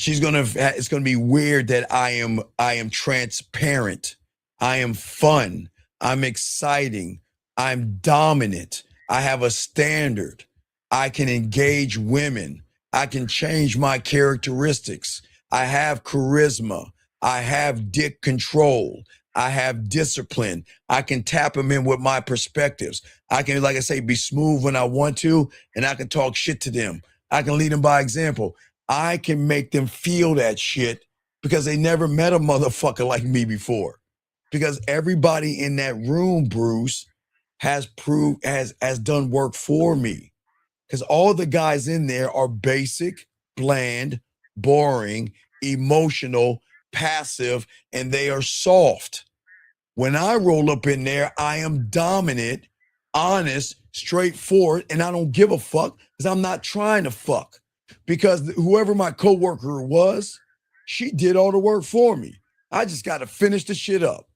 It's going to be weird that I am transparent. I am fun. I'm exciting. I'm dominant. I have a standard. I can engage women. I can change my characteristics. I have charisma. I have dick control. I have discipline. I can tap them in with my perspectives. I can, like I say, be smooth when I want to, and I can talk shit to them. I can lead them by example. I can make them feel that shit because they never met a motherfucker like me before. Because everybody in that room, Bruce, has done work for me. Because all the guys in there are basic, bland, boring, emotional, passive, and they are soft. When I roll up in there, I am dominant, honest, straightforward, and I don't give a fuck because I'm not trying to fuck. Because whoever my coworker was, she did all the work for me. I just got to finish the shit up.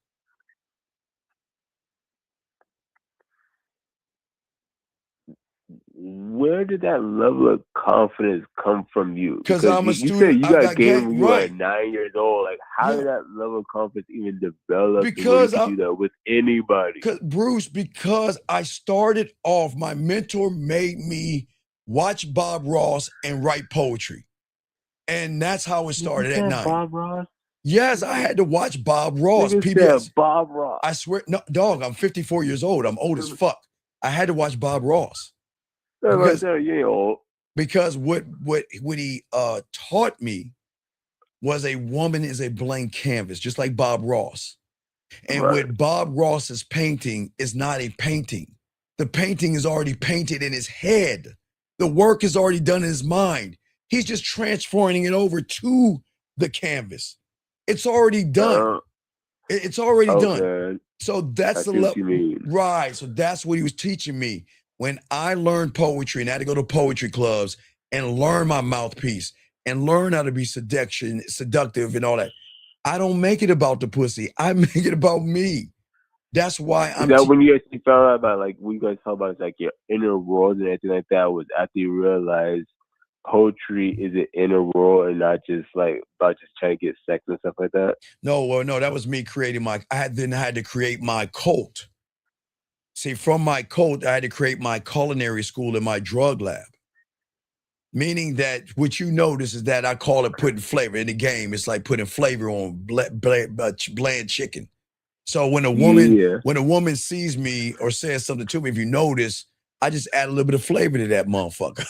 Where did that level of confidence come from you? Because I'm a you student. said you I got game when you right. were 9 years old. Like, how did that level of confidence even develop? Because you could do that with anybody. Bruce, because I started off, my mentor made me watch Bob Ross and write poetry. And that's how it started at 9. Bob Ross? Yes, I had to watch Bob Ross. PBS. Bob Ross. I swear, no, dog, I'm 54 years old. I'm old as fuck. I had to watch Bob Ross. Right there, you ain't old. Because what he taught me was a woman is a blank canvas, just like Bob Ross. And what Bob Ross is painting is not a painting. The painting is already painted in his head. The work is already done in his mind. He's just transferring it over to the canvas. It's already done. It's already done. So that's the level. Right. So that's what he was teaching me. When I learned poetry and I had to go to poetry clubs and learn my mouthpiece and learn how to be seductive and all that, I don't make it about the pussy. I make it about me. That's why I'm. Is that when you actually found out about, like, what you guys talk about is like your inner world and anything like that? Was after you realized poetry is an inner world and not just like about just trying to get sex and stuff like that? No, that was me creating I had to create my cult. See, from my cult, I had to create my culinary school and my drug lab. Meaning that what you notice is that I call it putting flavor in the game. It's like putting flavor on bland chicken. So when a woman sees me or says something to me, if you notice, I just add a little bit of flavor to that motherfucker.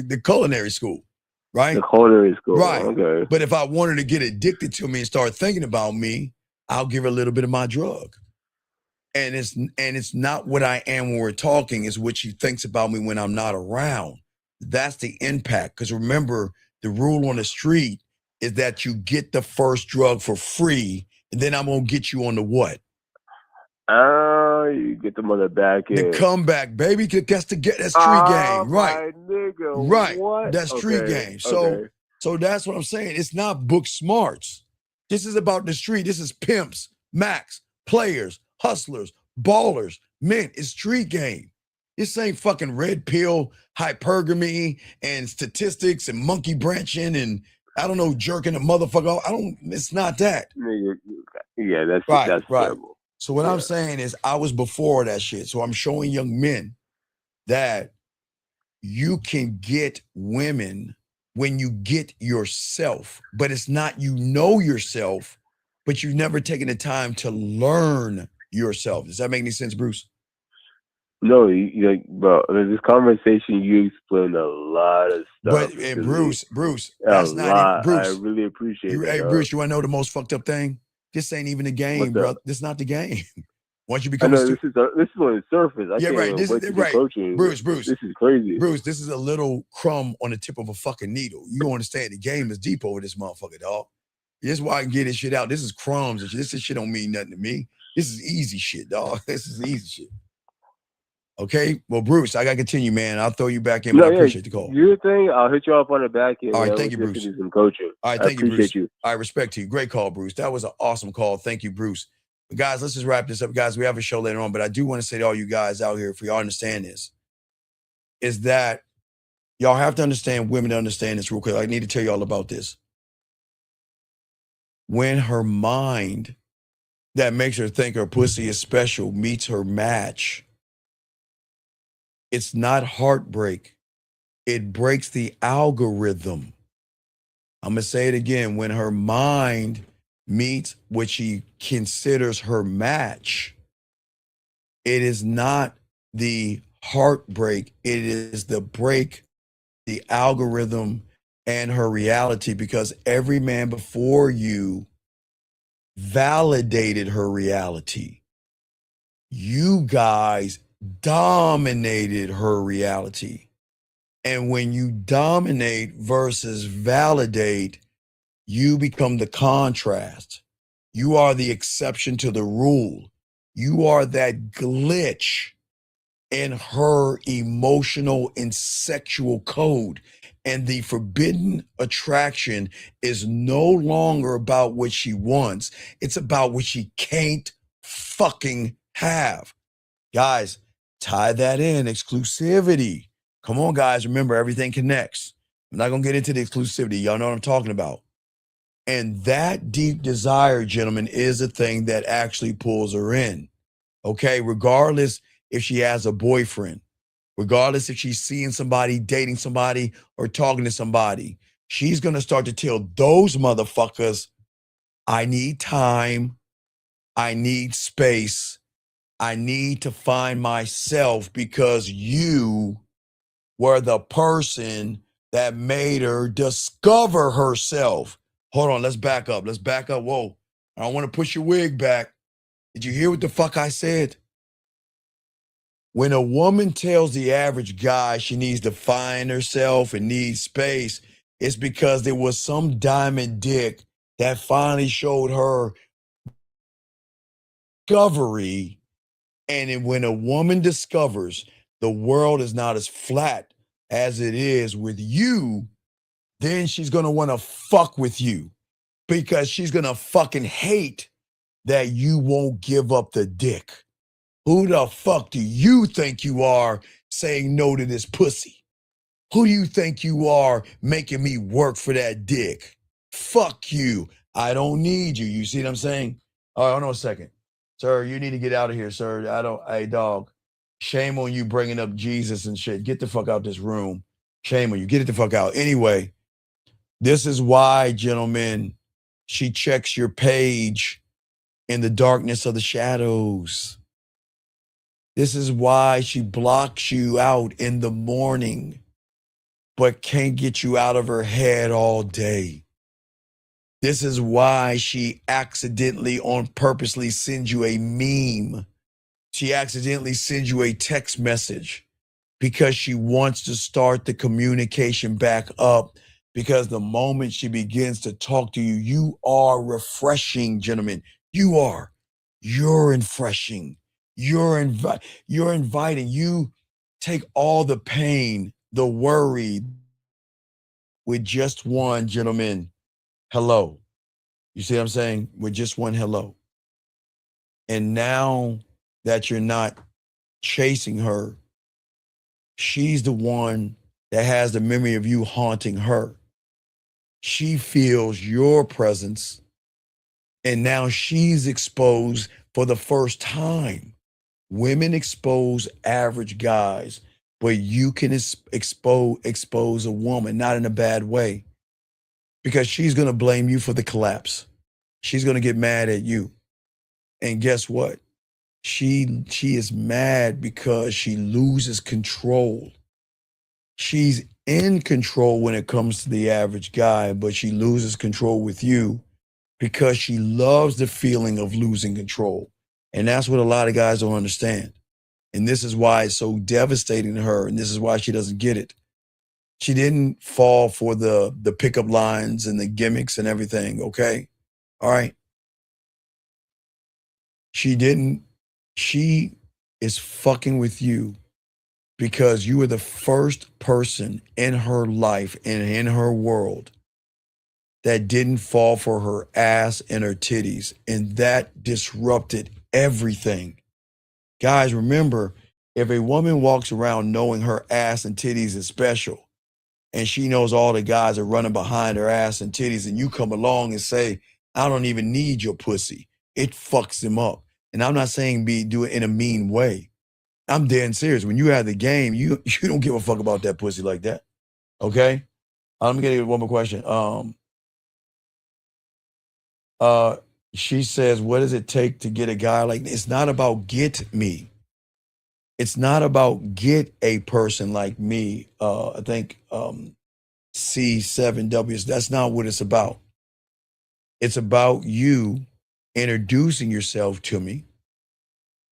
the culinary school, right? The culinary school, right? Okay. But if I want her to get addicted to me and start thinking about me, I'll give her a little bit of my drug. And it's not what I am when we're talking, it's what she thinks about me when I'm not around. That's the impact. Because remember, the rule on the street is that you get the first drug for free, and then I'm gonna get you on the what? You get them on the back end. The comeback, baby. That's street game, right? Nigga, right. What? That's street game. So that's what I'm saying. It's not book smarts. This is about the street. This is pimps, max, players, hustlers, ballers, men. It's street game. This ain't fucking red pill, hypergamy, and statistics and monkey branching and I don't know, jerking a motherfucker off. It's not that. Yeah, that's terrible. So what I'm saying is I was before that shit. So I'm showing young men that you can get women when you get yourself, but it's not you know yourself, but you've never taken the time to learn yourself. Does that make any sense, Bruce? No, bro, this conversation, you explained a lot of stuff. But Bruce, that's not Bruce. I really appreciate that. Hey, Bruce, you want to know the most fucked up thing? This ain't even the game, bro. This is not the game. Once you become this is on the surface. This is right. Bruce, this is crazy. Bruce, this is a little crumb on the tip of a fucking needle. You don't understand the game is deep over this motherfucker, dog. This is why I can get this shit out. This is crumbs and shit. This shit don't mean nothing to me. This is easy shit, dog. This is easy shit. Okay, well, Bruce, I gotta continue, man. I'll throw you back in, but I appreciate the call. Your thing, I'll hit you up on the back end. All right, man. thank you, We'll Bruce. do some coaching. All right, I thank you, Bruce. appreciate you. All right, respect to you. Great call, Bruce. That was an awesome call. Thank you, Bruce. But guys, let's just wrap this up. Guys, we have a show later on, but I do want to say to all you guys out here, if y'all understand this, is that y'all have to understand, women to understand this real quick. I need to tell you all about this. When her mind that makes her think her pussy is special meets her match, it's not heartbreak. It breaks the algorithm. I'm going to say it again. When her mind meets what she considers her match, it is not the heartbreak. It is the break, the algorithm, and her reality, because every man before you validated her reality. You guys dominated her reality. And when you dominate versus validate, you become the contrast. You are the exception to the rule. You are that glitch in her emotional and sexual code. And the forbidden attraction is no longer about what she wants. It's about what she can't fucking have. Guys, tie that in. Exclusivity. Come on, guys. Remember, everything connects. I'm not going to get into the exclusivity. Y'all know what I'm talking about. And that deep desire, gentlemen, is a thing that actually pulls her in. Okay? Regardless if she has a boyfriend, regardless if she's seeing somebody, dating somebody, or talking to somebody, she's going to start to tell those motherfuckers, I need time. I need space. I need to find myself, because you were the person that made her discover herself. Hold on, let's back up. Let's back up. Whoa, I don't want to push your wig back. Did you hear what the fuck I said? When a woman tells the average guy she needs to find herself and needs space, it's because there was some diamond dick that finally showed her discovery. And when a woman discovers the world is not as flat as it is with you, then she's going to want to fuck with you, because she's going to fucking hate that you won't give up the dick. Who the fuck do you think you are saying no to this pussy? Who do you think you are making me work for that dick? Fuck you. I don't need you. You see what I'm saying? All right, hold on a second. Sir, you need to get out of here, sir. Hey, dog, shame on you bringing up Jesus and shit. Get the fuck out this room. Shame on you. Get it the fuck out. Anyway, this is why, gentlemen, she checks your page in the darkness of the shadows. This is why she blocks you out in the morning, but can't get you out of her head all day. This is why she accidentally, on purposely sends you a meme. She accidentally sends you a text message, because she wants to start the communication back up. Because the moment she begins to talk to you, you are refreshing, gentlemen. You are. You're refreshing. You're inviting. You take all the pain, the worry, with just one, gentlemen, hello. You see what I'm saying? With just one hello. And now that you're not chasing her, she's the one that has the memory of you haunting her. She feels your presence, and now she's exposed for the first time. Women expose average guys, but you can expose a woman, not in a bad way, because she's going to blame you for the collapse. She's going to get mad at you. And guess what? She is mad because she loses control. She's in control when it comes to the average guy, but she loses control with you because she loves the feeling of losing control. And that's what a lot of guys don't understand. And this is why it's so devastating to her, and this is why she doesn't get it. She didn't fall for the pickup lines and the gimmicks and everything, okay? All right. She is fucking with you because you were the first person in her life and in her world that didn't fall for her ass and her titties. And that disrupted everything. Guys, remember, if a woman walks around knowing her ass and titties is special, and she knows all the guys are running behind her ass and titties, and you come along and say, I don't even need your pussy, it fucks them up. And I'm not saying do it in a mean way. I'm dead serious. When you have the game, you don't give a fuck about that pussy like that. Okay? I'm gonna get one more question. She says, what does it take to get a guy like this? It's not about get me. It's not about get a person like me. I think C7Ws. That's not what it's about. It's about you introducing yourself to me,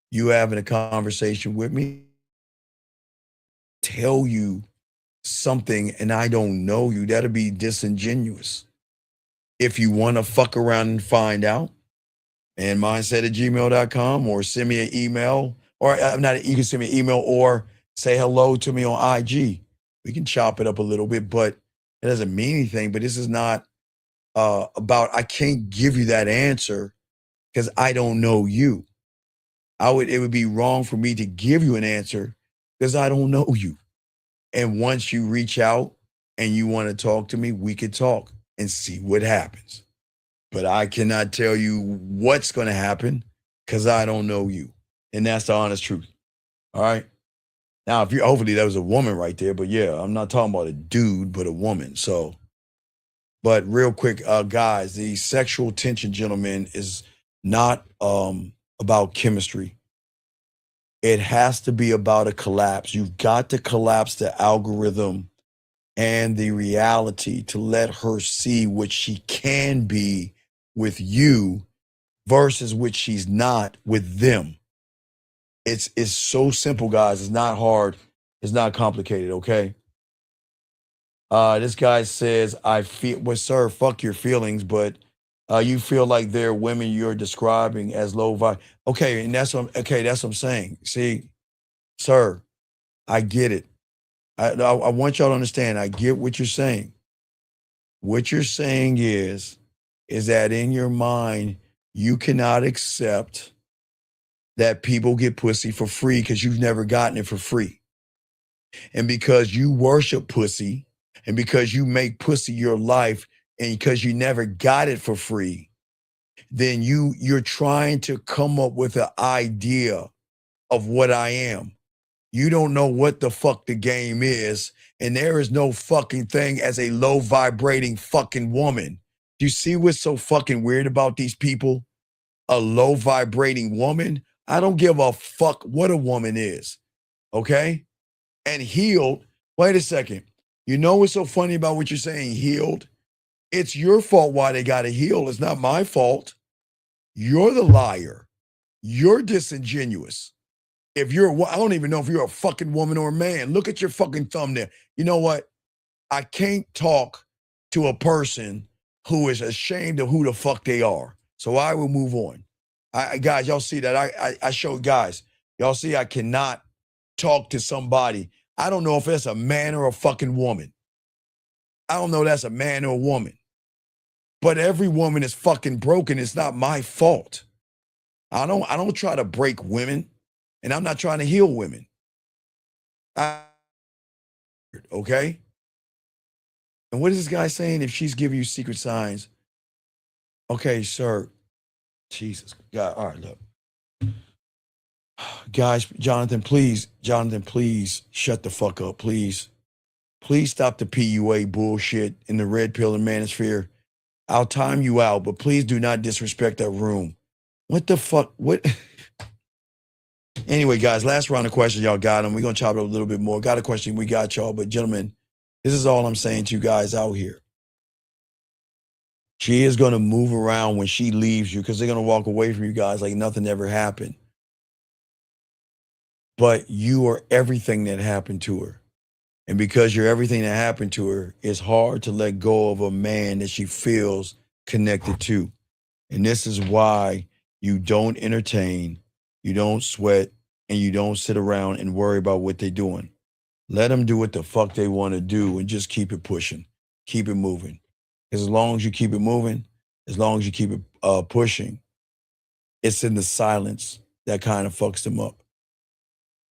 you having a conversation with me, tell you something and I don't know you. That'll be disingenuous. If you want to fuck around and find out, and mindset@gmail.com, or send me an email, or you can send me an email or say hello to me on IG. We can chop it up a little bit, but it doesn't mean anything. But this is not about, I can't give you that answer because I don't know you. It would be wrong for me to give you an answer because I don't know you. And once you reach out and you want to talk to me, we could talk and see what happens. But I cannot tell you what's going to happen because I don't know you. And that's the honest truth. All right. Now, hopefully that was a woman right there, but yeah, I'm not talking about a dude, but a woman. So, but real quick, guys, the sexual tension, gentlemen, is not about chemistry. It has to be about a collapse. You've got to collapse the algorithm and the reality to let her see what she can be with you versus what she's not with them. It's so simple, guys. It's not hard. It's not complicated, okay? This guy says, well, sir, fuck your feelings, but you feel like there are women you're describing as low vibe. Okay, and that's what I'm saying. See, sir, I get it. I want y'all to understand, I get what you're saying. What you're saying is that in your mind, you cannot accept that people get pussy for free because you've never gotten it for free. And because you worship pussy, and because you make pussy your life, and because you never got it for free, then you're trying to come up with an idea of what I am. You don't know what the fuck the game is, and there is no fucking thing as a low vibrating fucking woman. Do you see what's so fucking weird about these people? A low vibrating woman? I don't give a fuck what a woman is, okay? And healed, wait a second. You know what's so funny about what you're saying, healed? It's your fault why they got to heal. It's not my fault. You're the liar. You're disingenuous. I don't even know if you're a fucking woman or a man. Look at your fucking thumbnail. You know what? I can't talk to a person who is ashamed of who the fuck they are. So I will move on. Guys, y'all see that? I showed guys. Y'all see I cannot talk to somebody. I don't know if that's a man or a fucking woman. I don't know if that's a man or a woman. But every woman is fucking broken. It's not my fault. I don't try to break women, and I'm not trying to heal women. Okay? And what is this guy saying? If she's giving you secret signs, okay, sir. Jesus God. All right, look. Guys, Jonathan, please shut the fuck up, please. Please stop the PUA bullshit in the red pill and manosphere. I'll time you out, but please do not disrespect that room. What the fuck? What? Anyway, guys, last round of questions. Y'all got them. We're going to chop it up a little bit more. Got a question. We got y'all. But gentlemen, this is all I'm saying to you guys out here. She is going to move around when she leaves you because they're going to walk away from you guys like nothing ever happened. But you are everything that happened to her. And because you're everything that happened to her, it's hard to let go of a man that she feels connected to. And this is why you don't entertain, you don't sweat, and you don't sit around and worry about what they're doing. Let them do what the fuck they want to do and just keep it pushing, keep it moving. As long as you keep it moving, as long as you keep it pushing, it's in the silence that kind of fucks them up.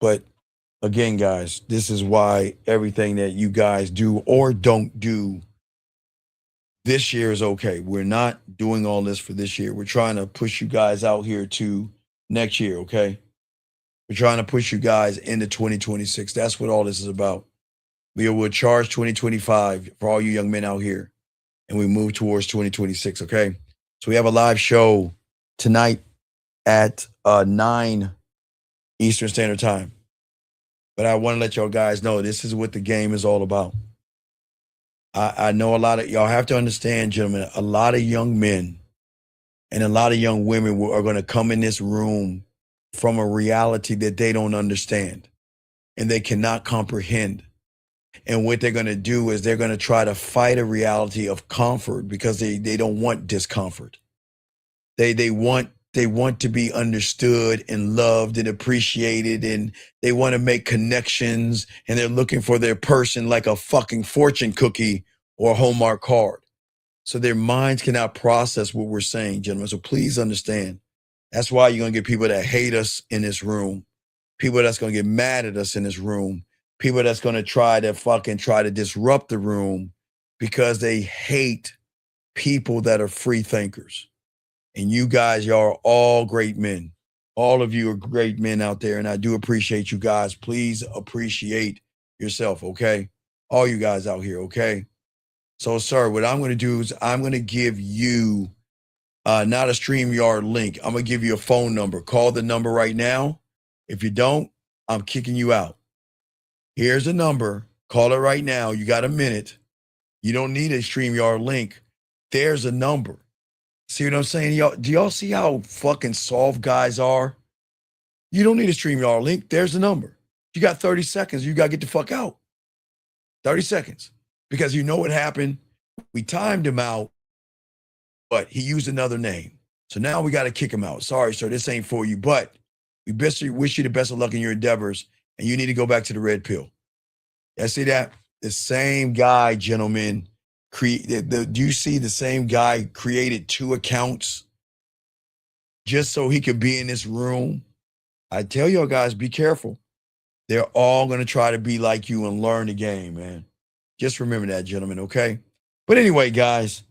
But again, guys, this is why everything that you guys do or don't do this year is okay. We're not doing all this for this year. We're trying to push you guys out here to next year, okay? We're trying to push you guys into 2026. That's what all this is about. We will charge 2025 for all you young men out here, and we move towards 2026, okay? So we have a live show tonight at 9 Eastern Standard Time. But I want to let y'all guys know this is what the game is all about. I know a lot of y'all have to understand, gentlemen, a lot of young men and a lot of young women are going to come in this room from a reality that they don't understand and they cannot comprehend. And what they're going to do is they're going to try to fight a reality of comfort because they don't want discomfort. They want to be understood and loved and appreciated, and they want to make connections, and they're looking for their person like a fucking fortune cookie or a Hallmark card. So their minds cannot process what we're saying, gentlemen. So please understand. That's why you're going to get people that hate us in this room, people that's going to get mad at us in this room, people that's going to try to disrupt the room because they hate people that are free thinkers. And you guys, y'all are all great men. All of you are great men out there, and I do appreciate you guys. Please appreciate yourself, okay? All you guys out here, okay? So, sir, what I'm going to do is I'm going to give you not a StreamYard link. I'm going to give you a phone number. Call the number right now. If you don't, I'm kicking you out. Here's a number. Call it right now. You got a minute. You don't need a StreamYard link. There's a number. See what I'm saying? Y'all, do y'all see how fucking soft guys are? You don't need a StreamYard link. There's the number. You got 30 seconds. You got to get the fuck out. 30 seconds. Because you know what happened? We timed him out, but he used another name. So now we got to kick him out. Sorry, sir. This ain't for you. But we wish you the best of luck in your endeavors, and you need to go back to the red pill. Yeah, see that? The same guy, gentlemen. Do you see the same guy created 2 accounts just so he could be in this room? I tell y'all guys, be careful. They're all going to try to be like you and learn the game, man. Just remember that, gentlemen, okay? But anyway, guys,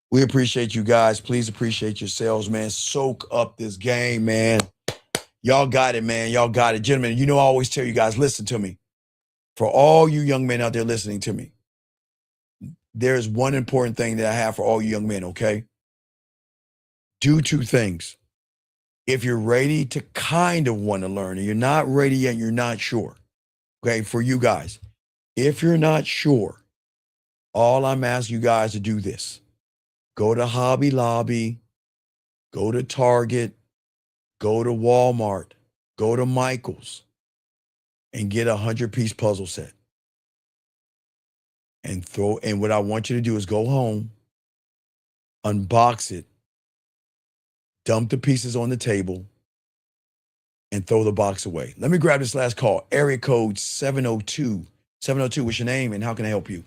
we appreciate you guys. Please appreciate yourselves, man. Soak up this game, man. Y'all got it, man. Y'all got it. Gentlemen, you know I always tell you guys, listen to me. For all you young men out there listening to me, there's one important thing that I have for all you young men, okay? Do 2 things. If you're ready to kind of want to learn and you're not ready yet, you're not sure, okay, for you guys, if you're not sure, all I'm asking you guys to do this. Go to Hobby Lobby, go to Target, go to Walmart, go to Michael's, and get a 100-piece puzzle set. And what I want you to do is go home, unbox it, dump the pieces on the table, and throw the box away. Let me grab this last call. Area code 702. 702, what's your name and how can I help you?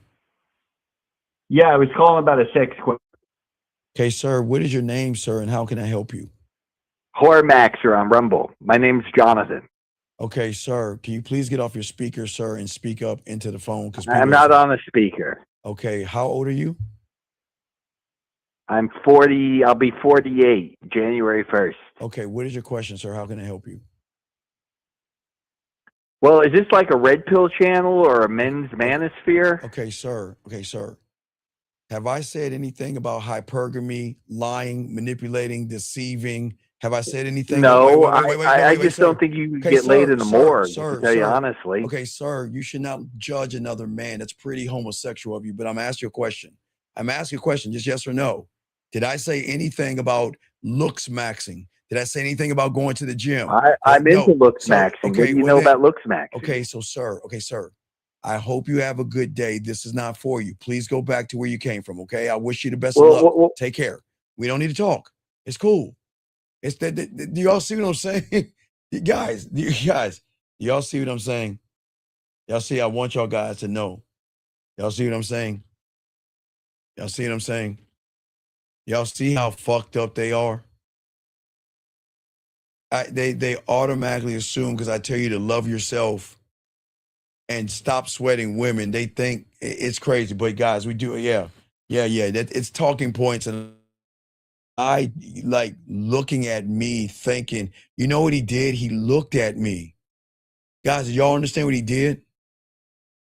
Yeah, I was calling about a sex question. Okay, sir, what is your name, sir, and how can I help you? Hormaxer on Rumble. My name's Jonathan. Okay, sir, can you please get off your speaker, sir, and speak up into the phone? I'm not on the speaker. Okay, how old are you? I'm 40. I'll be 48 January 1st. Okay, what is your question, sir? How can I help you? Well, is this like a red pill channel or a men's manosphere? Okay, sir. Have I said anything about hypergamy, lying, manipulating, deceiving? Have I said anything? No, I just don't think you get laid in the morgue, to tell you honestly. Okay, sir, you should not judge another man. That's pretty homosexual of you, but I'm asking you a question. I'm asking you a question, just yes or no. Did I say anything about looks maxing? Did I say anything about going to the gym? I'm into looks maxing. What do you know about looks maxing? Okay, sir. I hope you have a good day. This is not for you. Please go back to where you came from, okay? I wish you the best of luck. Take care. We don't need to talk. It's cool. It's that. Do y'all see what I'm saying? you guys, y'all see what I'm saying? Y'all see, I want y'all guys to know. Y'all see what I'm saying? Y'all see what I'm saying? Y'all see how fucked up they are? They automatically assume, because I tell you to love yourself and stop sweating women. They think it's crazy, but guys, we do. Yeah. It's talking points, and I like looking at me thinking, you know what he did? He looked at me. Guys, did y'all understand what he did?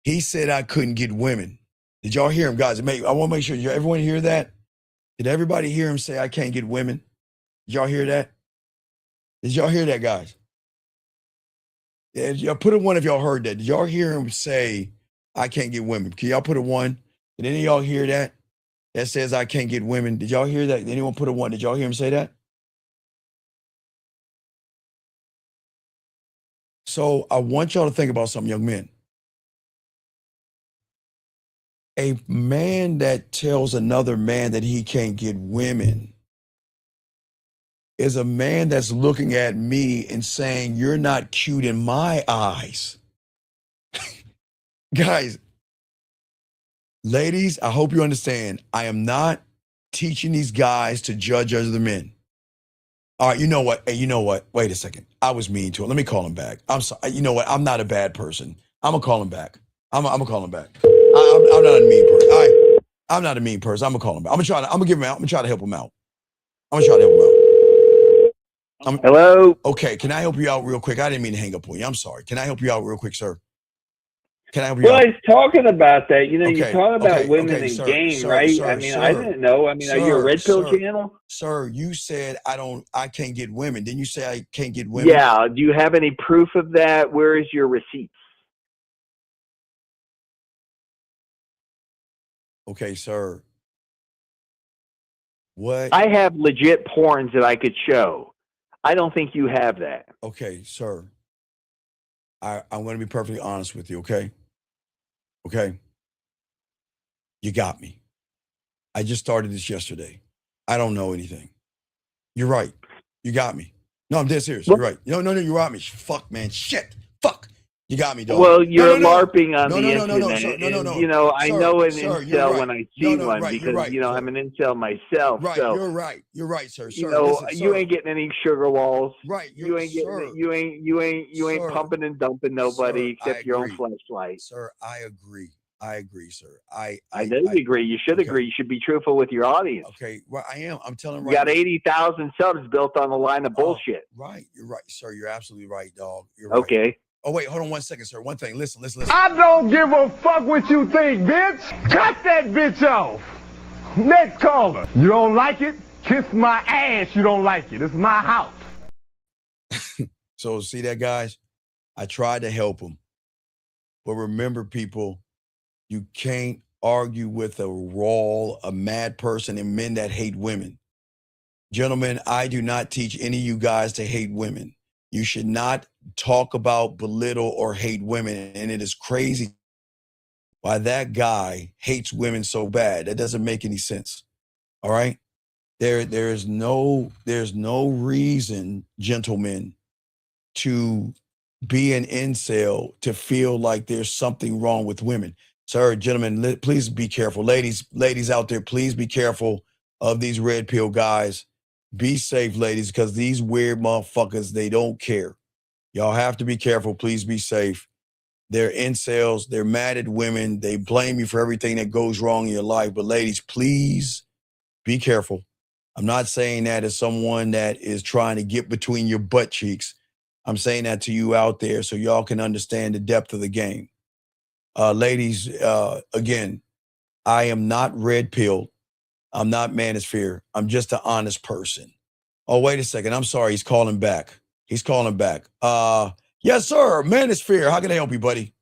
He said I couldn't get women. Did y'all hear him, guys? I want to make sure, did everyone hear that? Did everybody hear him say I can't get women? Did y'all hear that? Did y'all hear that, guys? Yeah, y'all put a one if y'all heard that. Did y'all hear him say I can't get women? Can y'all put a one? Did any of y'all hear that? That says I can't get women. Did y'all hear that? Did anyone put a one? Did y'all hear him say that? So I want y'all to think about something, young men. A man that tells another man that he can't get women is a man that's looking at me and saying, you're not cute in my eyes. Guys, ladies, I hope you understand. I am not teaching these guys to judge other men. All right, you know what? Hey, you know what? Wait a second. I was mean to him. Let me call him back. I'm sorry. You know what? I'm not a bad person. I'm going to call him back. I'm going to call him back. I'm not a mean person. All right. I'm not a mean person. I'm going to call him back. I'm going to give him out. I'm going to try to help him out. Hello? Okay, can I help you out real quick? I didn't mean to hang up on you. I'm sorry. Can I help you out real quick, sir? Can I help you Well, out? he's talking about that. You know, Okay, you talk about women in sir, game, right? I mean, I didn't know. I mean, are you a red pill channel? Sir, you said I can't get women. Didn't you say I can't get women? Yeah. Do you have any proof of that? Where is your receipts? Okay, sir. What? I have legit porns that I could show. I don't think you have that. Okay, sir. I'm going to be perfectly honest with you, okay? Okay? You got me. I just started this yesterday. I don't know anything. You're right. You got me. No, I'm dead serious. You're right. No, you got me. Fuck, man. Shit. Fuck. You got me, dog. Well, you're LARPing on the internet. No. You know, I know an sir, you're incel right. when I see one right, because, right, you know, sir. I'm an incel myself. Right, so, you're right. You're right, sir. You know, listen, you ain't getting any sugar walls. Right, you ain't getting you ain't pumping and dumping nobody except your own fleshlight. Sir, I agree. I agree, sir. I know you agree. You should agree. You should be truthful with your audience. Okay, well, I am. I'm telling you got 80,000 subs built on the line of bullshit. Right, you're right, sir. You're absolutely right, dog. You're right. Okay. Oh, wait, hold on 1 second, sir. One thing. Listen. I don't give a fuck what you think, bitch. Cut that bitch off. Next caller. You don't like it? Kiss my ass. You don't like it. It's my house. So, see that, guys? I tried to help him. But remember, people, you can't argue with a mad person and men that hate women. Gentlemen, I do not teach any of you guys to hate women. You should not talk about, belittle, or hate women. And it is crazy why that guy hates women so bad. That doesn't make any sense. All right? There's no reason, gentlemen, to be an incel to feel like there's something wrong with women. Sir, gentlemen, please be careful. Ladies out there, please be careful of these red pill guys. Be safe, ladies, because these weird motherfuckers, they don't care. Y'all have to be careful. Please be safe. They're incels. They're mad at women. They blame you for everything that goes wrong in your life. But ladies, please be careful. I'm not saying that as someone that is trying to get between your butt cheeks. I'm saying that to you out there so y'all can understand the depth of the game. Ladies, again, I am not red pilled. I'm not manosphere. I'm just an honest person. Oh, wait a second. I'm sorry. He's calling back. Yes, sir. Manosphere. How can I help you, buddy?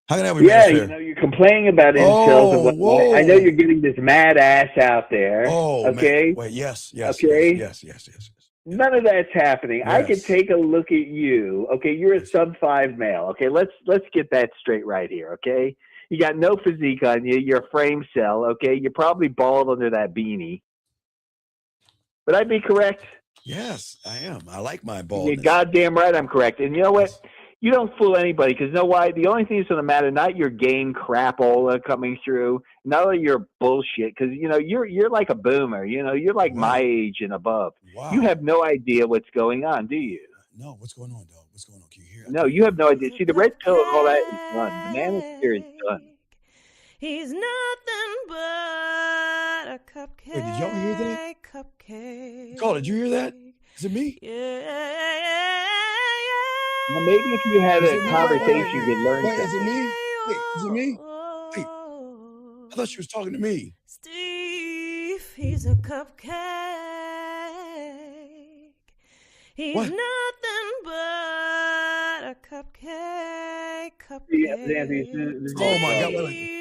How can I help you, Yeah, Manosphere? you know, you're complaining about incels and whatnot. I know you're getting this mad ass out there. Oh, okay. Man. Wait, yes. Okay. Yes. None of that's happening. Yes. I can take a look at you. Okay, you're a sub-5 male. Okay, let's get that straight right here. Okay, you got no physique on you. You're a frame cell. Okay, you're probably bald under that beanie. Would I be correct? Yes, I am. I like my You're baldness. goddamn right I'm correct. And you know what? You don't fool anybody because you know why? The only thing that's going to matter, not your game crapola coming through, not all your bullshit, because you know you're like a boomer. You know you're like my age and above. Wow. You have no idea what's going on, do you? No, what's going on, dog? What's going on? Can you hear? No, you have no idea. See, the red pill and all that is done. The manosphere is done. He's nothing but a cupcake. Wait, did y'all hear that? Cupcake. Carl, did you hear that? Is it me? Well, maybe if you had Is a it me? conversation, you could learn Wait, is it something. me? Wait, is it me? Wait, I thought she was talking to me. Steve, he's a cupcake. He's What? nothing but a cupcake. Oh my God! Wait.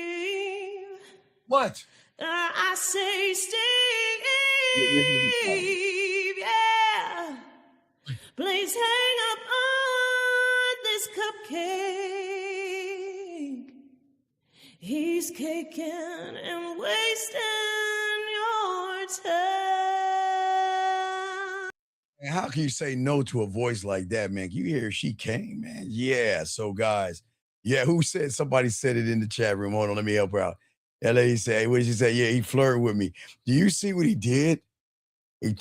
What? I say, Steve, yeah. Please hang up on this cupcake. He's caking and wasting your time. Man, how can you say no to a voice like that, man? You hear she came, man. Yeah. So, guys, yeah, who said? Somebody said it in the chat room. Hold on, let me help her out. That lady said, what did she say? Yeah, he flirted with me. Do you see what he did? He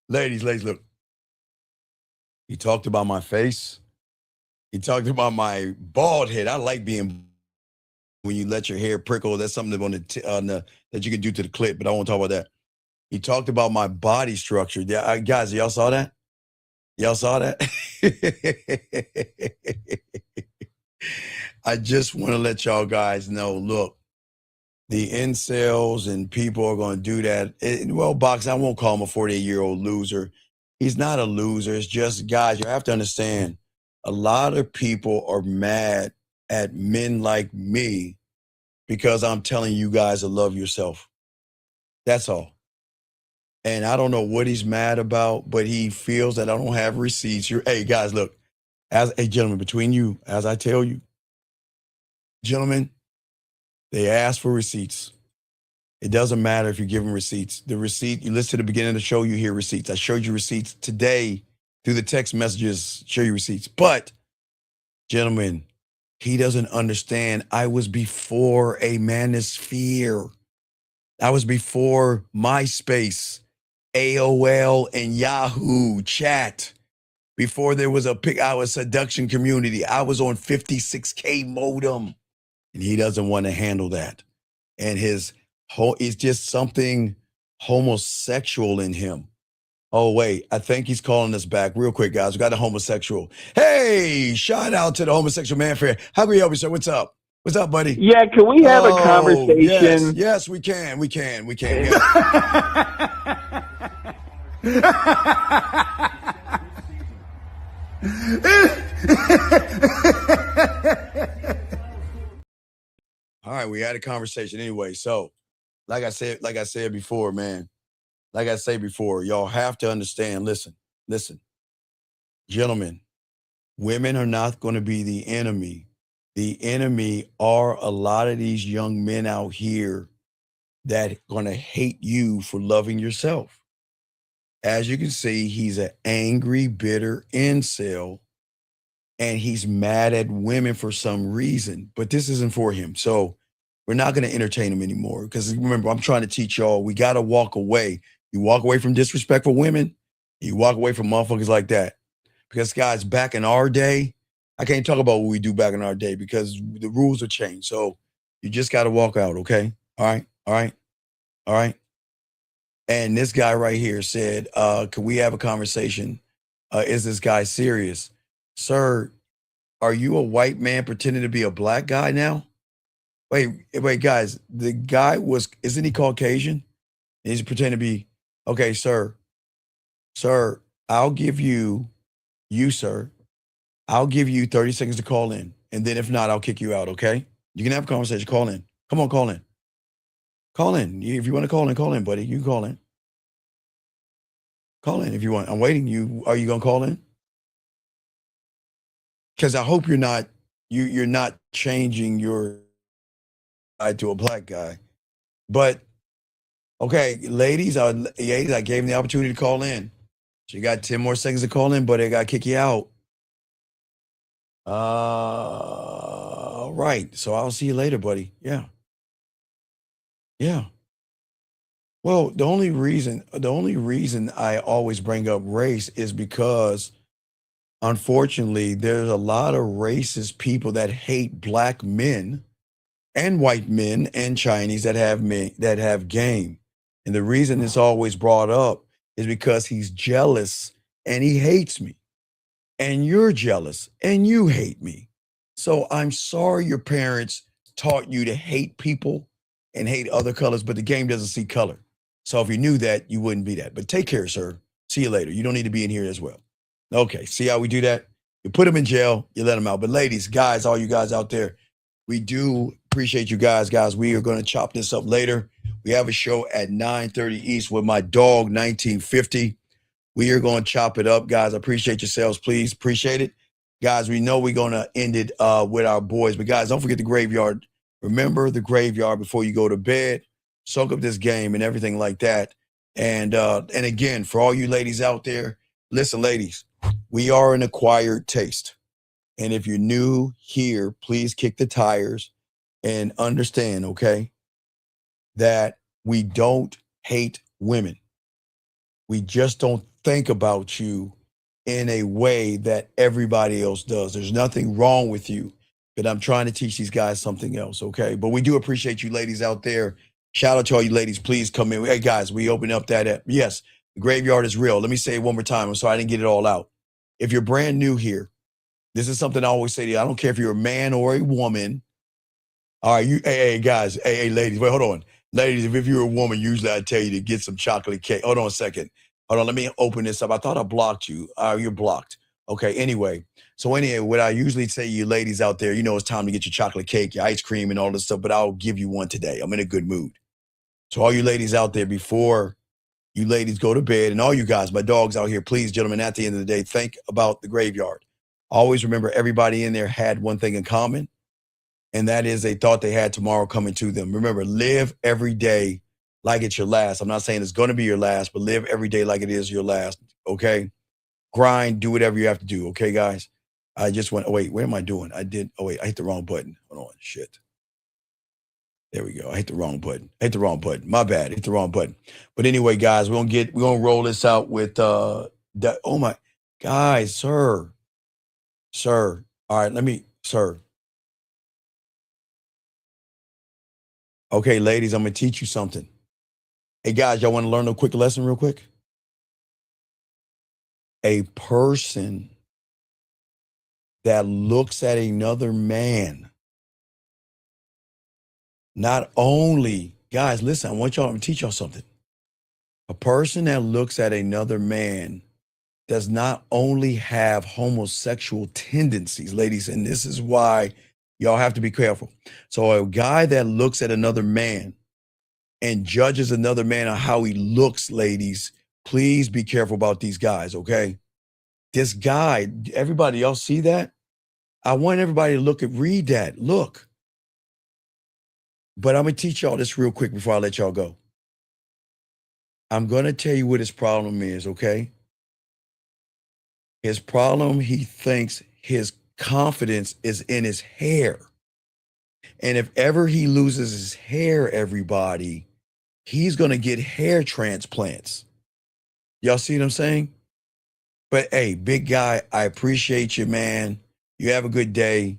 ladies, look. He talked about my face. He talked about my bald head. I like being when you let your hair prickle. That's something that you can do to the clip, but I won't talk about that. He talked about my body structure. Guys, y'all saw that? Y'all saw that? I just want to let y'all guys know, look, the incels and people are going to do that. Well, Box, I won't call him a 48-year-old loser. He's not a loser. It's just, guys, you have to understand, a lot of people are mad at men like me because I'm telling you guys to love yourself. That's all. And I don't know what he's mad about, but he feels that I don't have receipts. Hey, guys, look, gentlemen, between you, as I tell you, gentlemen, they ask for receipts. It doesn't matter if you give them receipts. The receipt, you listen to the beginning of the show, you hear receipts. I showed you receipts today through the text messages, show you receipts. But, gentlemen, he doesn't understand. I was before a manosphere. I was before MySpace, AOL, and Yahoo chat. Before there was our seduction community. I was on 56K modem. And he doesn't want to handle that. And it's just something homosexual in him. Oh, wait, I think he's calling us back. Real quick, guys, we got a homosexual. Hey, shout out to the homosexual man fair. How can we help you, sir? What's up? What's up, buddy? Yeah, can we have a conversation? Yes, we can. Yeah. All right, we had a conversation anyway. So, like I said before, man. Like I say before, y'all have to understand. Listen, gentlemen, women are not going to be the enemy. The enemy are a lot of these young men out here that are going to hate you for loving yourself. As you can see, he's an angry, bitter incel, and he's mad at women for some reason. But this isn't for him. So we're not going to entertain him anymore. Because remember, I'm trying to teach y'all, we got to walk away. You walk away from disrespectful women, you walk away from motherfuckers like that. Because, guys, back in our day, I can't talk about what we do back in our day because the rules have changed. So you just got to walk out, okay? All right. And this guy right here said, can we have a conversation? Is this guy serious? Sir, are you a white man pretending to be a black guy now? Wait, guys, the guy isn't he Caucasian? He's pretending to be, okay, sir, I'll give you, sir, I'll give you 30 seconds to call in. And then if not, I'll kick you out, okay? You can have a conversation, call in. Come on, call in. Call in. If you want to call in, buddy, you can call in. Call in if you want. I'm waiting. Are you going to call in? Because I hope you're not changing your guy to a black guy. But Okay, ladies, I gave him the opportunity to call in. So you got 10 more seconds to call in, but I got to kick you out. Right. So I'll see you later, buddy. Yeah. Yeah. Well, the only reason I always bring up race is because unfortunately there's a lot of racist people that hate black men and white men and Chinese that have game. And the reason it's always brought up is because he's jealous and he hates me. And you're jealous and you hate me. So I'm sorry your parents taught you to hate people and hate other colors, but the game doesn't see color. So if you knew that, you wouldn't be that. But take care, sir. See you later. You don't need to be in here as well. Okay, see how we do that? You put them in jail, you let them out. But ladies, guys, all you guys out there, we do appreciate you guys. Guys, we are going to chop this up later. We have a show at 9:30 East with my dog, 1950. We are going to chop it up, guys. Appreciate yourselves, please. Appreciate it. Guys, we know we're going to end it with our boys. But, guys, don't forget the graveyard. Remember the graveyard before you go to bed. Soak up this game and everything like that. And again, for all you ladies out there, listen, ladies, we are an acquired taste. And if you're new here, please kick the tires and understand, okay, that we don't hate women. We just don't think about you in a way that everybody else does. There's nothing wrong with you, but I'm trying to teach these guys something else, okay? But we do appreciate you ladies out there. Shout out to all you ladies. Please come in. Hey, guys, we open up that. Yes, the graveyard is real. Let me say it one more time. I'm sorry I didn't get it all out. If you're brand new here, this is something I always say to you. I don't care if you're a man or a woman. All right, hey, guys, hey, ladies, wait, hold on. Ladies, if you're a woman, usually I tell you to get some chocolate cake. Hold on a second. Hold on, let me open this up. I thought I blocked you. You're blocked. Okay, anyway. So anyway, what I usually say to you ladies out there, you know it's time to get your chocolate cake, your ice cream, and all this stuff, but I'll give you one today. I'm in a good mood. So all you ladies out there, before you ladies go to bed, and all you guys, my dogs out here, please, gentlemen, at the end of the day, think about the graveyard. Always remember everybody in there had one thing in common, and that is they thought they had tomorrow coming to them. Remember, live every day like it's your last. I'm not saying it's going to be your last, but live every day like it is your last, okay? Grind, do whatever you have to do, okay, guys? I just went, wait, what am I doing? I hit the wrong button. Hold on, shit. There we go. I hit the wrong button. My bad. Hit the wrong button. But anyway, guys, we're gonna roll this out with oh my guys, sir. All right, sir. Okay, ladies, I'm gonna teach you something. Hey guys, y'all want to learn a quick lesson real quick? A person that looks at another man, not only, guys, listen, I want y'all to teach y'all something. A person that looks at another man does not only have homosexual tendencies, ladies, and this is why y'all have to be careful. So a guy that looks at another man and judges another man on how he looks, ladies, please be careful about these guys, okay? This guy, everybody else see that? I want everybody to read that. Look. But I'm going to teach y'all this real quick before I let y'all go. I'm going to tell you what his problem is, okay? His problem, he thinks his confidence is in his hair. And if ever he loses his hair, everybody, he's going to get hair transplants. Y'all see what I'm saying? But hey, big guy, I appreciate you, man. You have a good day.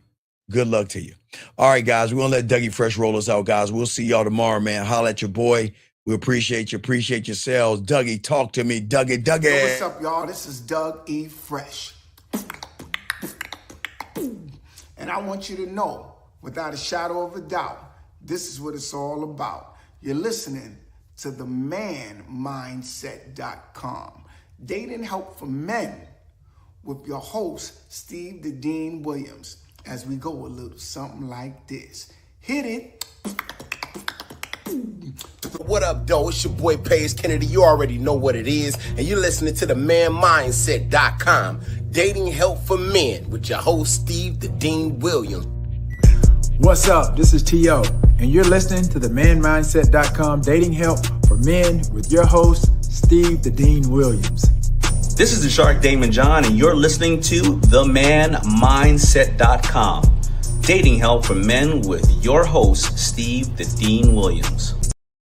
Good luck to you. All right, guys, we're going to let Dougie Fresh roll us out, guys. We'll see y'all tomorrow, man. Holla at your boy. We appreciate you. Appreciate yourselves. Dougie, talk to me. Dougie. Yo, what's up, y'all? This is Doug E. Fresh. And I want you to know, without a shadow of a doubt, this is what it's all about. You're listening to themanmindset.com. Dating help for men with your host, Steve the Dean Williams, as we go a little something like this. Hit it. What up, though? It's your boy Paige Kennedy. You already know what it is, and you're listening to themanmindset.com. Dating help for men with your host, Steve the Dean Williams. What's up? This is T.O., and you're listening to the manmindset.com dating help for men with your host, Steve the Dean Williams. This is the Shark Damon John, and you're listening to themanmindset.com dating help for men with your host, Steve the Dean Williams.